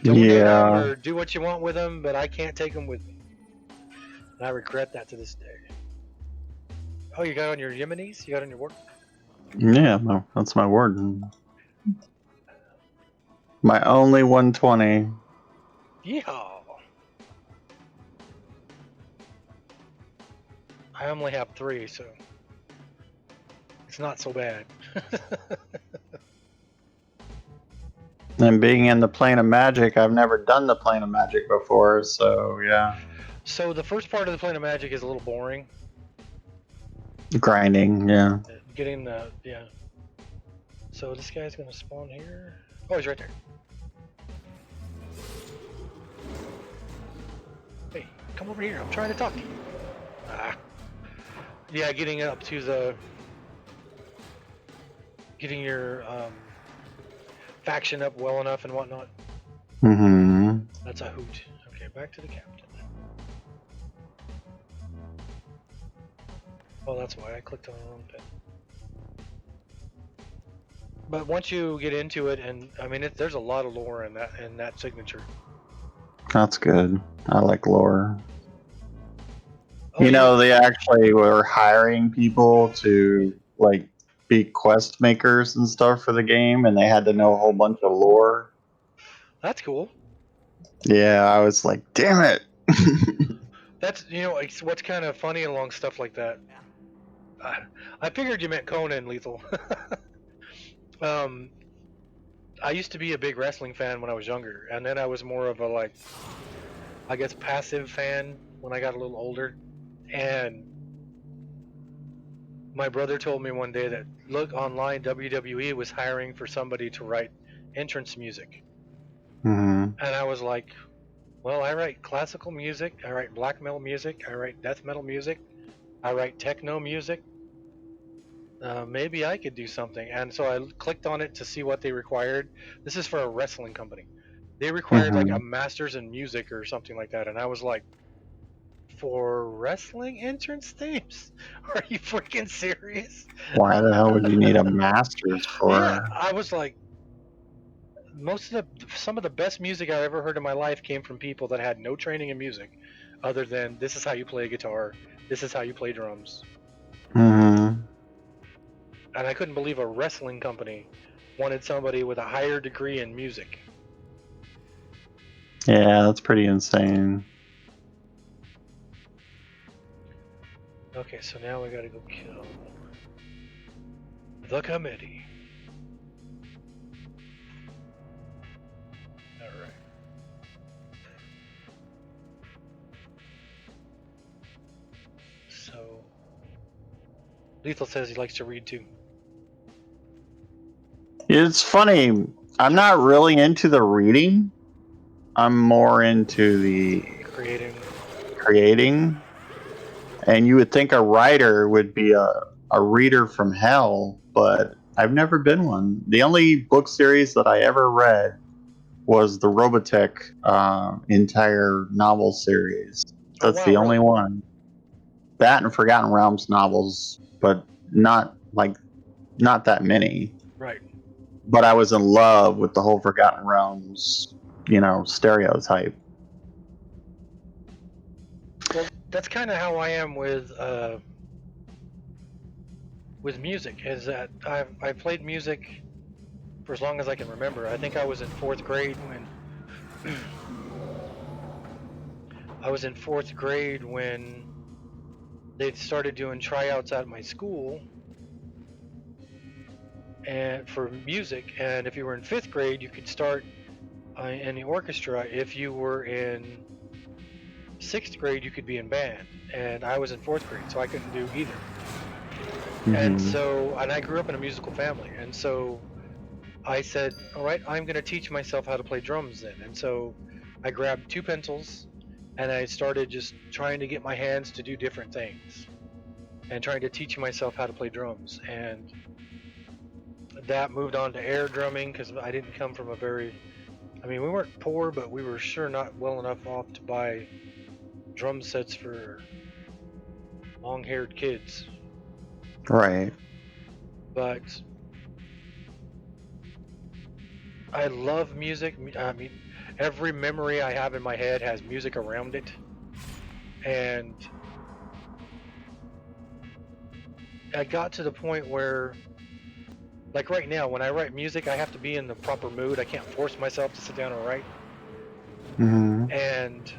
donate them Yeah. or do what you want with them, but I can't take them with me. And I regret that to this day. Oh, you got on your Yemenis? You got on your work? Yeah, no, that's my word. My only 120. Yeehaw! I only have 3, so it's not so bad. And being in the plane of magic, I've never done the plane of magic before, so yeah. So the first part of the Plane of Magic is a little boring. Grinding, yeah. Getting the, yeah. So this guy's gonna spawn here. Oh, he's right there. Hey, come over here. I'm trying to talk to you. Ah. Yeah, getting up to getting your faction up well enough and whatnot. Mm-hmm. That's a hoot. Okay, back to the captain. Oh, that's why I clicked on the wrong thing. But once you get into it, and I mean, there's a lot of lore in that signature. That's good. I like lore. Oh, You know, they actually were hiring people to, like, be quest makers and stuff for the game, and they had to know a whole bunch of lore. that's cool. Yeah, I was like, damn it. That's it's what's kind of funny along stuff like that. I figured you meant Conan, Lethal. um, I used to be a big wrestling fan when I was younger, and then I was more of a, like, I guess, passive fan when I got a little older. And my brother told me one day that, look, online WWE was hiring for somebody to write entrance music. Mm-hmm. And I was like, well, I write classical music, I write black metal music, I write death metal music, I write techno music. Maybe I could do something. And so I clicked on it to see what they required. This is for a wrestling company. They required like Mm-hmm. a master's in music or something like that. And I was like, for wrestling entrance themes? Are you freaking serious? Why the hell would you need a master's Yeah, for? I was like, some of the best music I ever heard in my life came from people that had no training in music, other than this is how you play a guitar, this is how you play drums. Mm-hmm. And I couldn't believe a wrestling company wanted somebody with a higher degree in music. Yeah, that's pretty insane. Okay, so now we gotta go kill the committee. Alright. So Lethal says he likes to read too. It's funny. I'm not really into the reading. I'm more into the creating. And you would think a writer would be a reader from hell, but I've never been one. The only book series that I ever read was the Robotech entire novel series. Oh, That's wow, the only really? one. That and Forgotten Realms novels, but not that many. Right. But I was in love with the whole Forgotten Realms, stereotype. Well, that's kind of how I am with music. Is that I've played music for as long as I can remember. I think I was in 4th grade when they started doing tryouts at my school and for music. And if you were in 5th grade, you could start in the orchestra. If you were in 6th grade, you could be in band. And I was in 4th grade, so I couldn't do either. And I grew up in a musical family, and so I said, all right, I'm going to teach myself how to play drums then. And so I grabbed 2 pencils and I started just trying to get my hands to do different things and trying to teach myself how to play drums. And that moved on to air drumming because I didn't come from we weren't poor, but we were sure not well enough off to buy drum sets for long-haired kids. Right. But I love music. Every memory I have in my head has music around it. And I got to the point where, like right now, when I write music, I have to be in the proper mood. I can't force myself to sit down and write. And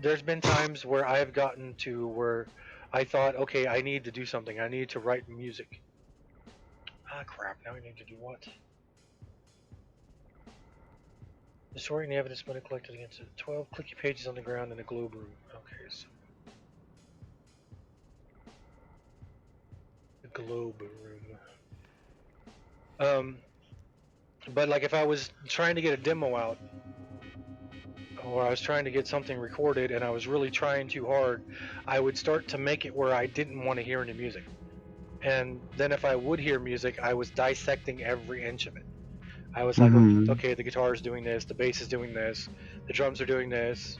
there's been times where I've gotten to where I thought, okay, I need to do something. I need to write music. Ah, crap. Now I need to do what? The story and the evidence been collected against it. 12 clicky pages on the ground in a globe room. Okay, so. The globe room. But like if I was trying to get a demo out, or I was trying to get something recorded and I was really trying too hard, I would start to make it where I didn't want to hear any music. And then if I would hear music, I was dissecting every inch of it. I was like, okay, the guitar is doing this, the bass is doing this, the drums are doing this.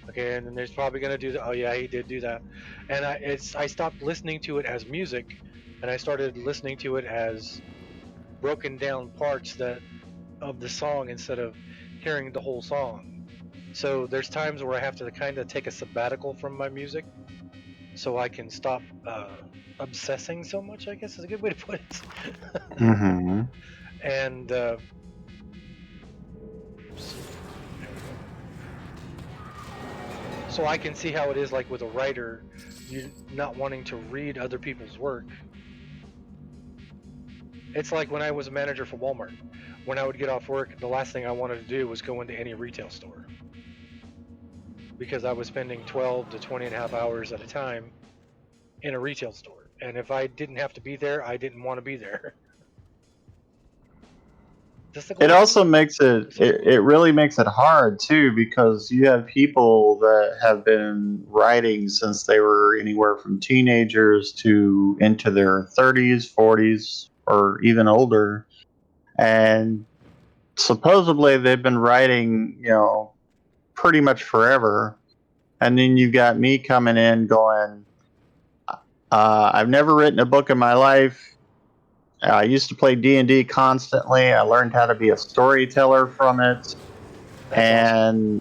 Okay, and then there's probably gonna do that. Oh yeah, he did do that. And I stopped listening to it as music, and I started listening to it as broken down parts of the song instead of hearing the whole song. So there's times where I have to kind of take a sabbatical from my music so I can stop obsessing so much, I guess is a good way to put it. And so I can see how it is like with a writer, you not wanting to read other people's work. It's like when I was a manager for Walmart. When I would get off work, the last thing I wanted to do was go into any retail store. Because I was spending 12 to 20 and a half hours at a time in a retail store. And if I didn't have to be there, I didn't want to be there. It also makes it really makes it hard too, because you have people that have been writing since they were anywhere from teenagers to into their 30s, 40s, or even older. And supposedly they've been writing, pretty much forever. And then you got me coming in going, I've never written a book in my life. I used to play D&D constantly. I learned how to be a storyteller from it. That's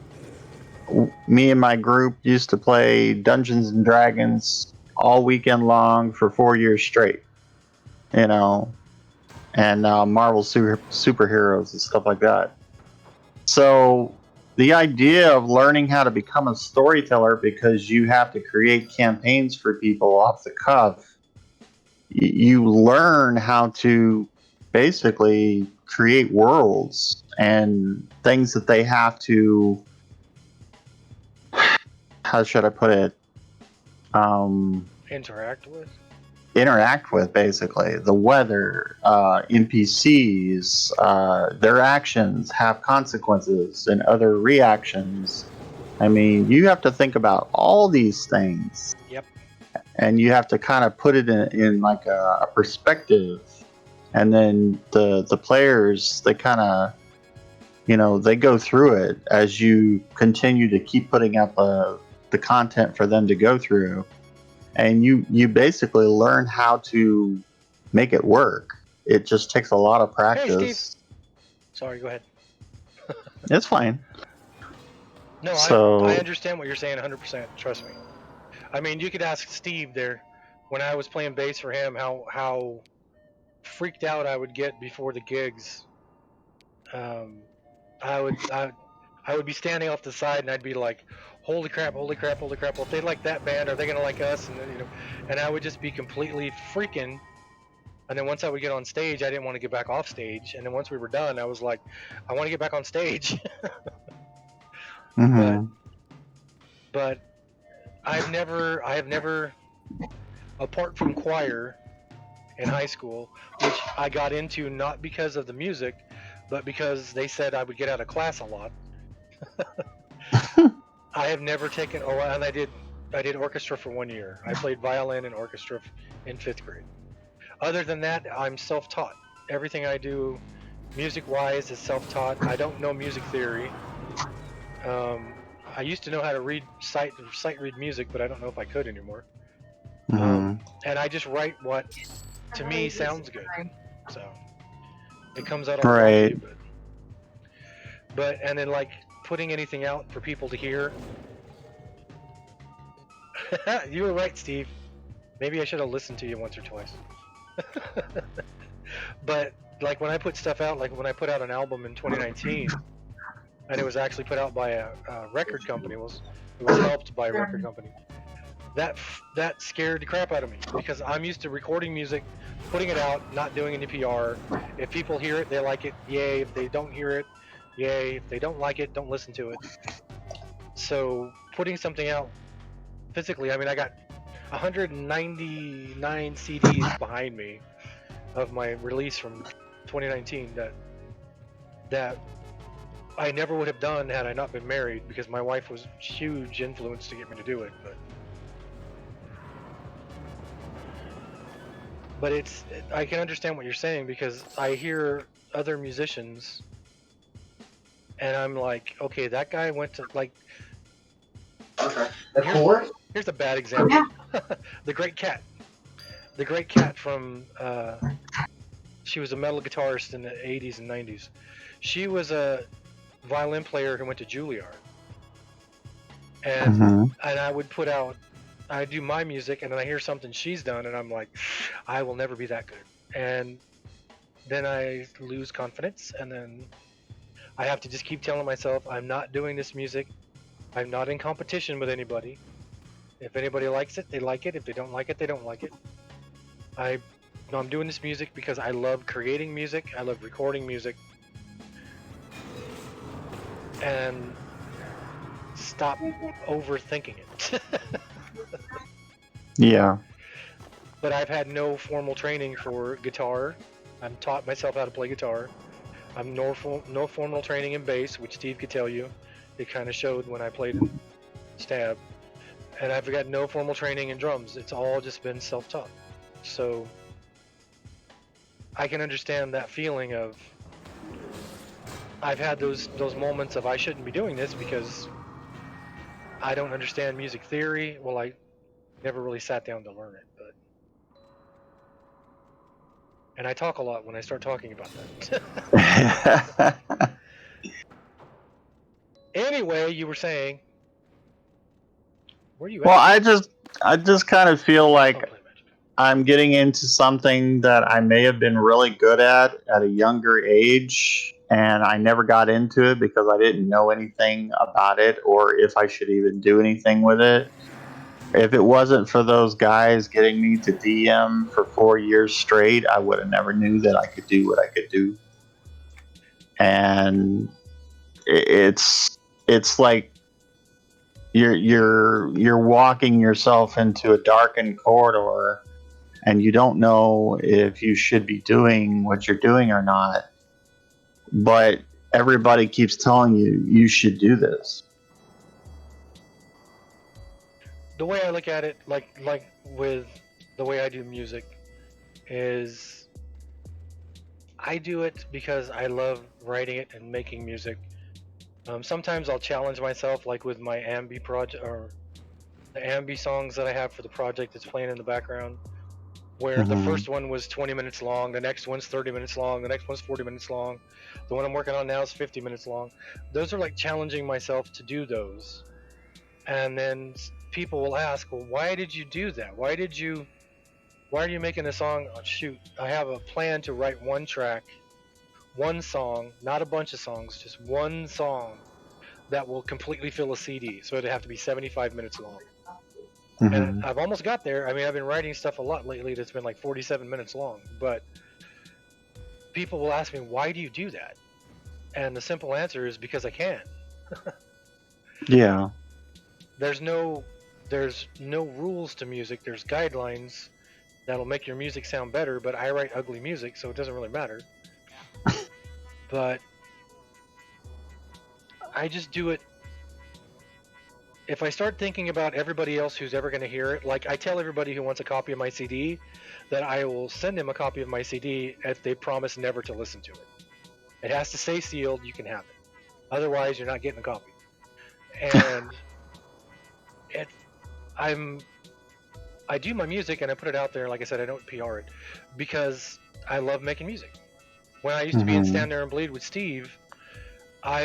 awesome. Me and my group used to play Dungeons and Dragons all weekend long for 4 years straight. and Marvel superheroes and stuff like that. So the idea of learning how to become a storyteller because you have to create campaigns for people off the cuff, you learn how to basically create worlds and things that they have to, how should I put it, Interact with. interact with, basically the weather, NPCs, their actions have consequences and other reactions. I mean, you have to think about all these things. Yep. And you have to kind of put it in like a perspective, and then the players, they kind of, they go through it as you continue to keep putting up the content for them to go through, and you basically learn how to make it work. It just takes a lot of Hey, Steve. practice. Sorry, go ahead. It's fine. No, So I understand what you're saying 100%. Trust me. I mean, you could ask Steve there when I was playing bass for him how freaked out I would get before the gigs. I would be standing off the side and I'd be like, holy crap, holy crap, holy crap. Well, if they like that band, are they gonna like us? And then, and I would just be completely freaking. And then once I would get on stage, I didn't want to get back off stage. And then once we were done, I was like, I want to get back on stage. mhm. But I have never, apart from choir in high school, which I got into not because of the music, but because they said I would get out of class a lot. I have never taken. Oh, and I did orchestra for 1 year. I played violin and orchestra in 5th grade. Other than that, I'm self-taught. Everything I do, music-wise, is self-taught. I don't know music theory. I used to know how to sight read music, but I don't know if I could anymore. Mhm. And I just write what to me sounds good. So it comes out all Right. wonky, but and then like putting anything out for people to hear. You were right, Steve. Maybe I should have listened to you once or twice. But like when I put stuff out, like when I put out an album in 2019, and it was actually put out by a record company, it was helped by a record company. That scared the crap out of me because I'm used to recording music, putting it out, not doing any PR. If people hear it, they like it, yay. If they don't hear it, yay. If they don't like it, don't listen to it. So putting something out physically, I mean, I got 199 CDs behind me of my release from 2019 that I never would have done had I not been married, because my wife was a huge influence to get me to do it. But I can understand what you're saying, because I hear other musicians and I'm like, okay, that guy went to like. Okay. Here's a bad example. The Great Cat. The Great Cat from. She was a metal guitarist in the 80s and 90s. She was a violin player who went to Juilliard. And I would put out. I do my music, and then I hear something she's done, and I'm like, I will never be that good. And then I lose confidence, and then I have to just keep telling myself, I'm not doing this music. I'm not in competition with anybody. If anybody likes it, they like it. If they don't like it, they don't like it. I'm doing this music because I love creating music. I love recording music. And stop overthinking it. Yeah. But I've had no formal training for guitar. I've taught myself how to play guitar. I'm no formal training in bass, which Steve could tell you. It kind of showed when I played in Stab. And I've got no formal training in drums. It's all just been self-taught. So I can understand that feeling of, I've had those moments of I shouldn't be doing this because I don't understand music theory. Well, I never really sat down to learn it, and I talk a lot when I start talking about that. Anyway, you were saying, where are you at? Well, I just kind of feel like I'm getting into something that I may have been really good at a younger age, and I never got into it because I didn't know anything about it or if I should even do anything with it. If it wasn't for those guys getting me to DM for 4 years straight, I would have never knew that I could do what I could do. And it's like you're walking yourself into a darkened corridor and you don't know if you should be doing what you're doing or not, but everybody keeps telling you you should do this. The way I look at it, like with the way I do music, is I do it because I love writing it and making music. Sometimes I'll challenge myself, like with my ambi project or the ambi songs that I have for the project that's playing in the background, where the first one was 20 minutes long, the next one's 30 minutes long, the next one's 40 minutes long, the one I'm working on now is 50 minutes long. Those are like challenging myself to do those. And then people will ask, well, why did you do that? Why are you making a song? Oh, shoot, I have a plan to write one track, one song, not a bunch of songs, just one song that will completely fill a CD. So it'd have to be 75 minutes long. And I've almost got there. I mean, I've been writing stuff a lot lately that's been like 47 minutes long. But people will ask me, why do you do that? And the simple answer is because I can. Yeah. There's no rules to music. There's guidelines that'll make your music sound better, but I write ugly music, so it doesn't really matter. But I just do it. If I start thinking about everybody else who's ever going to hear it, like I tell everybody who wants a copy of my CD that I will send them a copy of my CD if they promise never to listen to it. It has to stay sealed. You can have it. Otherwise, you're not getting a copy. And I do my music and I put it out there. Like I said, I don't PR it because I love making music. When I used to be in Stand There and Bleed with Steve,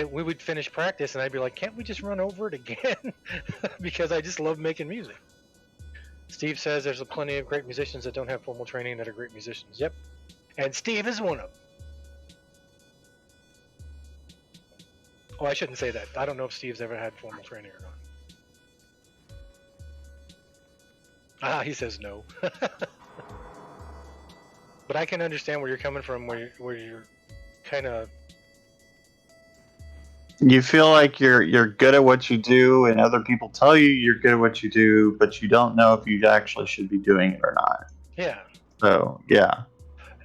we would finish practice and I'd be like, can't we just run over it again? Because I just love making music. Steve says there's plenty of great musicians that don't have formal training that are great musicians. Yep. And Steve is one of them. Oh, I shouldn't say that. I don't know if Steve's ever had formal training or not. He says no. But I can understand where you're coming from, where you're kind of... You feel like you're good at what you do, and other people tell you you're good at what you do, but you don't know if you actually should be doing it or not. Yeah. So, yeah.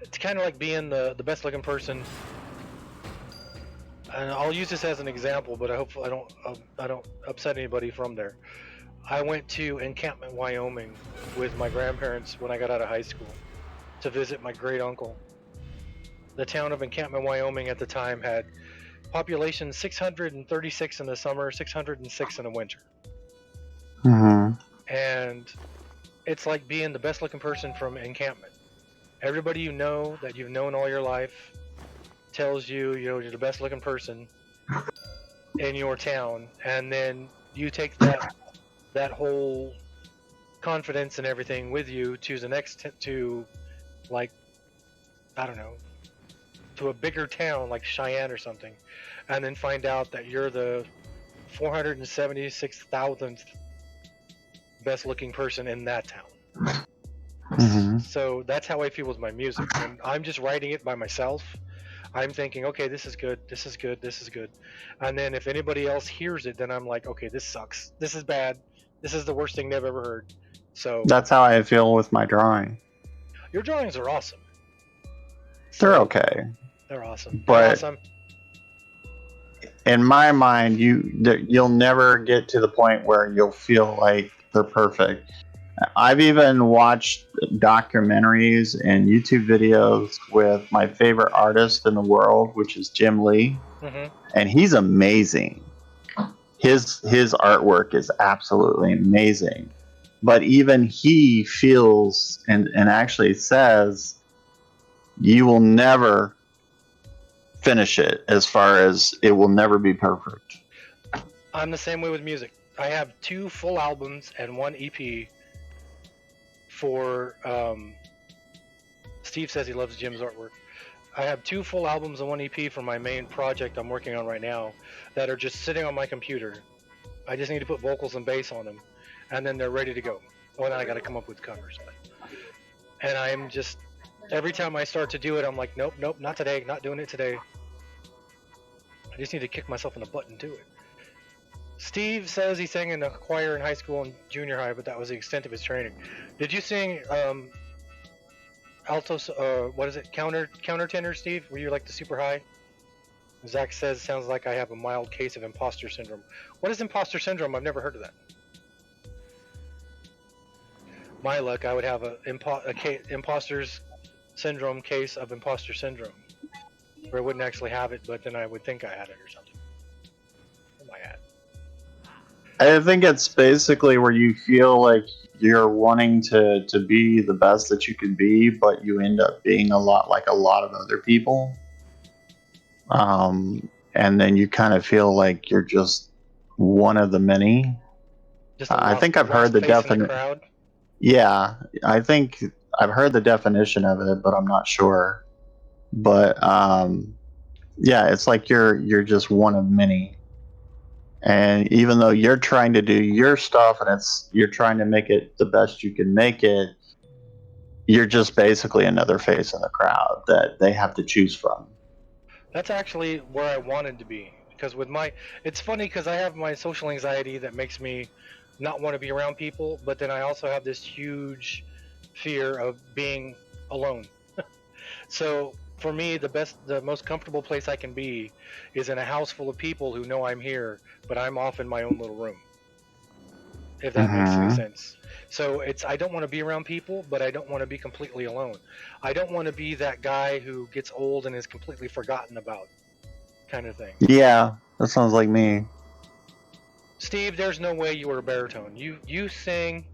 It's kind of like being the best looking person. And I'll use this as an example, but I hope I don't upset anybody from there. I went to Encampment, Wyoming with my grandparents when I got out of high school to visit my great uncle. The town of Encampment, Wyoming at the time had population 636 in the summer, 606 in the winter. And it's like being the best looking person from Encampment. Everybody you know that you've known all your life tells you, you're the best looking person in your town, and then you take that whole confidence and everything with you to the next to like, I don't know, to a bigger town like Cheyenne or something, and then find out that you're the 476,000th best looking person in that town. So that's how I feel with my music. When I'm just writing it by myself, I'm thinking, okay, this is good, this is good, this is good. And then if anybody else hears it, then I'm like, okay, this sucks. This is bad. This is the worst thing they've ever heard. So that's how I feel with my drawing. Your drawings are awesome. They're okay. They're awesome. But They're awesome. In my mind, you'll never get to the point where you'll feel like they're perfect. I've even watched documentaries and YouTube videos with my favorite artist in the world, which is Jim Lee, and he's amazing. His artwork is absolutely amazing, but even he feels and actually says you will never finish it, as far as it will never be perfect. I'm the same way with music. I have 2 full albums and 1 EP for Steve says he loves Jim's artwork. I have 2 full albums and 1 EP for my main project I'm working on right now that are just sitting on my computer. I just need to put vocals and bass on them, and then they're ready to go. Well, then I got to come up with covers. And I'm just, every time I start to do it, I'm like, nope, not today, not doing it today. I just need to kick myself in the butt and do it. Steve says he sang in a choir in high school and junior high, but that was the extent of his training. Did you sing alto? What is it? Counter tenor, Steve? Were you like the super high? Zach says sounds like I have a mild case of imposter syndrome. What is imposter syndrome? I've never heard of that. My luck, I would have a imposter's syndrome case of imposter syndrome, where I wouldn't actually have it, but then I would think I had it or something. What am I at? I think it's basically where you feel like you're wanting to be the best that you can be, but you end up being a lot like a lot of other people. And then you kind of feel like you're just one of the many. Just I think I've heard the definition. Yeah, I think I've heard the definition of it, but I'm not sure. But yeah, it's like you're just one of many. And even though you're trying to do your stuff and you're trying to make it the best you can make it, you're just basically another face in the crowd that they have to choose from. That's actually where I wanted to be, because it's funny because I have my social anxiety that makes me not want to be around people, but then I also have this huge fear of being alone. So for me, the most comfortable place I can be is in a house full of people who know I'm here, but I'm off in my own little room. If that makes any sense. So I don't want to be around people, but I don't want to be completely alone. I don't want to be that guy who gets old and is completely forgotten about, kind of thing. Yeah, that sounds like me. Steve, there's no way you were a baritone. You sing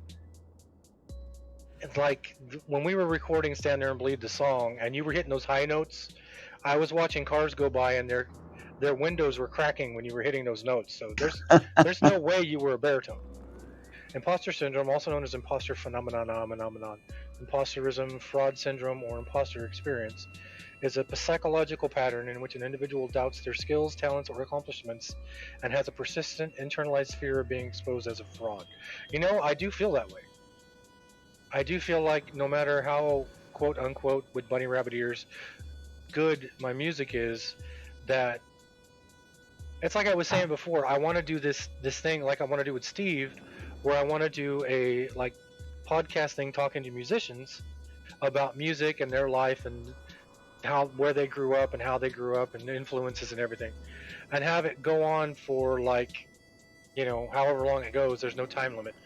like when we were recording Stand There and Bleed the song, and you were hitting those high notes. I was watching cars go by, and their windows were cracking when you were hitting those notes. So there's no way you were a baritone. Imposter syndrome, also known as imposter phenomenon, imposterism, fraud syndrome, or imposter experience, is a psychological pattern in which an individual doubts their skills, talents, or accomplishments and has a persistent internalized fear of being exposed as a fraud. You know, I do feel that way. I do feel like no matter how, quote unquote, with bunny rabbit ears, good my music is, that it's like I was saying before, I want to do this thing like I want to do with Steve, where I want to do a like podcasting talking to musicians about music and their life and where they grew up and how they grew up and influences and everything, and have it go on for like, however long it goes. There's no time limit.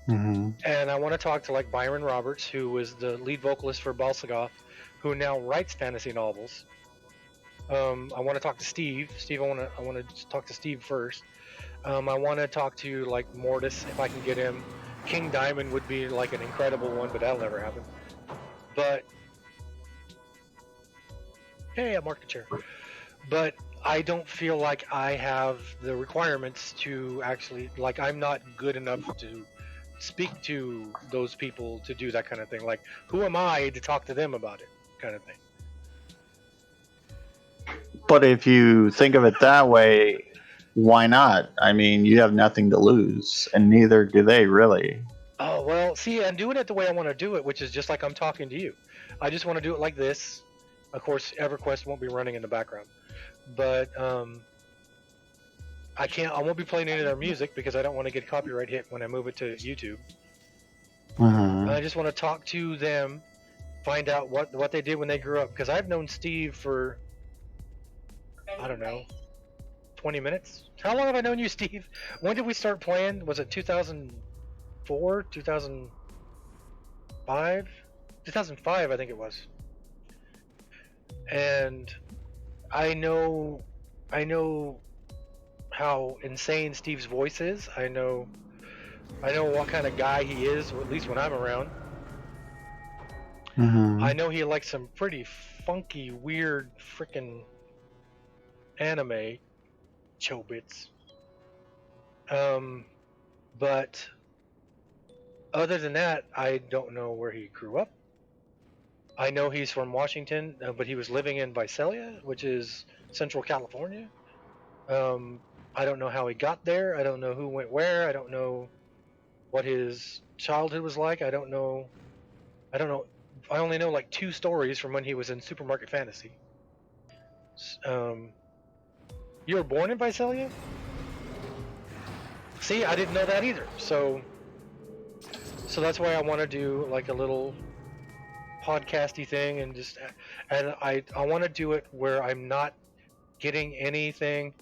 Mm-hmm. And I want to talk to like Byron Roberts, who was the lead vocalist for Balsagoth, who now writes fantasy novels. I want to talk to Steve. I want to talk to Steve first. I want to talk to like Mortis if I can get him. King Diamond would be like an incredible one, but that'll never happen. But hey, I marked the chair. But I don't feel like I have the requirements to actually, like, I'm not good enough to speak to those people to do that kind of thing. Like, who am I to talk to them about it, kind of thing. But if you think of it that way, why not? I mean, you have nothing to lose, and neither do they really. Oh, well, see, I'm doing it the way I want to do it, which is just like I'm talking to you. I just want to do it like this. Of course, Everquest won't be running in the background. But I won't be playing any of their music because I don't want to get copyright hit when I move it to YouTube. Mm-hmm. I just want to talk to them, find out what they did when they grew up. Because I've known Steve for, I don't know, 20 minutes. How long have I known you, Steve? When did we start playing? Was it 2004, 2005? 2005, I think it was. And I know how insane Steve's voice is. I know what kind of guy he is, or at least when I'm around. Mm-hmm. I know he likes some pretty funky, weird, freaking anime chobits. But Other than that, I don't know where he grew up. I know he's from Washington, but he was living in Visalia, which is Central California. Um, I don't know how he got there. I don't know who went where. I don't know what his childhood was like. I don't know. I don't know. I only know like 2 stories from when he was in Supermarket Fantasy. Um, you were born in Visalia? See, I didn't know that either. So that's why I want to do like a little podcasty thing and I want to do it where I'm not getting anything.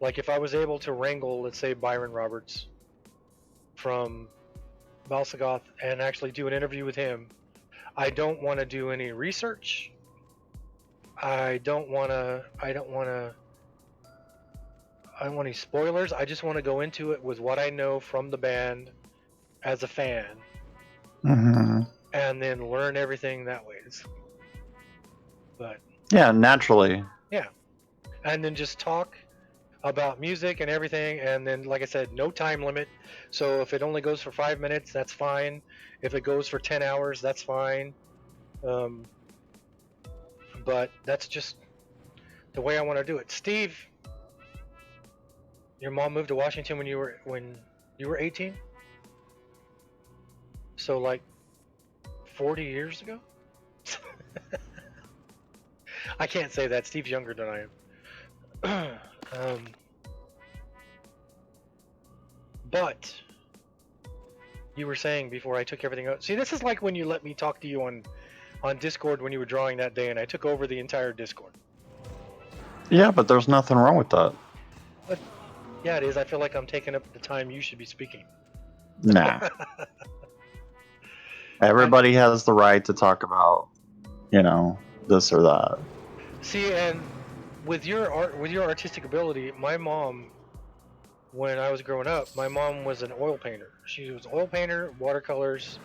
Like if I was able to wrangle, let's say Byron Roberts from Balsagoth and actually do an interview with him, I don't want to do any research. I don't want to. I don't want to. I don't want any spoilers. I just want to go into it with what I know from the band as a fan, Mm-hmm. and then learn everything that way. But Yeah, naturally. yeah, and then just talk about music and everything, and then like I said, no time limit. So if it only goes for 5 minutes, that's fine. If it goes for 10 hours, that's fine. Um, but that's just the way I want to do it. Steve, your mom moved to Washington when you were 18, so like 40 years ago. I can't say that. Steve's younger than I am. But you were saying before I took everything out. See, this is like when you let me talk to you on Discord when you were drawing that day, and I took over the entire Discord. Yeah, but there's nothing wrong with that. But yeah, it is. I feel like I'm taking up the time you should be speaking. Nah. Everybody has the right to talk about, this or that. See, and with your artistic ability, my mom, when I was growing up, my mom was an oil painter. She was oil painter, watercolors.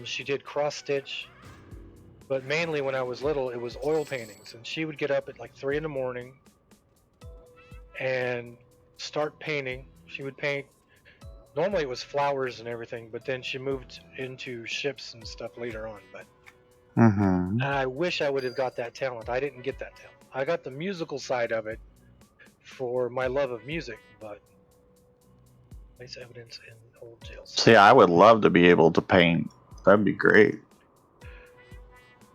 She did cross stitch, but mainly when I was little, it was oil paintings. And she would get up at like 3 in the morning and start painting. She would paint. Normally it was flowers and everything, but then she moved into ships and stuff later on. But Mm-hmm. I wish I would have got that talent. I didn't get that talent. I got the musical side of it for my love of music, but place evidence in old jails. See, I would love to be able to paint. That'd be great.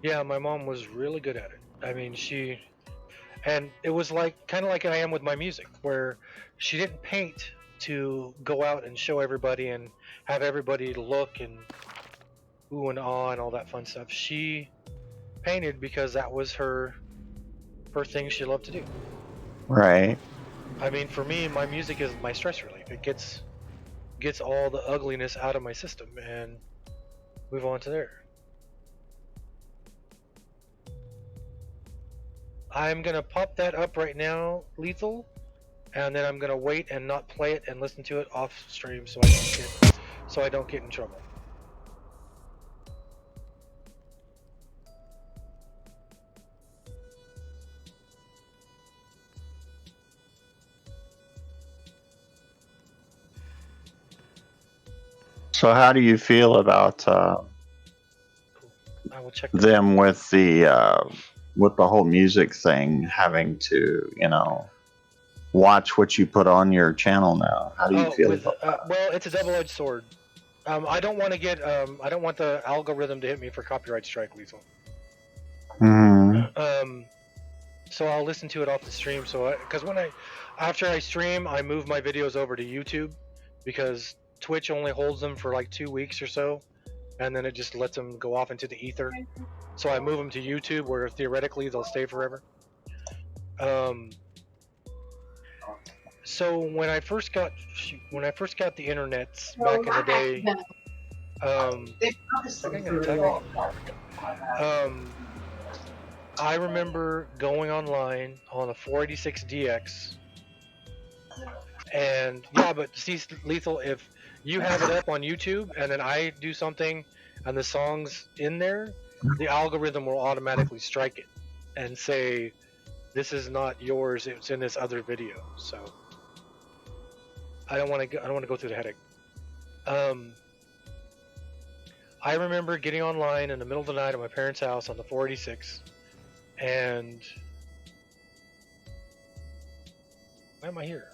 Yeah, my mom was really good at it. I mean, and it was like kind of like I am with my music, where she didn't paint to go out and show everybody and have everybody look and ooh and ah and all that fun stuff. She painted because that was her thing she loved to do. Right. I mean, for me, my music is my stress relief. It gets all the ugliness out of my system and move on to there. I'm gonna pop that up right now, Lethal, and then I'm gonna wait and not play it and listen to it off stream so I don't get in trouble. So how do you feel about Cool. I will check them with the whole music thing, having to, watch what you put on your channel now? How do you feel about that? Well, it's a double-edged sword. I don't want to get I don't want the algorithm to hit me for copyright strike, Lethal. Mm-hmm. So I'll listen to it off the stream. Because after I stream, I move my videos over to YouTube, because Twitch only holds them for like 2 weeks or so, and then it just lets them go off into the ether. So I move them to YouTube, where theoretically they'll stay forever. So when I first got the internets back in the day, I remember going online on a 486DX, and yeah, but see, Lethal, if you have it up on YouTube and then I do something and the song's in there, the algorithm will automatically strike it and say, this is not yours, it's in this other video. So I don't want to go through the headache. I remember getting online in the middle of the night at my parents' house on the 486, and why am I here?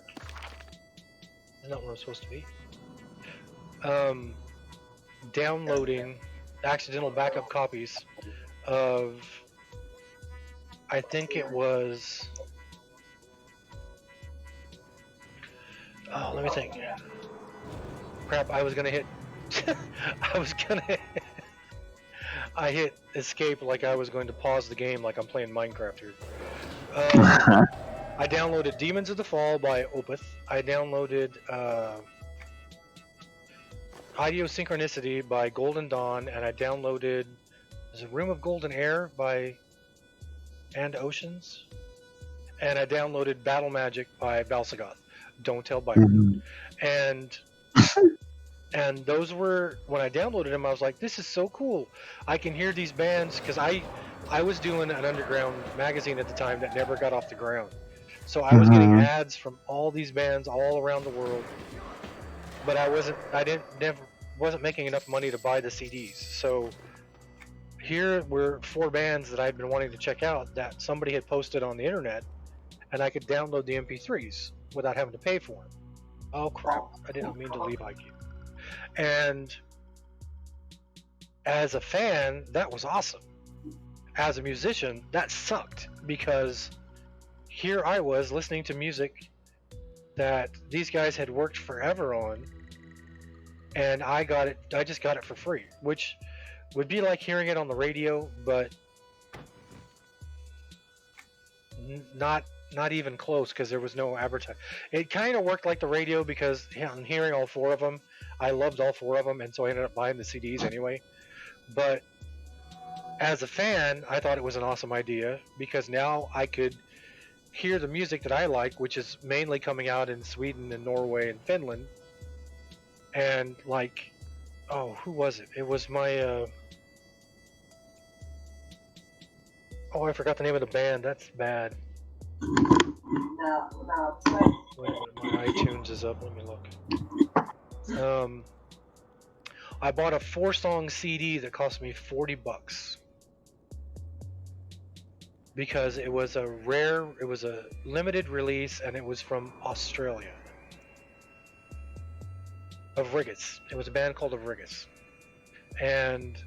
Isn't that where I'm supposed to be? Downloading accidental backup copies of, I think it was, oh, let me think. Crap, I was gonna hit, I hit escape like I was going to pause the game like I'm playing Minecraft here. I downloaded Demons of the Fall by Opeth. I downloaded Idiosynchronicity by Golden Dawn, and I downloaded The Room of Golden Air by And Oceans, and I downloaded Battle Magic by Balsagoth. Don't tell Byron. And those were, when I downloaded them, I was like, this is so cool. I can hear these bands, because I was doing an underground magazine at the time that never got off the ground. So I was getting ads from all these bands all around the world, but I wasn't making enough money to buy the CDs. So here were 4 bands that I'd been wanting to check out that somebody had posted on the internet, and I could download the MP3s without having to pay for them. Oh crap, I didn't mean to leave IQ. And as a fan, that was awesome. As a musician, that sucked, because here I was listening to music that these guys had worked forever on, and I just got it for free, which would be like hearing it on the radio, but not even close, because there was no advertising. It kind of worked like the radio, because I'm hearing all 4 of them. I loved all 4 of them, and so I ended up buying the CDs anyway. But as a fan, I thought it was an awesome idea, because now I could hear the music that I like, which is mainly coming out in Sweden and Norway and Finland. And like, oh, who was it? It was my oh, I forgot the name of the band. That's bad. Wait a minute, my iTunes is up. Let me look. I bought a 4-song CD that cost me $40 because it was a limited release, and it was from Australia. Of Riggis. It was a band called Of Riggis, and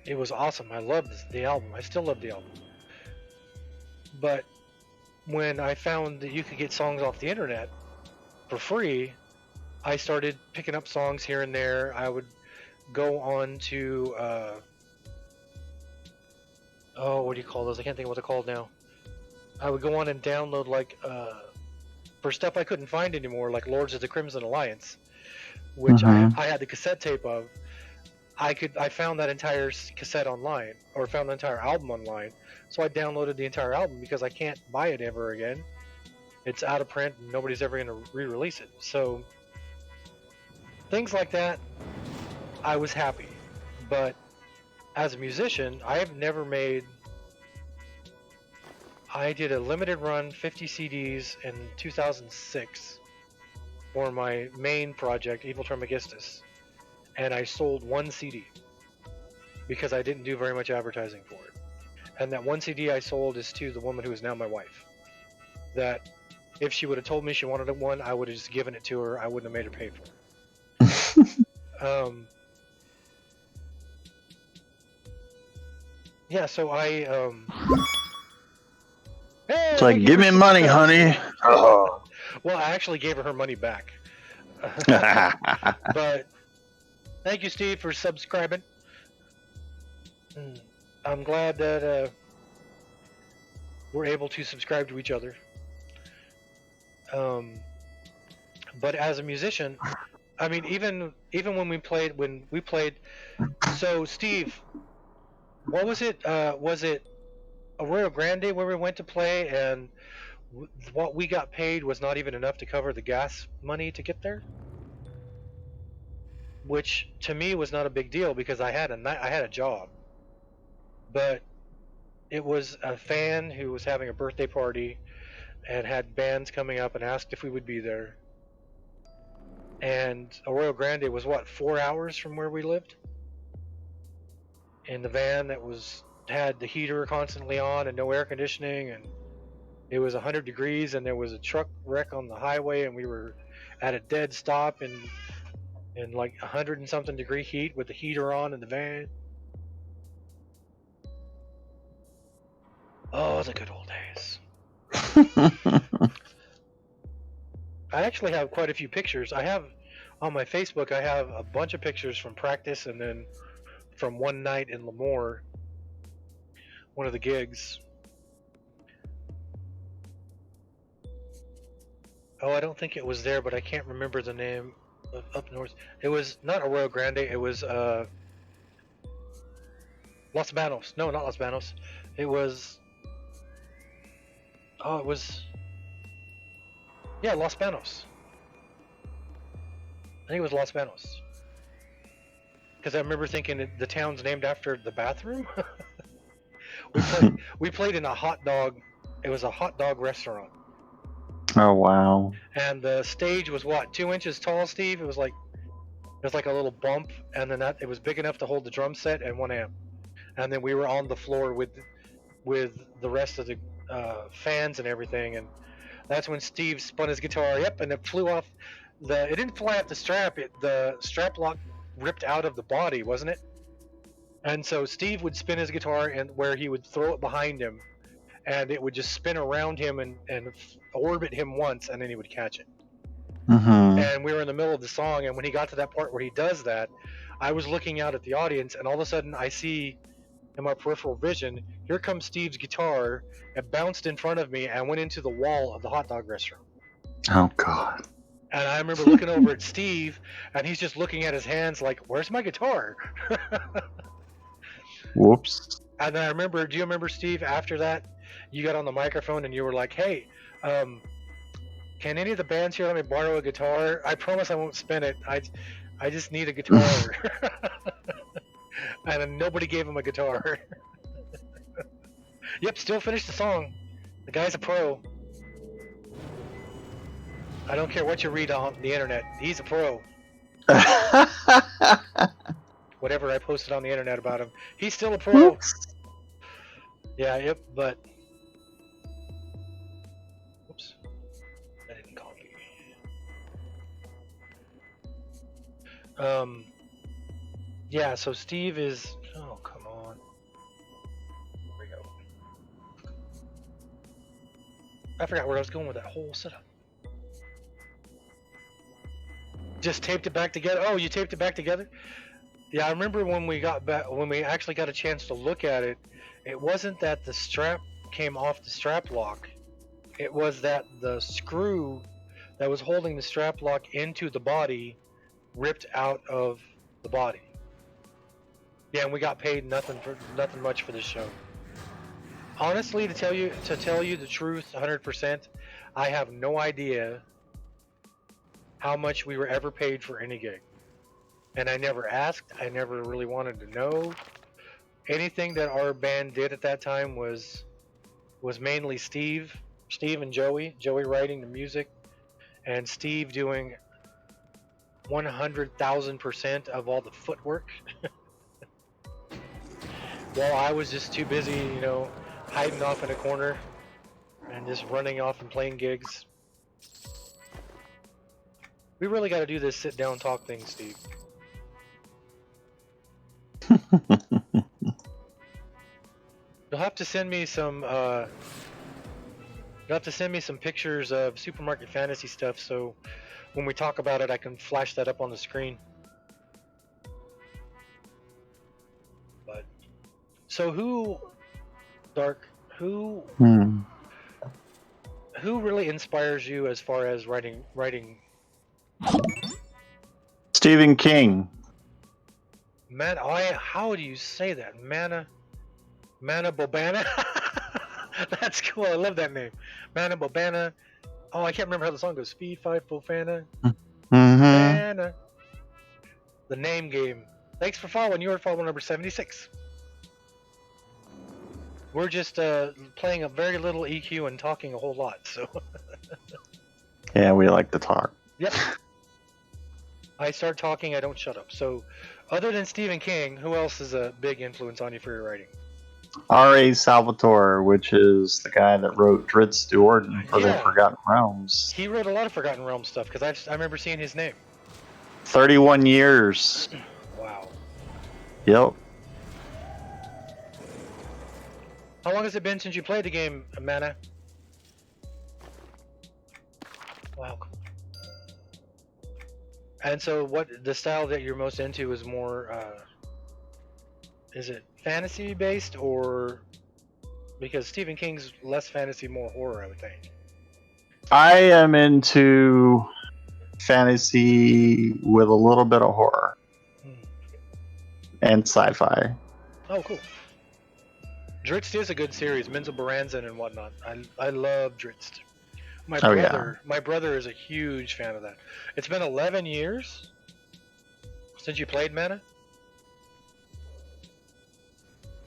it was awesome. I loved the album. I still love the album. But when I found that you could get songs off the internet for free, I started picking up songs here and there. I would go on to oh, what do you call those? I can't think of what they're called now. I would go on and download, like, for stuff I couldn't find anymore, like Lords of the Crimson Alliance, which I had the cassette tape of. I found that entire cassette online, or found the entire album online, so I downloaded the entire album, because I can't buy it ever again. It's out of print, and nobody's ever going to re-release it. So things like that, I was happy. But as a musician, I did a limited run, 50 CDs in 2006 for my main project, Evil Trismegistus, and I sold 1 CD because I didn't do very much advertising for it. And that 1 CD I sold is to the woman who is now my wife. That if she would have told me she wanted one, I would have just given it to her. I wouldn't have made her pay for it. Yeah, so I hey, It's like, give me money, honey. Well, I actually gave her money back. But thank you, Steve, for subscribing. I'm glad that we're able to subscribe to each other. But as a musician, I mean, even when we played, so Steve, what was it? Was it Arroyo Grande where we went to play, and what we got paid was not even enough to cover the gas money to get there? Which to me was not a big deal, because I had a job. But it was a fan who was having a birthday party and had bands coming up and asked if we would be there. and Arroyo Grande was what, 4 hours from where we lived? In the van that had the heater constantly on and no air conditioning, and it was 100 degrees, and there was a truck wreck on the highway, and we were at a dead stop in like 100 and something degree heat with the heater on in the van. Oh, the good old days. I actually have quite a few pictures. I have on my Facebook, I have a bunch of pictures from practice and then from one night in Lemoore, one of the gigs. Oh, I don't think it was there, but I can't remember the name of up north. It was not Arroyo Grande, it was Los Banos. No, not Los Banos. It was yeah, Los Banos. I think it was Los Banos. Because I remember thinking the town's named after the bathroom. we played in a hot dog. It was a hot dog restaurant. Oh wow. And the stage was what, 2 inches tall, Steve? It was like a little bump, and then it was big enough to hold the drum set and 1 amp. And then we were on the floor with the rest of the fans and everything, and that's when Steve spun his guitar. Yep, and it flew off. It didn't fly off the strap. The strap lock ripped out of the body, wasn't it? And so Steve would spin his guitar, and where he would throw it behind him, and it would just spin around him and orbit him once, and then he would catch it. Mm-hmm. And we were in the middle of the song, and when he got to that part where he does that, I was looking out at the audience, and all of a sudden I see in my peripheral vision, here comes Steve's guitar. It bounced in front of me and went into the wall of the hot dog restaurant. Oh god. And I remember looking over at Steve, and he's just looking at his hands like, where's my guitar? Whoops. And then I remember, do you remember, Steve, after that, you got on the microphone and you were like, hey, can any of the bands here let me borrow a guitar? I promise I won't spin it. I just need a guitar. And then nobody gave him a guitar. Yep, still finished the song. The guy's a pro. I don't care what you read on the internet. He's a pro. Whatever I posted on the internet about him, he's still a pro. Whoops. Yeah, yep, but... Oops. I didn't copy. Yeah, so Steve is... Oh, come on. Here we go. I forgot where I was going with that whole setup. Just taped it back together? Oh, you taped it back together? Yeah, I remember when we actually got a chance to look at it, it wasn't that the strap came off the strap lock. It was that the screw that was holding the strap lock into the body ripped out of the body. Yeah, and we got paid nothing much for this show. Honestly, to tell you the truth, 100%, I have no idea how much we were ever paid for any gig. And I never asked. I never really wanted to know. Anything that our band did at that time was mainly Steve and Joey writing the music, and Steve doing 100,000% of all the footwork. While I was just too busy, hiding off in a corner and just running off and playing gigs. We really got to do this sit down talk thing, Steve. You'll have to send me some pictures of Supermarket Fantasy stuff, so when we talk about it I can flash that up on the screen. But so who really inspires you as far as writing? Stephen King. How do you say that? Mana Bobana? That's cool. I love that name. Mana Bobana. Oh, I can't remember how the song goes. Fee, Fi, Fofana. Mana. The name game. Thanks for following. You are follower number 76. We're just playing a very little EQ and talking a whole lot, so. Yeah, we like to talk. Yep. I start talking, I don't shut up. So, other than Stephen King, who else is a big influence on you for your writing? R.A. Salvatore, which is the guy that wrote Drizzt Do'Urden for the Yeah. Forgotten Realms. He wrote a lot of Forgotten Realms stuff because I remember seeing his name. 31 years. Wow. Yep. How long has it been since you played the game, Mana? Wow. And so, what the style that you're most into is more? Is it fantasy based or? Because Stephen King's less fantasy, more horror, I would think. I am into fantasy with a little bit of horror and sci-fi. Oh, cool. Drizzt is a good series, Menzel Baranzan and whatnot. I love Drizzt. My brother is a huge fan of that. It's been 11 years since you played Mana.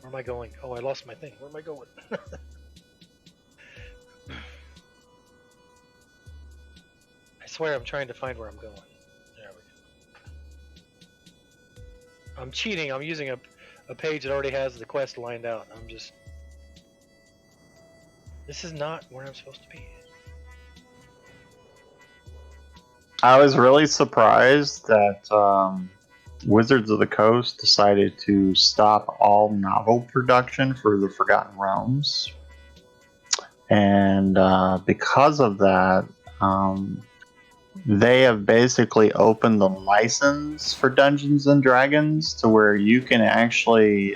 Where am I going? Oh, I lost my thing. Where am I going? I swear I'm trying to find where I'm going. There we go. I'm cheating. I'm using a page that already has the quest lined out. I'm just... This is not where I'm supposed to be. I was really surprised that Wizards of the Coast decided to stop all novel production for the Forgotten Realms. And because of that, they have basically opened the license for Dungeons and Dragons to where you can actually,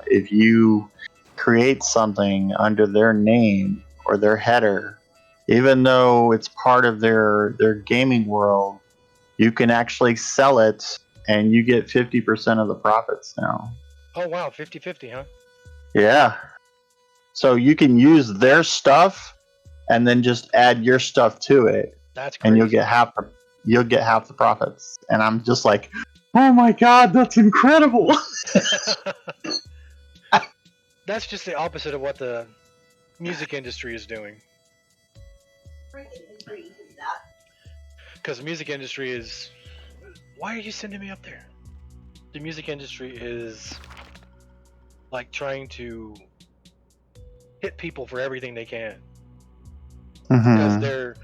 if you create something under their name or their header, even though it's part of their gaming world, you can actually sell it and you get 50% of the profits now. Oh, wow. 50-50, huh? Yeah. So you can use their stuff and then just add your stuff to it. That's crazy. And you'll get half the profits. And I'm just like, oh my god, that's incredible. That's just the opposite of what the music industry is doing. Because the music industry is... Why are you sending me up there? The music industry is like trying to hit people for everything they can. Because they're...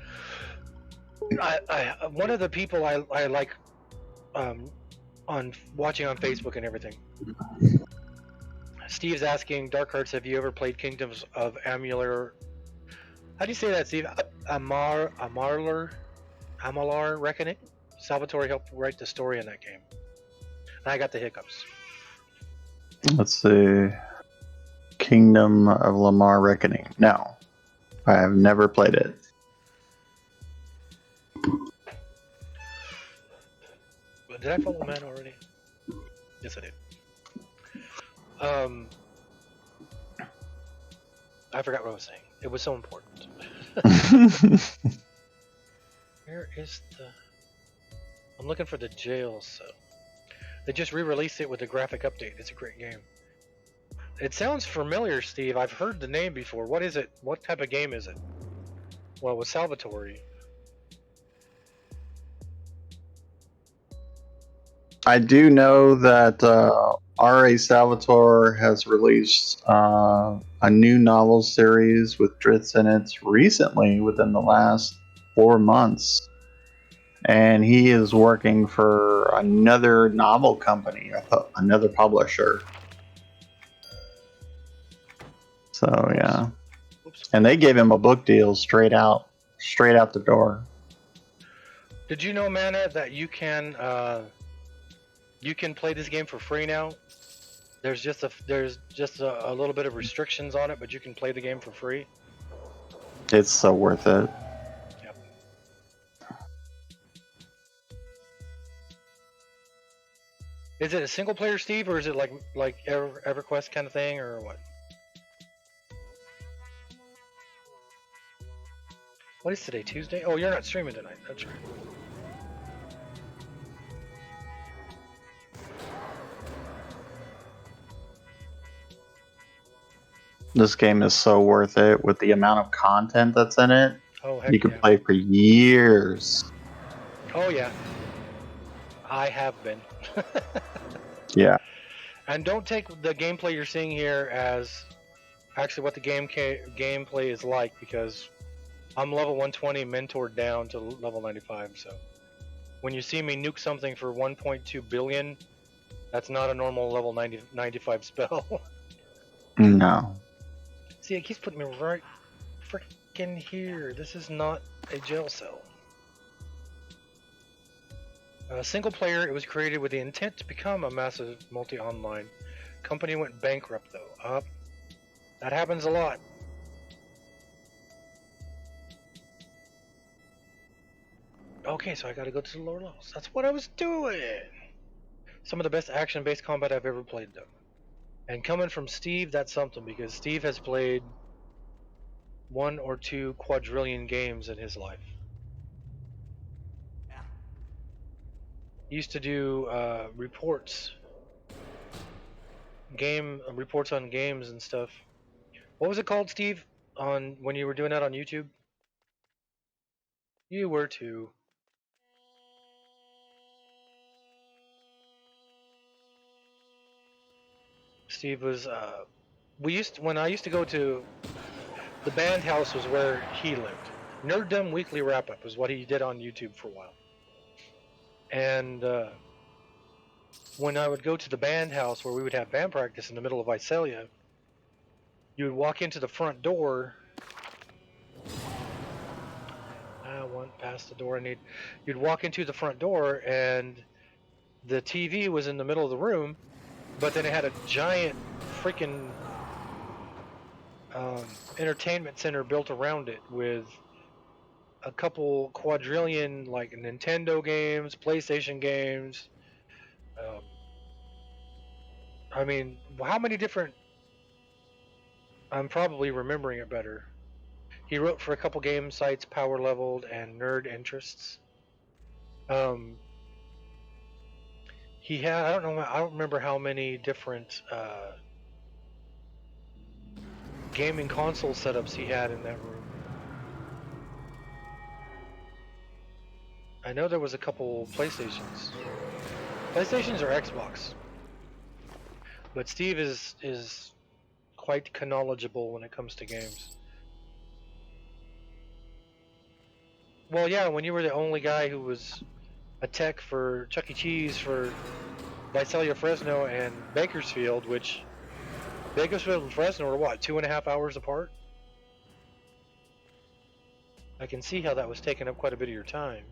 one of the people I like on watching on Facebook and everything, Steve's asking, Dark Hearts, have you ever played Kingdoms of Amular? How do you say that, Steve? Amalar Reckoning? Salvatore helped write the story in that game. And I got the hiccups. Let's see. Kingdom of Lamar Reckoning. No. I have never played it. Did I follow man already? Yes, I did. I forgot what I was saying. It was so important. Where is the... I'm looking for the jail cell. They just re-released it with a graphic update. It's a great game. It sounds familiar, Steve. I've heard the name before. What is it? What type of game is it? Well, with Salvatore. I do know that R.A. Salvatore has released a new novel series with Drizzt in it recently, within the last 4 months. And he is working for another novel company, another publisher. So yeah. Oops. And they gave him a book deal straight out the door. Did you know, Mana, that you can play this game for free now? There's just a little bit of restrictions on it, but you can play the game for free. It's so worth it. Yep. Is it a single player, Steve, or is it like EverQuest kind of thing, or what? What is today? Tuesday? Oh, you're not streaming tonight. That's right. This game is so worth it with the amount of content that's in it. Oh, heck You could yeah. play for years. Oh, yeah. I have been. Yeah. And don't take the gameplay you're seeing here as actually what the gameplay is like, because I'm level 120 mentored down to level 95. So when you see me nuke something for 1.2 billion, that's not a normal level 95 spell. No. See, it keeps putting me right freaking here. This is not a jail cell. Single player, it was created with the intent to become a massive multi-online. Company went bankrupt though. That happens a lot. Okay, so I gotta go to the lower levels. That's what I was doing. Some of the best action-based combat I've ever played though. And coming from Steve, that's something, because Steve has played 1 or 2 quadrillion games in his life. He used to do reports on games and stuff. What was it called, Steve? On when you were doing that on YouTube? You were too. Steve was when I used to go to the band house was where he lived. Nerddom Weekly Wrap Up is what he did on YouTube for a while. And when I would go to the band house where we would have band practice in the middle of Visalia, you would walk into the front door. I went past the door I need. You'd walk into the front door and the TV was in the middle of the room, but then it had a giant freaking entertainment center built around it with a couple quadrillion like Nintendo games, PlayStation games. Um, I mean, how many different? I'm probably remembering it better. He wrote for a couple game sites, Power Leveled and Nerd Interests. He had, I don't remember how many different gaming console setups he had in that room. I know there was a couple PlayStations. PlayStations or Xbox. But Steve is quite knowledgeable when it comes to games. Well, yeah, when you were the only guy who was a tech for Chuck E. Cheese for Visalia, Fresno, and Bakersfield, which Bakersfield and Fresno are what, 2.5 hours apart? I can see how that was taking up quite a bit of your time.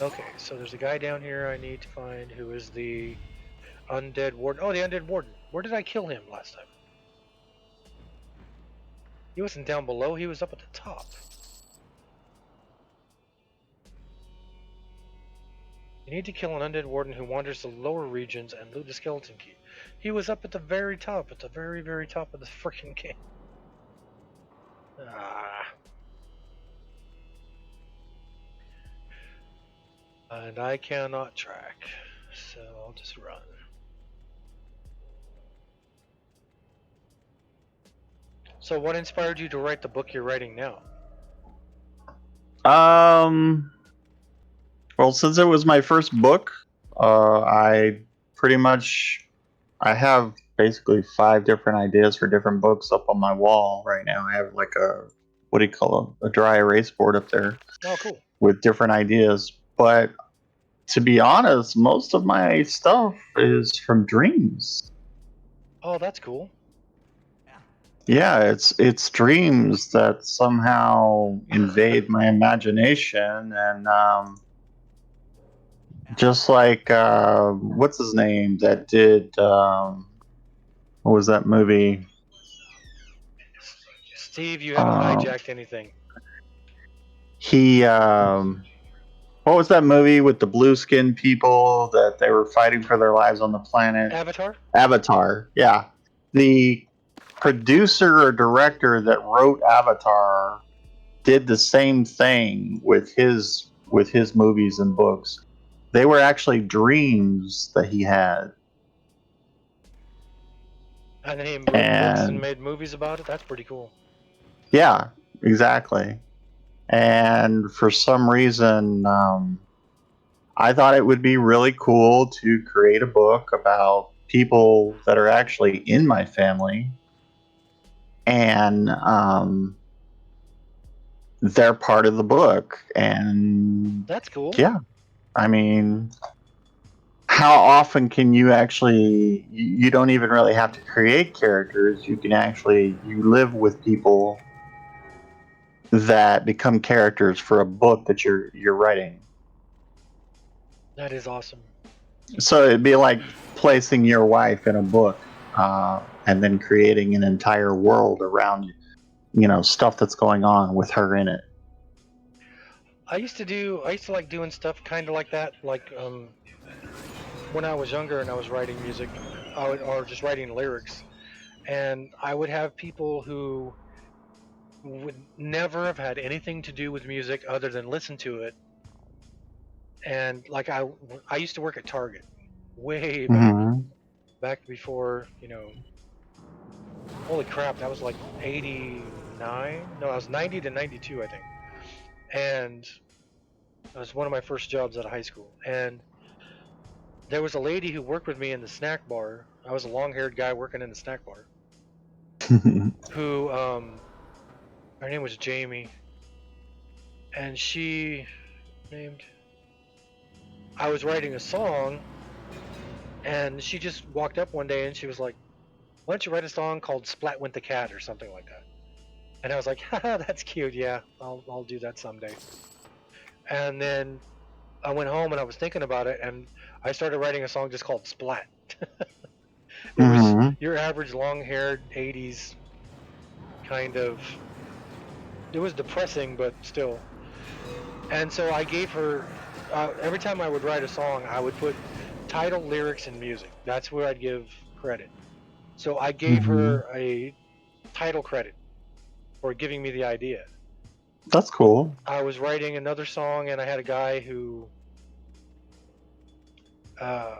Okay, so there's a guy down here I need to find who is the undead warden. Oh, the undead warden. Where did I kill him last time? He wasn't down below, he was up at the top. You need to kill an undead warden who wanders the lower regions and loot the skeleton key. He was up at the very top, at the very, very top of the freaking game. And I cannot track, so I'll just run. So what inspired you to write the book you're writing now? Well, since it was my first book, I have basically 5 different ideas for different books up on my wall right now. I have like what do you call a dry erase board up there. Oh, cool. With different ideas. But to be honest, most of my stuff is from dreams. Oh, that's cool. Yeah, it's dreams that somehow invade my imagination, and just like what's his name that did what was that movie? Steve, you haven't hijacked anything. He what was that movie with the blue skinned people that they were fighting for their lives on the planet? Avatar? Avatar, yeah. The producer or director that wrote Avatar did the same thing with his movies and books. They were actually dreams that he had. And then he wrote books and made movies about it? That's pretty cool. Yeah, exactly. And for some reason, I thought it would be really cool to create a book about people that are actually in my family, and they're part of the book. And That's cool. yeah, I mean, how often can you actually? You don't even really have to create characters. You can actually you live with people that become characters for a book that you're writing. That is awesome. So it'd be like placing your wife in a book, and then creating an entire world around stuff that's going on with her in it. I used to like doing stuff kind of like that, like when I was younger and I was writing music, or just writing lyrics, and I would have people who would never have had anything to do with music other than listen to it. And like I used to work at Target way Mm-hmm. back before, holy crap, that was like 89. No, I was 90 to 92, I think. And it was one of my first jobs out of high school. And there was a lady who worked with me in the snack bar. I was a long-haired guy working in the snack bar who her name was Jamie, and she named I was writing a song, and she just walked up one day and she was like, "Why don't you write a song called Splat Went the Cat or something like that?" And I was like, "Haha, that's cute. Yeah, I'll do that someday." And then I went home and I was thinking about it, and I started writing a song just called Splat. It was Mm-hmm. your average long-haired 80s kind of. It was depressing, but still. And so I gave her every time I would write a song, I would put title, lyrics, and music. That's where I'd give credit. So I gave Mm-hmm. her a title credit for giving me the idea. That's cool. I was writing another song, and I had a guy who, uh,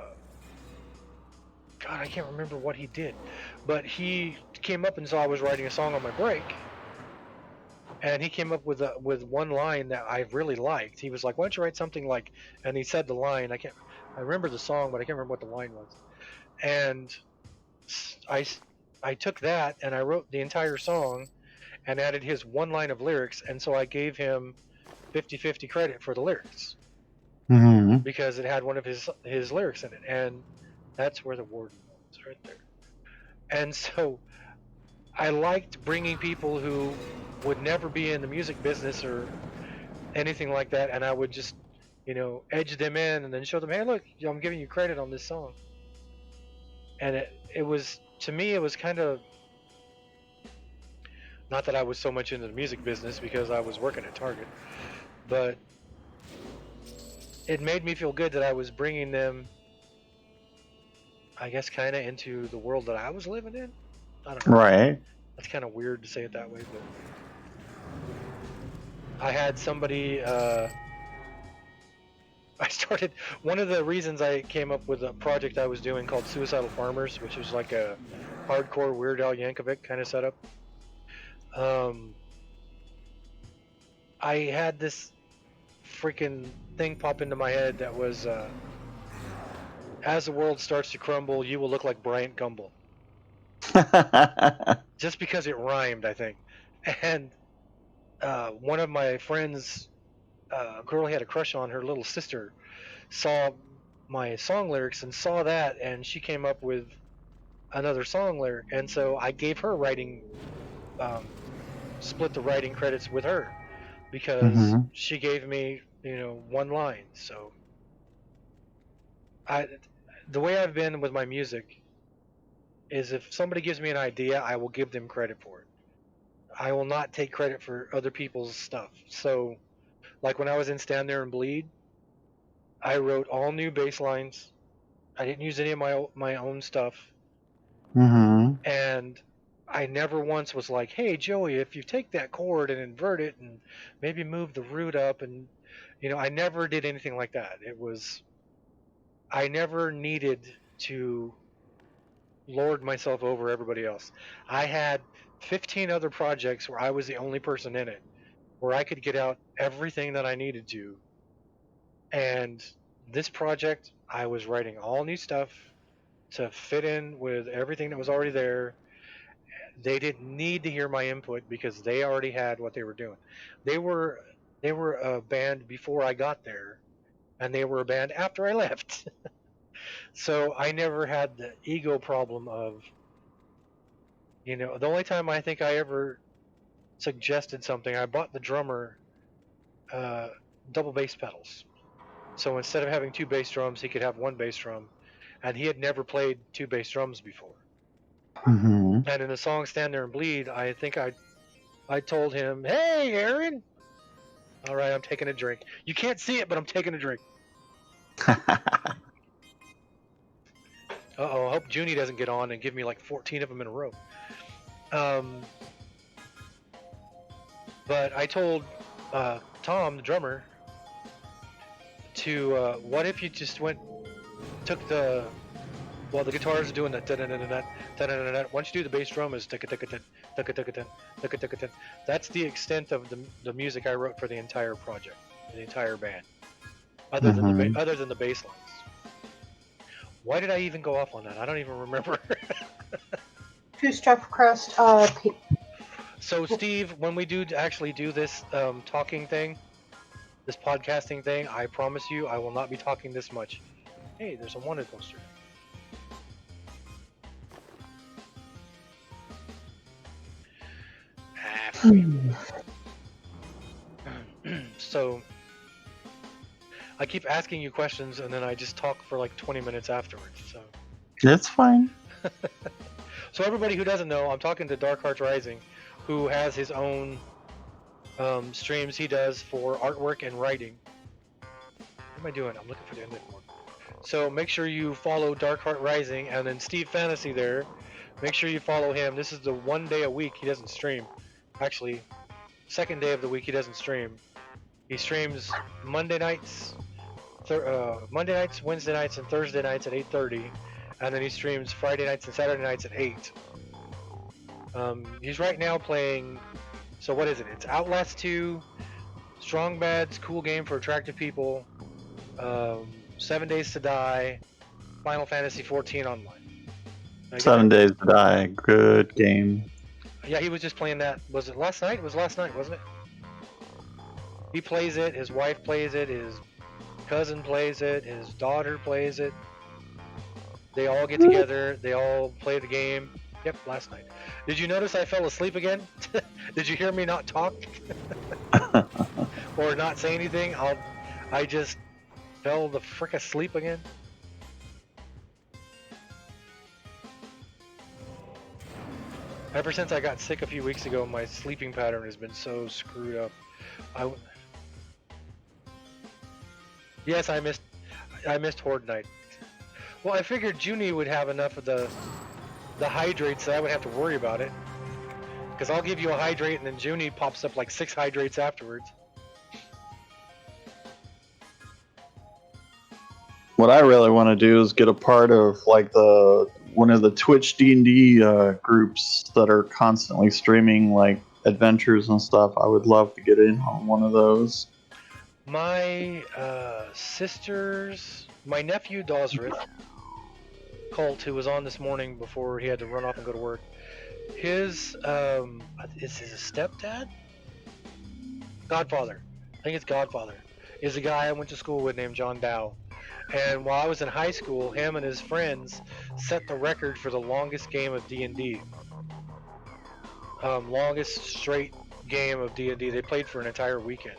God, I can't remember what he did, but he came up and saw I was writing a song on my break, and he came up with one line that I really liked. He was like, "Why don't you write something like?" And he said the line. I remember the song, but I can't remember what the line was. And I I took that and I wrote the entire song and added his one line of lyrics, and so I gave him 50-50 credit for the lyrics Mm-hmm. because it had one of his lyrics in it, and that's where the warden was right there. And so I liked bringing people who would never be in the music business or anything like that, and I would just edge them in and then show them, hey, look, I'm giving you credit on this song. And it was, to me, it was kind of, not that I was so much into the music business because I was working at Target, but it made me feel good that I was bringing them, I guess, kind of into the world that I was living in. I don't know. Right. That's kind of weird to say it that way, but I had somebody. I started, one of the reasons I came up with a project I was doing called Suicidal Farmers, which was like a hardcore Weird Al Yankovic kind of setup. Um, I had this freaking thing pop into my head that was, as the world starts to crumble, you will look like Bryant Gumbel. Just because it rhymed, I think. And one of my friends, a girl he had a crush on, her little sister, saw my song lyrics and saw that, and she came up with another song lyric. And so I gave her writing, split the writing credits with her because Mm-hmm. she gave me, one line. So I, the way I've been with my music is if somebody gives me an idea, I will give them credit for it. I will not take credit for other people's stuff. So, like when I was in Stand There and Bleed, I wrote all new bass lines. I didn't use any of my own stuff, Mm-hmm. and I never once was like, "Hey Joey, if you take that chord and invert it and maybe move the root up," and I never did anything like that. It was, I never needed to lord myself over everybody else. I had 15 other projects where I was the only person in it, where I could get out everything that I needed to, and This project, I was writing all new stuff to fit in with everything that was already there. They didn't need to hear my input because they already had what they were doing. They were they were a band before I got there, and they were a band after I left. So I never had the ego problem of, the only time I think I ever suggested something, I bought the drummer uh, double bass pedals. So instead of having two bass drums, he could have one bass drum, and he had never played two bass drums before. Hmm. And in the song "Stand There and Bleed," I think I told him, "Hey, Aaron, all right, I'm taking a drink. You can't see it, but I'm taking a drink." Uh-oh, I hope Junie doesn't get on and give me like 14 of them in a row. But I told Tom, the drummer, to what if you just took the guitars are doing that da-da-da-da-da. Once you do the bass drum is ticka-ticka-tin. That's the extent of the music I wrote for the entire project, the entire band, other than Hmm. the bass lines. Why did I even go off on that? I don't even remember. Who's Everquest? So Steve, when we do actually do this talking thing, this podcasting thing, I promise you I will not be talking this much. Hey, there's a wanted poster. So I keep asking you questions and then I just talk for like 20 minutes afterwards. So It's fine. so everybody who doesn't know, I'm talking to Dark Hearts Rising, who has his own streams he does for artwork and writing. What am I doing? I'm looking for the inlet board. So make sure you follow Dark Heart Rising, and then Steve Fantasy there. Make sure you follow him. This is the one day a week he doesn't stream. Actually, second day of the week he doesn't stream. He streams Monday nights, Wednesday nights, and Thursday nights at 8:30, and then he streams Friday nights and Saturday nights at 8. He's right now playing. So what is it? It's Outlast 2, Strong Bad's cool game for attractive people, 7 Days to Die, Final Fantasy 14 online. 7 Days to Die. Good game. Yeah, he was just playing that. Was it last night? It was last night, wasn't it? He plays it. His wife plays it. His cousin plays it. His daughter plays it. They all get together. They all play the game. Yep, last night. Did you notice I fell asleep again? Did you hear me not talk or not say anything? I just fell the frick asleep again. Ever since I got sick a few weeks ago, my sleeping pattern has been so screwed up. Yes, I missed Horde Night. Well, I figured Junie would have enough of the hydrates that I would have to worry about it. Because I'll give you a hydrate and then Junie pops up like 6 hydrates afterwards. What I really want to do is get a part of like one of the Twitch D&D groups that are constantly streaming like adventures and stuff. I would love to get in on one of those. My my nephew Dosrith, Colt, who was on this morning before he had to run off and go to work, his is his stepdad? Godfather. I think it's Godfather. Is a guy I went to school with named John Dow. And while I was in high school, him and his friends set the record for the longest game of D&D. Longest straight game of D&D. They played for an entire weekend.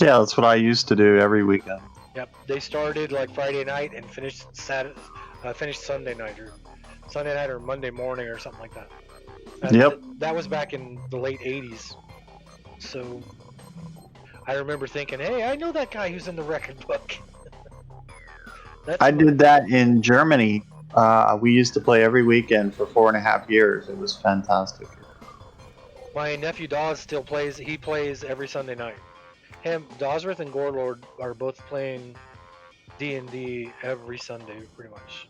Yeah, that's what I used to do every weekend. Yep, they started like Friday night and finished Sunday night or Monday morning or something like that. And Yep. That was back in the late 80s. So I remember thinking, hey, I know that guy who's in the record book. I did that in Germany. We used to play every weekend for 4.5 years. It was fantastic. My nephew Dawes still plays. He plays every Sunday night. Dosrith and Gorelord are both playing D&D every Sunday, pretty much.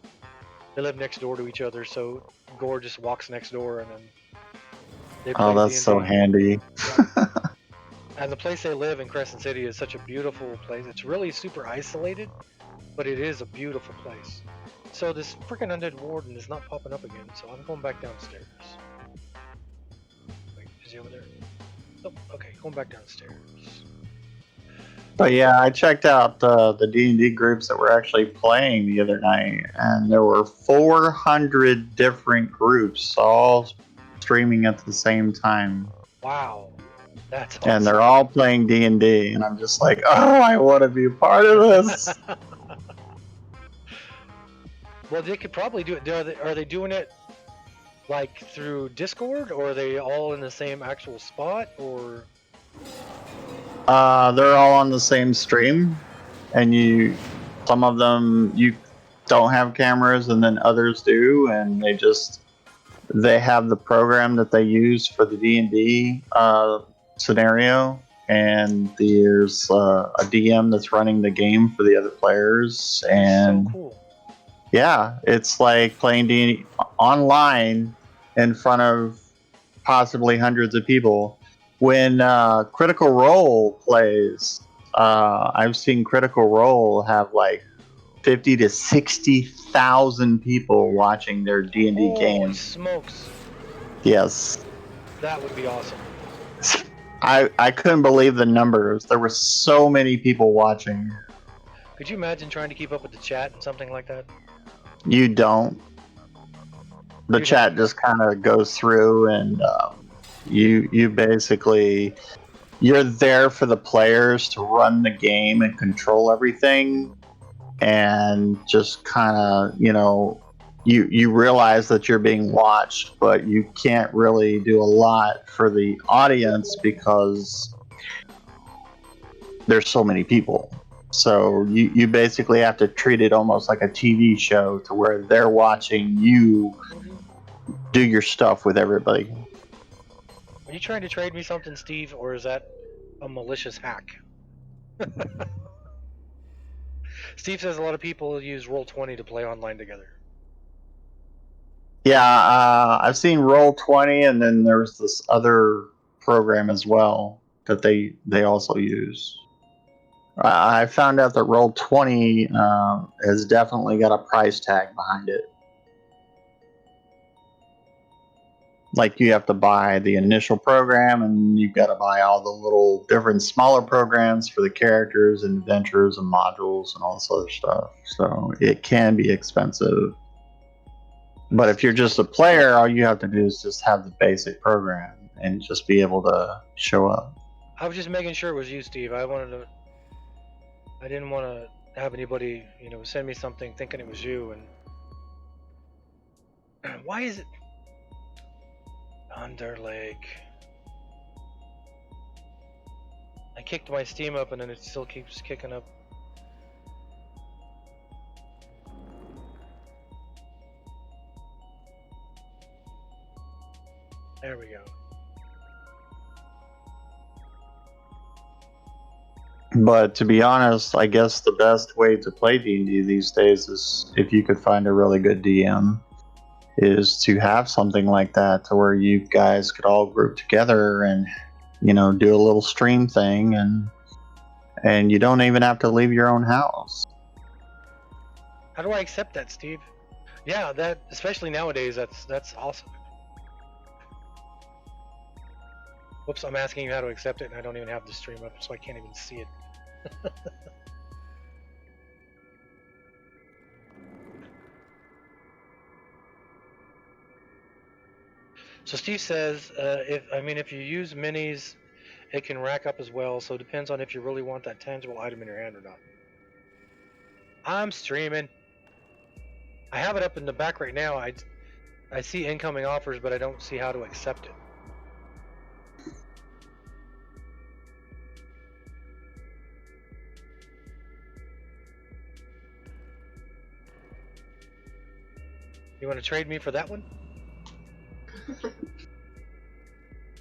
They live next door to each other, so Gore just walks next door and then they play Oh, that's D&D. so handy. And the place they live in Crescent City is such a beautiful place. It's really super isolated, but it is a beautiful place. So this freaking undead warden is not popping up again, so I'm going back downstairs. Wait, is he over there? Oh, okay, going back downstairs. But yeah, I checked out the D&D groups that were actually playing the other night, and there were 400 different groups all streaming at the same time. Wow, that's And awesome. they're all playing D&D, and I'm just like, oh, I want to be a part of this. Well, they could probably do it. Are they doing it like through Discord, or are they all in the same actual spot, or? They're all on the same stream, and some of them you don't have cameras, and then others do, and they have the program that they use for the D&D scenario, and there's a DM that's running the game for the other players, and So cool. yeah, it's like playing D&D online in front of possibly hundreds of people. When Critical Role plays, I've seen Critical Role have like 50 to 60,000 people watching their D&D Holy game. smokes, Yes. that would be awesome. I couldn't believe the numbers. There were so many people watching. Could you imagine trying to keep up with the chat and something like that? You don't. The You'd chat have- just kind of goes through, and you basically you're there for the players to run the game and control everything, and just kind of you realize that you're being watched, but you can't really do a lot for the audience because there's so many people. So you basically have to treat it almost like a TV show, to where they're watching you do your stuff with everybody. Are you trying to trade me something, Steve, or is that a malicious hack? Steve says a lot of people use Roll20 to play online together. Yeah, I've seen Roll20, and then there's this other program as well that they also use. I found out that Roll20 has definitely got a price tag behind it. Like, you have to buy the initial program, and you've got to buy all the little different smaller programs for the characters and adventures and modules and all this other stuff. So it can be expensive. But if you're just a player, all you have to do is just have the basic program and just be able to show up. I was just making sure it was you, Steve. I didn't want to have anybody, send me something thinking it was you. And why is it Underlake? I kicked my Steam up, and then it still keeps kicking up. There we go. But to be honest, I guess the best way to play D&D these days is, if you could find a really good DM, is to have something like that, to where you guys could all group together and do a little stream thing, and you don't even have to leave your own house. How do I accept that, Steve? Yeah, that, especially nowadays, that's awesome. Whoops, I'm asking you how to accept it, and I don't even have the stream up, so I can't even see it. So Steve says, if you use minis, it can rack up as well. So it depends on if you really want that tangible item in your hand or not. I'm streaming. I have it up in the back right now. I see incoming offers, but I don't see how to accept it. You want to trade me for that one?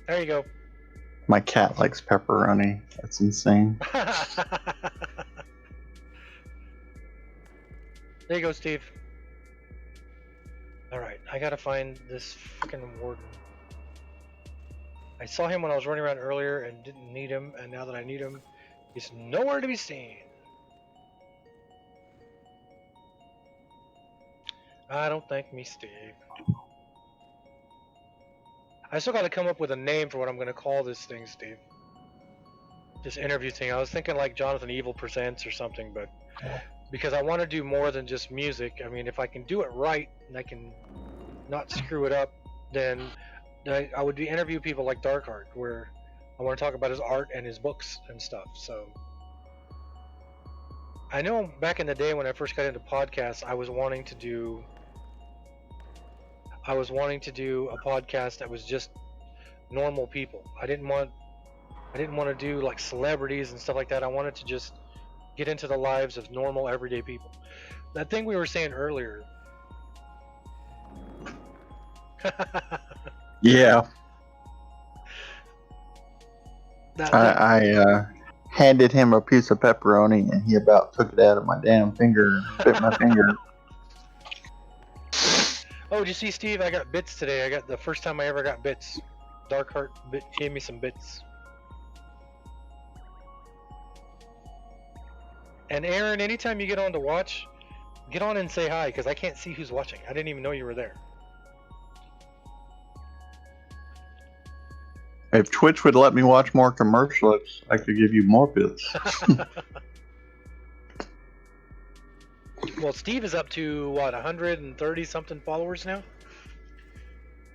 There you go. My cat likes pepperoni. That's insane. There you go, Steve. Alright, I gotta find this freaking warden. I saw him when I was running around earlier and didn't need him, and now that I need him, he's nowhere to be seen. I don't thank me, Steve. I still got to come up with a name for what I'm going to call this thing, Steve. This interview thing. I was thinking like Jonathan Evil Presents or something, but because I want to do more than just music. I mean, if I can do it right and I can not screw it up, then I would interview people like Darkheart, where I want to talk about his art and his books and stuff. So I know back in the day when I first got into podcasts, I was wanting to do a podcast that was just normal people. I didn't want to do like celebrities and stuff like that. I wanted to just get into the lives of normal everyday people. That thing we were saying earlier. Yeah. I handed him a piece of pepperoni and he about took it out of my damn finger and bit my finger. Oh, did you see, Steve? I got bits today. I got the first time I ever got bits. Darkheart gave me some bits. And Aaron, anytime you get on to watch, get on and say hi, because I can't see who's watching. I didn't even know you were there. If Twitch would let me watch more commercials, I could give you more bits. Well, Steve is up to, what, 130 something followers now?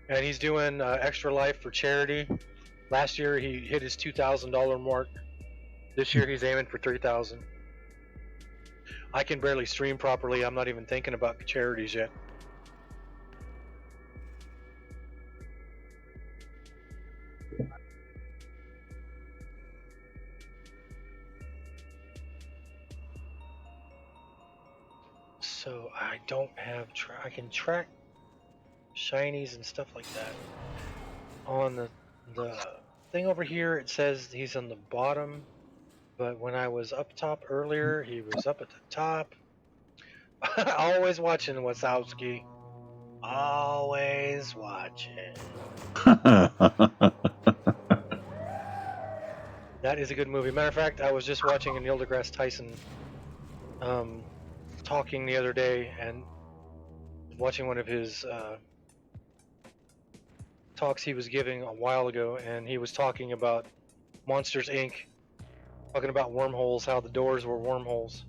And he's doing Extra Life for charity. Last year he hit his $2,000 mark. This year he's aiming for $3,000. I can barely stream properly. I'm not even thinking about charities yet. So I don't have I can track shinies and stuff like that. On the thing over here, it says he's on the bottom, but when I was up top earlier, he was up at the top. Always watching Wazowski. Always watching. That is a good movie. Matter of fact, I was just watching Neil deGrasse Tyson talking the other day and watching one of his talks he was giving a while ago, and he was talking about Monsters Inc., talking about wormholes, how the doors were wormholes.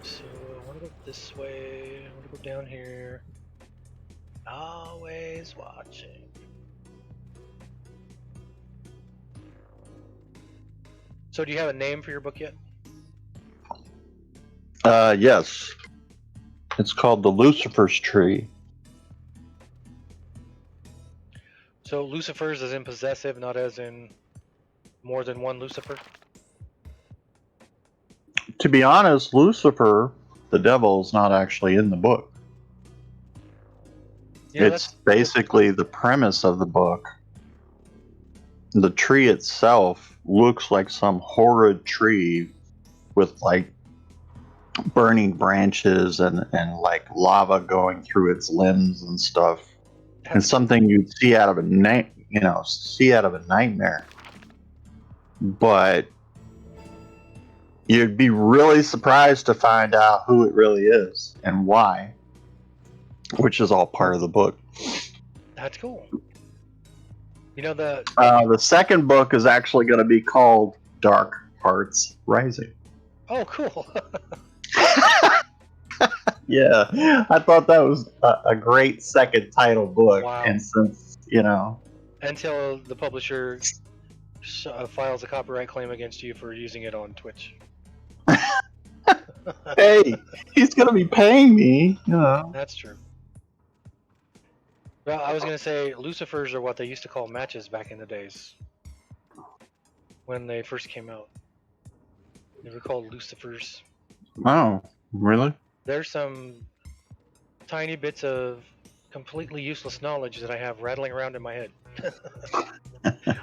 So I want to go this way, I want to go down here. Always watching. So do you have a name for your book yet? Yes. It's called The Lucifer's Tree. So Lucifer's as in possessive, not as in more than one Lucifer? To be honest, Lucifer, the devil, is not actually in the book. Yeah, it's basically the premise of the book. The tree itself looks like some horrid tree with like burning branches and like lava going through its limbs and stuff. And something you'd see out of a nightmare. But you'd be really surprised to find out who it really is and why, which is all part of the book. That's cool. You know, the second book is actually going to be called Dark Hearts Rising. Oh, cool. Yeah, I thought that was a great second title book. Wow. And since, until the publisher files a copyright claim against you for using it on Twitch. Hey, he's going to be paying me. That's true. Well, I was going to say Lucifers are what they used to call matches back in the days when they first came out. They were called Lucifers. Oh, really? There's some tiny bits of completely useless knowledge that I have rattling around in my head.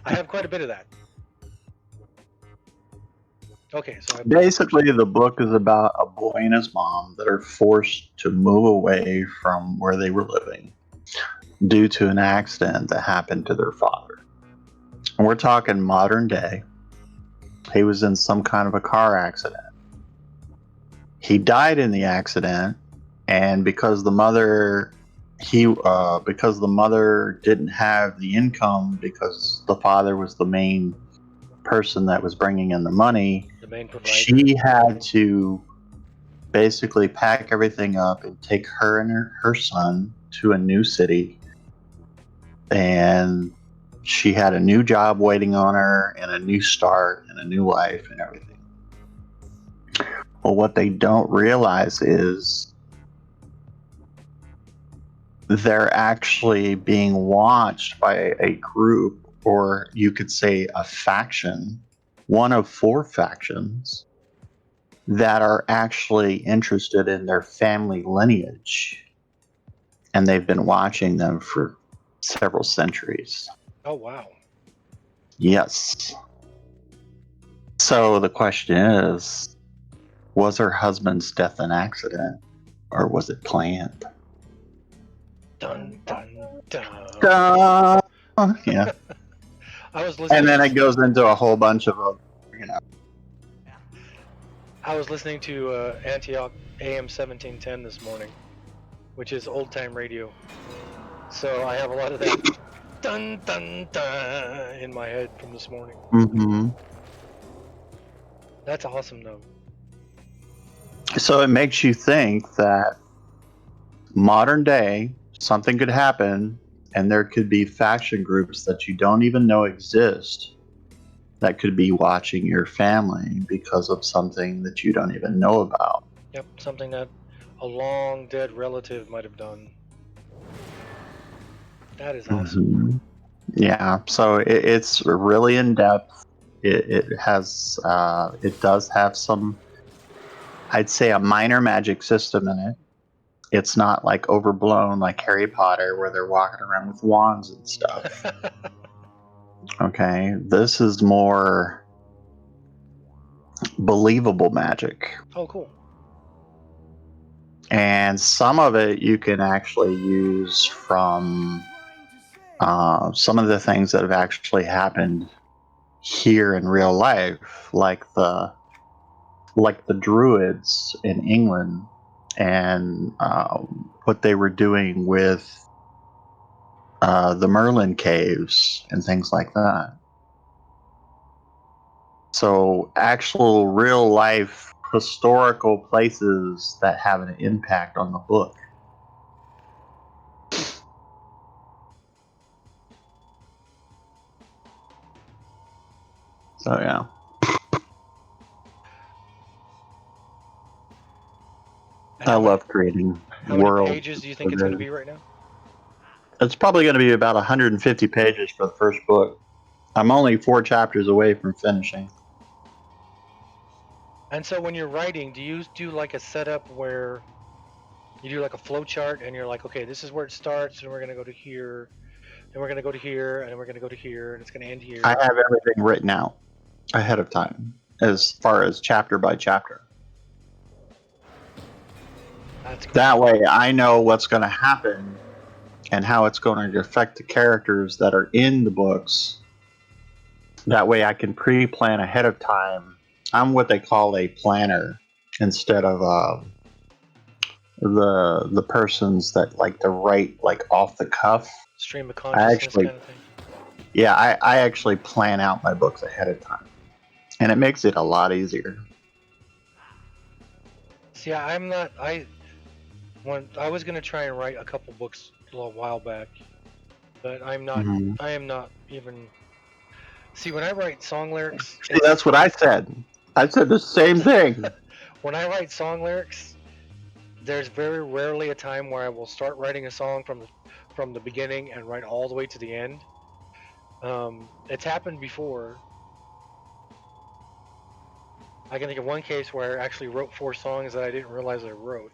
I have quite a bit of that. Okay, so basically the book is about a boy and his mom that are forced to move away from where they were living due to an accident that happened to their father. And we're talking modern day. He was in some kind of a car accident. He died in the accident, and because the mother didn't have the income because the father was the main person that was bringing in the money, The main provider. she had to basically pack everything up and take her and her son to a new city, and she had a new job waiting on her and a new start and a new life and everything. Well, what they don't realize is they're actually being watched by a group, or you could say a faction, one of 4 factions that are actually interested in their family lineage. And they've been watching them for several centuries. Oh, wow. Yes. So the question is, was her husband's death an accident, or was it planned? Dun, dun, dun. Duh. Yeah. I was listening. And then it goes into a whole bunch of, I was listening to Antioch AM 1710 this morning, which is old time radio. So I have a lot of that dun dun dun in my head from this morning. Mm-hmm. That's awesome, though. So it makes you think that modern day, something could happen, and there could be faction groups that you don't even know exist that could be watching your family because of something that you don't even know about. Yep, something that a long dead relative might have done. That is awesome. Mm-hmm. Yeah, so it's really in depth. It does have some, I'd say, a minor magic system in it. It's not like overblown like Harry Potter where they're walking around with wands and stuff. Okay, this is more believable magic. Oh, cool. And some of it you can actually use from some of the things that have actually happened here in real life, like the Druids in England, and what they were doing with the Merlin caves and things like that. So actual real life historical places that have an impact on the book. So yeah. I love creating How many worlds. pages do you think it's going to be right now? It's probably going to be about 150 pages for the first book. I'm only 4 chapters away from finishing. And so when you're writing, do you do like a setup where you do like a flow chart and you're like, okay, this is where it starts and we're going to go to here, and we're going to go to here, and we're going to go to here, and it's going to end here? I have everything written out ahead of time as far as chapter by chapter. That's cool. That way I know what's going to happen and how it's going to affect the characters that are in the books. That way I can pre-plan ahead of time. I'm what they call a planner instead of the persons that like to write like off the cuff. Stream of consciousness kind of thing. Yeah, I actually plan out my books ahead of time. And it makes it a lot easier. See, I'm not. I was gonna try and write a couple books a little while back, but I'm not. Mm-hmm. I am not even. See, when I write song lyrics, See, that's what I said. I said the same thing. When I write song lyrics, there's very rarely a time where I will start writing a song from the beginning and write all the way to the end. It's happened before. I can think of one case where I actually wrote 4 songs that I didn't realize I wrote.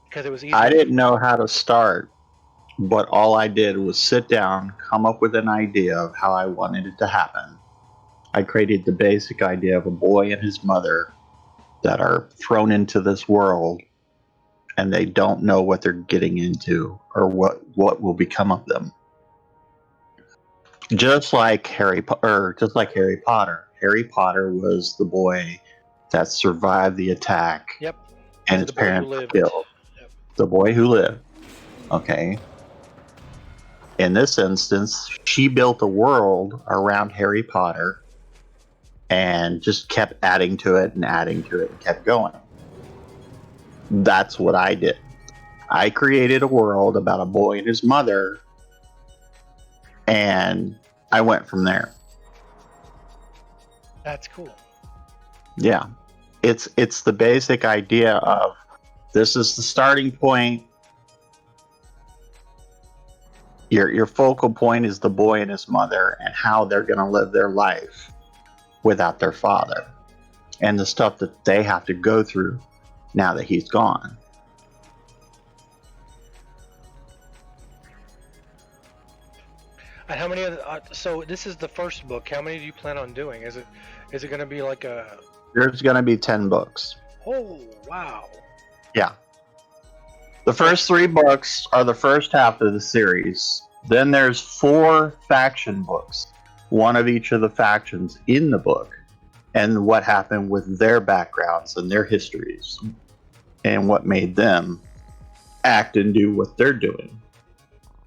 Because it was easy. I didn't know how to start, but all I did was sit down, come up with an idea of how I wanted it to happen. I created the basic idea of a boy and his mother that are thrown into this world and they don't know what they're getting into or what will become of them. Just like Harry Potter. Harry Potter was the boy that survived the attack Yep. and The his boy who parents were lived. killed. Yep. The boy who lived. Okay. In this instance, she built a world around Harry Potter and just kept adding to it and adding to it and kept going. That's what I did. I created a world about a boy and his mother, and I went from there. That's cool. Yeah. It's the basic idea of this is the starting point. Your focal point is the boy and his mother and how they're going to live their life without their father and the stuff that they have to go through now that he's gone. And how many? So this is the first book. How many do you plan on doing? Is it going to be like a? There's going to be 10 books. Oh wow! Yeah. The first 3 books are the first half of the series. Then there's 4 faction books, one of each of the factions in the book, and what happened with their backgrounds and their histories, and what made them act and do what they're doing.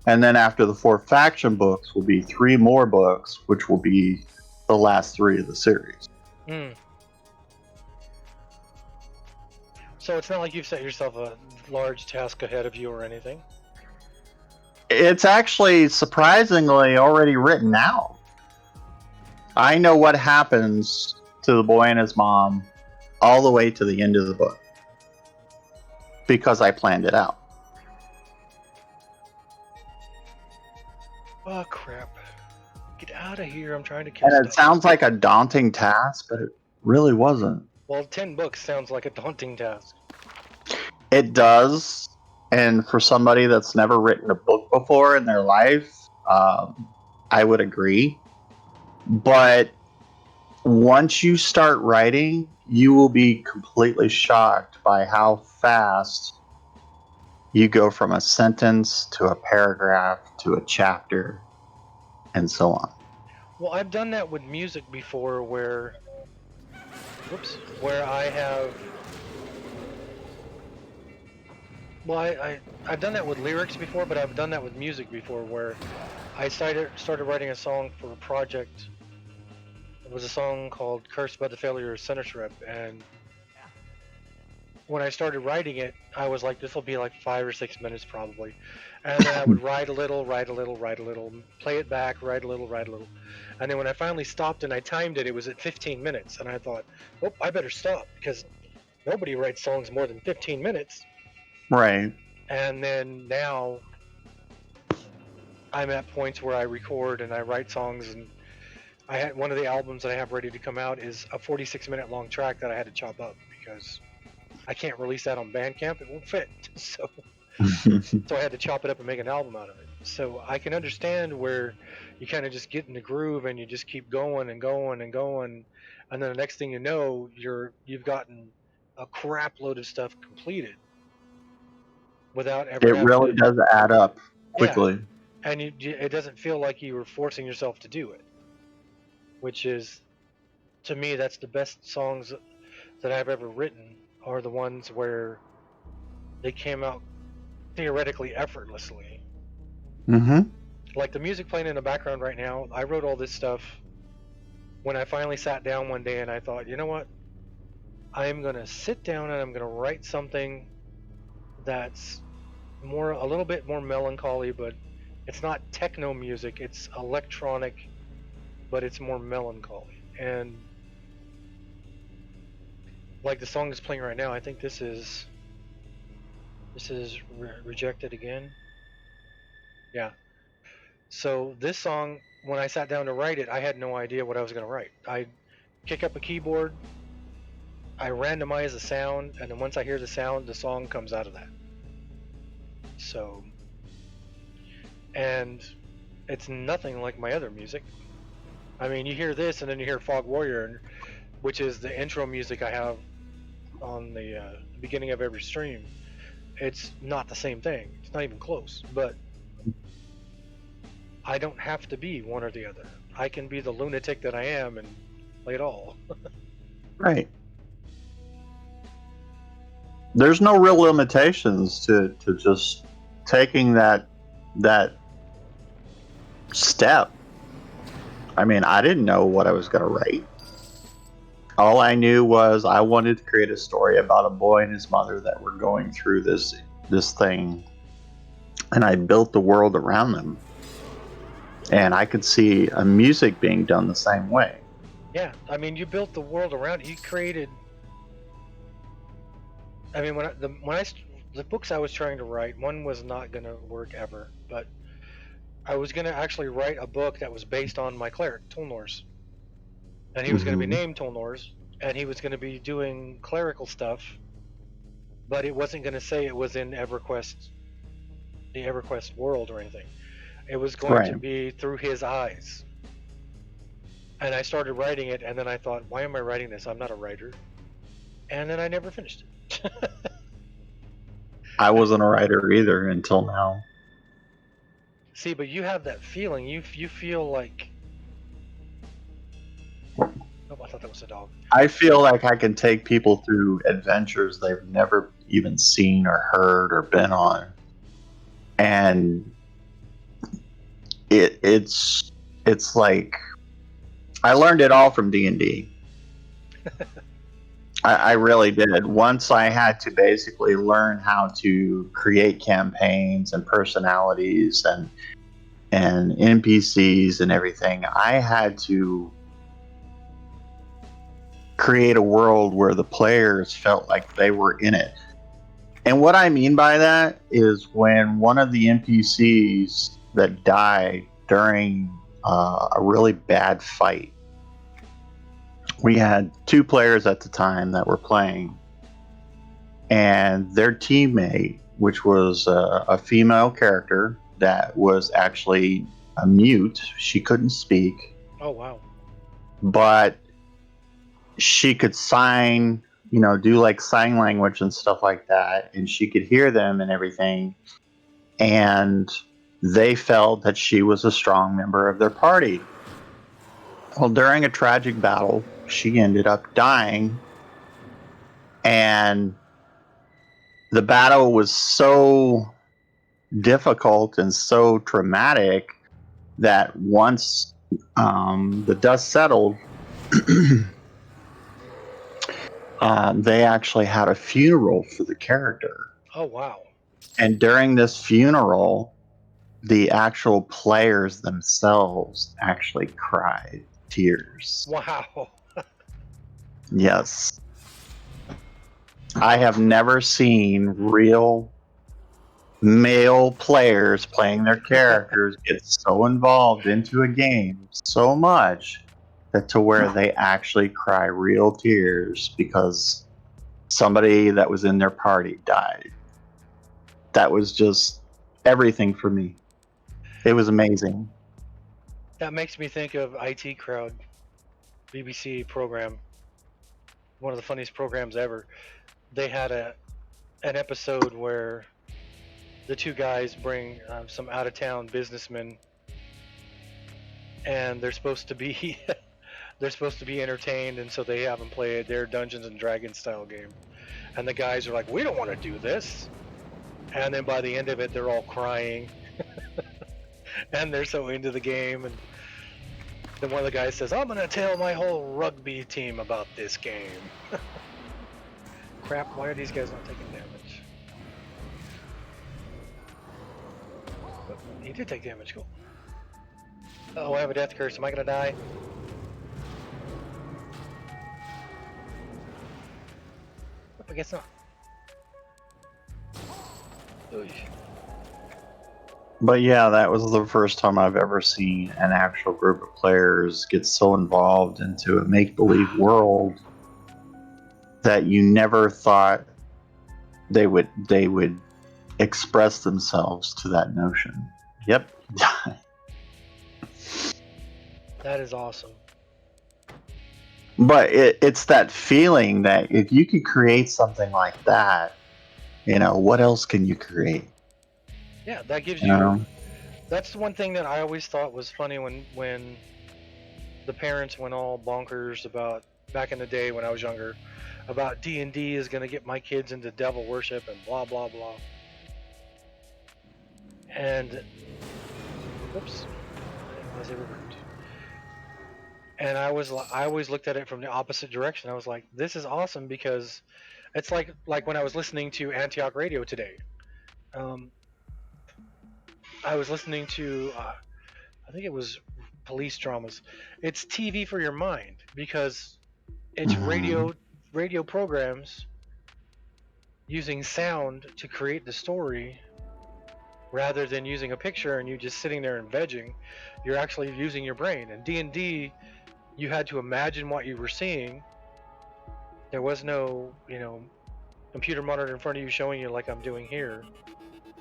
And then after the 4 faction books will be 3 more books, which will be the last 3 of the series. Mm. So it's not like you've set yourself a large task ahead of you or anything. It's actually surprisingly already written out. I know what happens to the boy and his mom all the way to the end of the book because I planned it out. Oh crap! Get out of here! I'm trying to kill And it stuff. sounds like a daunting task, but it really wasn't. Well, 10 books sounds like a daunting task. It does. And for somebody that's never written a book before in their life, I would agree. But once you start writing, you will be completely shocked by how fast you go from a sentence to a paragraph to a chapter and so on. Well, I've done that with music before where I have... Well, I've done that with lyrics before, but I've done that with music before where I started writing a song for a project. It was a song called Cursed by the Failure of Sennacherib, and when I started writing it, I was like, this will be like 5 or 6 minutes probably. And then I would write a little, play it back, write a little. And then when I finally stopped and I timed it, it was at 15 minutes. And I thought, oh, I better stop because nobody writes songs more than 15 minutes. Right. And then now I'm at points where I record and I write songs, and I had one of the albums that I have ready to come out is a 46-minute long track that I had to chop up because I can't release that on Bandcamp. It won't fit. So I had to chop it up and make an album out of it. So I can understand where you kind of just get in the groove and you just keep going and going and going, and then the next thing you know, you've gotten a crap load of stuff completed without ever It having really does add up quickly. Yeah, and it doesn't feel like you were forcing yourself to do it, which is, to me, that's the best songs that I've ever written are the ones where they came out theoretically effortlessly. Mm-hmm. Like the music playing in the background right now, I wrote all this stuff when I finally sat down one day and I thought, you know what? I'm going to sit down and I'm going to write something that's a little bit more melancholy, but it's not techno music, it's electronic, but it's more melancholy. And like the song that's playing right now, I think this is Rejected Again. Yeah. So this song, when I sat down to write it, I had no idea what I was going to write. I kick up a keyboard, I randomize the sound, and then once I hear the sound, the song comes out of that. So, and it's nothing like my other music. I mean, you hear this and then you hear Fog Warrior, which is the intro music I have on the beginning of every stream, it's not the same thing. It's not even close. But I don't have to be one or the other. I can be the lunatic that I am and play it all. Right. There's no real limitations to just taking that step. I mean, I didn't know what I was going to write. All I knew was I wanted to create a story about a boy and his mother that were going through this thing, and I built the world around them. And I could see a music being done the same way. Yeah, I mean, you built the world around it. You created. I memean, the books I was trying to write, one was not going to work ever, but I was going to actually write a book that was based on my cleric, Tolnors. And he was going to be named Tolnors, and he was going to be doing clerical stuff, but it wasn't going to say it was in Everquest, the Everquest world or anything. It was going to be through his eyes. And I started writing it, and then I thought, why am I writing this? I'm not a writer. And then I never finished it. I wasn't a writer either until now. See, but you have that feeling. You feel like. Oh, I thought that was a dog. I feel like I can take people through adventures they've never even seen or heard or been on, and it's like I learned it all from D&D. I really did. Once I had to basically learn how to create campaigns and personalities and NPCs and everything, I had to create a world where the players felt like they were in it. And what I mean by that is when one of the NPCs that died during a really bad fight, we had 2 players at the time that were playing, and their teammate, which was a female character that was actually a mute, she couldn't speak. Oh, wow. But she could sign, do like sign language and stuff like that, and she could hear them and everything. And they felt that she was a strong member of their party. Well, during a tragic battle, she ended up dying, and the battle was so difficult and so traumatic that once the dust settled, they actually had a funeral for the character. Oh, wow. And during this funeral, the actual players themselves actually cried tears. Wow. Yes. I have never seen real male players playing their characters get so involved into a game so much that to where they actually cry real tears because somebody that was in their party died. That was just everything for me. It was amazing. That makes me think of IT Crowd, BBC program. One of the funniest programs ever. They had an episode where the 2 guys bring some out-of-town businessmen, and they're supposed to be entertained, and so they have them play their Dungeons and Dragons style game. And the guys are like, "We don't want to do this," and then by the end of it, they're all crying, and they're so into the game. And then one of the guys says, "I'm gonna tell my whole rugby team about this game." Crap! Why are these guys not taking damage? But he did take damage. Cool. Oh, I have a death curse. Am I gonna die? I guess not. Oy. But yeah, that was the first time I've ever seen an actual group of players get so involved into a make-believe world that you never thought they would express themselves to that notion. Yep. That is awesome. But it's that feeling that if you could create something like that, what else can you create? Yeah, that gives You you. know? That's the one thing that I always thought was funny when the parents went all bonkers about back in the day when I was younger about D&D is going to get my kids into devil worship and blah blah blah. And whoops, I didn't realize they were grouped. And I always looked at it from the opposite direction. I was like, this is awesome because it's like when I was listening to Antioch Radio today. Um, I was listening to I think it was police dramas. It's TV for your mind because it's Mhm. radio programs using sound to create the story rather than using a picture and you just sitting there and vegging. You're actually using your brain. And D&D, you had to imagine what you were seeing. There was no, computer monitor in front of you showing you like I'm doing here.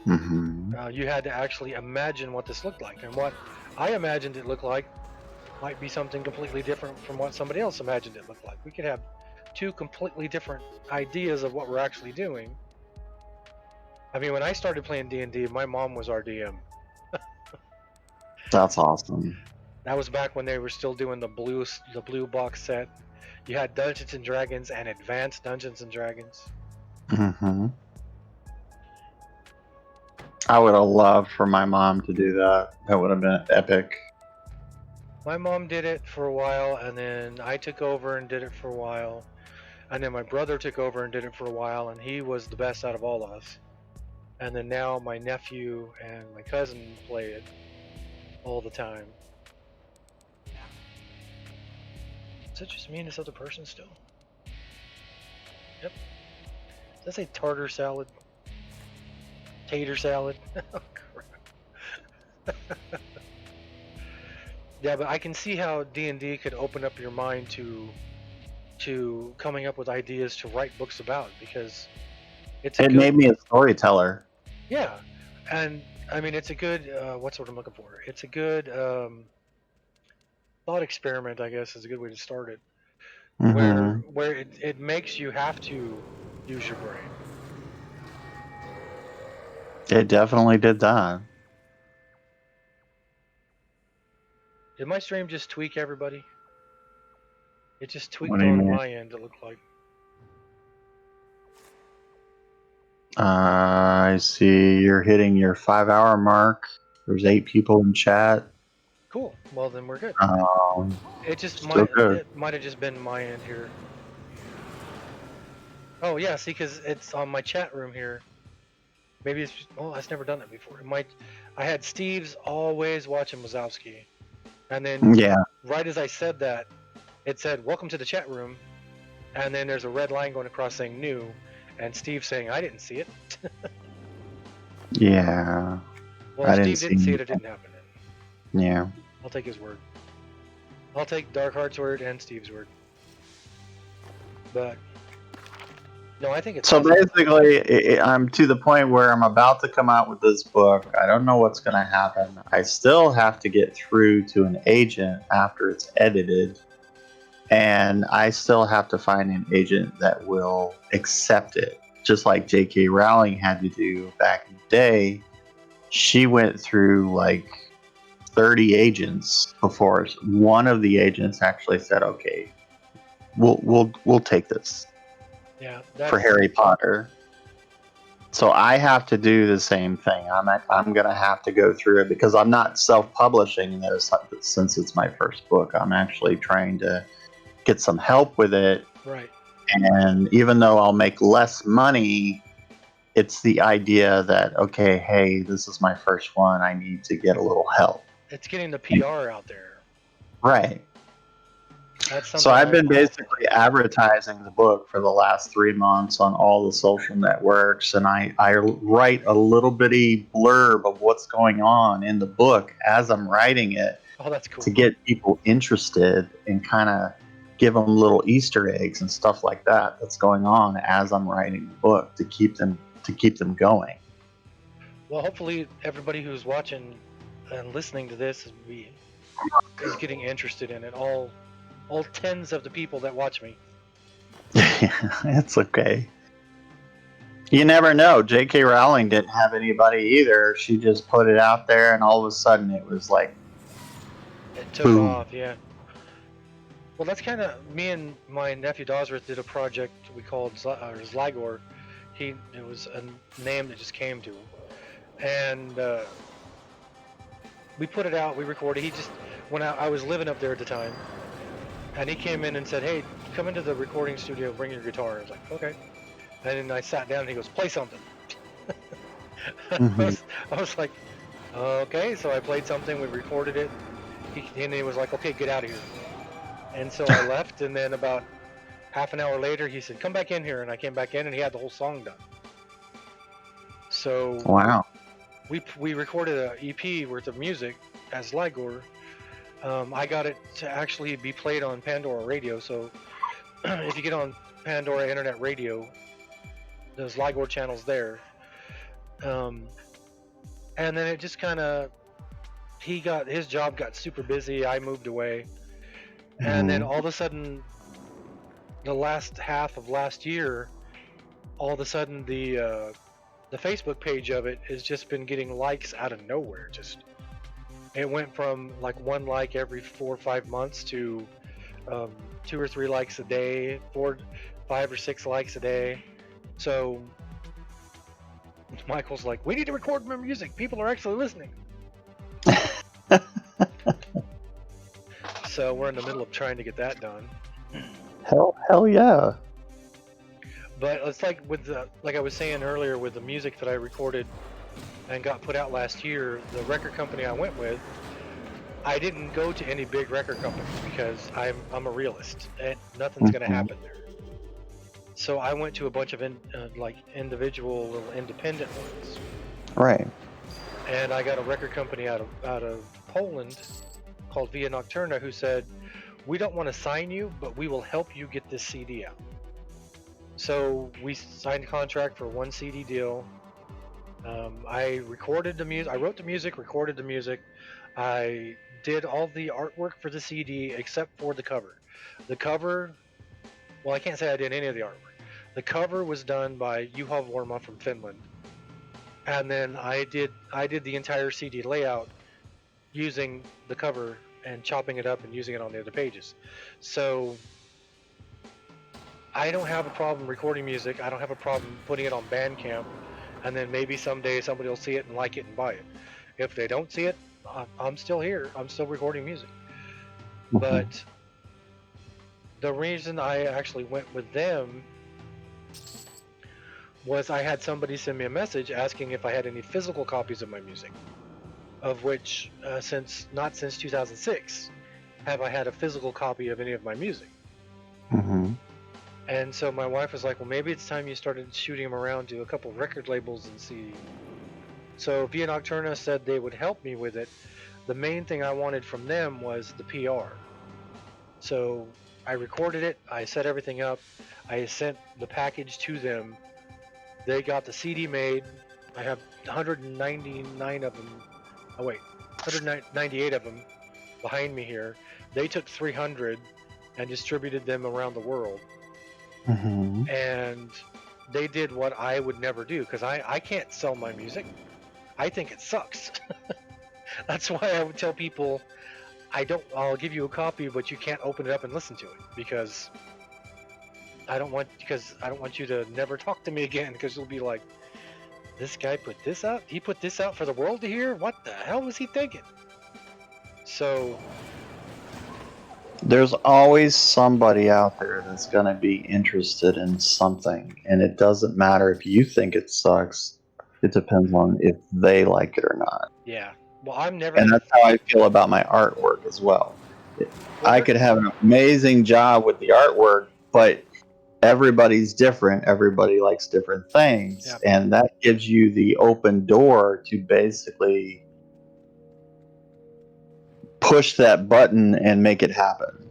Mhm. You had to actually imagine what this looked like, and what I imagined it looked like might be something completely different from what somebody else imagined it looked like. We could have two completely different ideas of what we're actually doing. I mean, when I started playing D&D, my mom was our DM. That's awesome. That was back when they were still doing the blue box set. You had Dungeons and Dragons and Advanced Dungeons and Dragons. Hmm. I would have loved for my mom to do that. That would have been epic. My mom did it for a while, and then I took over and did it for a while, and then my brother took over and did it for a while, and he was the best out of all of us. And then now my nephew and my cousin play it all the time. Is it just me and this other person still? Yep. Does that say tartar salad? Tater salad? Oh, crap. Yeah, but I can see how D&D could open up your mind to coming up with ideas to write books about, because it's a It good, made me a storyteller. yeah. And I mean, it's a good, what's what I'm looking for? It's a good thought experiment, I guess, is a good way to start it, where Hmm. it makes you have to use your brain. It definitely did that. Did my stream just tweak everybody? It just What tweaked do you on mean? my end, it looked like. I see you're hitting your 5-hour mark. There's 8 people in chat. Cool. Well, then we're good. Um, It just Still good. might have just been my end here. Oh yeah, see, because it's on my chat room here. Maybe it's oh, I've never done that before. It might. I had Steve's always watching Wazowski, and then Yeah. right as I said that, it said "Welcome to the chat room," and then there's a red line going across saying "New," and Steve saying I didn't see it. Yeah. Well, I if didn't Steve see didn't see it, it anything. didn't happen. Then Yeah. I'll take his word. I'll take Darkheart's word and Steve's word. But no, I think it's So awesome. basically, I'm to the point where I'm about to come out with this book. I don't know what's going to happen. I still have to get through to an agent after it's edited. And I still have to find an agent that will accept it. Just like J.K. Rowling had to do back in the day. She went through like 30 agents before one of the agents actually said, "Okay, we'll take this Yeah, for that's Harry Potter." So I have to do the same thing. I'm gonna have to go through it because I'm not self-publishing this since it's my first book. I'm actually trying to get some help with it. right. And even though I'll make less money, it's the idea that, okay, hey, this is my first one. I need to get a little help. It's getting the PR out there. Right. That's So something I've I'm been hoping. basically advertising the book for the last 3 months on all the social networks, and I write a little bitty blurb of what's going on in the book as I'm writing it Oh, that's to cool. get people interested and kind of give them little Easter eggs and stuff like that that's going on as I'm writing the book to keep them going. Well, hopefully everybody who's watching and listening to this is getting interested in it. all tens of the people that watch me. It's okay. You never know. J.K. Rowling didn't have anybody either. She just put it out there, and all of a sudden it was like, It took boom. off, yeah. Well, that's kind of me and my nephew Dosworth did a project we called Zligor. It was a name that just came to him, and we put it out. We recorded. He just when I was living up there at the time, and he came in and said, "Hey, come into the recording studio. Bring your guitar." I was like, "Okay." And then I sat down and he goes, "Play something." Mhm. I was like, "Okay." So I played something. We recorded it. And he was like, "Okay, get out of here." And so I left. And then about half an hour later, he said, "Come back in here." And I came back in, and he had the whole song done. So Wow. we recorded an EP worth of music as Ligor. I got it to actually be played on Pandora Radio. So if you get on Pandora Internet Radio, there's Ligor channels there. And then it just kind of his job got super busy. I moved away, and then Mhm. all of a sudden, the last half of last year, all of a sudden the Facebook page of it has just been getting likes out of nowhere. Just it went from like one like every 4 or 5 months to 2 or 3 likes a day, 5 or 6 likes a day. So Michael's like, "We need to record more music. People are actually listening." So we're in the middle of trying to get that done. Hell yeah. But it's like like I was saying earlier, with the music that I recorded and got put out last year, the record company I went with, I didn't go to any big record company because I'm a realist and nothing's gonna Mhm. happen there. So I went to a bunch of like individual little independent ones, Right. and I got a record company out of Poland called Via Nocturna, who said, "We don't want to sign you, but we will help you get this CD out." So we signed a contract for one CD deal. I recorded the music. I wrote the music, recorded the music. I did all the artwork for the CD except for the cover. The cover, well, I can't say I did any of the artwork. The cover was done by Juha Vorma from Finland, and then I did the entire CD layout using the cover and chopping it up and using it on the other pages. So I don't have a problem recording music. I don't have a problem putting it on Bandcamp, and then maybe someday somebody will see it and like it and buy it. If they don't see it, I'm still here. I'm still recording music. Mhm. But the reason I actually went with them was I had somebody send me a message asking if I had any physical copies of my music, of which not since 2006 have I had a physical copy of any of my music. Mhm. And so my wife was like, "Well, maybe it's time you started shooting them around to a couple record labels and see." So Via Nocturna said they would help me with it. The main thing I wanted from them was the PR. So I recorded it, I set everything up, I sent the package to them. They got the CD made. I have 199 of them. Oh wait, 198 of them behind me here. They took 300 and distributed them around the world. Mhm. And they did what I would never do because I can't sell my music. I think it sucks. That's why I would tell people I'll give you a copy, but you can't open it up and listen to it because I don't want you to never talk to me again because you'll be like, "This guy put this out? He put this out for the world to hear? What the hell was he thinking?" So There's always somebody out there that's going to be interested in something, and it doesn't matter if you think it sucks. It depends on if they like it or not. yeah, well, I'm never And gonna. that's how I feel about my artwork as well. Well, I there's could have an amazing job with the artwork, but everybody's different. Everybody likes different things. yeah, And that gives you the open door to basically push that button and make it happen.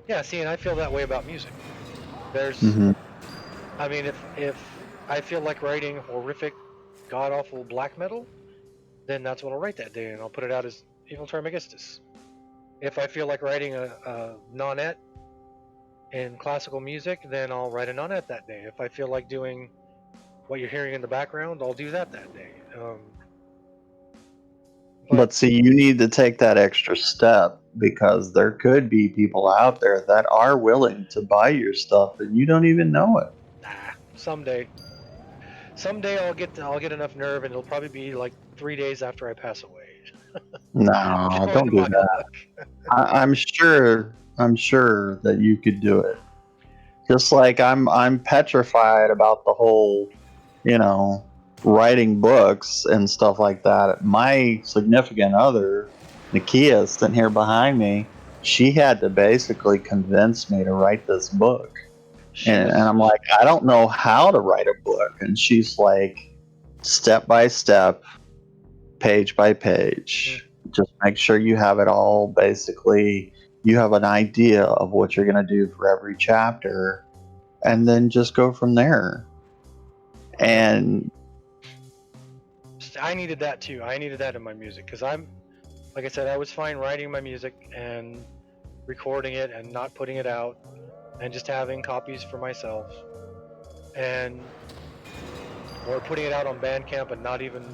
yeah. See, and I feel that way about music. There's, Hmm. I mean, if I feel like writing horrific, god awful black metal, then that's what I'll write that day, and I'll put it out as Evil Trismegistus. If I feel like writing a nonet in classical music, then I'll write a nonet that day. If I feel like doing what you're hearing in the background, I'll do that day. But see, you need to take that extra step because there could be people out there that are willing to buy your stuff and you don't even know it. nah, someday I'll get enough nerve, and it'll probably be like 3 days after I pass away. No, Knowing don't do my that. luck. I'm sure that you could do it. Just like I'm petrified about the whole, you know, writing books and stuff like that. My significant other, Nakia, sitting here behind me, she had to basically convince me to write this book. She And was I'm like, I don't know how to write a book. And she's like, step by step, page by page. Just make sure you have it all basically, you have an idea of what you're going to do for every chapter, and then just go from there. And I needed that too. I needed that in my music because like I said, I was fine writing my music and recording it and not putting it out and just having copies for myself or putting it out on Bandcamp and not even,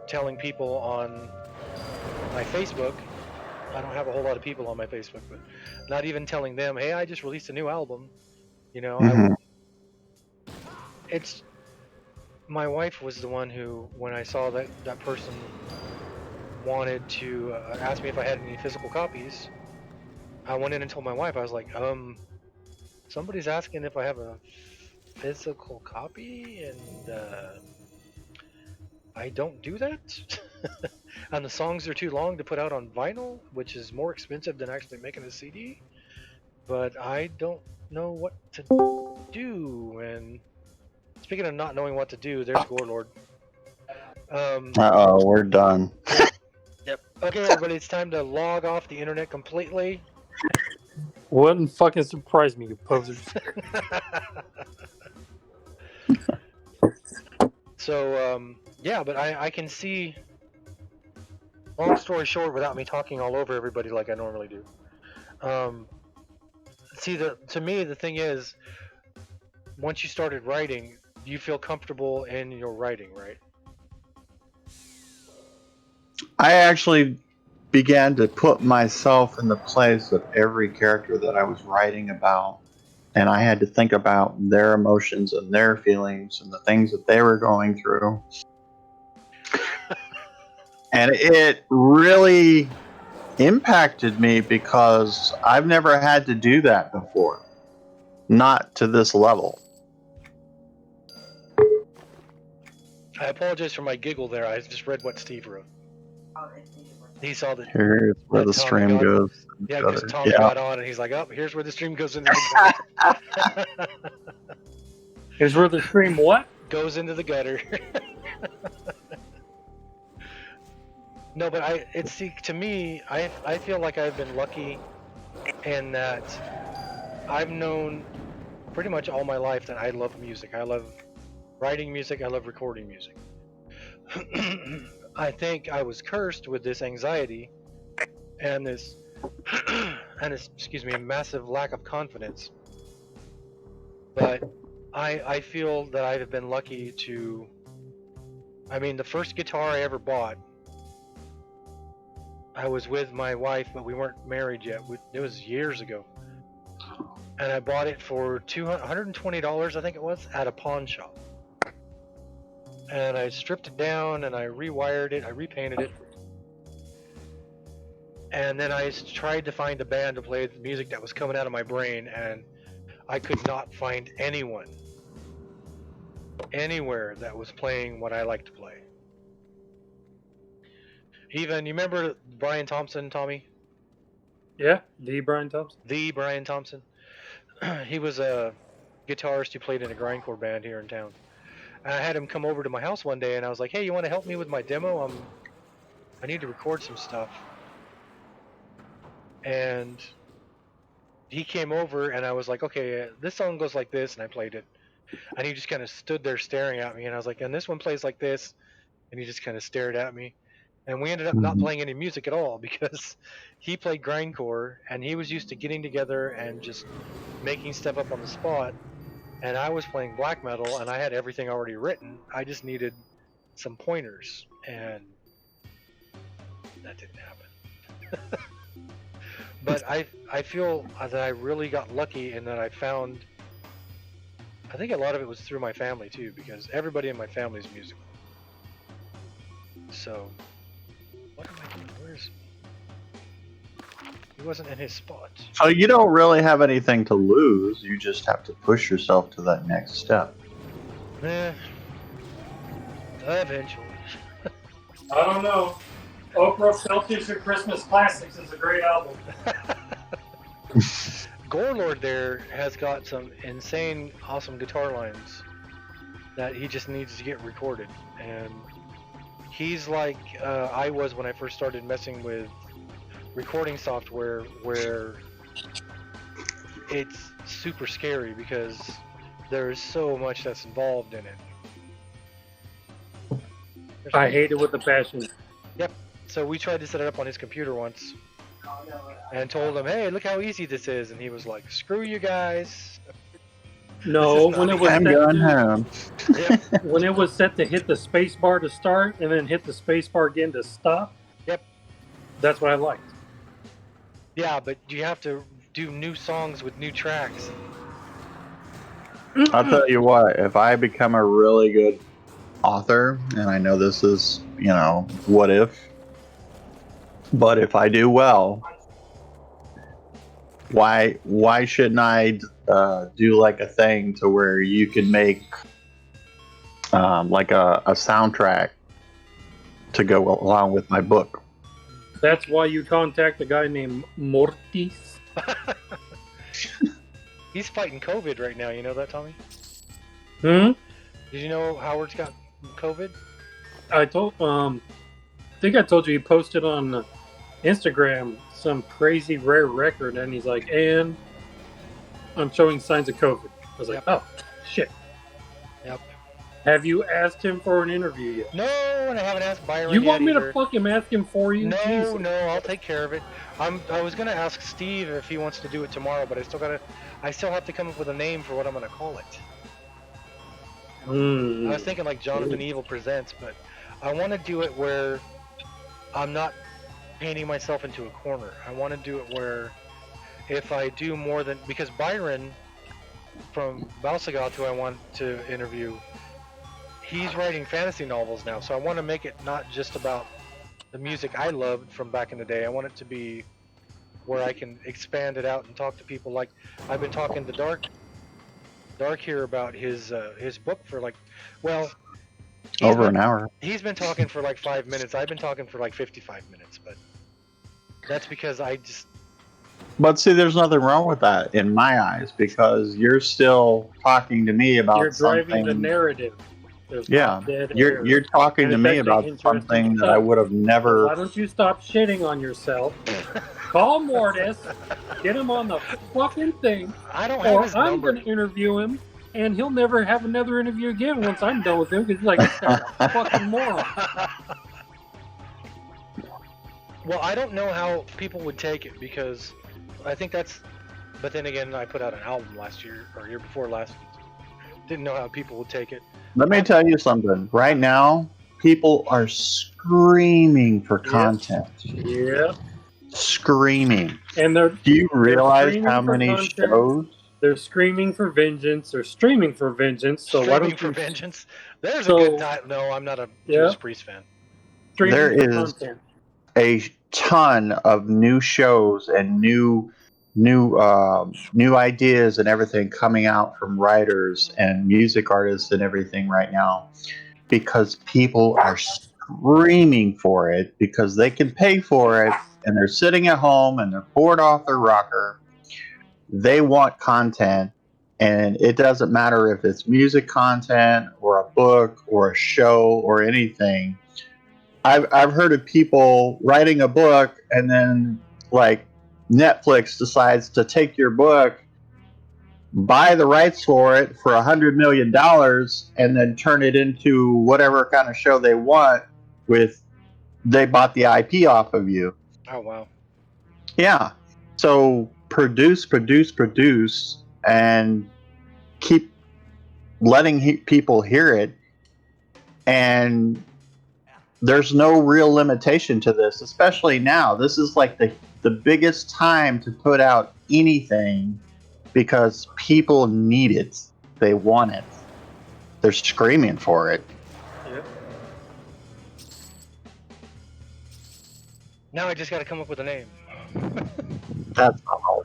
telling people on my Facebook. I don't have a whole lot of people on my Facebook, but not even telling them, hey, I just released a new album. mhm. It's my wife was the one who, when I saw that person wanted to ask me if I had any physical copies, I went in and told my wife, I was like, somebody's asking if I have a physical copy, and I don't do that. And the songs are too long to put out on vinyl, which is more expensive than actually making a CD. But I don't know what to do. And speaking of not knowing what to do, there's Gorelord. Uh-oh, we're done. Yep. Okay, everybody, it's time to log off the internet completely. Wouldn't fucking surprise me, you posers. So, yeah, but I can see. Long story short, without me talking all over everybody like I normally do. To me, the thing is, once you started writing, you feel comfortable in your writing, right? I actually began to put myself in the place of every character that I was writing about. And I had to think about their emotions and their feelings and the things that they were going through. And it really impacted me because I've never had to do that before. Not to this level. I apologize for my giggle there. I just read what Steve wrote. He saw that. Here's where the Tommy stream got, goes. yeah, because Tommy Yeah. got on and he's like, "Oh, here's where the stream goes into the gutter." Here's where the stream what? Goes into the gutter. No, but to me, I feel like I've been lucky in that I've known pretty much all my life that I love music. I love writing music. I love recording music. I think I was cursed with this anxiety and this massive lack of confidence. But I feel that I have been lucky to. I mean, the first guitar I ever bought, I was with my wife, but we weren't married yet. It was years ago, and I bought it for $120, I think it was, at a pawn shop. And I stripped it down and I rewired it, I repainted it. And then I tried to find a band to play the music that was coming out of my brain, and I could not find anyone anywhere that was playing what I like to play. Even, you remember Brian Thompson, Tommy? Yeah, the Brian Thompson. The Brian Thompson? He was a guitarist who played in a grindcore band here in town. And I had him come over to my house one day, and I was like, "Hey, you want to help me with my demo? I need to record some stuff." And he came over, and I was like, "Okay, this song goes like this," and I played it. And he just kind of stood there staring at me, and I was like, "And this one plays like this," and he just kind of stared at me. And we ended up not playing any music at all because he played grindcore and he was used to getting together and just making stuff up on the spot. And I was playing black metal and I had everything already written. I just needed some pointers, and that didn't happen. But I feel that I really got lucky in that I found. I think a lot of it was through my family too, because everybody in my family is musical. So, what am I doing? Where's? He wasn't in his spot. So you don't really have anything to lose. You just have to push yourself to that next step. Eventually. I don't know. Oprah Celtics and Christmas Classics is a great album. Gorelord there has got some insane, awesome guitar lines that he just needs to get recorded, and he's like I was when I first started messing with recording software, where it's super scary because there's so much that's involved in it. I hate it with a passion. Yep. So we tried to set it up on his computer once and told him, hey, look how easy this is. And he was like, screw you guys. No, when it was I'm set going to, home. Yep. when it was set to hit the space bar to start and then hit the space bar again to stop. Yep. That's what I liked. Yeah, but you have to do new songs with new tracks. I'll tell you what, if I become a really good author, and I know this is, what if, but if I do well, why shouldn't I do like a thing to where you can make like a soundtrack to go along with my book? That's why you contact a guy named Mortis. He's fighting COVID right now. You know that, Tommy? Hmm? Did you know Howard's got COVID? I think I told you he posted on Instagram some crazy rare record, and he's like, and I'm showing signs of COVID. I was like, oh, shit. Yep. Have you asked him for an interview yet? No, and I haven't asked Byron You yet want me either. to fucking ask him for you? No, Jesus. no, I'll take care of it. I was gonna ask Steve if he wants to do it tomorrow, but I still have to come up with a name for what I'm gonna call it. I was thinking like Jonathan Evil Presents, but I want to do it where I'm not painting myself into a corner. I want to do it where if I do more than, because Byron from Balsagoth, who I want to interview, he's writing fantasy novels now, so I want to make it not just about the music I loved from back in the day. I want it to be where I can expand it out and talk to people. Like I've been talking to Dark here about his book for like, well, Over an hour. He's been talking for like 5 minutes. I've been talking for like 55 minutes, but that's because I just. But see, there's nothing wrong with that in my eyes, because you're still talking to me about You're driving something. the narrative. There's Yeah, not dead air. you're talking And to it's me actually about interesting something that stuff. I would have Why never. don't you stop shitting on yourself? Call Mortis, get him on the fucking thing, I don't have or his I'm number. going to interview him, and he'll never have another interview again once I'm done with him, because he's like, this guy's a fucking moron. Well, I don't know how people would take it, because I think that's. But then again, I put out an album last year or year before last. Didn't know how people would take it. Let me tell you something. Right now, people are screaming for content. Yeah. Screaming. And they're Do you realize screaming how for many content. shows? They're screaming for vengeance. They're streaming for vengeance. So why Streaming don't for you vengeance. There's So- a good time. No, I'm not a Yeah. Judas Priest fan. stream There for is- content? A ton of new shows and new ideas and everything coming out from writers and music artists and everything right now, because people are screaming for it, because they can pay for it and they're sitting at home and they're bored off their rocker. They want content, and it doesn't matter if it's music content or a book or a show or anything. I've heard of people writing a book and then like Netflix decides to take your book, buy the rights for it for $100 million, and then turn it into whatever kind of show they want with they bought the IP off of you. Oh wow. Yeah. So produce, and keep letting people hear it. And there's no real limitation to this, especially now. This is like the biggest time to put out anything because people need it. They want it. They're screaming for it. Yep. Now I just got to come up with a name. That's all.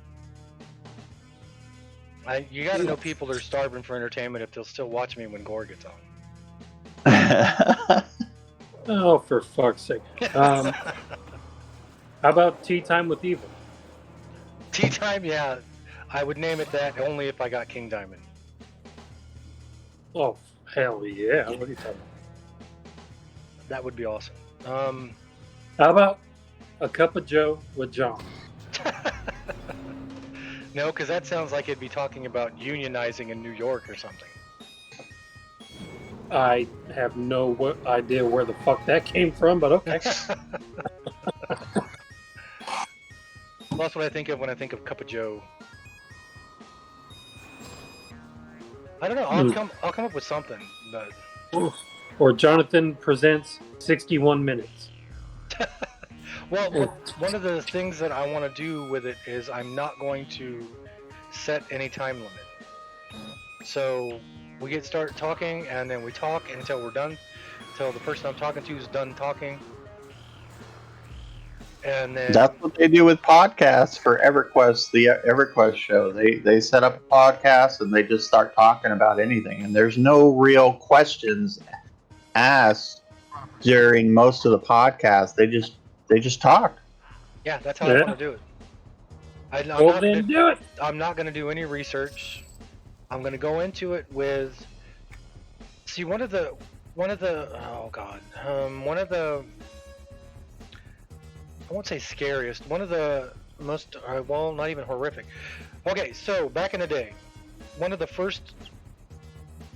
You got to know people are starving for entertainment if they'll still watch me when Gore gets on. Oh, for fuck's sake. How about Tea Time with Evil? Tea time, yeah. I would name it that only if I got King Diamond. Oh, hell yeah. What are you talking about? That would be awesome. How about A Cup of Joe with John? No, because that sounds like it'd be talking about unionizing in New York or something. I have no idea where the fuck that came from, but okay. Well, that's what I think of when I think of Cup of Joe. I don't know. I'll come up with something, but Or Jonathan Presents 61 Minutes. well, one of the things that I want to do with it is I'm not going to set any time limit. So we start talking, and then we talk until we're done, until the person I'm talking to is done talking. And then That's what they do with podcasts for Everquest, the Everquest show. They set up a podcast and they just start talking about anything, and there's no real questions asked during most of the podcast. They just talk. yeah, that's how I want to do it. Well, then do it. I'm not going to do any research. I'm going to go into it with. See, one of the oh god, one of the, I won't say scariest, one of the most, well, not even horrific. Okay, so back in the day, one of the first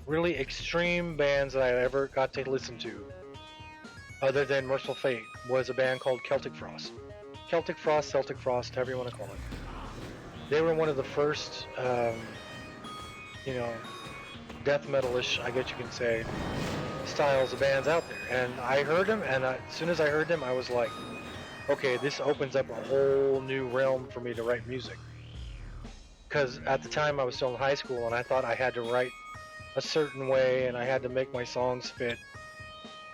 really extreme bands that I ever got to listen to, other than Merciful Fate, was a band called Celtic Frost. Celtic Frost, Celtic Frost, however you want to call it. They were one of the first, death metal-ish, I guess you can say, styles of bands out there. And I heard them, and as soon as I heard them, I was like, okay, this opens up a whole new realm for me to write music. Because at the time I was still in high school, and I thought I had to write a certain way, and I had to make my songs fit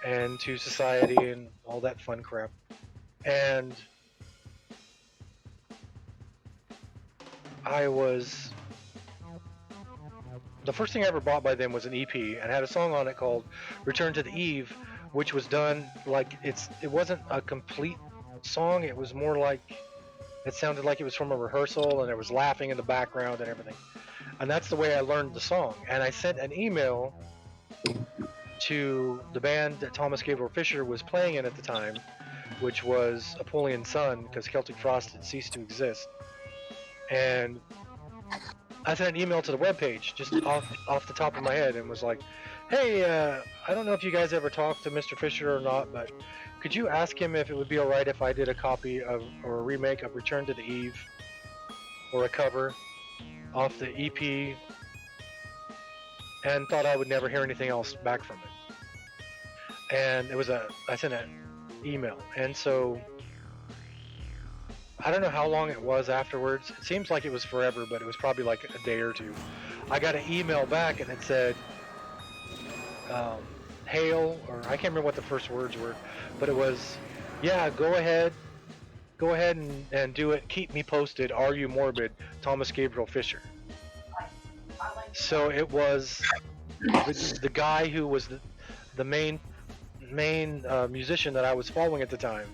and to society and all that fun crap. And the first thing I ever bought by them was an EP, and had a song on it called Return to the Eve, which was done like it wasn't a complete song. It was more like, it sounded like it was from a rehearsal, and there was laughing in the background and everything. And that's the way I learned the song. And I sent an email to the band that Thomas Gabriel Fisher was playing in at the time, which was Apollyon Sun, because Celtic Frost had ceased to exist. And I sent an email to the webpage just off the top of my head and was like, hey, I don't know if you guys ever talked to Mr. Fisher or not, but could you ask him if it would be alright if I did a copy of, or a remake of Return to the Eve, or a cover off the EP, and thought I would never hear anything else back from it. And I sent an email, and so I don't know how long it was afterwards. It seems like it was forever, but it was probably like a day or two. I got an email back, and it said, hail, or I can't remember what the first words were, but it was, yeah, go ahead and do it. Keep me posted. Are you morbid? Thomas Gabriel Fisher. So it was the guy who was the main musician that I was following at the time,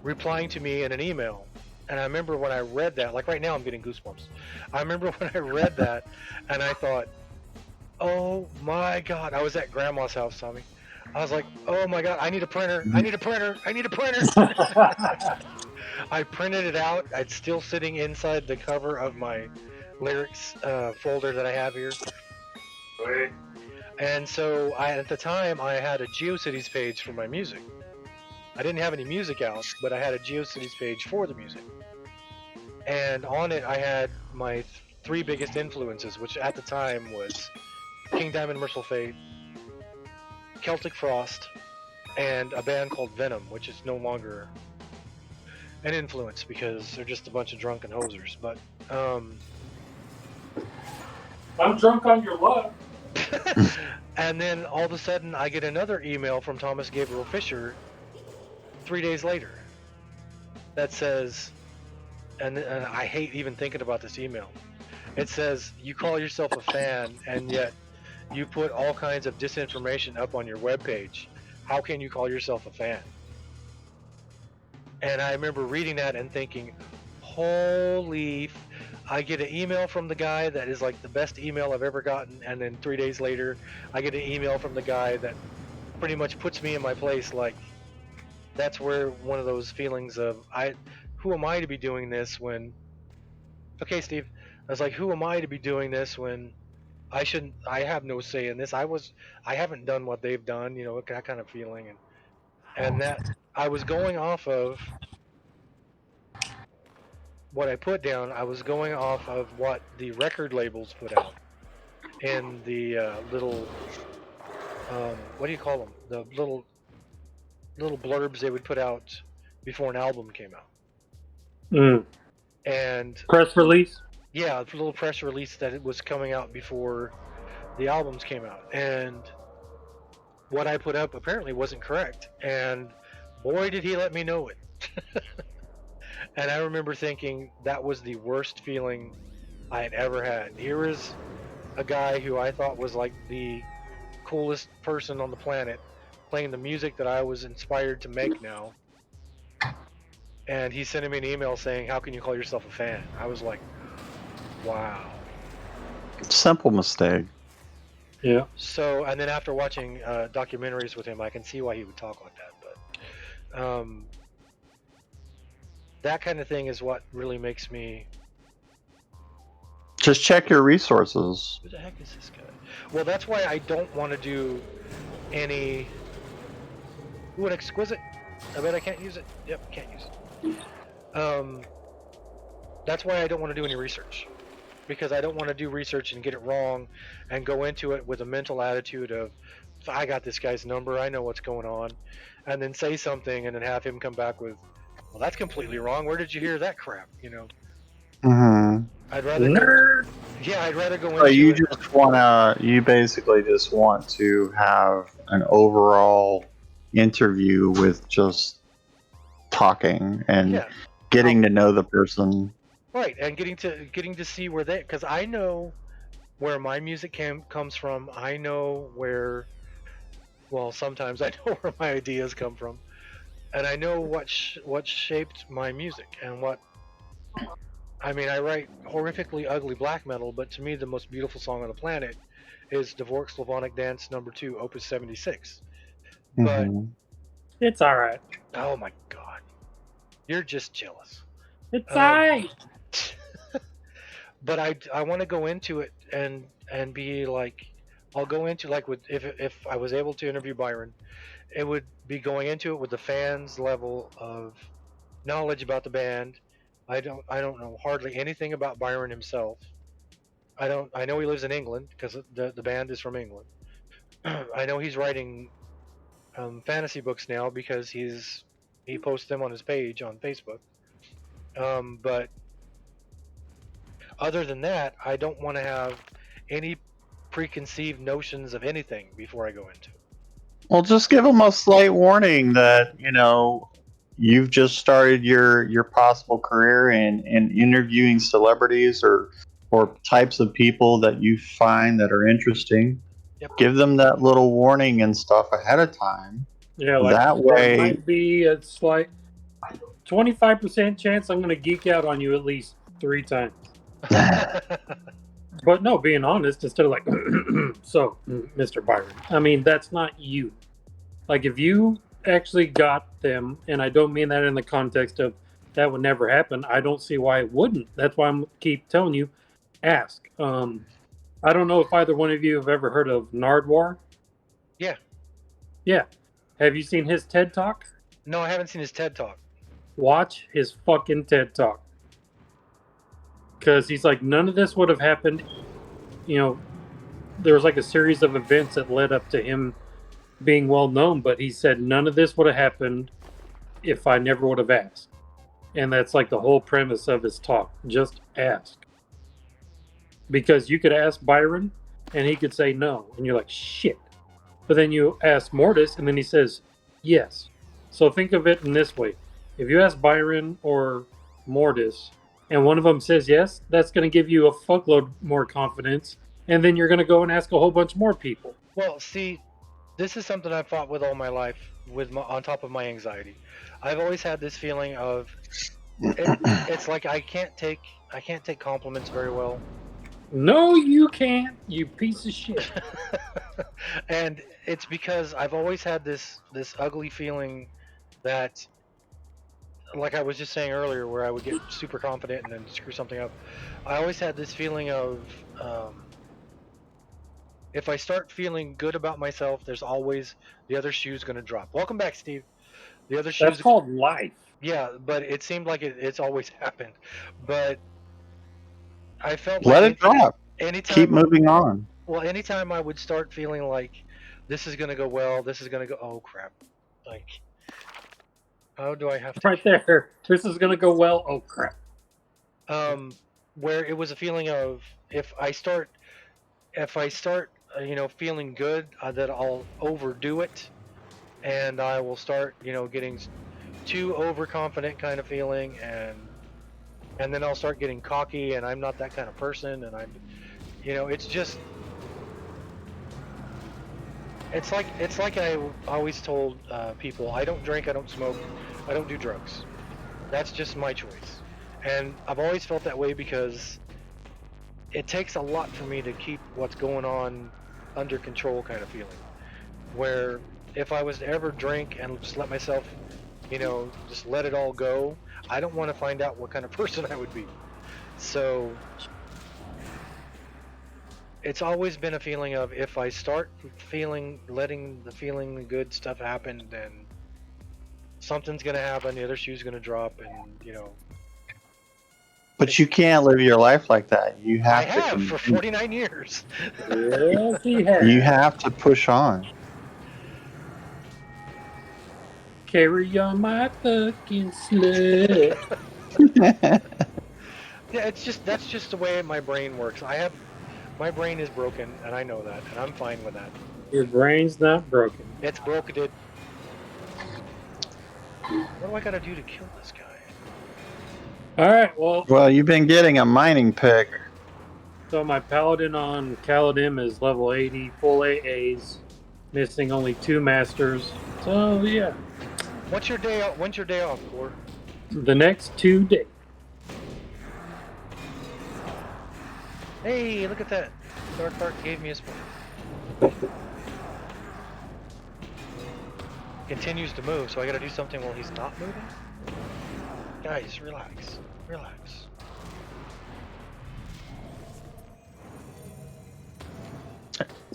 replying to me in an email. And I remember when I read that, like right now I'm getting goosebumps. I remember when I read that, and I thought, oh my god. I was at grandma's house, Tommy. I was like, oh my god, I need a printer. I need a printer. I need a printer. I printed it out. It's still sitting inside the cover of my lyrics folder that I have here. And so at the time I had a GeoCities page for my music. I didn't have any music out, but I had a GeoCities page for the music. And on it, I had my three biggest influences, which at the time was King Diamond, Merciful Fate, Celtic Frost, and a band called Venom, which is no longer an influence because they're just a bunch of drunken hosers. But I'm drunk on your love. and then all of a sudden, I get another email from Thomas Gabriel Fisher 3 days later that says, and I hate even thinking about this email. It says, you call yourself a fan, and yet you put all kinds of disinformation up on your webpage. How can you call yourself a fan? And I remember reading that and thinking, holy... I get an email from the guy that is like the best email I've ever gotten, and then 3 days later, I get an email from the guy that pretty much puts me in my place. Like, that's where one of those feelings of, who am I to be doing this when... Okay, Steve. I was like, who am I to be doing this when I have no say in this. I haven't done what they've done, that kind of feeling. And that I was going off of what I put down. I was going off of what the record labels put out in the little, what do you call them? The little blurbs they would put out before an album came out. And Press release? Yeah, a little press release that it was coming out before the albums came out. And what I put up apparently wasn't correct. And boy, did he let me know it. And I remember thinking that was the worst feeling I had ever had. Here is a guy who I thought was like the coolest person on the planet playing the music that I was inspired to make now. And he's sending me an email saying, how can you call yourself a fan? I was like, wow. Simple mistake. Yeah. So, and then after watching documentaries with him, I can see why he would talk like that. But that kind of thing is what really makes me... Just check your resources. Who the heck is this guy? Well, that's why I don't want to do any... Ooh, an exquisite. I bet I can't use it. Yep, can't use it. That's why I don't want to do any research. Because I don't want to do research and get it wrong and go into it with a mental attitude of, I got this guy's number, I know what's going on, and then say something and then have him come back with, well, that's completely wrong. Where did you hear that crap? Mm-hmm. I'd rather I'd rather go into So you it. you basically just want to have an overall interview with just talking and getting to know the person. Right, and getting to see where they, because I know where my music comes from. I know where, well, sometimes I know where my ideas come from, and I know what shaped my music and what. I mean, I write horrifically ugly black metal, but to me, the most beautiful song on the planet is Dvorak Slavonic Dance No. 2, Opus 76. But it's all right. Oh my God, you're just jealous. It's all right. But I want to go into it and be like, I'll go into like with if I was able to interview Byron, it would be going into it with the fans' level of knowledge about the band. I don't know hardly anything about Byron himself. I know he lives in England because the band is from England. I know he's writing fantasy books now because he posts them on his page on Facebook. But other than that, I don't want to have any preconceived notions of anything before I go into it. Well, just give them a slight warning that, you've just started your possible career in interviewing celebrities or types of people that you find that are interesting. Yep. Give them that little warning and stuff ahead of time. Yeah, like that way, there might be a slight 25% chance I'm going to geek out on you at least 3 times. But no, being honest, instead of like, so, Mr. Byron, I mean, that's not you. Like, if you actually got them, and I don't mean that in the context of that would never happen, I don't see why it wouldn't. That's why I'm keep telling you, ask. I don't know if either one of you have ever heard of Nardwar. Yeah. Yeah. Have you seen his TED Talk? No, I haven't seen his TED Talk. Watch his fucking TED Talk. Because he's like, none of this would have happened. You know, there was like a series of events that led up to him being well known, but he said none of this would have happened if I never would have asked. And that's like the whole premise of his talk. Just ask. Because you could ask Byron and he could say no. And you're like, shit. But then you ask Mortis and then he says yes. So think of it in this way. If you ask Byron or Mortis and one of them says yes, that's going to give you a fuckload more confidence. And then you're going to go and ask a whole bunch more people. Well, see, this is something I've fought with all my life, on top of my anxiety. I've always had this feeling of it's like I can't take compliments very well. No, you can't, you piece of shit. And it's because I've always had this ugly feeling that, like I was just saying earlier, where I would get super confident and then screw something up. I always had this feeling of if I start feeling good about myself, there's always the other shoe's going to drop. Welcome back, Steve. The other shoe's That's called life. Yeah, but it seemed like it's always happened. But I felt Let like it drop. anytime Keep moving on. Well, anytime I would start feeling like this is gonna go well, this is gonna go. Oh crap! Like, how do I have to? Right there. This is going to go well. Oh, crap. Where it was a feeling of if I start, feeling good, that I'll overdo it, and I will start, getting too overconfident kind of feeling, and then I'll start getting cocky, and I'm not that kind of person, and it's just. It's like I always told people, I don't drink, I don't smoke, I don't do drugs. That's just my choice. And I've always felt that way because it takes a lot for me to keep what's going on under control kind of feeling. Where if I was to ever drink and just let myself, just let it all go, I don't want to find out what kind of person I would be. So it's always been a feeling of if I start letting the good stuff happen, then something's gonna happen, the other shoe's gonna drop, and But you can't live your life like that. You I have to. have for 49 years. Yes, he has. You have to push on. Carry on my fucking slut. Yeah, that's just the way my brain works. My brain is broken, and I know that, and I'm fine with that. Your brain's not broken. It's broken, dude. What do I gotta do to kill this guy? Alright, well, Well, you've been getting a mining pick. so my paladin on Kaladin is level 80, full AAs, missing only 2 masters. So, yeah. When's your day off, Core? The next 2 days. Hey, look at that. Dark Heart gave me a spot. Continues to move, so I gotta do something while he's not moving? Guys, relax. Relax.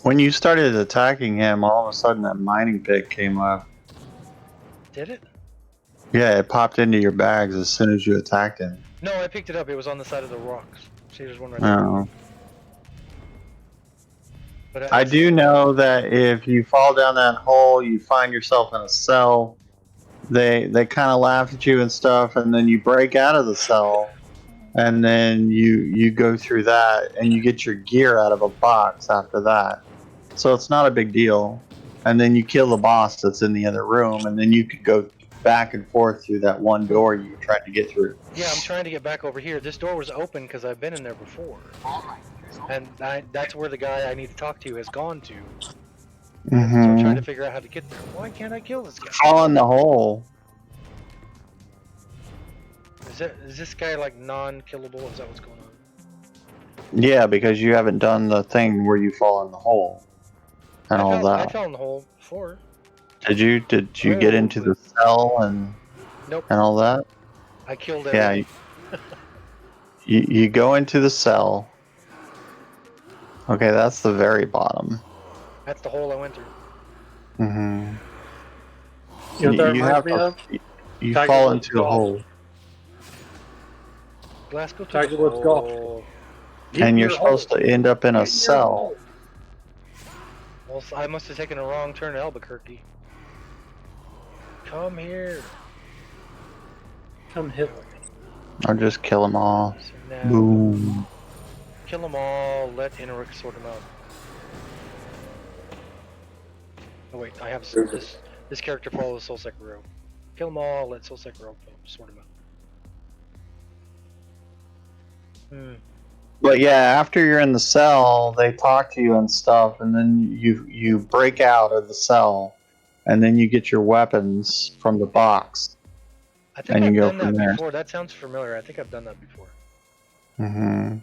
When you started attacking him, all of a sudden that mining pick came up. Did it? Yeah, it popped into your bags as soon as you attacked him. No, I picked it up. It was on the side of the rocks. See, there's one right there. Oh. But I do know that if you fall down that hole, you find yourself in a cell. They kind of laugh at you and stuff, and then you break out of the cell, and then you go through that, and you get your gear out of a box after that. So it's not a big deal. And then you kill the boss that's in the other room, and then you could go back and forth through that one door you were trying to get through. Yeah, I'm trying to get back over here. This door was open because I've been in there before. And that's where the guy I need to talk to has gone to. So I'm trying to figure out how to get there. Why can't I kill this guy? Fall in the hole. Is this guy like non-killable? Is that what's going on? Yeah, because you haven't done the thing where you fall in the hole and all I that. fell in the hole before. Did you get into the cell and Nope. and all that? I killed Yeah. everything. You go into the cell. Okay, that's the very bottom. That's the hole I went through. You know what that You reminds have me to. of? You Tiger fall Woods into a golf. hole, Glasgow to Tiger the Woods golf. hole. Get and in you're your supposed hole. to end up in a Get in your cell. hole. Well, I must have taken a wrong turn to Albuquerque. Come here. Come hit. Or just kill them all. So now, Boom. kill them all. Let Enric sort them out. Oh wait, I have this character follows Soul Sekiro. Kill them all. Let Soul Sekiro sort them out. But yeah, after you're in the cell, they talk to you and stuff, and then you break out of the cell, and then you get your weapons from the box. I think And you I've go done that from there. before. That sounds familiar. I think I've done that before. Mm-hmm.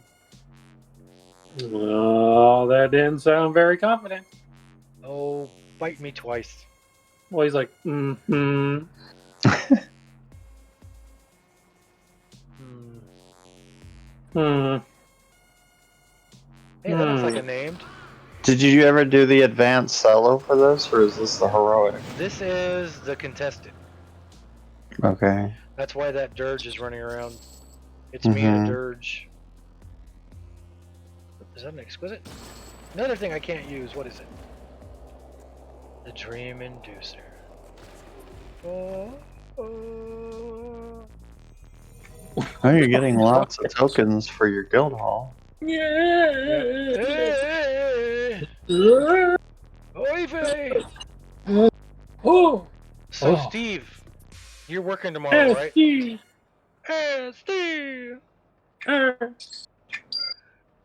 Oh, that didn't sound very confident. Oh, bite me twice. Well, he's like, mm-hmm. Hmm. Hey, that looks like a named. Did you ever do the advanced solo for this, or is this the heroic? This is the contested. Okay. That's why that dirge is running around. It's me and a dirge. Is that an exquisite? Another thing I can't use. What is it? The Dream Inducer. Oh. Oh, you're getting lots of tokens for your guild hall. Yeah. Hey! Oy vey! Oh. So, Oh. Steve, you're working tomorrow, right? Steve. Hey, Steve!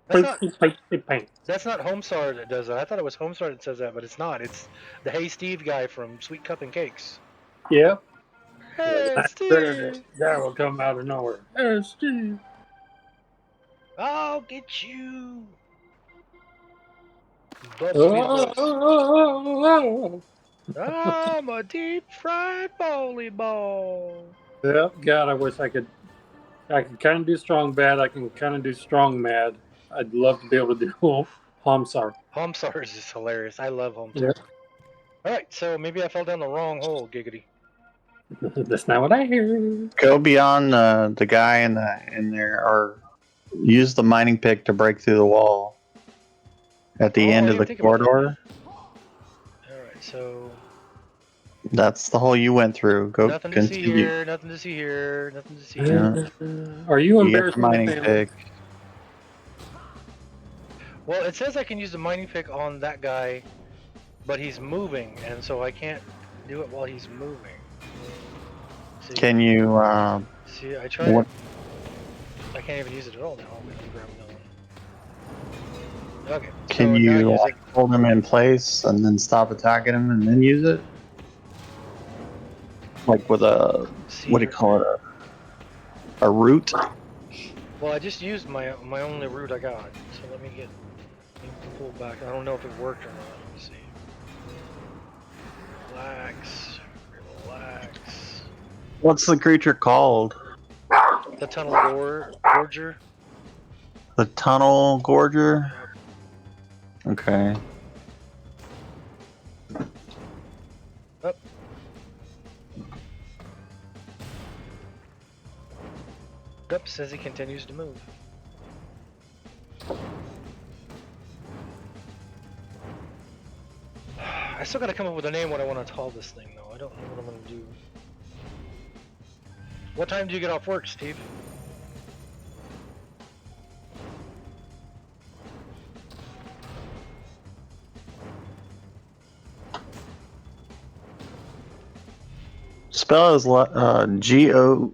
That's not Homestar that does that. I thought it was Homestar that says that, but it's not. It's the Hey Steve guy from Sweet Cup and Cakes. Yep. Hey, Steve! That will come out of nowhere. Hey, Steve. I'll get you! Oh. I'm a deep fried volleyball. Yep. God, I wish I could kind of do strong bad. I can kind of do strong mad. I'd love to be able to do Homsar. Homestar is just hilarious. I love Homestar. Yep. Alright, so maybe I fell down the wrong hole, giggity. That's not what I hear. Go beyond the guy in there, or use the mining pick to break through the wall at the end of the corridor. Alright, so That's the hole you went through. Go nothing to see continue. here, nothing to see here, nothing to see here. Yeah. Are you You get the embarrassing the mining family? pick. Well, it says I can use the mining pick on that guy, but he's moving, and so I can't do it while he's moving. See, Can you? see, I tried. What? I can't even use it at all now. I'm gonna grab another one. Okay. Can so now you use it. like, hold him in place and then stop attacking him and then use it? Like with a what do you call it? A root? Well, I just used my only route I got, so let me pull back. I don't know if it worked or not. Let me see. Relax, relax. What's the creature called? The tunnel gorger. The tunnel gorger. Okay. Up. Yep, says he continues to move. I still gotta come up with a name what I want to call this thing though. I don't know what I'm gonna do. What time do you get off work, Steve? Spell is Groger.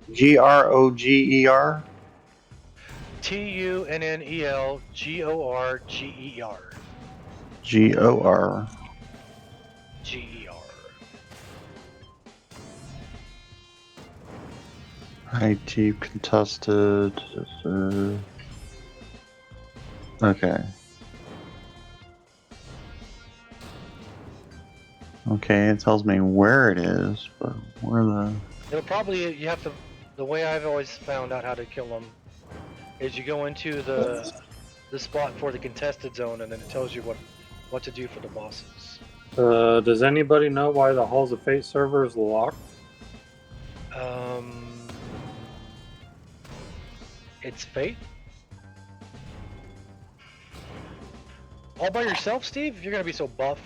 Tunnelgorger. Gor. G-E-R. IT contested. Okay. Okay, it tells me where it is, but where the... It'll probably, you have to, the way I've always found out how to kill them is you go into the spot for the contested zone and then it tells you what to do for the bosses. Does anybody know why the Halls of Fate server is locked? It's fate. All by yourself, Steve? You're gonna be so buff.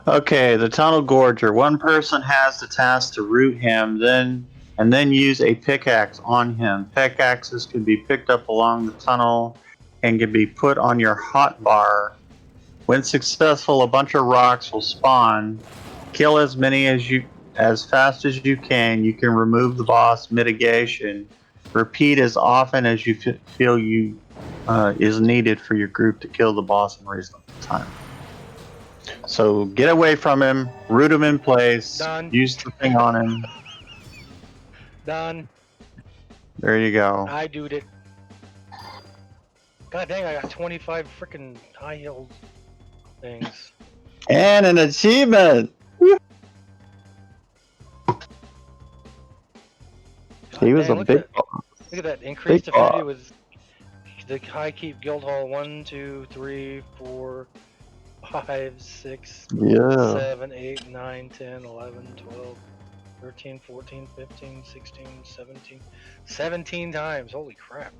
Okay, the Tunnel Gorger. One person has the task to root him, and then use a pickaxe on him. Pickaxes can be picked up along the tunnel and can be put on your hotbar. When successful, a bunch of rocks will spawn. Kill as many as fast as you can. You can remove the boss. Mitigation. Repeat as often as you feel is needed for your group to kill the boss in reasonable time. So get away from him, root him in place, Done. use the thing on him. Done. There you go. I doed it. God dang, I got 25 freaking high heeled things. And an achievement! He was dang, a look big at that. Look at that. Increased Big affinity boss. with the High Keep Guild Hall 1, 2, 3, 4, 5, 6, Yeah. 7, 8, 9, 10, 11, 12, 13, 14, 15, 16, 17. 17 times. Holy crap.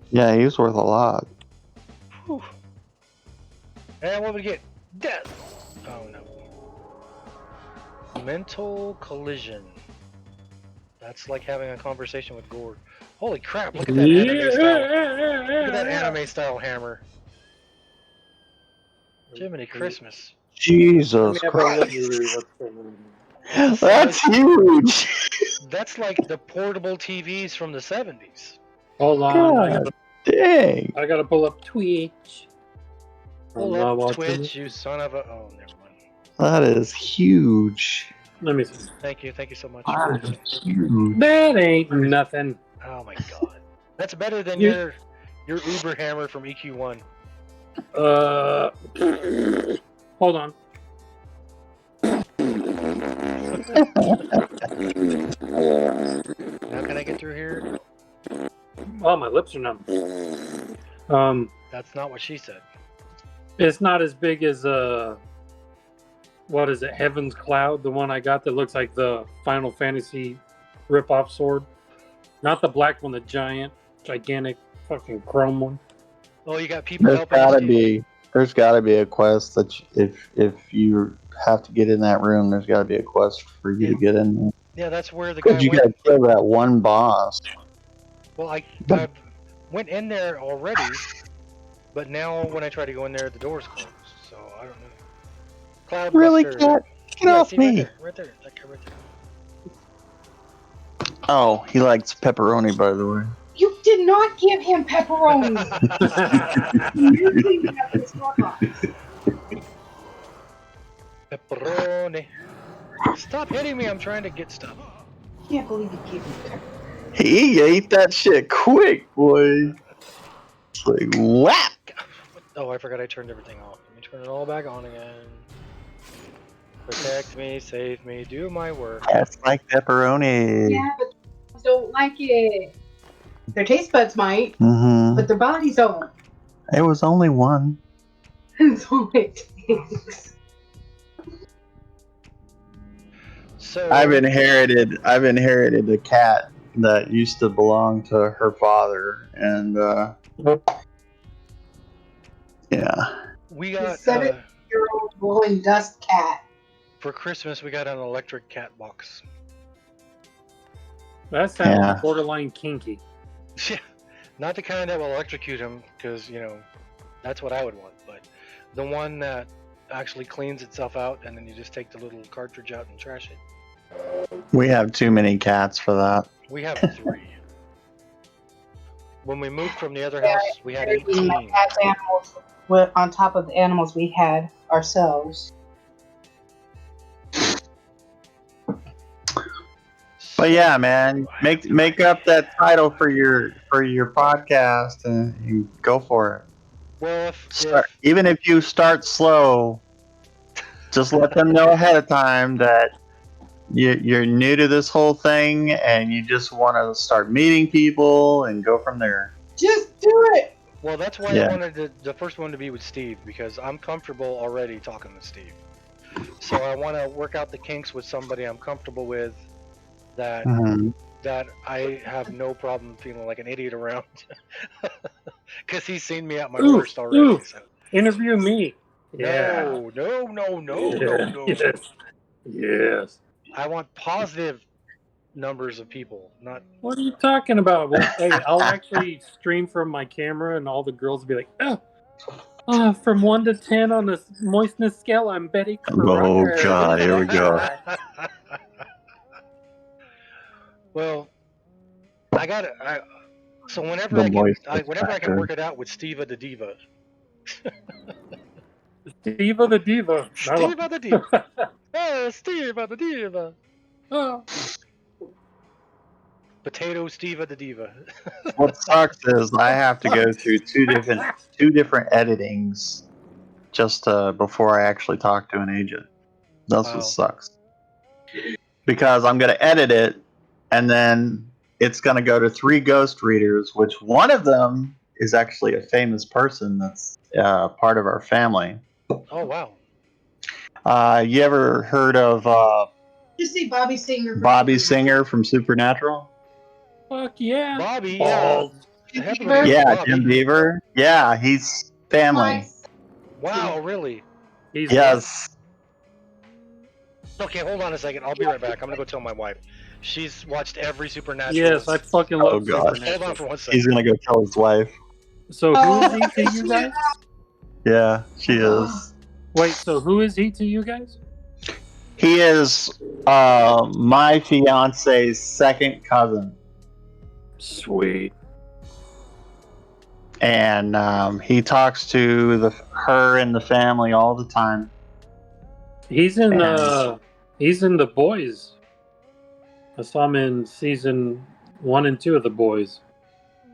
Yeah, he was worth a lot. Whew. And what we get? Death! Oh no. Mental collision. That's like having a conversation with Gord. Holy crap, look at that anime style. Look at that anime style hammer. Jiminy Christmas. Let Jesus me have a look Christ. at what's going on. That's huge! That's like the portable TVs from the 70s. Hold on, God dang. I gotta pull up Twitch. Pull I'm not up watching Twitch, it. you son of a... Oh, never mind. That is huge. Let me see. Thank you so much. That is huge. That ain't nothing. Oh my god. That's better than You- your Uber hammer from EQ1. Hold on. Now can I get through here? Oh, my lips are numb. That's not what she said. It's not as big as what is it? Heaven's Cloud, the one I got that looks like the Final Fantasy rip-off sword. Not the black one, the gigantic fucking chrome one. Oh, you got people There's helping gotta you, be a quest that if you have to get in that room, there's gotta be a quest for you to get in there. Yeah, that's where the guy Because you went. gotta kill that one boss. Well, I went in there already, but now when I try to go in there, the door's closed. So I don't know. Cloud Really, Buster. cat? Get Yeah, off see, me! Right there. That guy right there. Oh, he likes pepperoni, by the way. You did not give him pepperoni. You're cleaning up his box. Pepperoni. Stop hitting me! I'm trying to get stuff. Can't believe you gave him pepperoni. He ate that shit quick, boy. It's like, whap! Oh, I forgot I turned everything off. Let me turn it all back on again. Protect me, save me, do my work. That's like pepperoni. Yeah, but they don't like it. Their taste buds might, Mm-hmm. but their bodies don't. It was only one. That's all it takes. So I've inherited a cat that used to belong to her father, and yeah. we got The 7-year-old rolling dust cat. for Christmas we got an electric cat box. That sounds Yeah. borderline kinky. Yeah, not the kind that will electrocute him, because that's what I would want. But the one that actually cleans itself out, and then you just take the little cartridge out and trash it. We have too many cats for that. We have 3. When we moved from the other house, we had 18. My cat's animals were on top of the animals we had ourselves. But yeah, man, make up that title for your podcast and go for it. Well, Even if you start slow, just let them know ahead of time that you're new to this whole thing and you just want to start meeting people and go from there. Just do it. Well, that's why Yeah. I wanted the first one to be with Steve, because I'm comfortable already talking with Steve. So I want to work out the kinks with somebody I'm comfortable with, that Mhm. that I have no problem feeling like an idiot around, because he's seen me at my Ooh, worst already. So interview me. Yeah. no. Yes. Yes. I want positive numbers of people, not. What are you talking about? Well, hey, I'll actually stream from my camera, and all the girls will be like, from 1 to 10 on the moistness scale, I'm Betty Oh Crocker. God, here we go. Well, I got it. So whenever The I can, moistness whenever I can factor. work it out with Steva the Diva. Steva the Diva. Steva the Diva. Oh, Steva the Diva. Oh. Potato Steva the Diva. What sucks is I have to go through two different editings just before I actually talk to an agent. That's what Wow. sucks. Because I'm going to edit it, and then it's going to go to 3 ghost readers, which one of them is actually a famous person that's part of our family. Oh wow. You ever heard of You see Bobby Singer. Bobby Singer from Supernatural? Fuck yeah. Bobby, Balls. heavily into Yeah, Bobby. Jim Beaver. Yeah, he's family. Wow, really? He's Yes. Okay, hold on a second. I'll be right back. I'm gonna go tell my wife. She's watched every Supernatural. Yes, I fucking Oh, love God. Hold on Supernatural. for 1 second. He's going to go tell his wife. So who is he to you guys? Yeah, she is. Wait, so who is he to you guys? He is my fiance's second cousin. Sweet. And he talks to her and the family all the time. He's in And- The Boys. I saw him in season 1 and 2 of The Boys.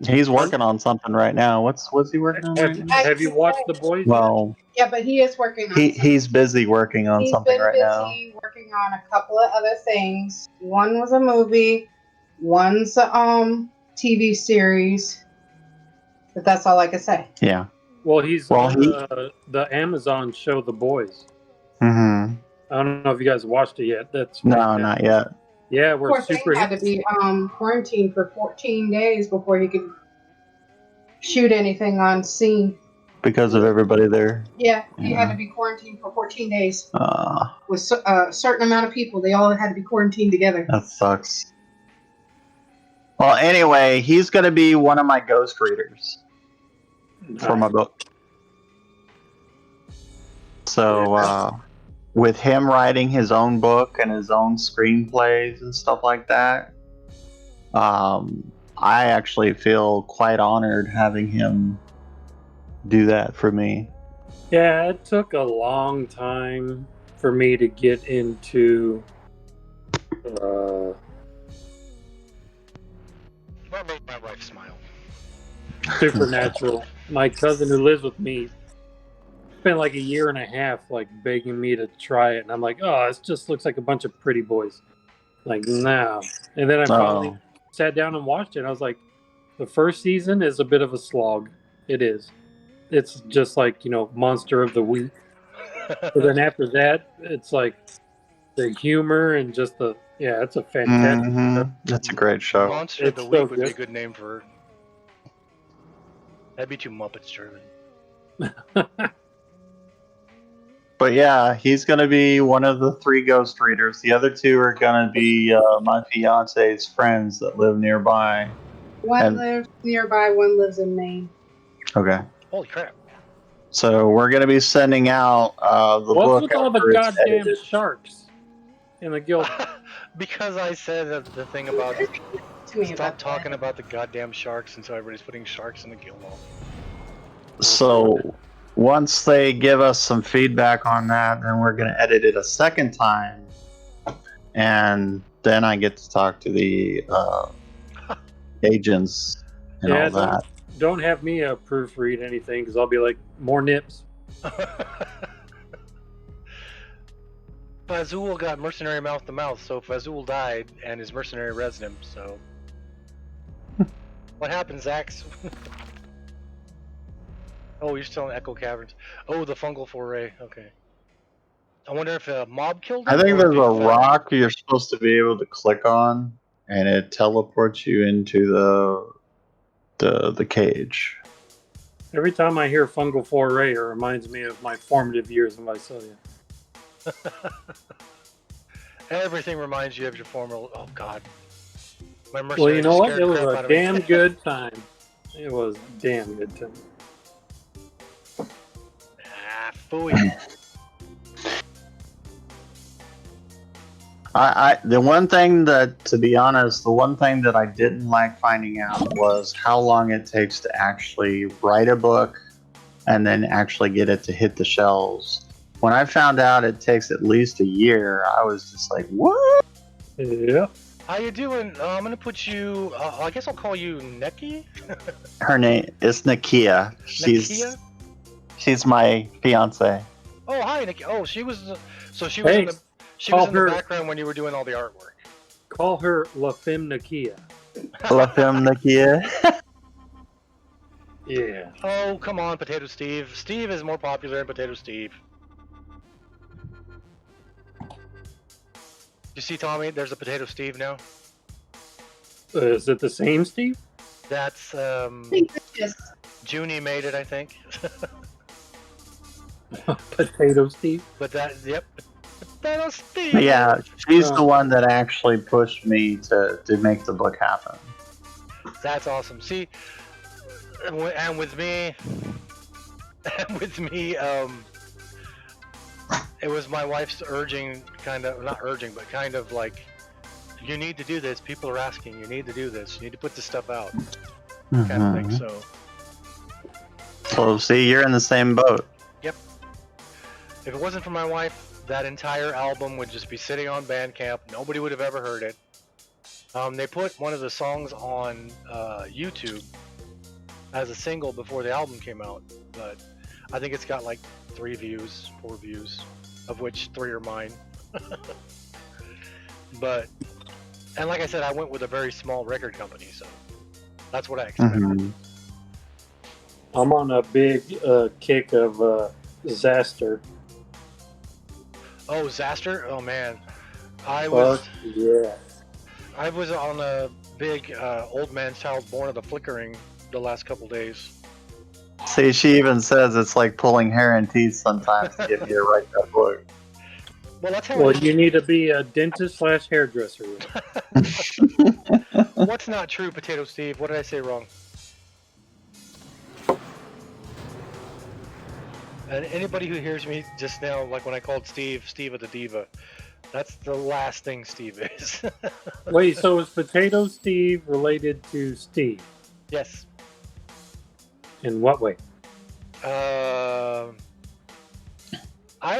He's working on something right now. What's he working on right now? Have you watched The Boys? Well, Yeah, but he is working on he's busy working on He's something been right busy now. working on a couple of other things. One was a movie, one's a TV series. But that's all I can say. Yeah. Well, he's Well, on the Amazon show The Boys. Mm-hmm. I don't know if you guys watched it yet. That's No, fantastic. not yet. Yeah, we're Poor thing super. had to be quarantined for 14 days before he could shoot anything on scene. Because of everybody there. Yeah, he Yeah. had to be quarantined for 14 days Uh, with a certain amount of people. They all had to be quarantined together. that sucks. Well, anyway, he's going to be one of my ghost readers for my book. So, with him writing his own book and his own screenplays and stuff like that, I actually feel quite honored having him do that for me. Yeah, it took a long time for me to get into That made my wife smile. Supernatural. My cousin who lives with me spent like a year and a half like begging me to try it, and I'm like, oh, this just looks like a bunch of pretty boys. Like, no. And then I finally sat down and watched it, and I was like, the first season is a bit of a slog. It is. It's just like, Monster of the Week. But then after that, it's like the humor and just it's a fantastic show. That's a great show. Monster of the It's Week so would be a good. good name for her. That'd be too Muppets German. But yeah, he's going to be one of the 3 ghost readers. The other 2 are going to be my fiance's friends that live nearby. One lives nearby, one lives in Maine. Okay. Holy crap. So we're going to be sending out the What's book with all the after it's goddamn edited. sharks in the guild? Because I said the thing about To me stop about talking that. about the goddamn sharks, and so everybody's putting sharks in the guild hall. So once they give us some feedback on that, then we're going to edit it a second time. And then I get to talk to the agents and all that. Don't have me proofread anything because I'll be like, more nips. Fazul got mercenary mouth to mouth, so Fazul died and his mercenary resident him, so. What happened, Zax? Oh, you're still in Echo Caverns. Oh, the fungal foray. Okay. I wonder if a mob killed I him think or if there's he a fell. rock you're supposed to be able to click on, and it teleports you into the cage. Every time I hear fungal foray, it reminds me of my formative years in Visalia. Everything reminds you of your former. Oh God. My Well, mercenary you know what? scared It the was crap a out of me. damn good time. It was a damn good time. Ah, phooey. The one thing that, to be honest, the one thing that I didn't like finding out was how long it takes to actually write a book and then actually get it to hit the shelves. When I found out it takes at least a year, I was just like, what? Yeah. How you doing? I'm gonna put you. I guess I'll call you Neki. Her name is Nakia. Nakia. She's my fiance. Oh, hi, Nikki. Oh, she was. So she was Hey, in the. She was call in the her- background when you were doing all the artwork. Call her La Femme Nakia. La Femme Nakia. Yeah. Oh, come on, Potato Steve. Steve is more popular than Potato Steve. You see, Tommy? There's a Potato Steve now. Is it the same Steve? That's I think it's just Junie made it, I think. Potato Steve? But that, yep, Potato Steve. Yeah, she's Oh. the one that actually pushed me to make the book happen. That's awesome. See, and with me, it was my wife's urging, kind of, not urging, but kind of like, you need to do this. People are asking. You need to do this. You need to put this stuff out, kind of thing. Mhm. So, So see, you're in the same boat. yep. If it wasn't for my wife, that entire album would just be sitting on Bandcamp. Nobody would have ever heard it. They put one of the songs on YouTube as a single before the album came out, but I think it's got like 4 views, of which 3 are mine. But, and like I said, I went with a very small record company, so that's what I expected. Mhm. I'm on a big kick of Zaster. Oh, Zaster? Oh man, I was Fuck yeah. on a big old man's child born of the flickering the last couple days. See, she even says it's like pulling hair and teeth sometimes to get me to write that book. Well, that's how. Well, it is. you need to be a dentist / hairdresser. What's not true, Potato Steve? What did I say wrong? And anybody who hears me just now, like when I called Steve of the Diva, that's the last thing Steve is. Wait, so is Potato Steve related to Steve? Yes. In what way? I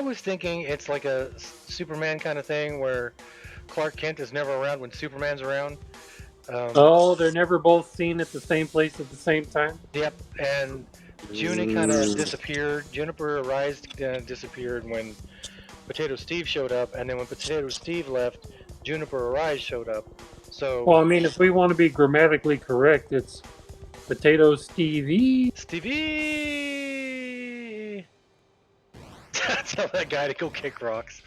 was thinking it's like a Superman kind of thing where Clark Kent is never around when Superman's around. Oh, they're never both seen at the same place at the same time? Yep, and Junie kind of disappeared. Juniper Arise disappeared when Potato Steve showed up, and then when Potato Steve left, Juniper Arise showed up. So Well, I mean, if we want to be grammatically correct, it's Potato Stevie. Stevie! Tell that guy to go kick rocks.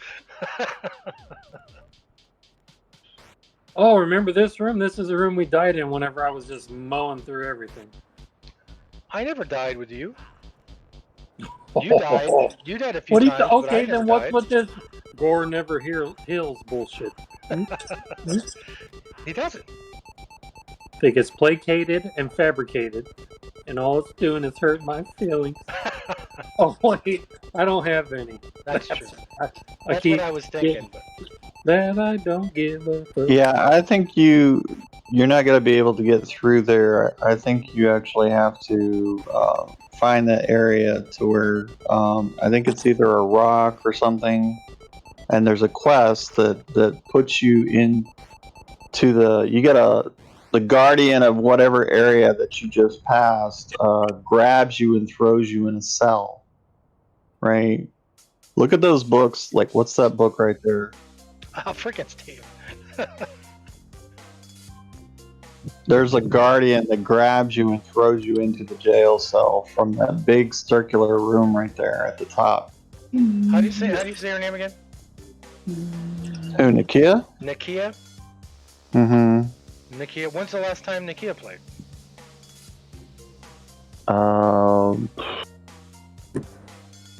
Oh, remember this room? This is the room we died in whenever I was just mowing through everything. I never died with you. You died. You died a few What do you times. But I okay, never then what's died. with this Gore never heals bullshit? He doesn't. It gets placated and fabricated, and all it's doing is hurt my feelings. Oh wait, I don't have any. That's true. I That's keep what I was thinking. But that I don't give a fuck. Yeah, I think you're not going to be able to get through there. I think you actually have to find that area to where I think it's either a rock or something, and there's a quest that puts you into the guardian of whatever area that you just passed grabs you and throws you in a cell. Right? Look at those books. Like, what's that book right there? oh, freaking Steve. There's a guardian that grabs you and throws you into the jail cell from that big circular room right there at the top. How do you say her name again? Who, Nakia? Nakia? Mm-hmm. Nakia. When's the last time Nakia played?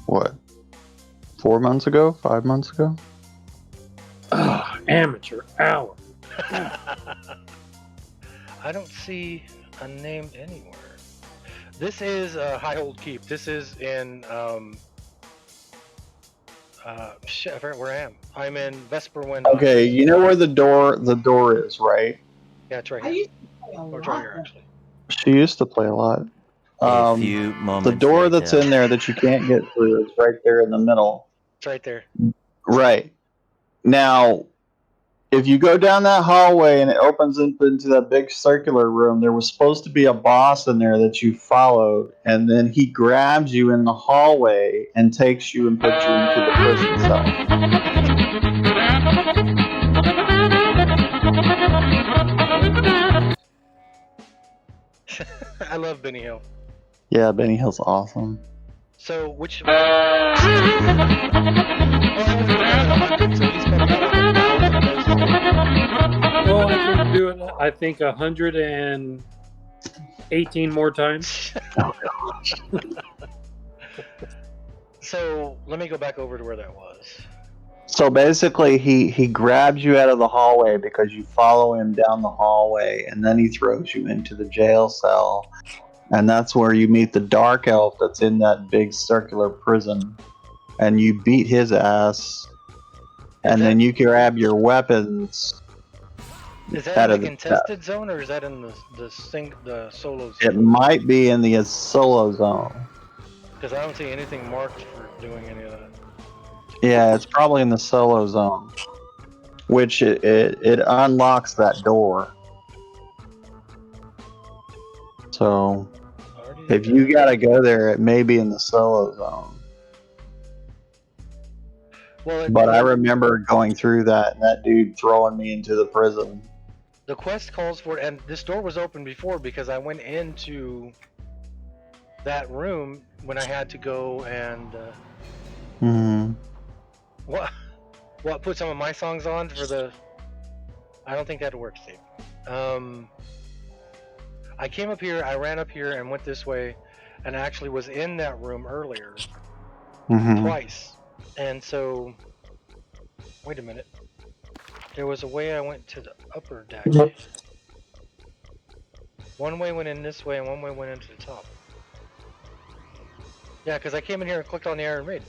What? 4 months ago? 5 months ago? Amateur hour. I don't see a name anywhere. This is High Old Keep. This is in shit, I forgot where I am. I'm in Vesperwind. Okay, you know where the door is, right? Yeah, it's right I here. used to play a Or lot. it's right here, actually. She used to play a lot. A few moments The door later. that's in there that you can't get through is right there in the middle. It's right there. Right. Now, if you go down that hallway and it opens up into that big circular room, there was supposed to be a boss in there that you followed, and then he grabs you in the hallway and takes you and puts you into the prison cell. I love Benny Hill. Yeah, Benny Hill's awesome. So, which... well, I went to 100, so he's probably got like 1,000 of those. Well, I can do it, I think, 118 more times. Oh gosh. So, let me go back over to where that was. So basically, he grabs you out of the hallway because you follow him down the hallway, and then he throws you into the jail cell. And that's where you meet the dark elf that's in that big circular prison. And you beat his ass. And then you grab your weapons. Is that out in of the contested zone, or is that in the solo It zone? might be in the solo zone. Because I don't see anything marked for doing any of that. Yeah, it's probably in the solo zone. Which it unlocks that door. So if you gotta go there, it may be in the solo zone. Well, But I remember going through that and that dude throwing me into the prison. the quest calls for it, and this door was open before because I went into that room when I had to go and what put some of my songs on for the. I don't think that'd work, Steve. I came up here, I ran up here and went this way, and actually was in that room earlier twice. And so, wait a minute. There was a way I went to the upper deck. One way went in this way, and one way went into the top. Yeah, because I came in here and clicked on the Iron Maiden.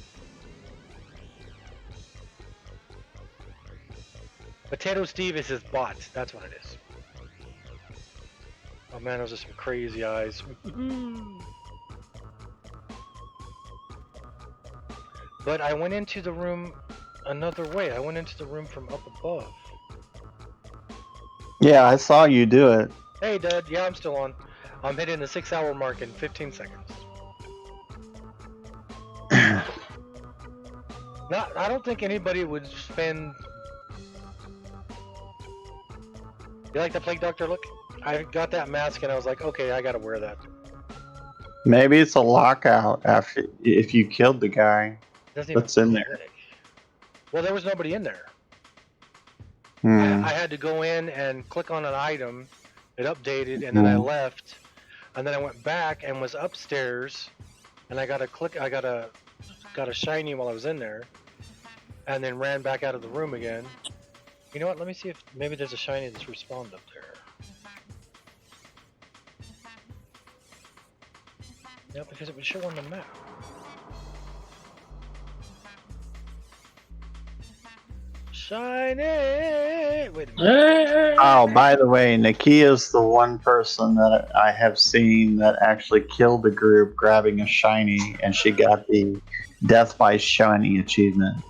Potato Steve is his bot. That's what it is. Oh man, those are some crazy eyes. But I went into the room another way. I went into the room from up above. Yeah, I saw you do it. Hey, Dad. Yeah, I'm still on. I'm hitting the 6-hour mark in 15 seconds. I don't think anybody would spend. You like the Plague Doctor look? I got that mask and I was like, okay, I gotta wear that. Maybe it's a lockout after if you killed the guy Doesn't even that's in there. click. Well, there was nobody in there. Hmm. I had to go in and click on an item. It updated, and then I left, and then I went back and was upstairs, and I got a shiny while I was in there, and then ran back out of the room again. You know what? Let me see if maybe there's a shiny that's respawned up there. Yeah, because it would show on the map. Shiny! Wait a minute. Oh, by the way, Nakia's the one person that I have seen that actually killed the group grabbing a shiny, and she got the Death by Shiny achievement.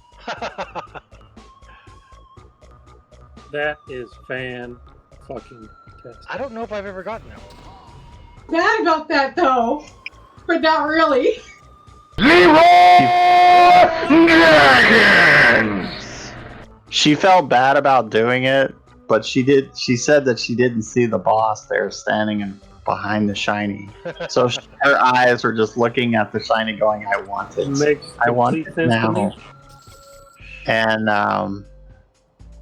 That is fucking tastic. I don't know if I've ever gotten that one. Bad about that though, but not really. 0 Dragons! She felt bad about doing it, but she said that she didn't see the boss there standing behind the shiny. So her eyes were just looking at the shiny going, I want it. Makes I want complete it sense to now. me. And Haven't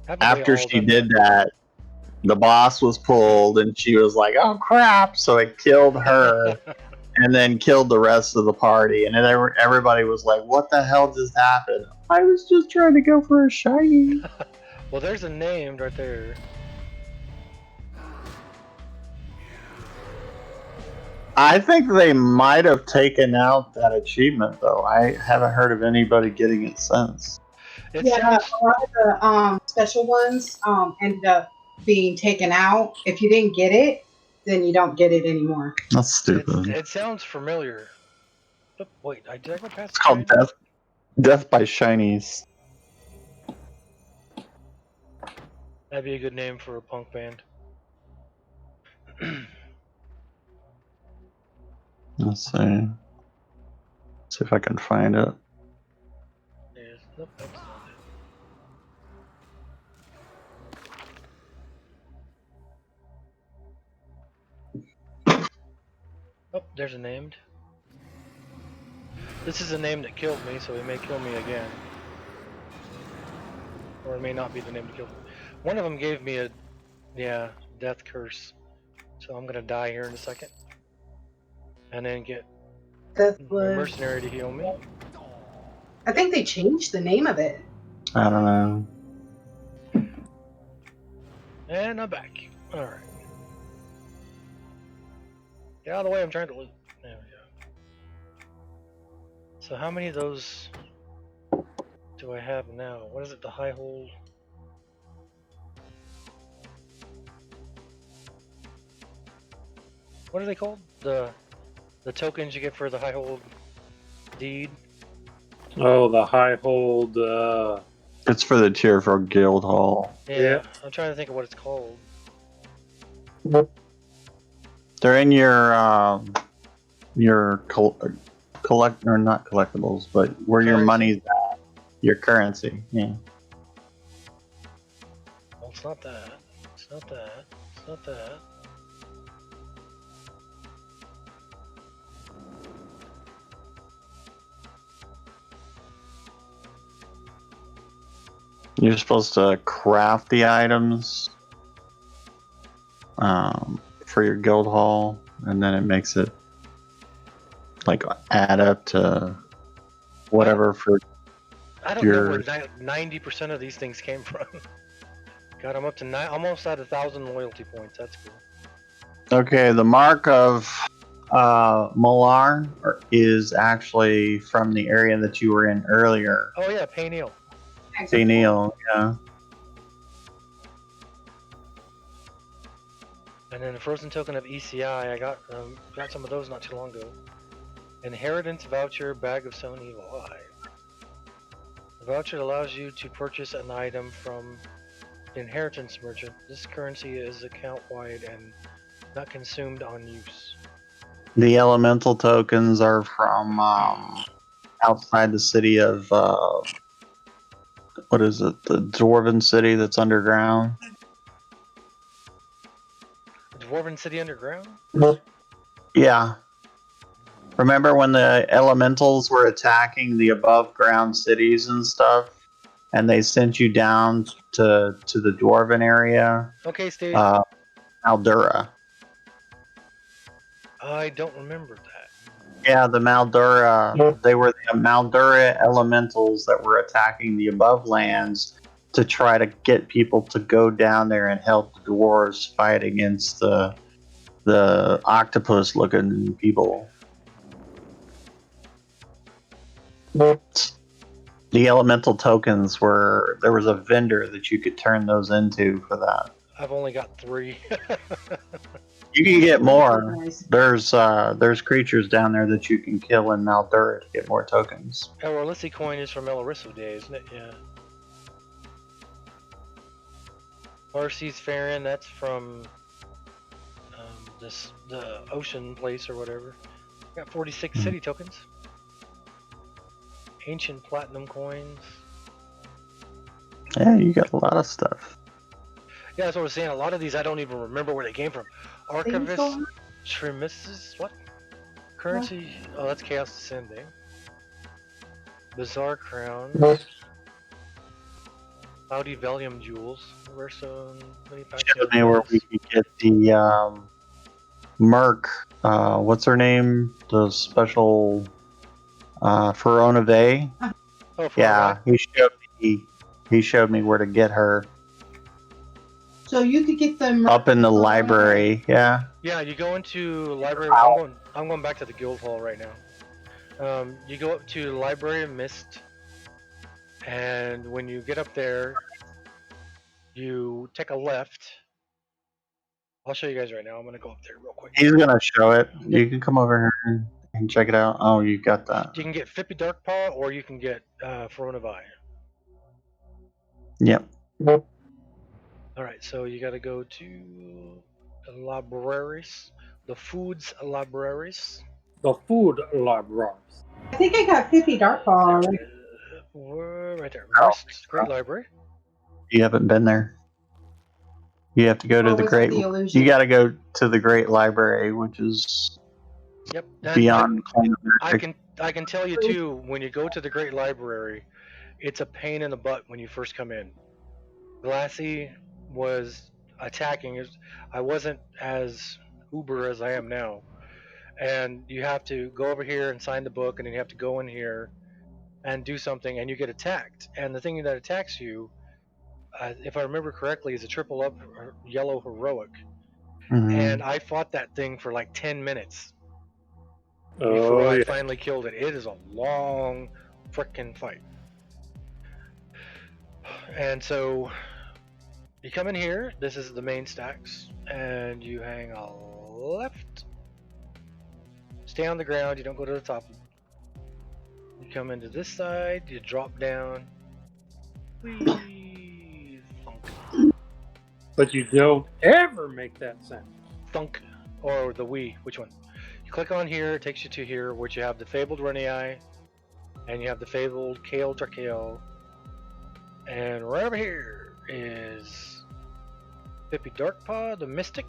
they after all she done did that, the boss was pulled and she was like, oh crap. So it killed her and then killed the rest of the party. And then everybody was like, what the hell just happened? I was just trying to go for a shiny. Well, there's a named right there. I think they might have taken out that achievement, though. I haven't heard of anybody getting it since. It Yeah, sounds. a lot of the special ones ended up being taken out. If you didn't get it, then you don't get it anymore. That's stupid. It sounds familiar. But wait, did I go past It's called Death by Shinies. That'd be a good name for a punk band. Let's see. See if I can find it. Yes. Nope, that's not it. Oh, there's a named. This is a name that killed me, so he may kill me again. Or it may not be the name that killed me. One of them gave me a, death curse. So I'm gonna die here in a second. And then get a mercenary to heal me. I think they changed the name of it. I don't know. And I'm back. Alright. Get out of the way, I'm trying to loot. There we go. So how many of those do I have now? What is it, the high hold? What are they called? The tokens you get for the high hold deed? Oh, the high hold. It's for the tier for Guild Hall. Yeah, I'm trying to think of what it's called. They're in your collect or not collectibles, but where your money's at, your currency. Yeah. Well, it's not that. It's not that. It's not that. You're supposed to craft the items for your guild hall, and then it makes it like add up to whatever for I don't know where 90% of these things came from. God, I'm up to almost at 1,000 loyalty points. That's cool. Okay, the mark of Malar is actually from the area that you were in earlier. Oh yeah, Payneal. Payneal, yeah. And then a frozen token of ECI. I got some of those not too long ago. Inheritance voucher, bag of sown evil eye. The voucher allows you to purchase an item from the inheritance merchant. This currency is account wide and not consumed on use. The elemental tokens are from outside the city of what is it? The Dwarven city that's underground. Dwarven City Underground? Yeah. Remember when the elementals were attacking the above ground cities and stuff, and they sent you down to the Dwarven area? Okay, Steve. Maldura. I don't remember that. Yeah, the Maldura. They were the Maldura elementals that were attacking the above lands to try to get people to go down there and help the dwarves fight against the octopus-looking people. The elemental tokens there was a vendor that you could turn those into for that. I've only got 3. You can get more. There's creatures down there that you can kill in Maldura to get more tokens. Elorlissi coin is from Elorisso days, isn't it? Yeah. Arcee's Farron, that's from the ocean place or whatever. Got 46 city tokens. Ancient platinum coins. Yeah, you got a lot of stuff. Yeah, that's what I was saying. A lot of these I don't even remember where they came from. Archivist, so- Tremises, what? Currency, oh, that's Chaos Descending. Bizarre Crowns. Cloudy Valium Jewels. Redstone, Showed me where we could get the Merc. What's her name? The special Verona Bay. Oh, for Yeah, he showed me where to get her. So you could get them Up in the library, yeah. Yeah, you go into library. I'm going back to the guild hall right now. You go up to Library of Mist, and when you get up there, you take a left. I'll show you guys right now. I'm gonna go up there real quick. He's gonna show it. You can come over here and check it out. Oh, you got that. You can get Fippy Darkpaw, or you can get Verona Vi. Yep. All right, so you got to go to the libraries, the foods libraries. The food libraries. I think I got 50 Darkball already. We're right there. Oh. Mist, Great Library. You haven't been there. You have to go to the was great. the illusion? You got to go to the Great Library, which is Yep. And beyond. I can tell you too. When you go to the Great Library, it's a pain in the butt when you first come in. Glassy was attacking. I wasn't as uber as I am now, and you have to go over here and sign the book, and then you have to go in here and do something, and you get attacked. And the thing that attacks you, if I remember correctly, is a triple up yellow heroic. Mhm. And I fought that thing for like 10 minutes before I finally killed it. It is a long frickin' fight. And so you come in here, this is the main stacks, and you hang a left. Stay on the ground, you don't go to the top. You come into this side, you drop down. Whee, thunk, But you don't ever make that sound. thunk, or the Wii, which one? You click on here, it takes you to here, which you have the Fabled Renii, and you have the Fabled Kale Drakale, and right over here is Fippy Darkpaw, the Mystic.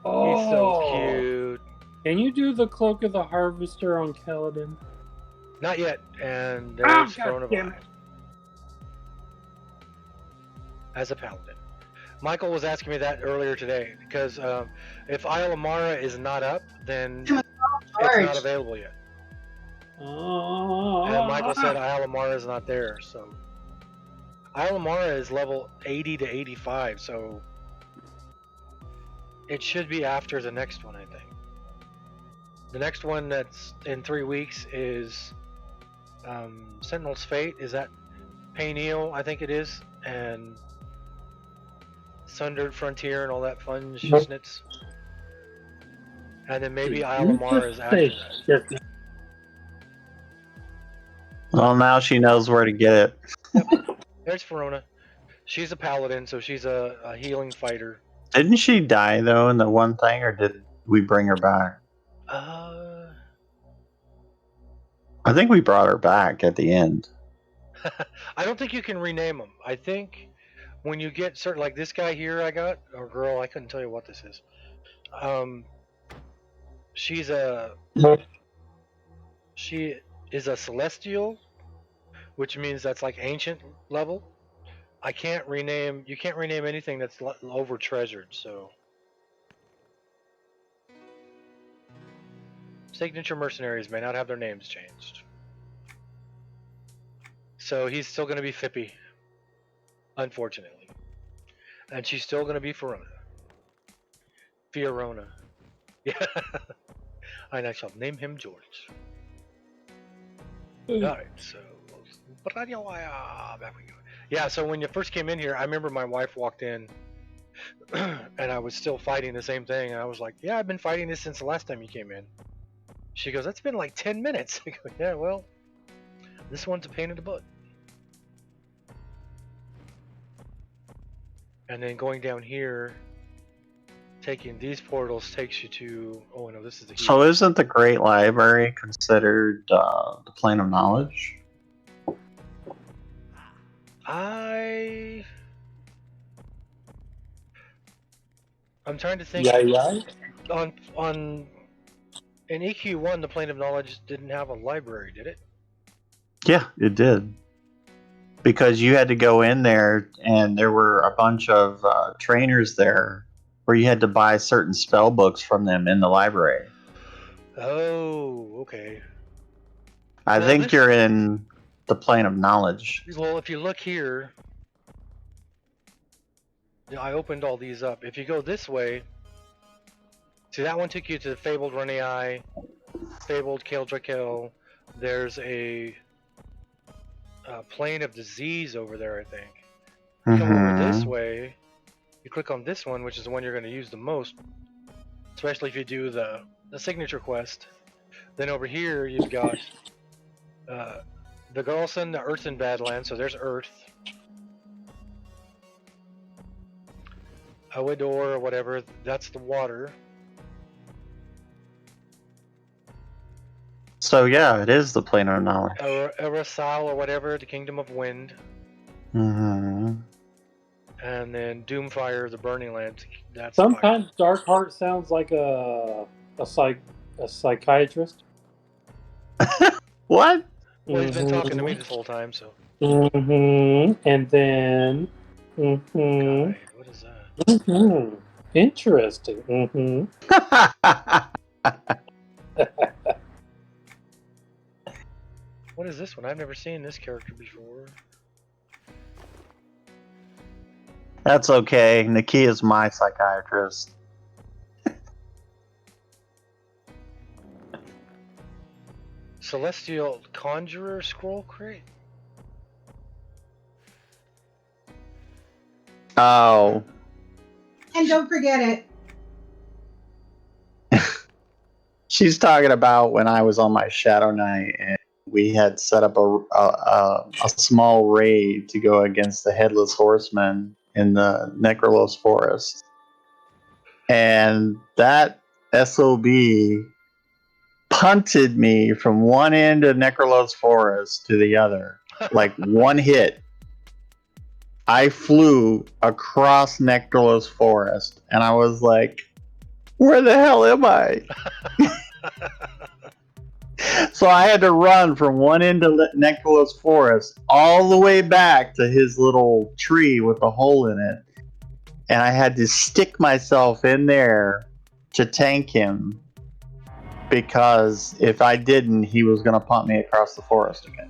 Oh, He's so cute. Can you do the Cloak of the Harvester on Kaladin? Not yet, and there's God Throne of damn Eye as a paladin. Michael was asking me that earlier today because if Isle of Mara is not up, then it's not available yet. Oh. And Michael said Isle of Mara is not there, so Isle of Mara is level 80 to 85, so it should be after the next one, I think. The next one that's in 3 weeks is Sentinel's Fate. Is that Payneal? I think it is, and Sundered Frontier and all that fun shiznits. And then maybe Isle of Mara is after that. Well, now she knows where to get it. Yep. There's Verona. She's a paladin, so she's a healing fighter. Didn't she die though in the one thing, or did we bring her back? I think we brought her back at the end. I don't think you can rename them. I think when you get certain, like this guy here, I got, or girl, I couldn't tell you what this is. She is a celestial, which means that's like ancient level. I can't rename. You can't rename anything that's over treasured. So, signature mercenaries may not have their names changed. So he's still going to be Fippy, unfortunately, and she's still going to be Fiorona. Yeah, and I shall name him George. All right, so back we go. Yeah, so when you first came in here, I remember my wife walked in, and I was still fighting the same thing, and I was like, "Yeah, I've been fighting this since the last time you came in." She goes, "That's been like 10 minutes." I go, "Yeah, well, this one's a pain in the butt." And then going down here, taking these portals takes you to. Oh no, this is the. So isn't the Great Library considered the plane of knowledge? I'm trying to think. Yeah. On in EQ1, the Plane of Knowledge didn't have a library, did it? Yeah, it did. Because you had to go in there, and there were a bunch of trainers there where you had to buy certain spell books from them in the library. Oh, okay. I Well, think you're in the Plane of Knowledge. Well, if you look here, I opened all these up. If you go this way, see that one took you to the Fabled Runei, Fabled Kale Drakel. There's a Plane of Disease over there, I think. You come over this way, you click on this one, which is the one you're going to use the most, especially if you do the signature quest. Then over here, you've got the Garlson, the Earth and Badlands, so there's Earth. Awador or whatever, that's the water. So yeah, it is the Plane of Knowledge. Erasal or whatever, the Kingdom of Wind. Mm-hmm. And then Doomfire, the Burning Lands. That's Sometimes Darkheart sounds like a psychiatrist. What? Well, he's been talking to me this whole time, so. And then. God, what is that? Interesting. What is this one? I've never seen this character before. That's okay. Nikki is my psychiatrist. Celestial Conjurer Scroll Crate? Oh. And don't forget it. She's talking about when I was on my Shadow Knight and we had set up a small raid to go against the Headless Horseman in the Necrolos Forest. And that SOB punted me from one end of Necrolos Forest to the other. Like one hit. I flew across Necrolos Forest and I was like, where the hell am I? So I had to run from one end of Necrolos Forest all the way back to his little tree with a hole in it. And I had to stick myself in there to tank him because if I didn't, he was going to punt me across the forest again.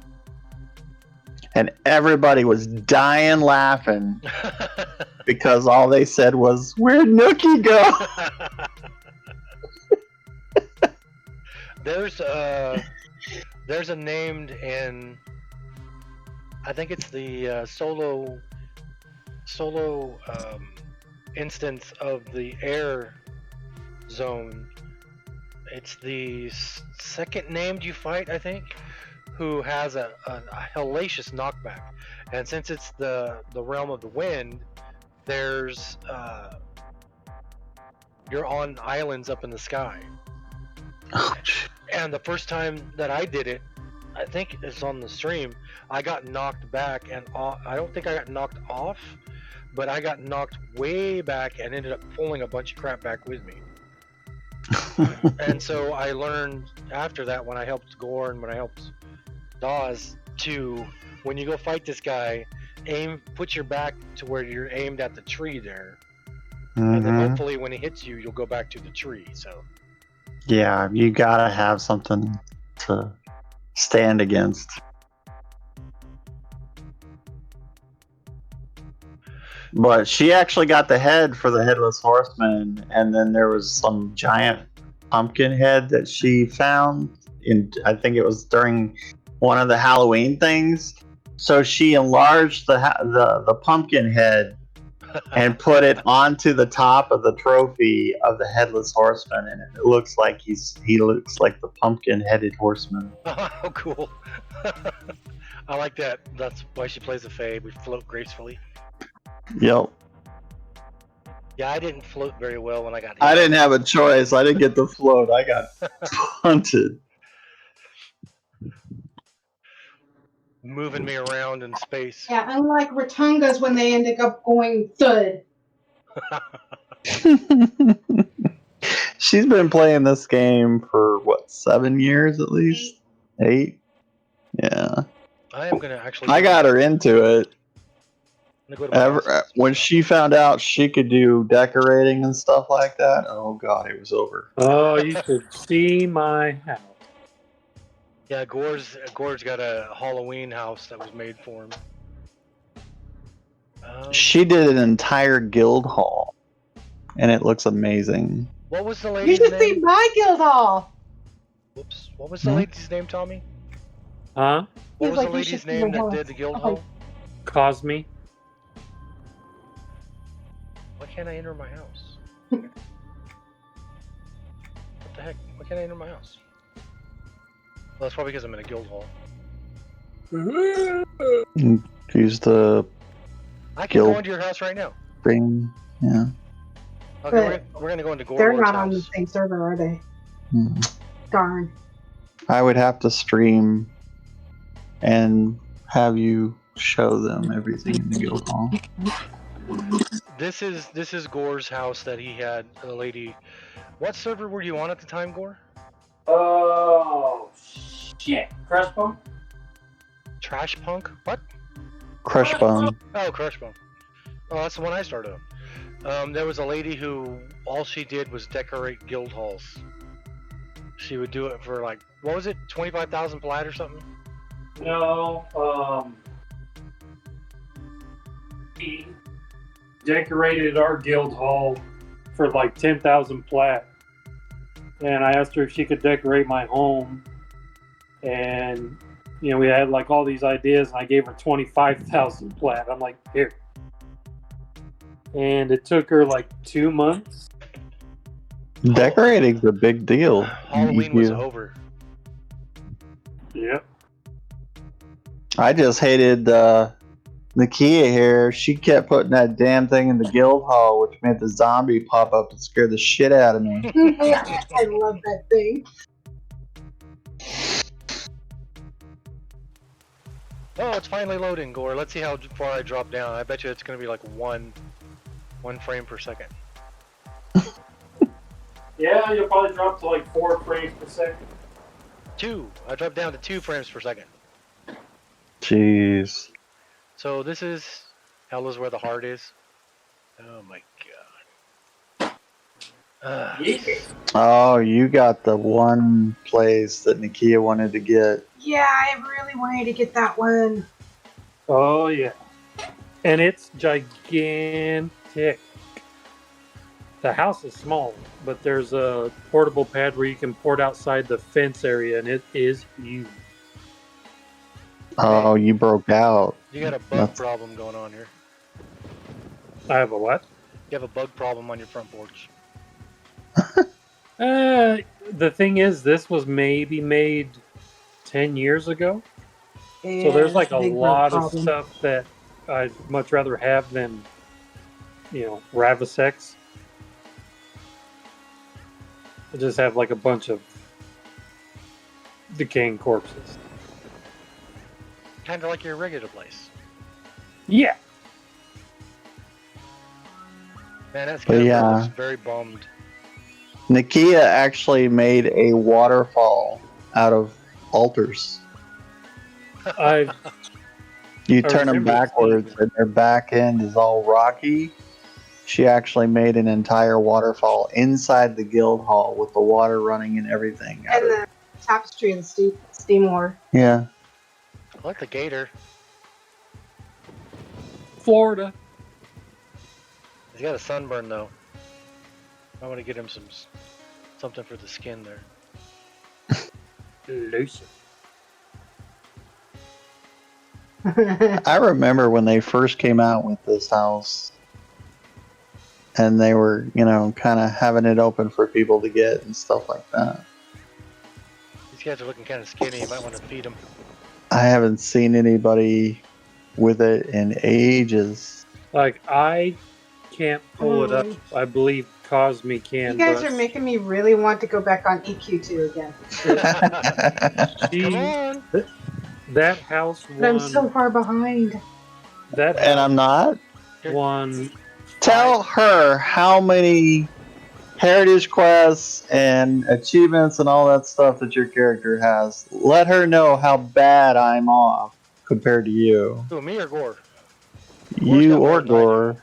And everybody was dying laughing because all they said was, where'd Nookie go? There's a named in, I think it's the solo instance of the air zone. It's the second named you fight, I think, who has a hellacious knockback. And since it's the realm of the wind, there's you're on islands up in the sky. And the first time that I did it, I think it's on the stream, I got knocked back and I don't think I got knocked off, but I got knocked way back and ended up pulling a bunch of crap back with me. And so I learned after that, when I helped Gore and when I helped Dawes, to, when you go fight this guy, put your back to where you're aimed at the tree there. Mm-hmm. And then hopefully when he hits you, you'll go back to the tree. So yeah, you gotta have something to stand against. But she actually got the head for the Headless Horseman, and then there was some giant pumpkin head that she found I think it was during one of the Halloween things. So she enlarged the pumpkin head and put it onto the top of the trophy of the Headless Horseman, and it looks like he looks like the pumpkin-headed horseman. Oh, cool! I like that. That's why she plays the Fae. We float gracefully. Yep. Yeah, I didn't float very well when I got hit. I didn't have a choice. I didn't get to float. I got punted. moving me around in space. Yeah, unlike Rotungas when they ended up going thud. She's been playing this game for what, 7 years at least? 8? Yeah. I am gonna actually. I got her into it. I'm gonna go to my house and get some When stuff. she found out she could do decorating and stuff like that, oh god, it was over. Oh, you should see my house. Yeah, Gore's got a Halloween house that was made for him. She did an entire guild hall, and it looks amazing. What was the You lady's should see name? my guild hall. Whoops. What was the lady's name, Tommy? Huh? What He's was like, the "You should lady's see name my that house." did the guild I'm hall? like, Cosme. Why can't I enter my house? What the heck? Why can't I enter my house? Well, that's probably because I'm in a guild hall. Use the I can go Guild. into your house right now. thing. Yeah. Okay, we're gonna go into they're Gorlord's not on the house. same server, are they? Hmm. Darn. I would have to stream and have you show them everything in the guild hall. This is Gore's house that he had. The lady. What server were you on at the time, Gore? Oh, shit. Crush Pump? Trash Punk? What? Crush Bone. Oh, Crush Punk. Oh, that's the one I started on. There was a lady who all she did was decorate guild halls. She would do it for like, what was it, 25,000 plat or something? No, he decorated our guild hall for like 10,000 plat. And I asked her if she could decorate my home. And, you know, we had like all these ideas, and I gave her 25,000 plat. I'm like, here. And it took her like 2 months. Decorating's a big deal. Halloween was over. Yep. I just hated Nakia here. She kept putting that damn thing in the guild hall, which made the zombie pop up and scare the shit out of me. I love that thing. Oh, it's finally loading, Gore. Let's see how far I drop down. I bet you it's gonna be like one frame per second. Yeah, you'll probably drop to like 4 frames per second. 2. I dropped down to 2 frames per second. Jeez. So this is hell is where the heart is. Oh my god. Oh, you got the one place that Nakia wanted to get. Yeah, I really wanted to get that one. Oh, yeah. And it's gigantic. The house is small, but there's a portable pad where you can port outside the fence area, and it is huge. Oh, you broke out. You got a bug problem going on here. I have a what? You have a bug problem on your front porch. The thing is, this was maybe made 10 years ago. Yeah, So there's like a big lot of problem. stuff that I'd much rather have than, you know, Ravisex. I just have like a bunch of decaying corpses. Kind of like your regular place. Yeah. Man, that's But good. yeah. Looks very bummed. Nakia actually made a waterfall out of altars. I You I turn them remember backwards seeing and their back end is all rocky. She actually made an entire waterfall inside the guild hall with the water running and everything. And the tapestry and steam war. Yeah. I like the gator. Florida. He's got a sunburn though. I want to get him something for the skin there. Lotion. I remember when they first came out with this house and they were, you know, kind of having it open for people to get and stuff like that. These guys are looking kind of skinny. You might want to feed them. I haven't seen anybody with it in ages. Like, I can't pull it up. I believe Cosme can. You guys but are making me really want to go back on EQ2 again. Come on. That house But I'm won. so far behind. That And I'm not. won. Tell her how many heritage quests and achievements and all that stuff that your character has. Let her know how bad I'm off compared to you. Who, me or Gore? Gore's You got more or than I do. Gore.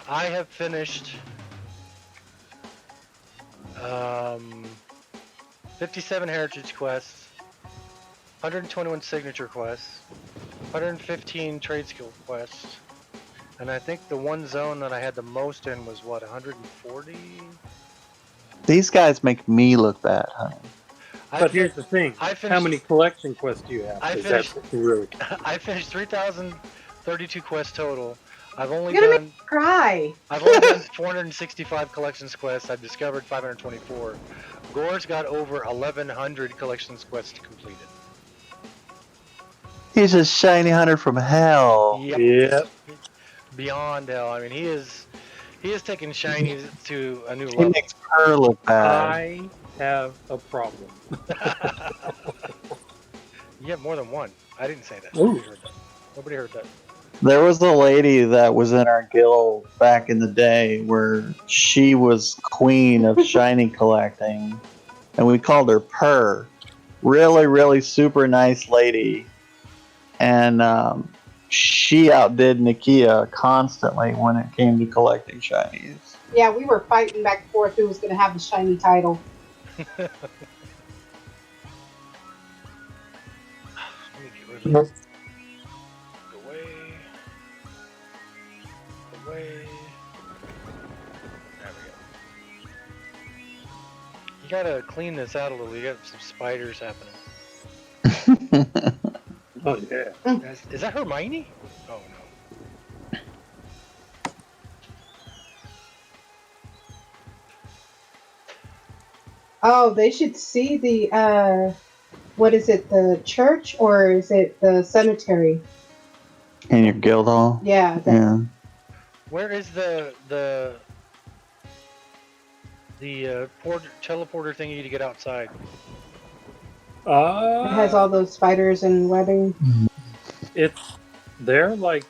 I have finished 57 heritage quests, 121 signature quests, 115 trade skill quests, and I think the one zone that I had the most in was what, 140? These guys make me look bad, honey. But here's the thing: I how finished. many collection quests do you have? I 'Cause that's finished. really. I finished 3,032 quests total. I've only You're gonna done. make me cry. I've only done 465 collections quests. I've discovered 524. Gore's got over 1,100 collections quests completed. He's a shiny hunter from hell. Yep. Yeah. Beyond hell. I mean, he is taking shinies to a new He level. makes her look bad. I have a problem. You have more than one. I didn't say that. Ooh. Nobody heard that. There was a lady that was in our guild back in the day where she was queen of shiny collecting, and we called her Purr. Really, really super nice lady. And she outdid Nakia constantly when it came to collecting shinies. Yeah, we were fighting back and forth who was gonna have the shiny title. Let me get rid of this. Away. Away. There we go. You gotta clean this out a little. You got some spiders happening. Oh yeah. Is that Hermione? Oh no. Oh, they should see the what is it, the church or is it the cemetery? In your guild hall? Yeah, Yeah. Where is the teleporter thingy to get outside? it has all those spiders and webbing. It's there, like,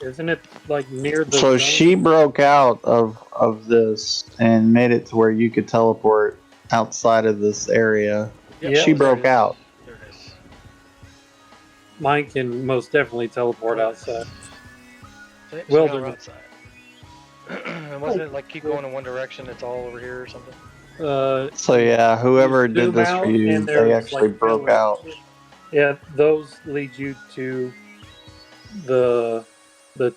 isn't it like near the? So zone? she broke out of this and made it to where you could teleport outside of this area. Yep, Yeah. She there it broke is. out. There it is. Mine can most definitely teleport outside. So now Wilderness. we're outside. And wasn't it like keep going in one direction? It's all over here or something. So yeah, whoever you did zoom this out for you, and they there's, actually like, broke out. Yeah, those lead you to the I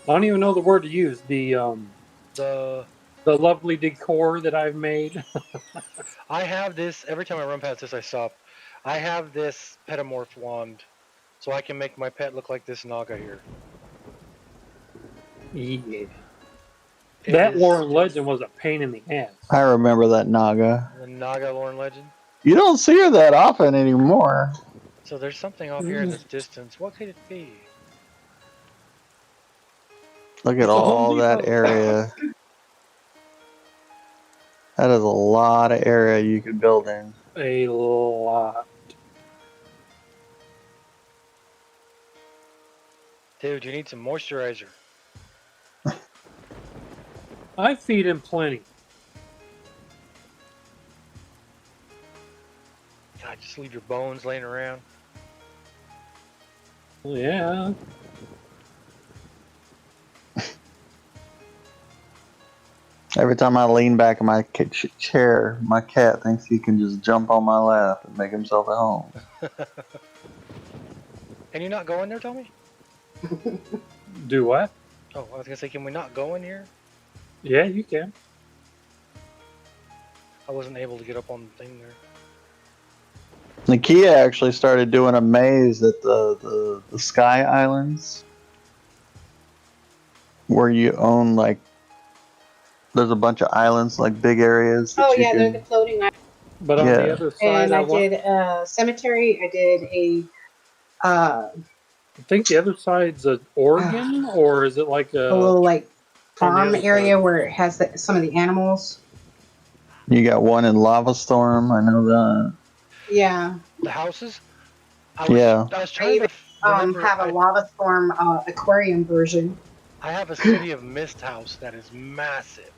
don't even know the word to use. The lovely decor that I've made. I have this every time I run past this. I stop. I have this petamorph wand, so I can make my pet look like this Naga here. Yeah. It That is lore and legend was a pain in the ass. I remember that Naga. the Naga lore and legend. You don't see her that often anymore. So there's something off here in this distance. What could it be? Look at It's a Home all that Depot. area. That is a lot of area you could build in. A lot. Dude, you need some moisturizer. I feed him plenty. God, just leave your bones laying around. Yeah. Every time I lean back in my chair, my cat thinks he can just jump on my lap and make himself at home. Can you not go in there, Tommy? Do what? Oh, I was gonna say, can we not go in here? Yeah, you can. I wasn't able to get up on the thing there. Nakia actually started doing a maze at the Sky Islands, where you own, like, there's a bunch of islands, like big areas. That Oh you yeah, can, they're the floating islands. But on the other side, And I did a cemetery. I did a I think the other side's an Oregon, or is it like a little like farm other area side. where it has some of the animals. You got one in Lava Storm, I know that. Yeah. The houses? I Yeah. was trying to remember. Have a lava storm aquarium version. I have a City of Mist house that is massive.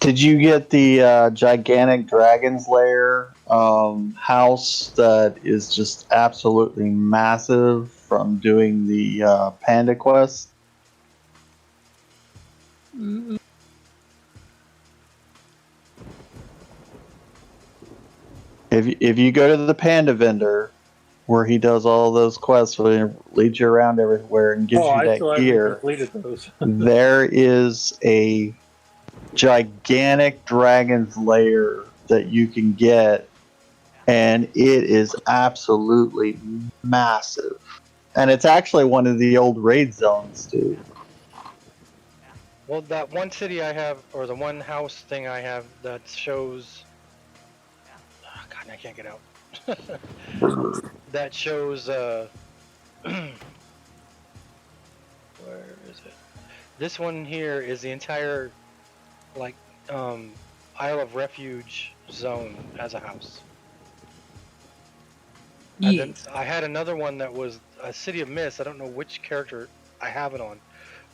Did you get the gigantic Dragon's Lair house that is just absolutely massive from doing the Panda Quest? If you go to the Panda vendor where he does all those quests, where he leads you around everywhere and gives Oh, you I that still haven't gear, completed those. there is a gigantic Dragon's Lair that you can get, and it is absolutely massive. And it's actually one of the old raid zones, too. Well, that one city I have, or the one house thing I have that shows. Oh, God, I can't get out. That shows. Where is it? This one here is the entire, like, Isle of Refuge zone as a house. And then I had another one that was a City of Mist. I don't know which character I have it on,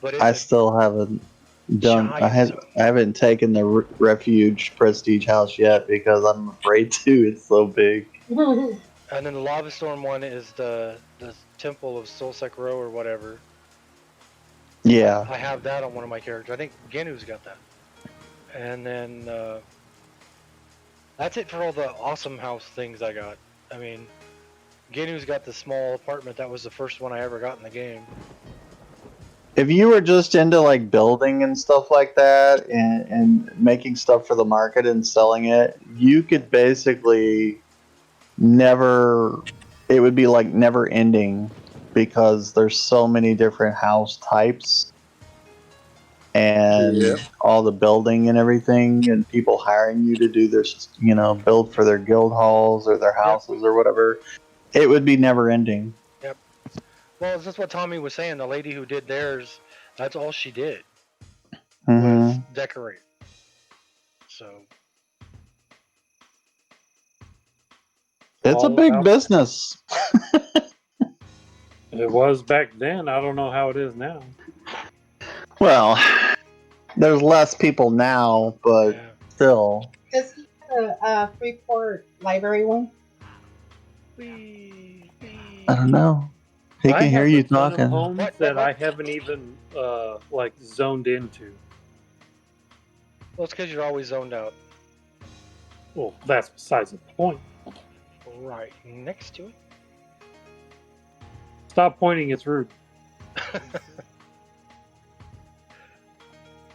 but it's I a still haven't done. giant zone. I haven't taken the refuge prestige house yet because I'm afraid to. It's so big. And then the Lava Storm one is the Temple of Soul Sekiro or whatever. Yeah. I have that on one of my characters. I think Genu's got that. And then that's it for all the awesome house things I got. I mean, Genu's got the small apartment. That was the first one I ever got in the game. If you were just into like building and stuff like that and making stuff for the market and selling it, you could basically never, it would be like never ending because there's so many different house types and all the building and everything and people hiring you to do this, build for their guild halls or their houses or whatever. It would be never ending. Yep. Well, that's what Tommy was saying. The lady who did theirs, that's all she did was decorate. So it's a big business. It was back then. I don't know how it is now. Well, there's less people now, but still. Does he have a Freeport library one? I don't know. He can hear you talking. Homes that I haven't even like zoned into. Well, it's because you're always zoned out. Well, that's besides the point. Right next to it. Stop pointing. It's rude.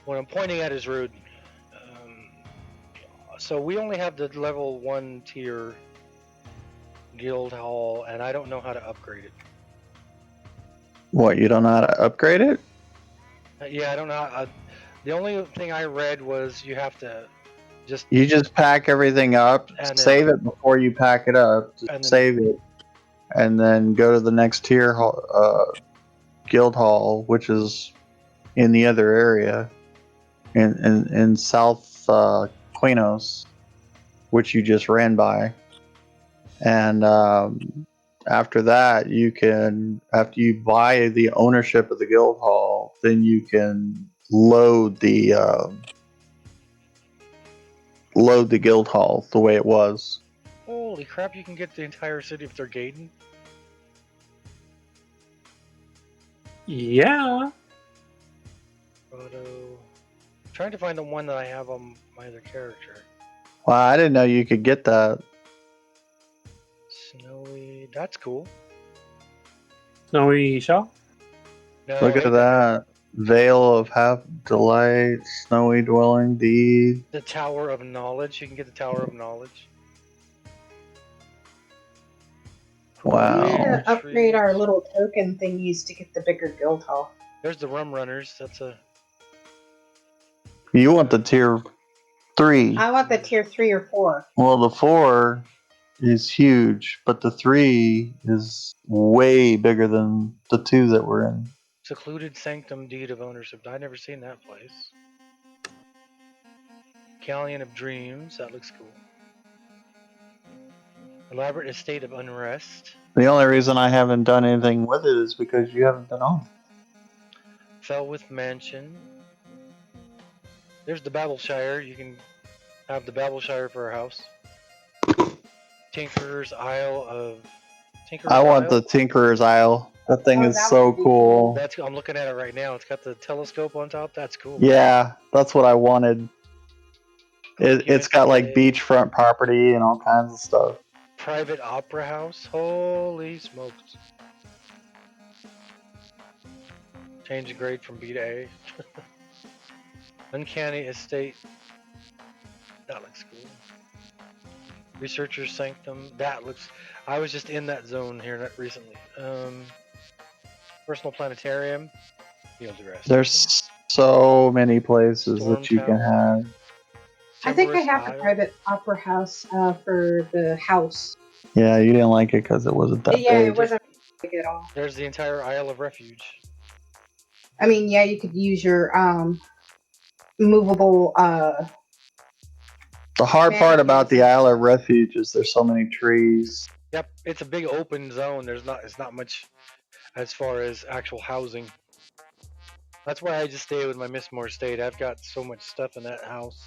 What I'm pointing at is rude. So we only have the level 1 tier guild hall, and I don't know how to upgrade it. What, you don't know how to upgrade it? Yeah, I don't know. The only thing I read was you have to You just pack everything up, save it before you pack it up, save it, and then go to the next tier guild hall, which is in the other area, in South Quinos, which you just ran by. And after that, after you buy the ownership of the guild hall, then you can load the guild hall the way it was. Holy crap! You can get the entire city of Thurgaden. Yeah. Photo. Trying to find the one that I have on my other character. Wow, I didn't know you could get that. Snowy. That's cool. Snowy Shaw? No, Look at that. Veil of Half Delight, Snowy Dwelling Deed. The Tower of Knowledge. You can get the Tower of Knowledge. Wow. We need to upgrade our little token thingies to get the bigger guild hall. There's the Rum Runners. That's a. You want the tier 3. I want the tier 3 or 4. Well, the 4 is huge, but the 3 is way bigger than the 2 that we're in. Secluded Sanctum Deed of Ownership. I've never seen that place. Galleon of Dreams. That looks cool. Elaborate estate of unrest. The only reason I haven't done anything with it is because you haven't been on. Felwith Mansion. There's the Babelshire. You can have the Babelshire for a house. Tinkerer's Isle of. I want the Tinkerer's Isle. That thing is that so would be cool. That's. I'm looking at it right now. It's got the telescope on top. That's cool. Yeah, that's what I wanted. It's got like beachfront property and all kinds of stuff. Private opera house. Holy smokes! Change grade from B to A. Uncanny estate. That looks cool. Researcher's sanctum. That looks. I was just in that zone here recently. Personal planetarium. Field of rest. There's so many places Storm that you can Tower. have. I think I Timorous have the Isle. private opera house for the house. Yeah, you didn't like it because it wasn't that Yeah, big. it wasn't big at all. There's the entire Isle of Refuge. I mean, yeah, you could use your movable. The hard part about the Isle of Refuge is there's so many trees. Yep, it's a big open zone. It's not much as far as actual housing. That's why I just stay with my Mistmore estate. I've got so much stuff in that house.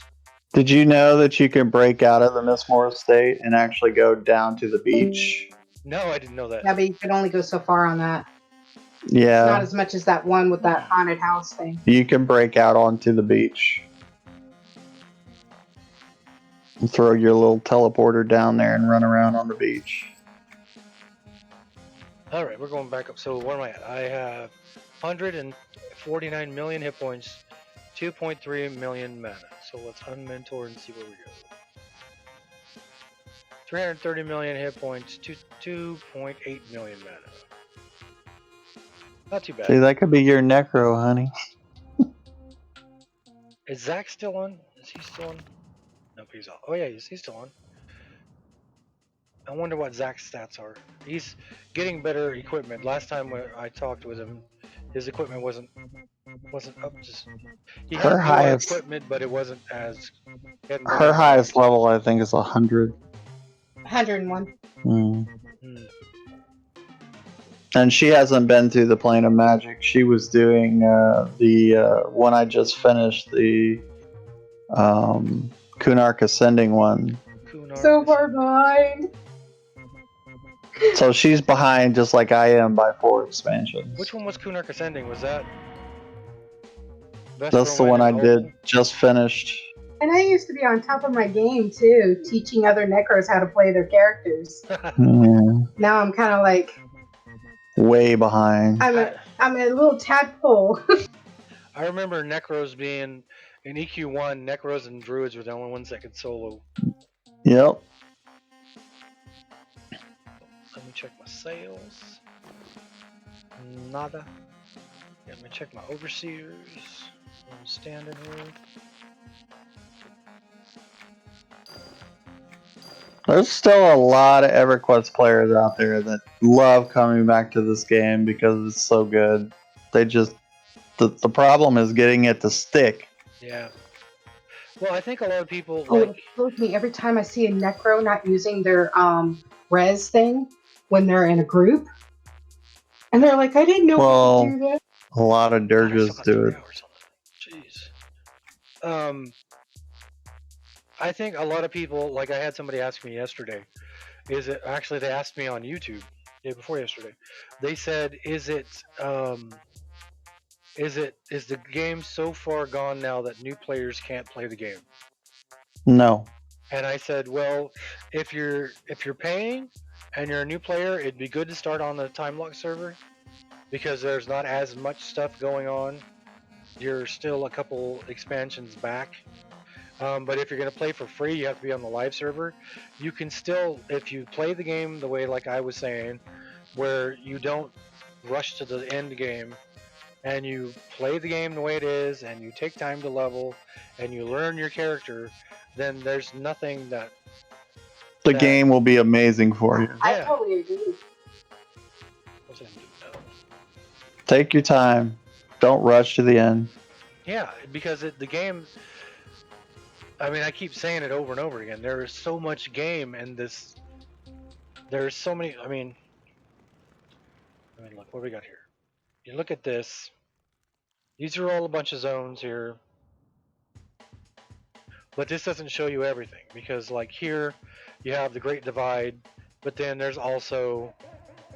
Did you know that you can break out of the Mistmore estate and actually go down to the beach? No, I didn't know that. Yeah, but you could only go so far on that. Yeah. Not as much as that one with that haunted house thing. You can break out onto the beach. And throw your little teleporter down there and run around on the beach. Alright, we're going back up. So where am I at? I have 149 million hit points, 2.3 million mana. So let's unmentor and see where we go. 330 million hit points, 2.8 million mana. Not too bad. See, that could be your Necro, honey. Is Zach still on? Is he still on? Nope, he's off. Oh yeah, he's still on. I wonder what Zach's stats are. He's getting better equipment. Last time when I talked with him, his equipment wasn't up to. He had Her more highest equipment, but it wasn't as. Her highest level, I think, is 100. 101. Mm. And she hasn't been through the plane of magic. She was doing the one I just finished, the Kunark Ascending one. So far behind. So she's behind just like I am by 4 expansions. Which one was Kunark Ascending? Was that? That's the one I did just finished. And I used to be on top of my game too, teaching other Necros how to play their characters. Yeah. Now I'm kind of like way behind. I'm a little tadpole. I remember Necros being in EQ1. Necros and Druids were the only ones that could solo. Yep. Let me check my sales. Nada. Yeah, let me check my overseers. I'm standing here. There's still a lot of Everquest players out there that love coming back to this game because it's so good. They just the problem is getting it to stick. Yeah. Well, I think a lot of people It kills me every time I see a Necro not using their res thing when they're in a group, and they're like, "I didn't know we could do that." A lot of Durgas do it. Jeez. I think a lot of people, like I had somebody ask me yesterday, is it actually they asked me on YouTube day before yesterday. They said, is the game so far gone now that new players can't play the game? No. And I said, well, if you're paying and you're a new player, it'd be good to start on the time lock server because there's not as much stuff going on. You're still a couple expansions back. But if you're going to play for free, you have to be on the live server. You can still, if you play the game the way like I was saying, where you don't rush to the end game, and you play the game the way it is, and you take time to level, and you learn your character, then there's nothing that... The game will be amazing for you. I totally agree. Take your time. Don't rush to the end. Yeah, because the game... I mean, I keep saying it over and over again. There is so much game in this there's so many. I mean, look what we got here. You look at this. These are all a bunch of zones here, but this doesn't show you everything because, like here, you have the Great Divide, but then there's also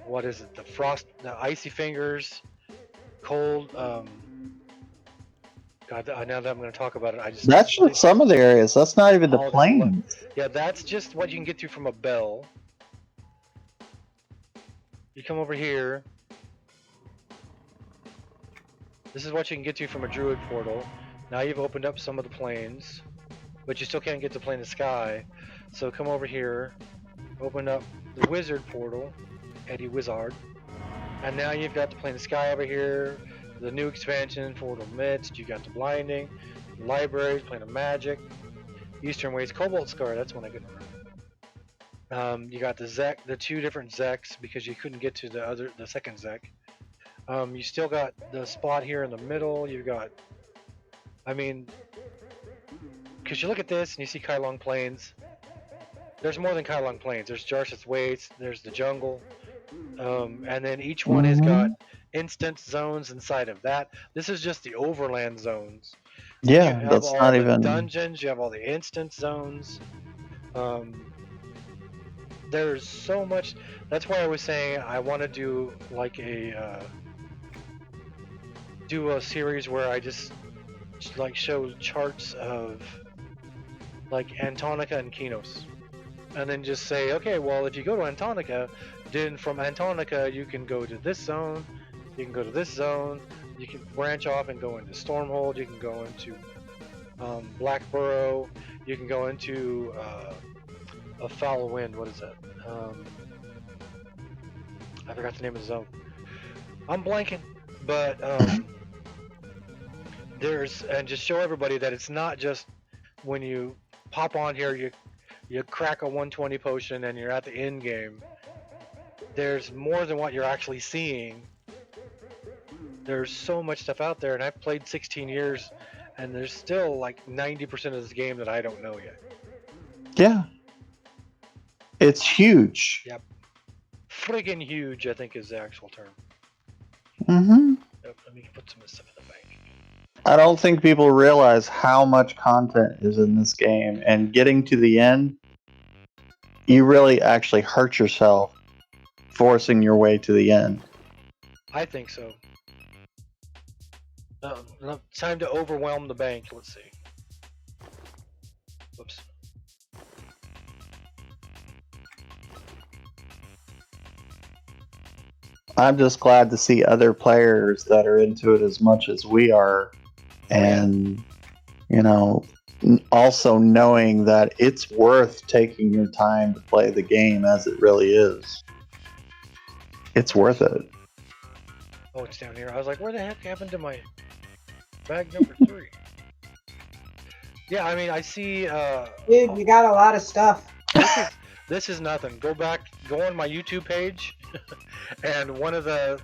what is it? The icy fingers, cold. God, now that I'm going to talk about it, I just That's just some of the areas. That's not even the all plains. yeah, that's just what you can get to from a bell. You come over here. This is what you can get to from a druid portal. Now you've opened up some of the plains, but you still can't get to plane the sky. So come over here, open up the wizard portal, Eddie Wizard, and now you've got the plane the sky over here. The new expansion, Portal Midst. You got the blinding, the libraries, plane of magic, Eastern Ways, Cobalt Scar. That's one I couldn't remember. You got the Zek, the two different Zeks because you couldn't get to the second Zek. You still got the spot here in the middle. You've got, I mean, because you look at this and you see Kylong Plains. There's more than Kylong Plains. There's Jarsh's Waits. There's the jungle, and then each one has got instance zones inside of that. This is just the overland zones. Then Yeah, you have that's all not the even dungeons. You have all the instance zones. There's so much. That's why I was saying I want to do like do a series where I just like show charts of like Antonica and Kinos, and then just say, okay, well, if you go to Antonica, then from Antonica you can go to this zone, you can go to this zone, you can branch off and go into Stormhold, you can go into Blackburrow, you can go into a Foul Wind. What is that? I forgot the name of the zone. I'm blanking, but and just show everybody that it's not just when you pop on here, you crack a 120 potion and you're at the end game. There's more than what you're actually seeing. There's so much stuff out there, and I've played 16 years, and there's still like 90% of this game that I don't know yet. Yeah. It's huge. Yep. Friggin' huge, I think is the actual term. Mm-hmm. Yep, let me put some of this stuff in the bank. I don't think people realize how much content is in this game, and getting to the end, you really actually hurt yourself forcing your way to the end. I think so. Time to overwhelm the bank. Let's see. Whoops. I'm just glad to see other players that are into it as much as we are, and you know, also knowing that it's worth taking your time to play the game as it really is. It's worth it. Oh, it's down here. I was like, where the heck happened to my bag number 3? Yeah, I mean, I see. Dude, you got a lot of stuff. This is nothing. Go on my YouTube page, and one of the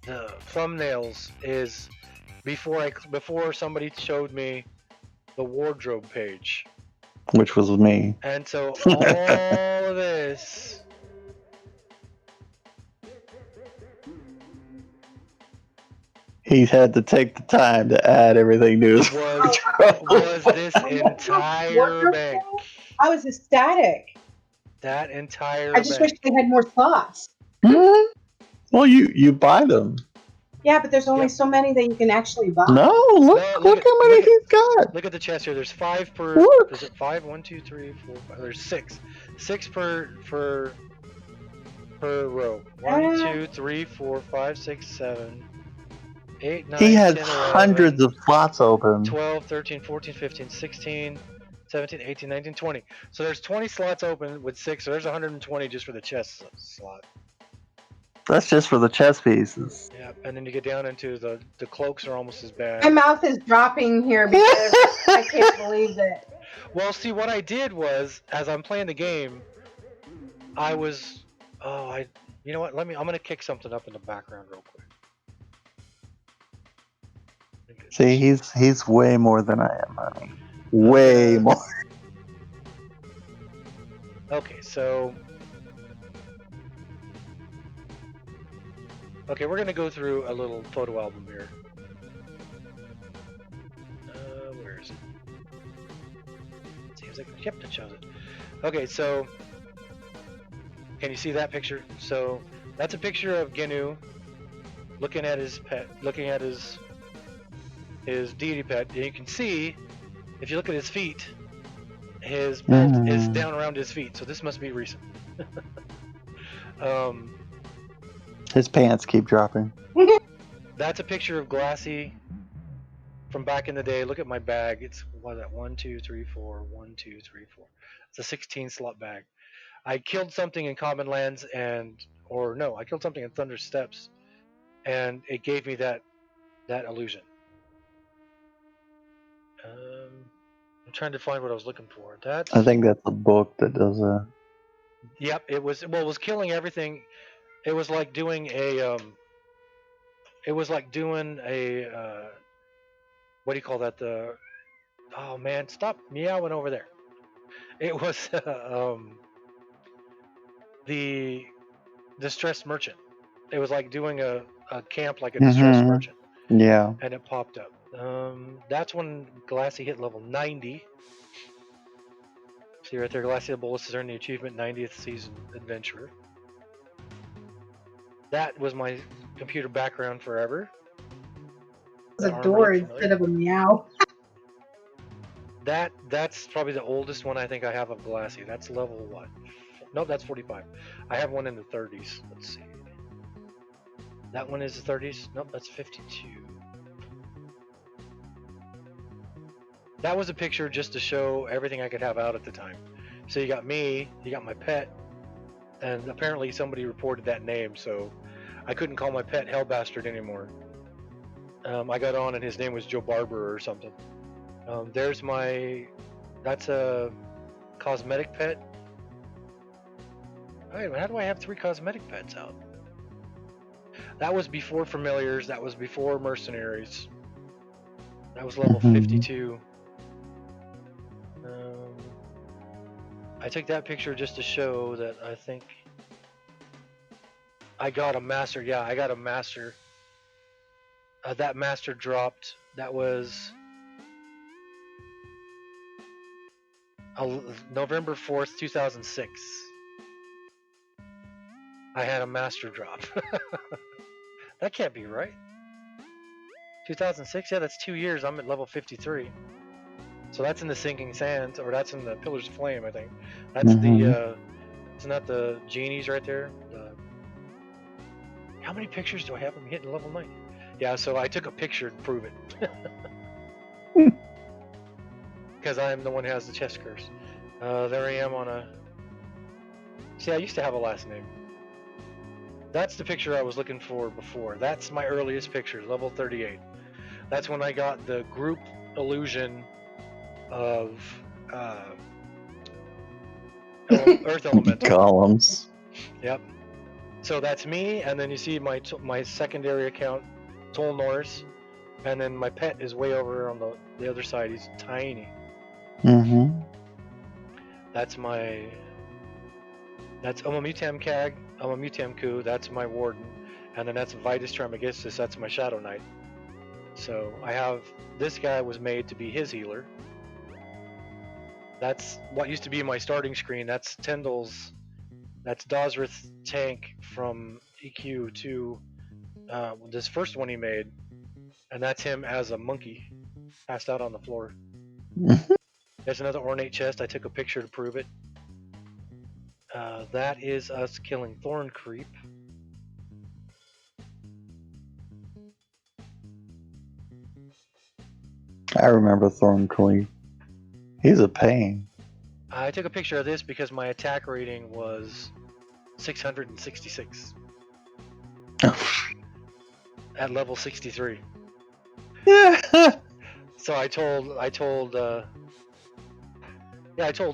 thumbnails is before somebody showed me the wardrobe page, Which was me. and so all of this. He had to take the time to add everything to his Was this entire bank. I was ecstatic. That entire I just bank. wish they had more slots. Well, you buy them. Yeah, but there's only so many that you can actually buy. No, look how many he's got. Look at the chest here. There's 5 per. Look. Is it 5? 1, 2, 3, 4, 5. There's 6. 6 per row. 1, 2, 3, 4, 5, 6, 7, 8, 9, He has 10, 11, hundreds of slots open. 12, 13, 14, 15, 16, 17, 18, 19, 20. So there's 20 slots open with 6. So there's 120 just for the chest slot. That's just for the chess pieces. Yeah, and then you get down into the cloaks are almost as bad. My mouth is dropping here because I can't believe it. Well, see, what I did was, as I'm playing the game, I was, you know what? I'm gonna kick something up in the background real quick. See, he's way more than I am, honey. Way more. Okay, so we're gonna go through a little photo album here. Where is it? Seems like yep, it shows it. Okay, so can you see that picture? So that's a picture of Gnu looking at his pet, looking at his deity pet, and you can see if you look at his feet, his pelt is down around his feet. So this must be recent. His pants keep dropping. That's a picture of Glassy from back in the day. Look at my bag. It's what is that? 1, 2, 3, 4. 1, 2, 3, 4. It's a 16 slot bag. I killed something in Common Lands I killed something in Thunder Steps, and it gave me that illusion. I'm trying to find what I was looking for. I think that's a book that does that. Yep, it was killing everything. It was like doing a what do you call that? Oh man, stop meowing over there. It was the distressed merchant. It was like doing a camp like a distressed merchant. Yeah. And it popped up. That's when Glassy hit level 90. See right there, Glassy the Bolus has earned the achievement 90th season adventurer. That was my computer background forever. It's a door instead of a meow. That's probably the oldest one I think I have of Glassy. That's level what? No, that's 45. I have one in the 30s. Let's see. That one is the 30s. Nope, that's 52. That was a picture just to show everything I could have out at the time. So you got me, you got my pet, and apparently somebody reported that name, so I couldn't call my pet Hellbastard anymore. I got on and his name was Joe Barber or something. That's a cosmetic pet. Wait, how do I have 3 cosmetic pets out? That was before Familiars, that was before Mercenaries. That was level 52. I took that picture just to show that I think I got a master. Yeah, I got a master. That master dropped. That was November 4th, 2006. I had a master drop. That can't be right. 2006? Yeah, that's 2 years. I'm at level 53. So that's in the Sinking Sands, or that's in the Pillars of Flame, I think. That's the, isn't that the genies right there? How many pictures do I have of me hitting level 90? Yeah, so I took a picture to prove it. Because I'm the one who has the chest curse. There I am on a... See, I used to have a last name. That's the picture I was looking for before. That's my earliest picture, level 38. That's when I got the group illusion of Earth Elemental. Columns. Yep. So that's me, and then you see my secondary account, Tol Norris, and then my pet is way over on the other side. He's tiny. That's Mutam Kag, Mutam Ku, that's my Warden, and then that's Vitus Trismegistus, that's my Shadow Knight. So I have, this guy was made to be his healer. That's what used to be my starting screen. That's Tyndall's, that's Dosrith's tank from EQ2, this first one he made, and that's him as a monkey, passed out on the floor. There's another ornate chest. I took a picture to prove it. That is us killing Thorn Creep. I remember Thorn Creep. He's a pain. I took a picture of this because my attack rating was 666 at level 63. So I told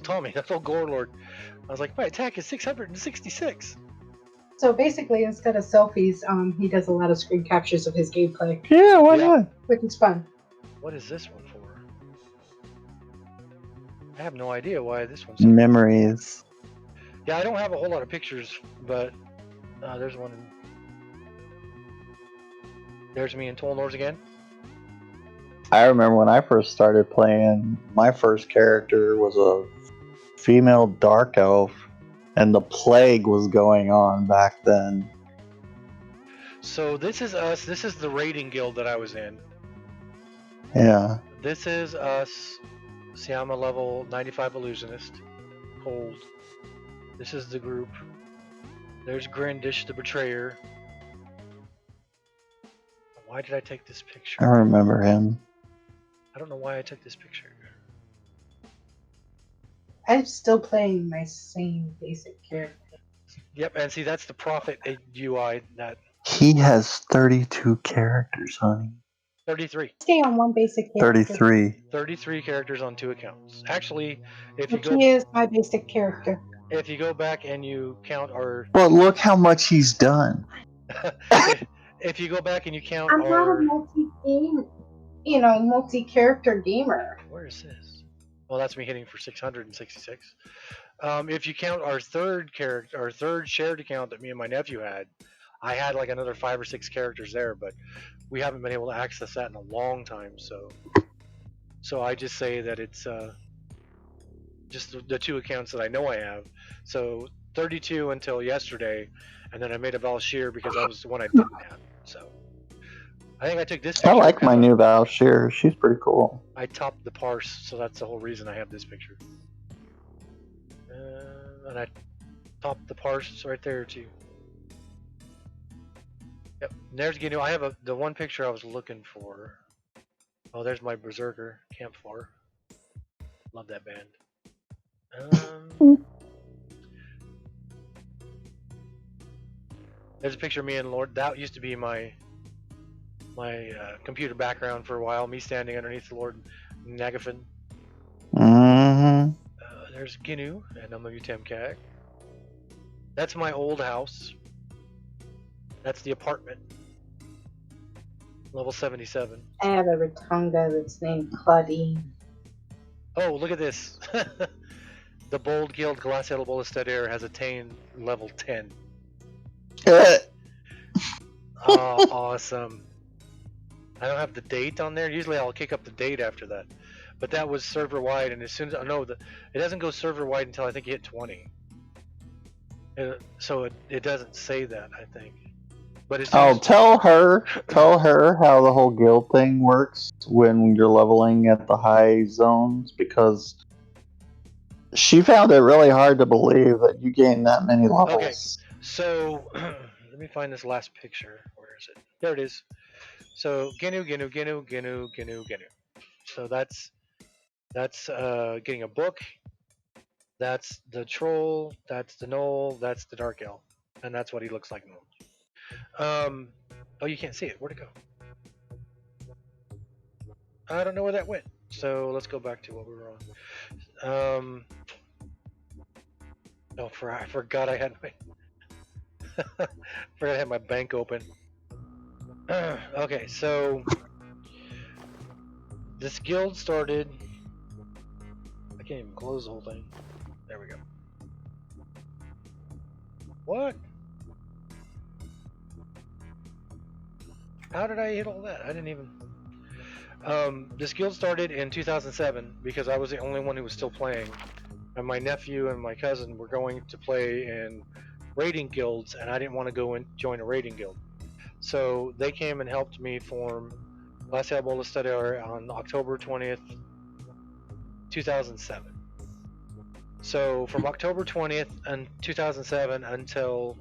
Tommy, I told Gorelord, I was like, my attack is 666. So basically, instead of selfies, he does a lot of screen captures of his gameplay. Yeah, why not? Which is fun. What is this one for? I have no idea why this one's... Memories. Yeah, I don't have a whole lot of pictures, but there's one. There's me and Tolnors again. I remember when I first started playing, my first character was a female dark elf, and the plague was going on back then. So this is us. This is the raiding guild that I was in. Yeah. This is us. See, I'm a level 95 illusionist. Cold. This is the group. There's Grindish, the betrayer. Why did I take this picture? I remember him. I don't know why I took this picture. I'm still playing my same basic character. Yep, and see, that's the Prophet UI. That He has 32 characters, honey. 33. Stay on one basic character. 33. 33 characters on 2 accounts. Actually, if you Which go is my basic character. if you go back and you count our But look how much he's done. if you go back and you count I'm not a our multi-game, multi-character gamer. where is this? Well, that's me hitting for 666. If you count our third shared account that me and my nephew had, I had like another 5 or 6 characters there, but we haven't been able to access that in a long time. So I just say that it's just the 2 accounts that I know I have. So 32 until yesterday, and then I made a Valshir because that was the one I didn't have. So I think I took this picture. I like my new Valshir. She's pretty cool. I topped the parse, so that's the whole reason I have this picture. And I topped the parse right there too. Yep, and there's Ginu. I have the one picture I was looking for. Oh, there's my Berserker Camp 4. Love that band. There's a picture of me and Lord. That used to be my computer background for a while. Me standing underneath the Lord Nagafin. Mm-hmm. There's Ginu and Temkag. That's my old house. That's the apartment. Level 77. I have a Ratonga that's named Claudine. Oh, look at this. The Bold Guild Glacial Bolistadair has attained level 10. Oh, awesome. I don't have the date on there. Usually I'll kick up the date after that. But that was server wide, and as soon as it doesn't go server wide until I think you hit 20. So it doesn't say that, I think. But it's tell her how the whole guild thing works when you're leveling at the high zones, because she found it really hard to believe that you gain that many levels. Okay, so let me find this last picture. Where is it? There it is. So Ginu. So that's getting a book. That's the troll. That's the gnoll. That's the dark elf, and that's what he looks like normally. Oh, you can't see it. Where'd it go? I don't know where that went. So let's go back to what we were on. I forgot I had my bank open. Okay, so this guild started. I can't even close the whole thing. There we go. What? How did I hit all that? I didn't even. This guild started in 2007 because I was the only one who was still playing, and my nephew and my cousin were going to play in raiding guilds, and I didn't want to go and join a raiding guild. So they came and helped me form Glacial Bolistadair on October 20th, 2007. So from October 20th and 2007 until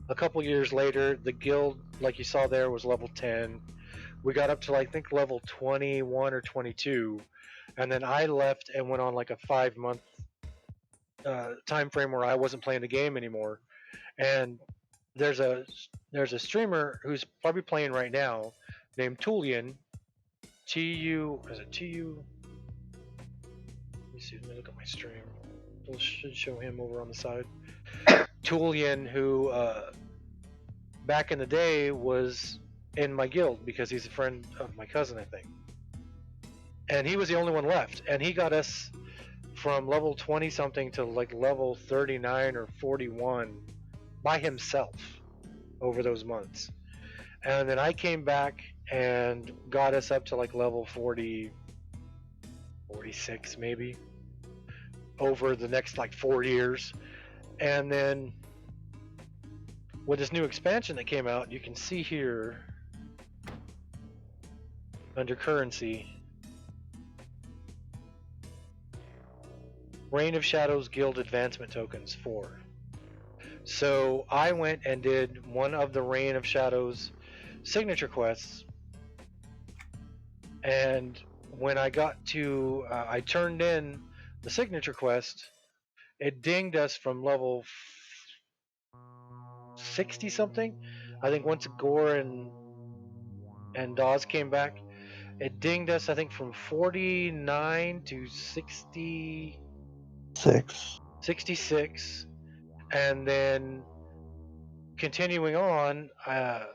a couple years later, the guild, like you saw there, was level 10. We got up to, I think, level 21 or 22, and then I left and went on like a 5-month time frame where I wasn't playing the game anymore. And there's a streamer who's probably playing right now named Tulian. T-U. Is it T-U? Let me see. Let me look at my stream. It should show him over on the side. Tulian, who back in the day was in my guild because he's a friend of my cousin, I think. And he was the only one left, and he got us from level 20 something to like level 39 or 41 by himself over those months. And then I came back and got us up to like level 40, 46 maybe over the next like 4 years. And then with this new expansion that came out, you can see here under currency, Reign of Shadows Guild Advancement Tokens 4. So I went and did one of the Reign of Shadows signature quests, and when I got to, I turned in the signature quest, it dinged us from level 60 something. I think once Gore and Dawes came back, it dinged us, I think, from 49 to 66. And then continuing on, I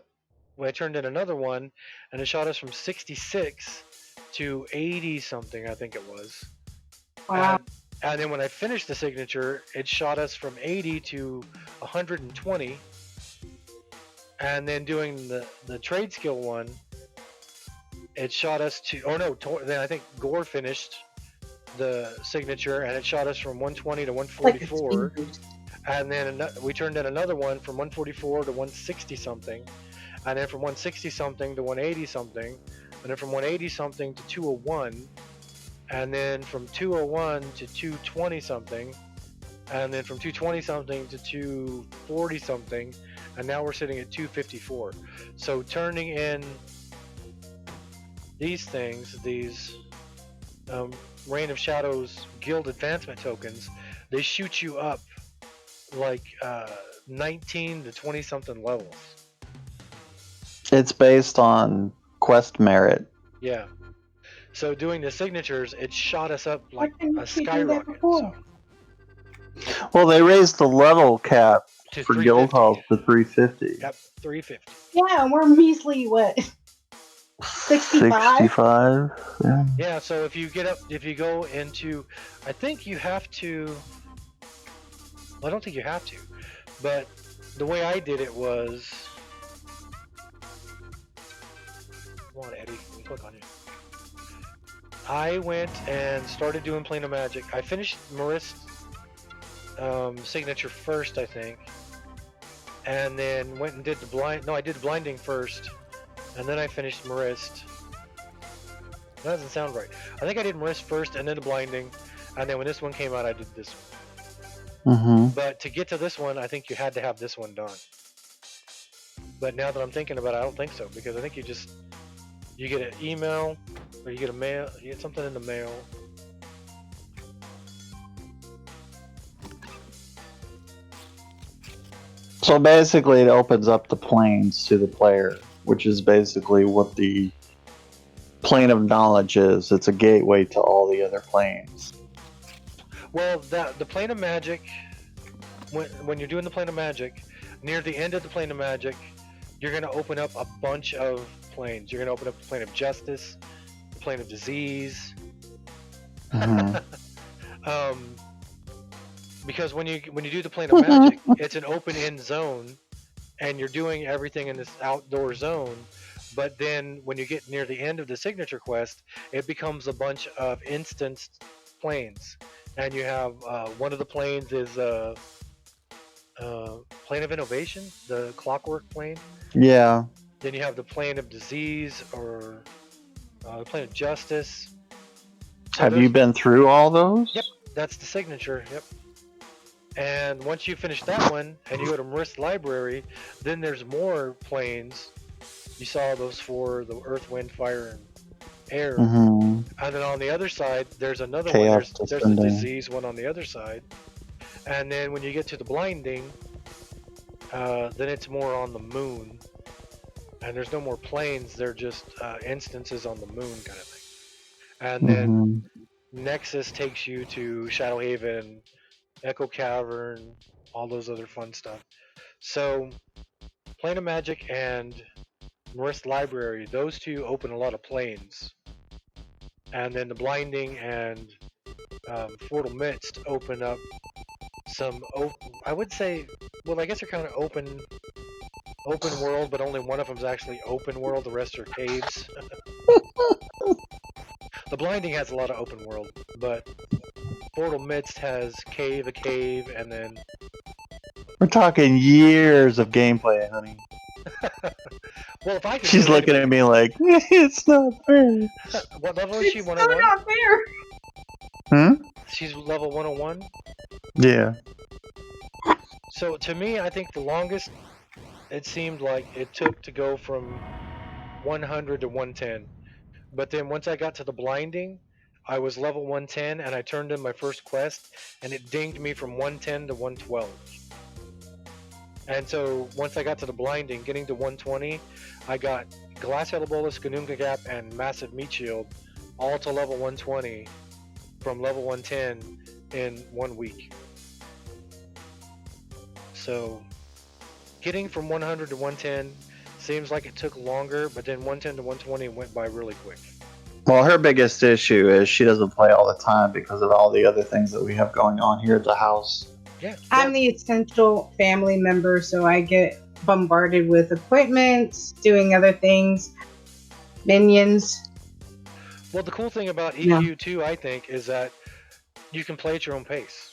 turned in another one, and it shot us from 66 to 80 something, I think it was. Wow. And then when I finished the signature, it shot us from 80 to 120. And then doing the trade skill one, it shot us to, then I think Gore finished the signature, and it shot us from 120 to 144. And then we turned in another one from 144 to 160 something, and then from 160 something to 180 something, and then from 180 something to 201, and then from 201 to 220 something, and then from 220 something to 240 something, and now we're sitting at 254. So turning in these things, these Reign of Shadows Guild Advancement tokens, they shoot you up like 19 to 20 something levels. It's based on quest merit. Yeah. So doing the signatures, it shot us up like a she do that skyrocket. before? So Well, they raised the level cap to for guild 350. halls to 350. Yep, 350. Yeah, and we're measly what? 65? 65. Yeah. Yeah, so if you go into, I think you have to, well, I don't think you have to, but the way I did it was, come on, Eddie, let me click on you. I went and started doing Plane of Magic. I finished Marist's signature first, I think, and then went and did I did blinding first, and then I finished Marist. That doesn't sound right. I think I did Marist first and then the blinding, and then when this one came out, I did this one. Mm-hmm. But to get to this one, I think you had to have this one done. But now that I'm thinking about it, I don't think so, because I think you get an email, or you get something in the mail. So basically, it opens up the planes to the player, which is basically what the plane of knowledge is. It's a gateway to all the other planes. Well, the Plane of Magic, when you're doing the Plane of Magic, near the end of the Plane of Magic, you're going to open up a bunch of planes. You're going to open up the Plane of Justice, the Plane of Disease. Mm-hmm. Because when you do the Plane of Magic, it's an open end zone, and you're doing everything in this outdoor zone. But then when you get near the end of the signature quest, it becomes a bunch of instanced planes, and you have one of the planes is Plane of Innovation, the Clockwork plane. Yeah. Then you have the Plane of Disease, or the Plane of Justice. So Have you been through all those? Yep, that's the signature. Yep. And once you finish that one, and you go to Marist Library, then there's more planes. You saw those 4: the Earth, Wind, Fire, and Air. Mm-hmm. And then on the other side, there's another Chaos one. There's the Descending. Disease one on the other side. And then when you get to the Blinding, then it's more on the moon. And there's no more planes. They're just instances on the moon kind of thing. And then Nexus takes you to Shadow Haven, Echo Cavern, all those other fun stuff. So Plane of Magic and Marist Library, those two open a lot of planes. And then the Blinding and Fortal Midst open up some. I would say, well, I guess they're kind of open world, but only one of them's actually open world. The rest are caves. The Blinding has a lot of open world, but Fortal Midst has a cave, and then. We're talking years of gameplay, honey. Well, if I can She's do it, looking at me like, it's not fair. What level is she? It's so 101? not fair. Hmm? She's level 101. Yeah. So to me, I think the longest it seemed like it took to go from 100 to 110. But then once I got to the Blinding, I was level 110 and I turned in my first quest and it dinged me from 110 to 112. And so once I got to the Blinding, getting to 120, I got Glass Yellow Bolus, Ganunga Gap, and Massive Meat Shield all to level 120 from level 110 in 1 week. So getting from 100 to 110 seems like it took longer, but then 110 to 120 went by really quick. Well, her biggest issue is she doesn't play all the time because of all the other things that we have going on here at the house. Yeah. I'm the essential family member, so I get bombarded with equipment, doing other things, minions. Well, the cool thing about EQ too, I think, is that you can play at your own pace.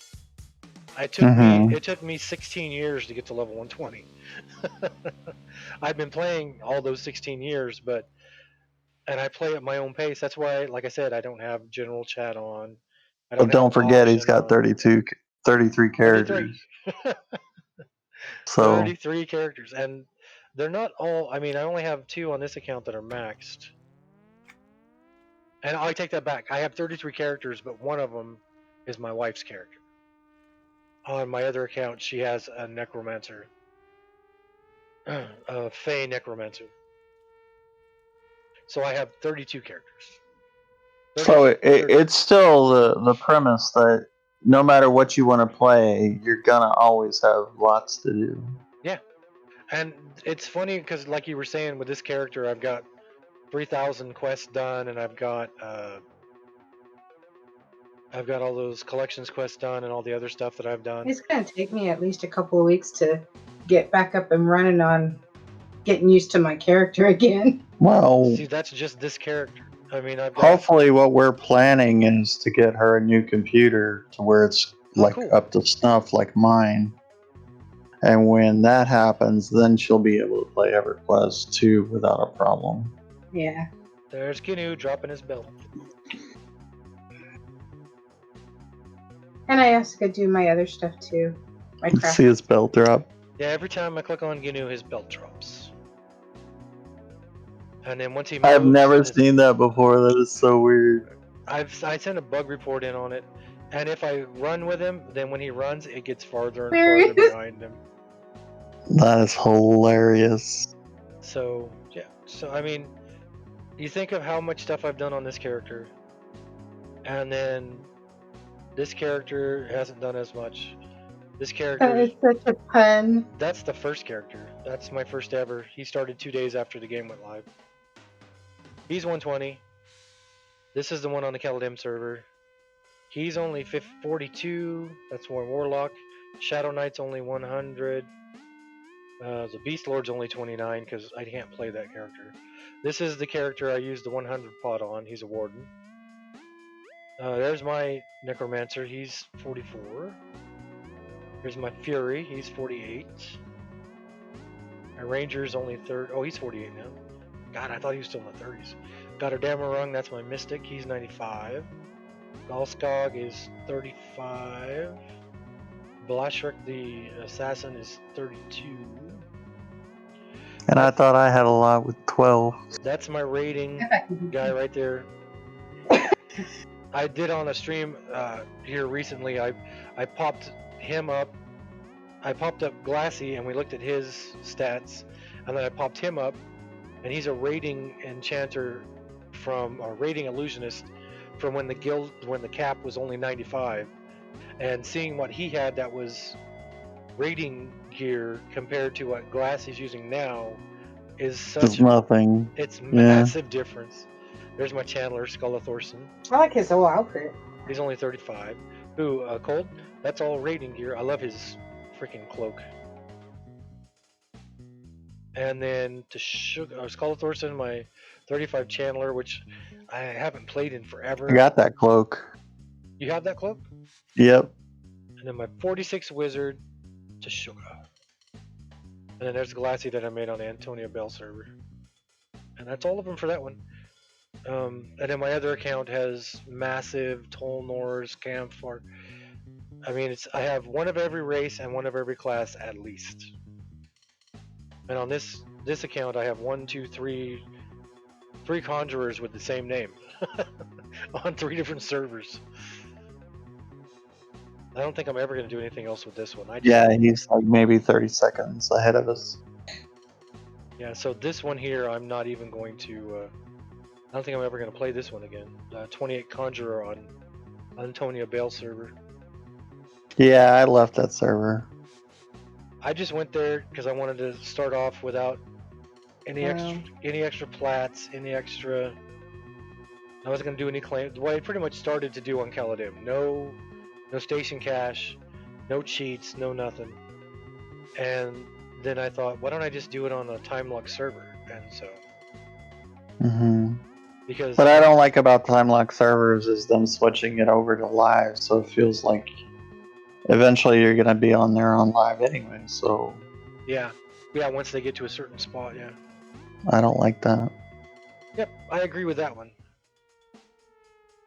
It took me 16 years to get to level 120. I've been playing all those 16 years, and I play at my own pace. That's why, like I said, I don't have general chat on. But don't forget, he's got on. 33 characters. 33. So 33 characters, and they're not all. I mean, I only have 2 on this account that are maxed. And I take that back. I have 33 characters, but one of them is my wife's character. On my other account, she has a necromancer, a Fey necromancer. So I have 32 characters. it's still the premise that no matter what you want to play, you're gonna always have lots to do. Yeah, and it's funny because, like you were saying, with this character, I've got 3,000 quests done, and I've got all those collections quests done, and all the other stuff that I've done. It's gonna take me at least a couple of weeks to get back up and running on getting used to my character again. Well, see, that's just this character. I mean, hopefully what we're planning is to get her a new computer to where it's up to snuff like mine. And when that happens, then she'll be able to play EverQuest 2 without a problem. Yeah. There's Gnu dropping his belt. And I also could do my other stuff too. See his belt drop. Yeah, every time I click on Gnu, his belt drops. And then once he moves, I've never seen that before. That is so weird. I sent a bug report in on it, and if I run with him, then when he runs, it gets farther and farther behind him. That is hilarious. So yeah, I mean, you think of how much stuff I've done on this character, and then this character hasn't done as much. This character. That is such a pun. That's the first character. That's my first ever. He started 2 days after the game went live. He's 120. This is the one on the Kaladin server. He's only 42. That's one Warlock. Shadow Knight's only 100. The Beast Lord's only 29 because I can't play that character. This is the character I used the 100 pot on. He's a Warden. There's my Necromancer. He's 44. Here's my Fury. He's 48. My Ranger's only 30. Oh, he's 48 now. God, I thought he was still in the 30s. Got a Damarung, that's my Mystic, he's 95. Galskog is 35. Blashrick the Assassin is 32. And I thought I had a lot with 12. That's my rating guy right there. I did on a stream here recently, I popped him up. I popped up Glassy and we looked at his stats, and then I popped him up, and he's a rating enchanter a rating illusionist from when the cap was only 95, and seeing what he had that was rating gear compared to what Glassy's using now is such nothing. It's massive difference. There's my Chandler, Skull of Thorson. I like his whole outfit. He's only 35. Ooh, Cold? That's all raiding gear. I love his freaking cloak. And then to Skull Thorson, my 35 Chandler, which I haven't played in forever. I got that cloak. You have that cloak? Yep. And then my 46 Wizard to Sugar. And then there's Glassy that I made on the Antonio Bell server. And that's all of them for that one. And then my other account has Massive, Tolnors, Campfire. I mean, I have one of every race and one of every class at least. And on this account, I have three conjurers with the same name on 3 different servers. I don't think I'm ever going to do anything else with this one. Yeah, he's like maybe 30 seconds ahead of us. Yeah, so this one here, I'm not even going to. I don't think I'm ever going to play this one again. 28 Conjurer on Antonio Bale server. Yeah, I left that server. I just went there because I wanted to start off without any extra plats, any extra. I wasn't going to do any claim. What I pretty much started to do on Caladim. No station cache, no cheats, no nothing. And then I thought, why don't I just do it on a time lock server? And so. Because. What I don't like about time lock servers is them switching it over to live, so it feels like eventually you're gonna be on there on live anyway. So. Yeah. Once they get to a certain spot, yeah. I don't like that. Yep, I agree with that one.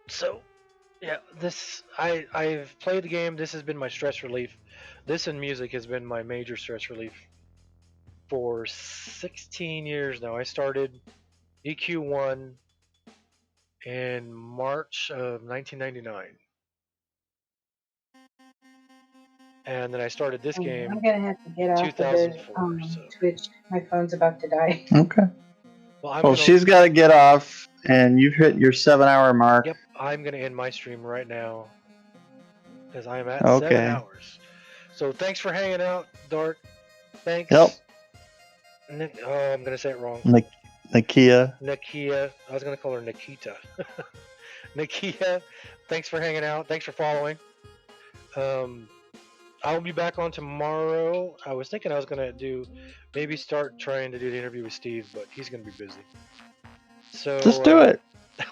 So, yeah, I've played the game. This has been my stress relief. This and music has been my major stress relief for 16 years now. I started EQ1 in March of 1999. And then I started this game. I'm gonna have to get off of this, 2004. So. Twitch. My phone's about to die. Okay. Well, she's got to get off, and you've hit your 7-hour mark. Yep, I'm gonna end my stream right now because I am at 7 hours. So thanks for hanging out, Dart. Thanks. Yep. I'm gonna say it wrong. Nakia. I was gonna call her Nikita. Nakia, thanks for hanging out. Thanks for following. I'll be back on tomorrow. I was thinking I was gonna start trying to do the interview with Steve, but he's gonna be busy. So just do it.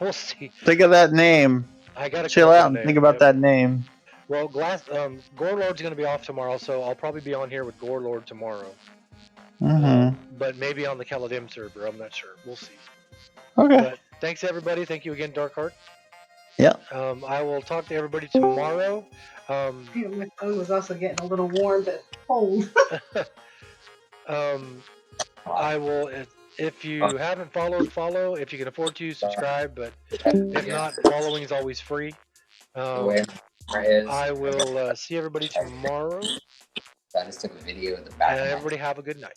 We'll see. Think of that name. I gotta chill out and think about that name. Well, Gorelord's gonna be off tomorrow, so I'll probably be on here with Gorelord tomorrow. But maybe on the Caladim server. I'm not sure. We'll see. Okay. But thanks everybody. Thank you again, Darkheart. Yeah. I will talk to everybody tomorrow. My phone was also getting a little warm but cold. I will. If you haven't followed, follow. If you can afford to, subscribe. But if not, following is always free. I will see everybody tomorrow. I just took a video of the back. And everybody have a good night.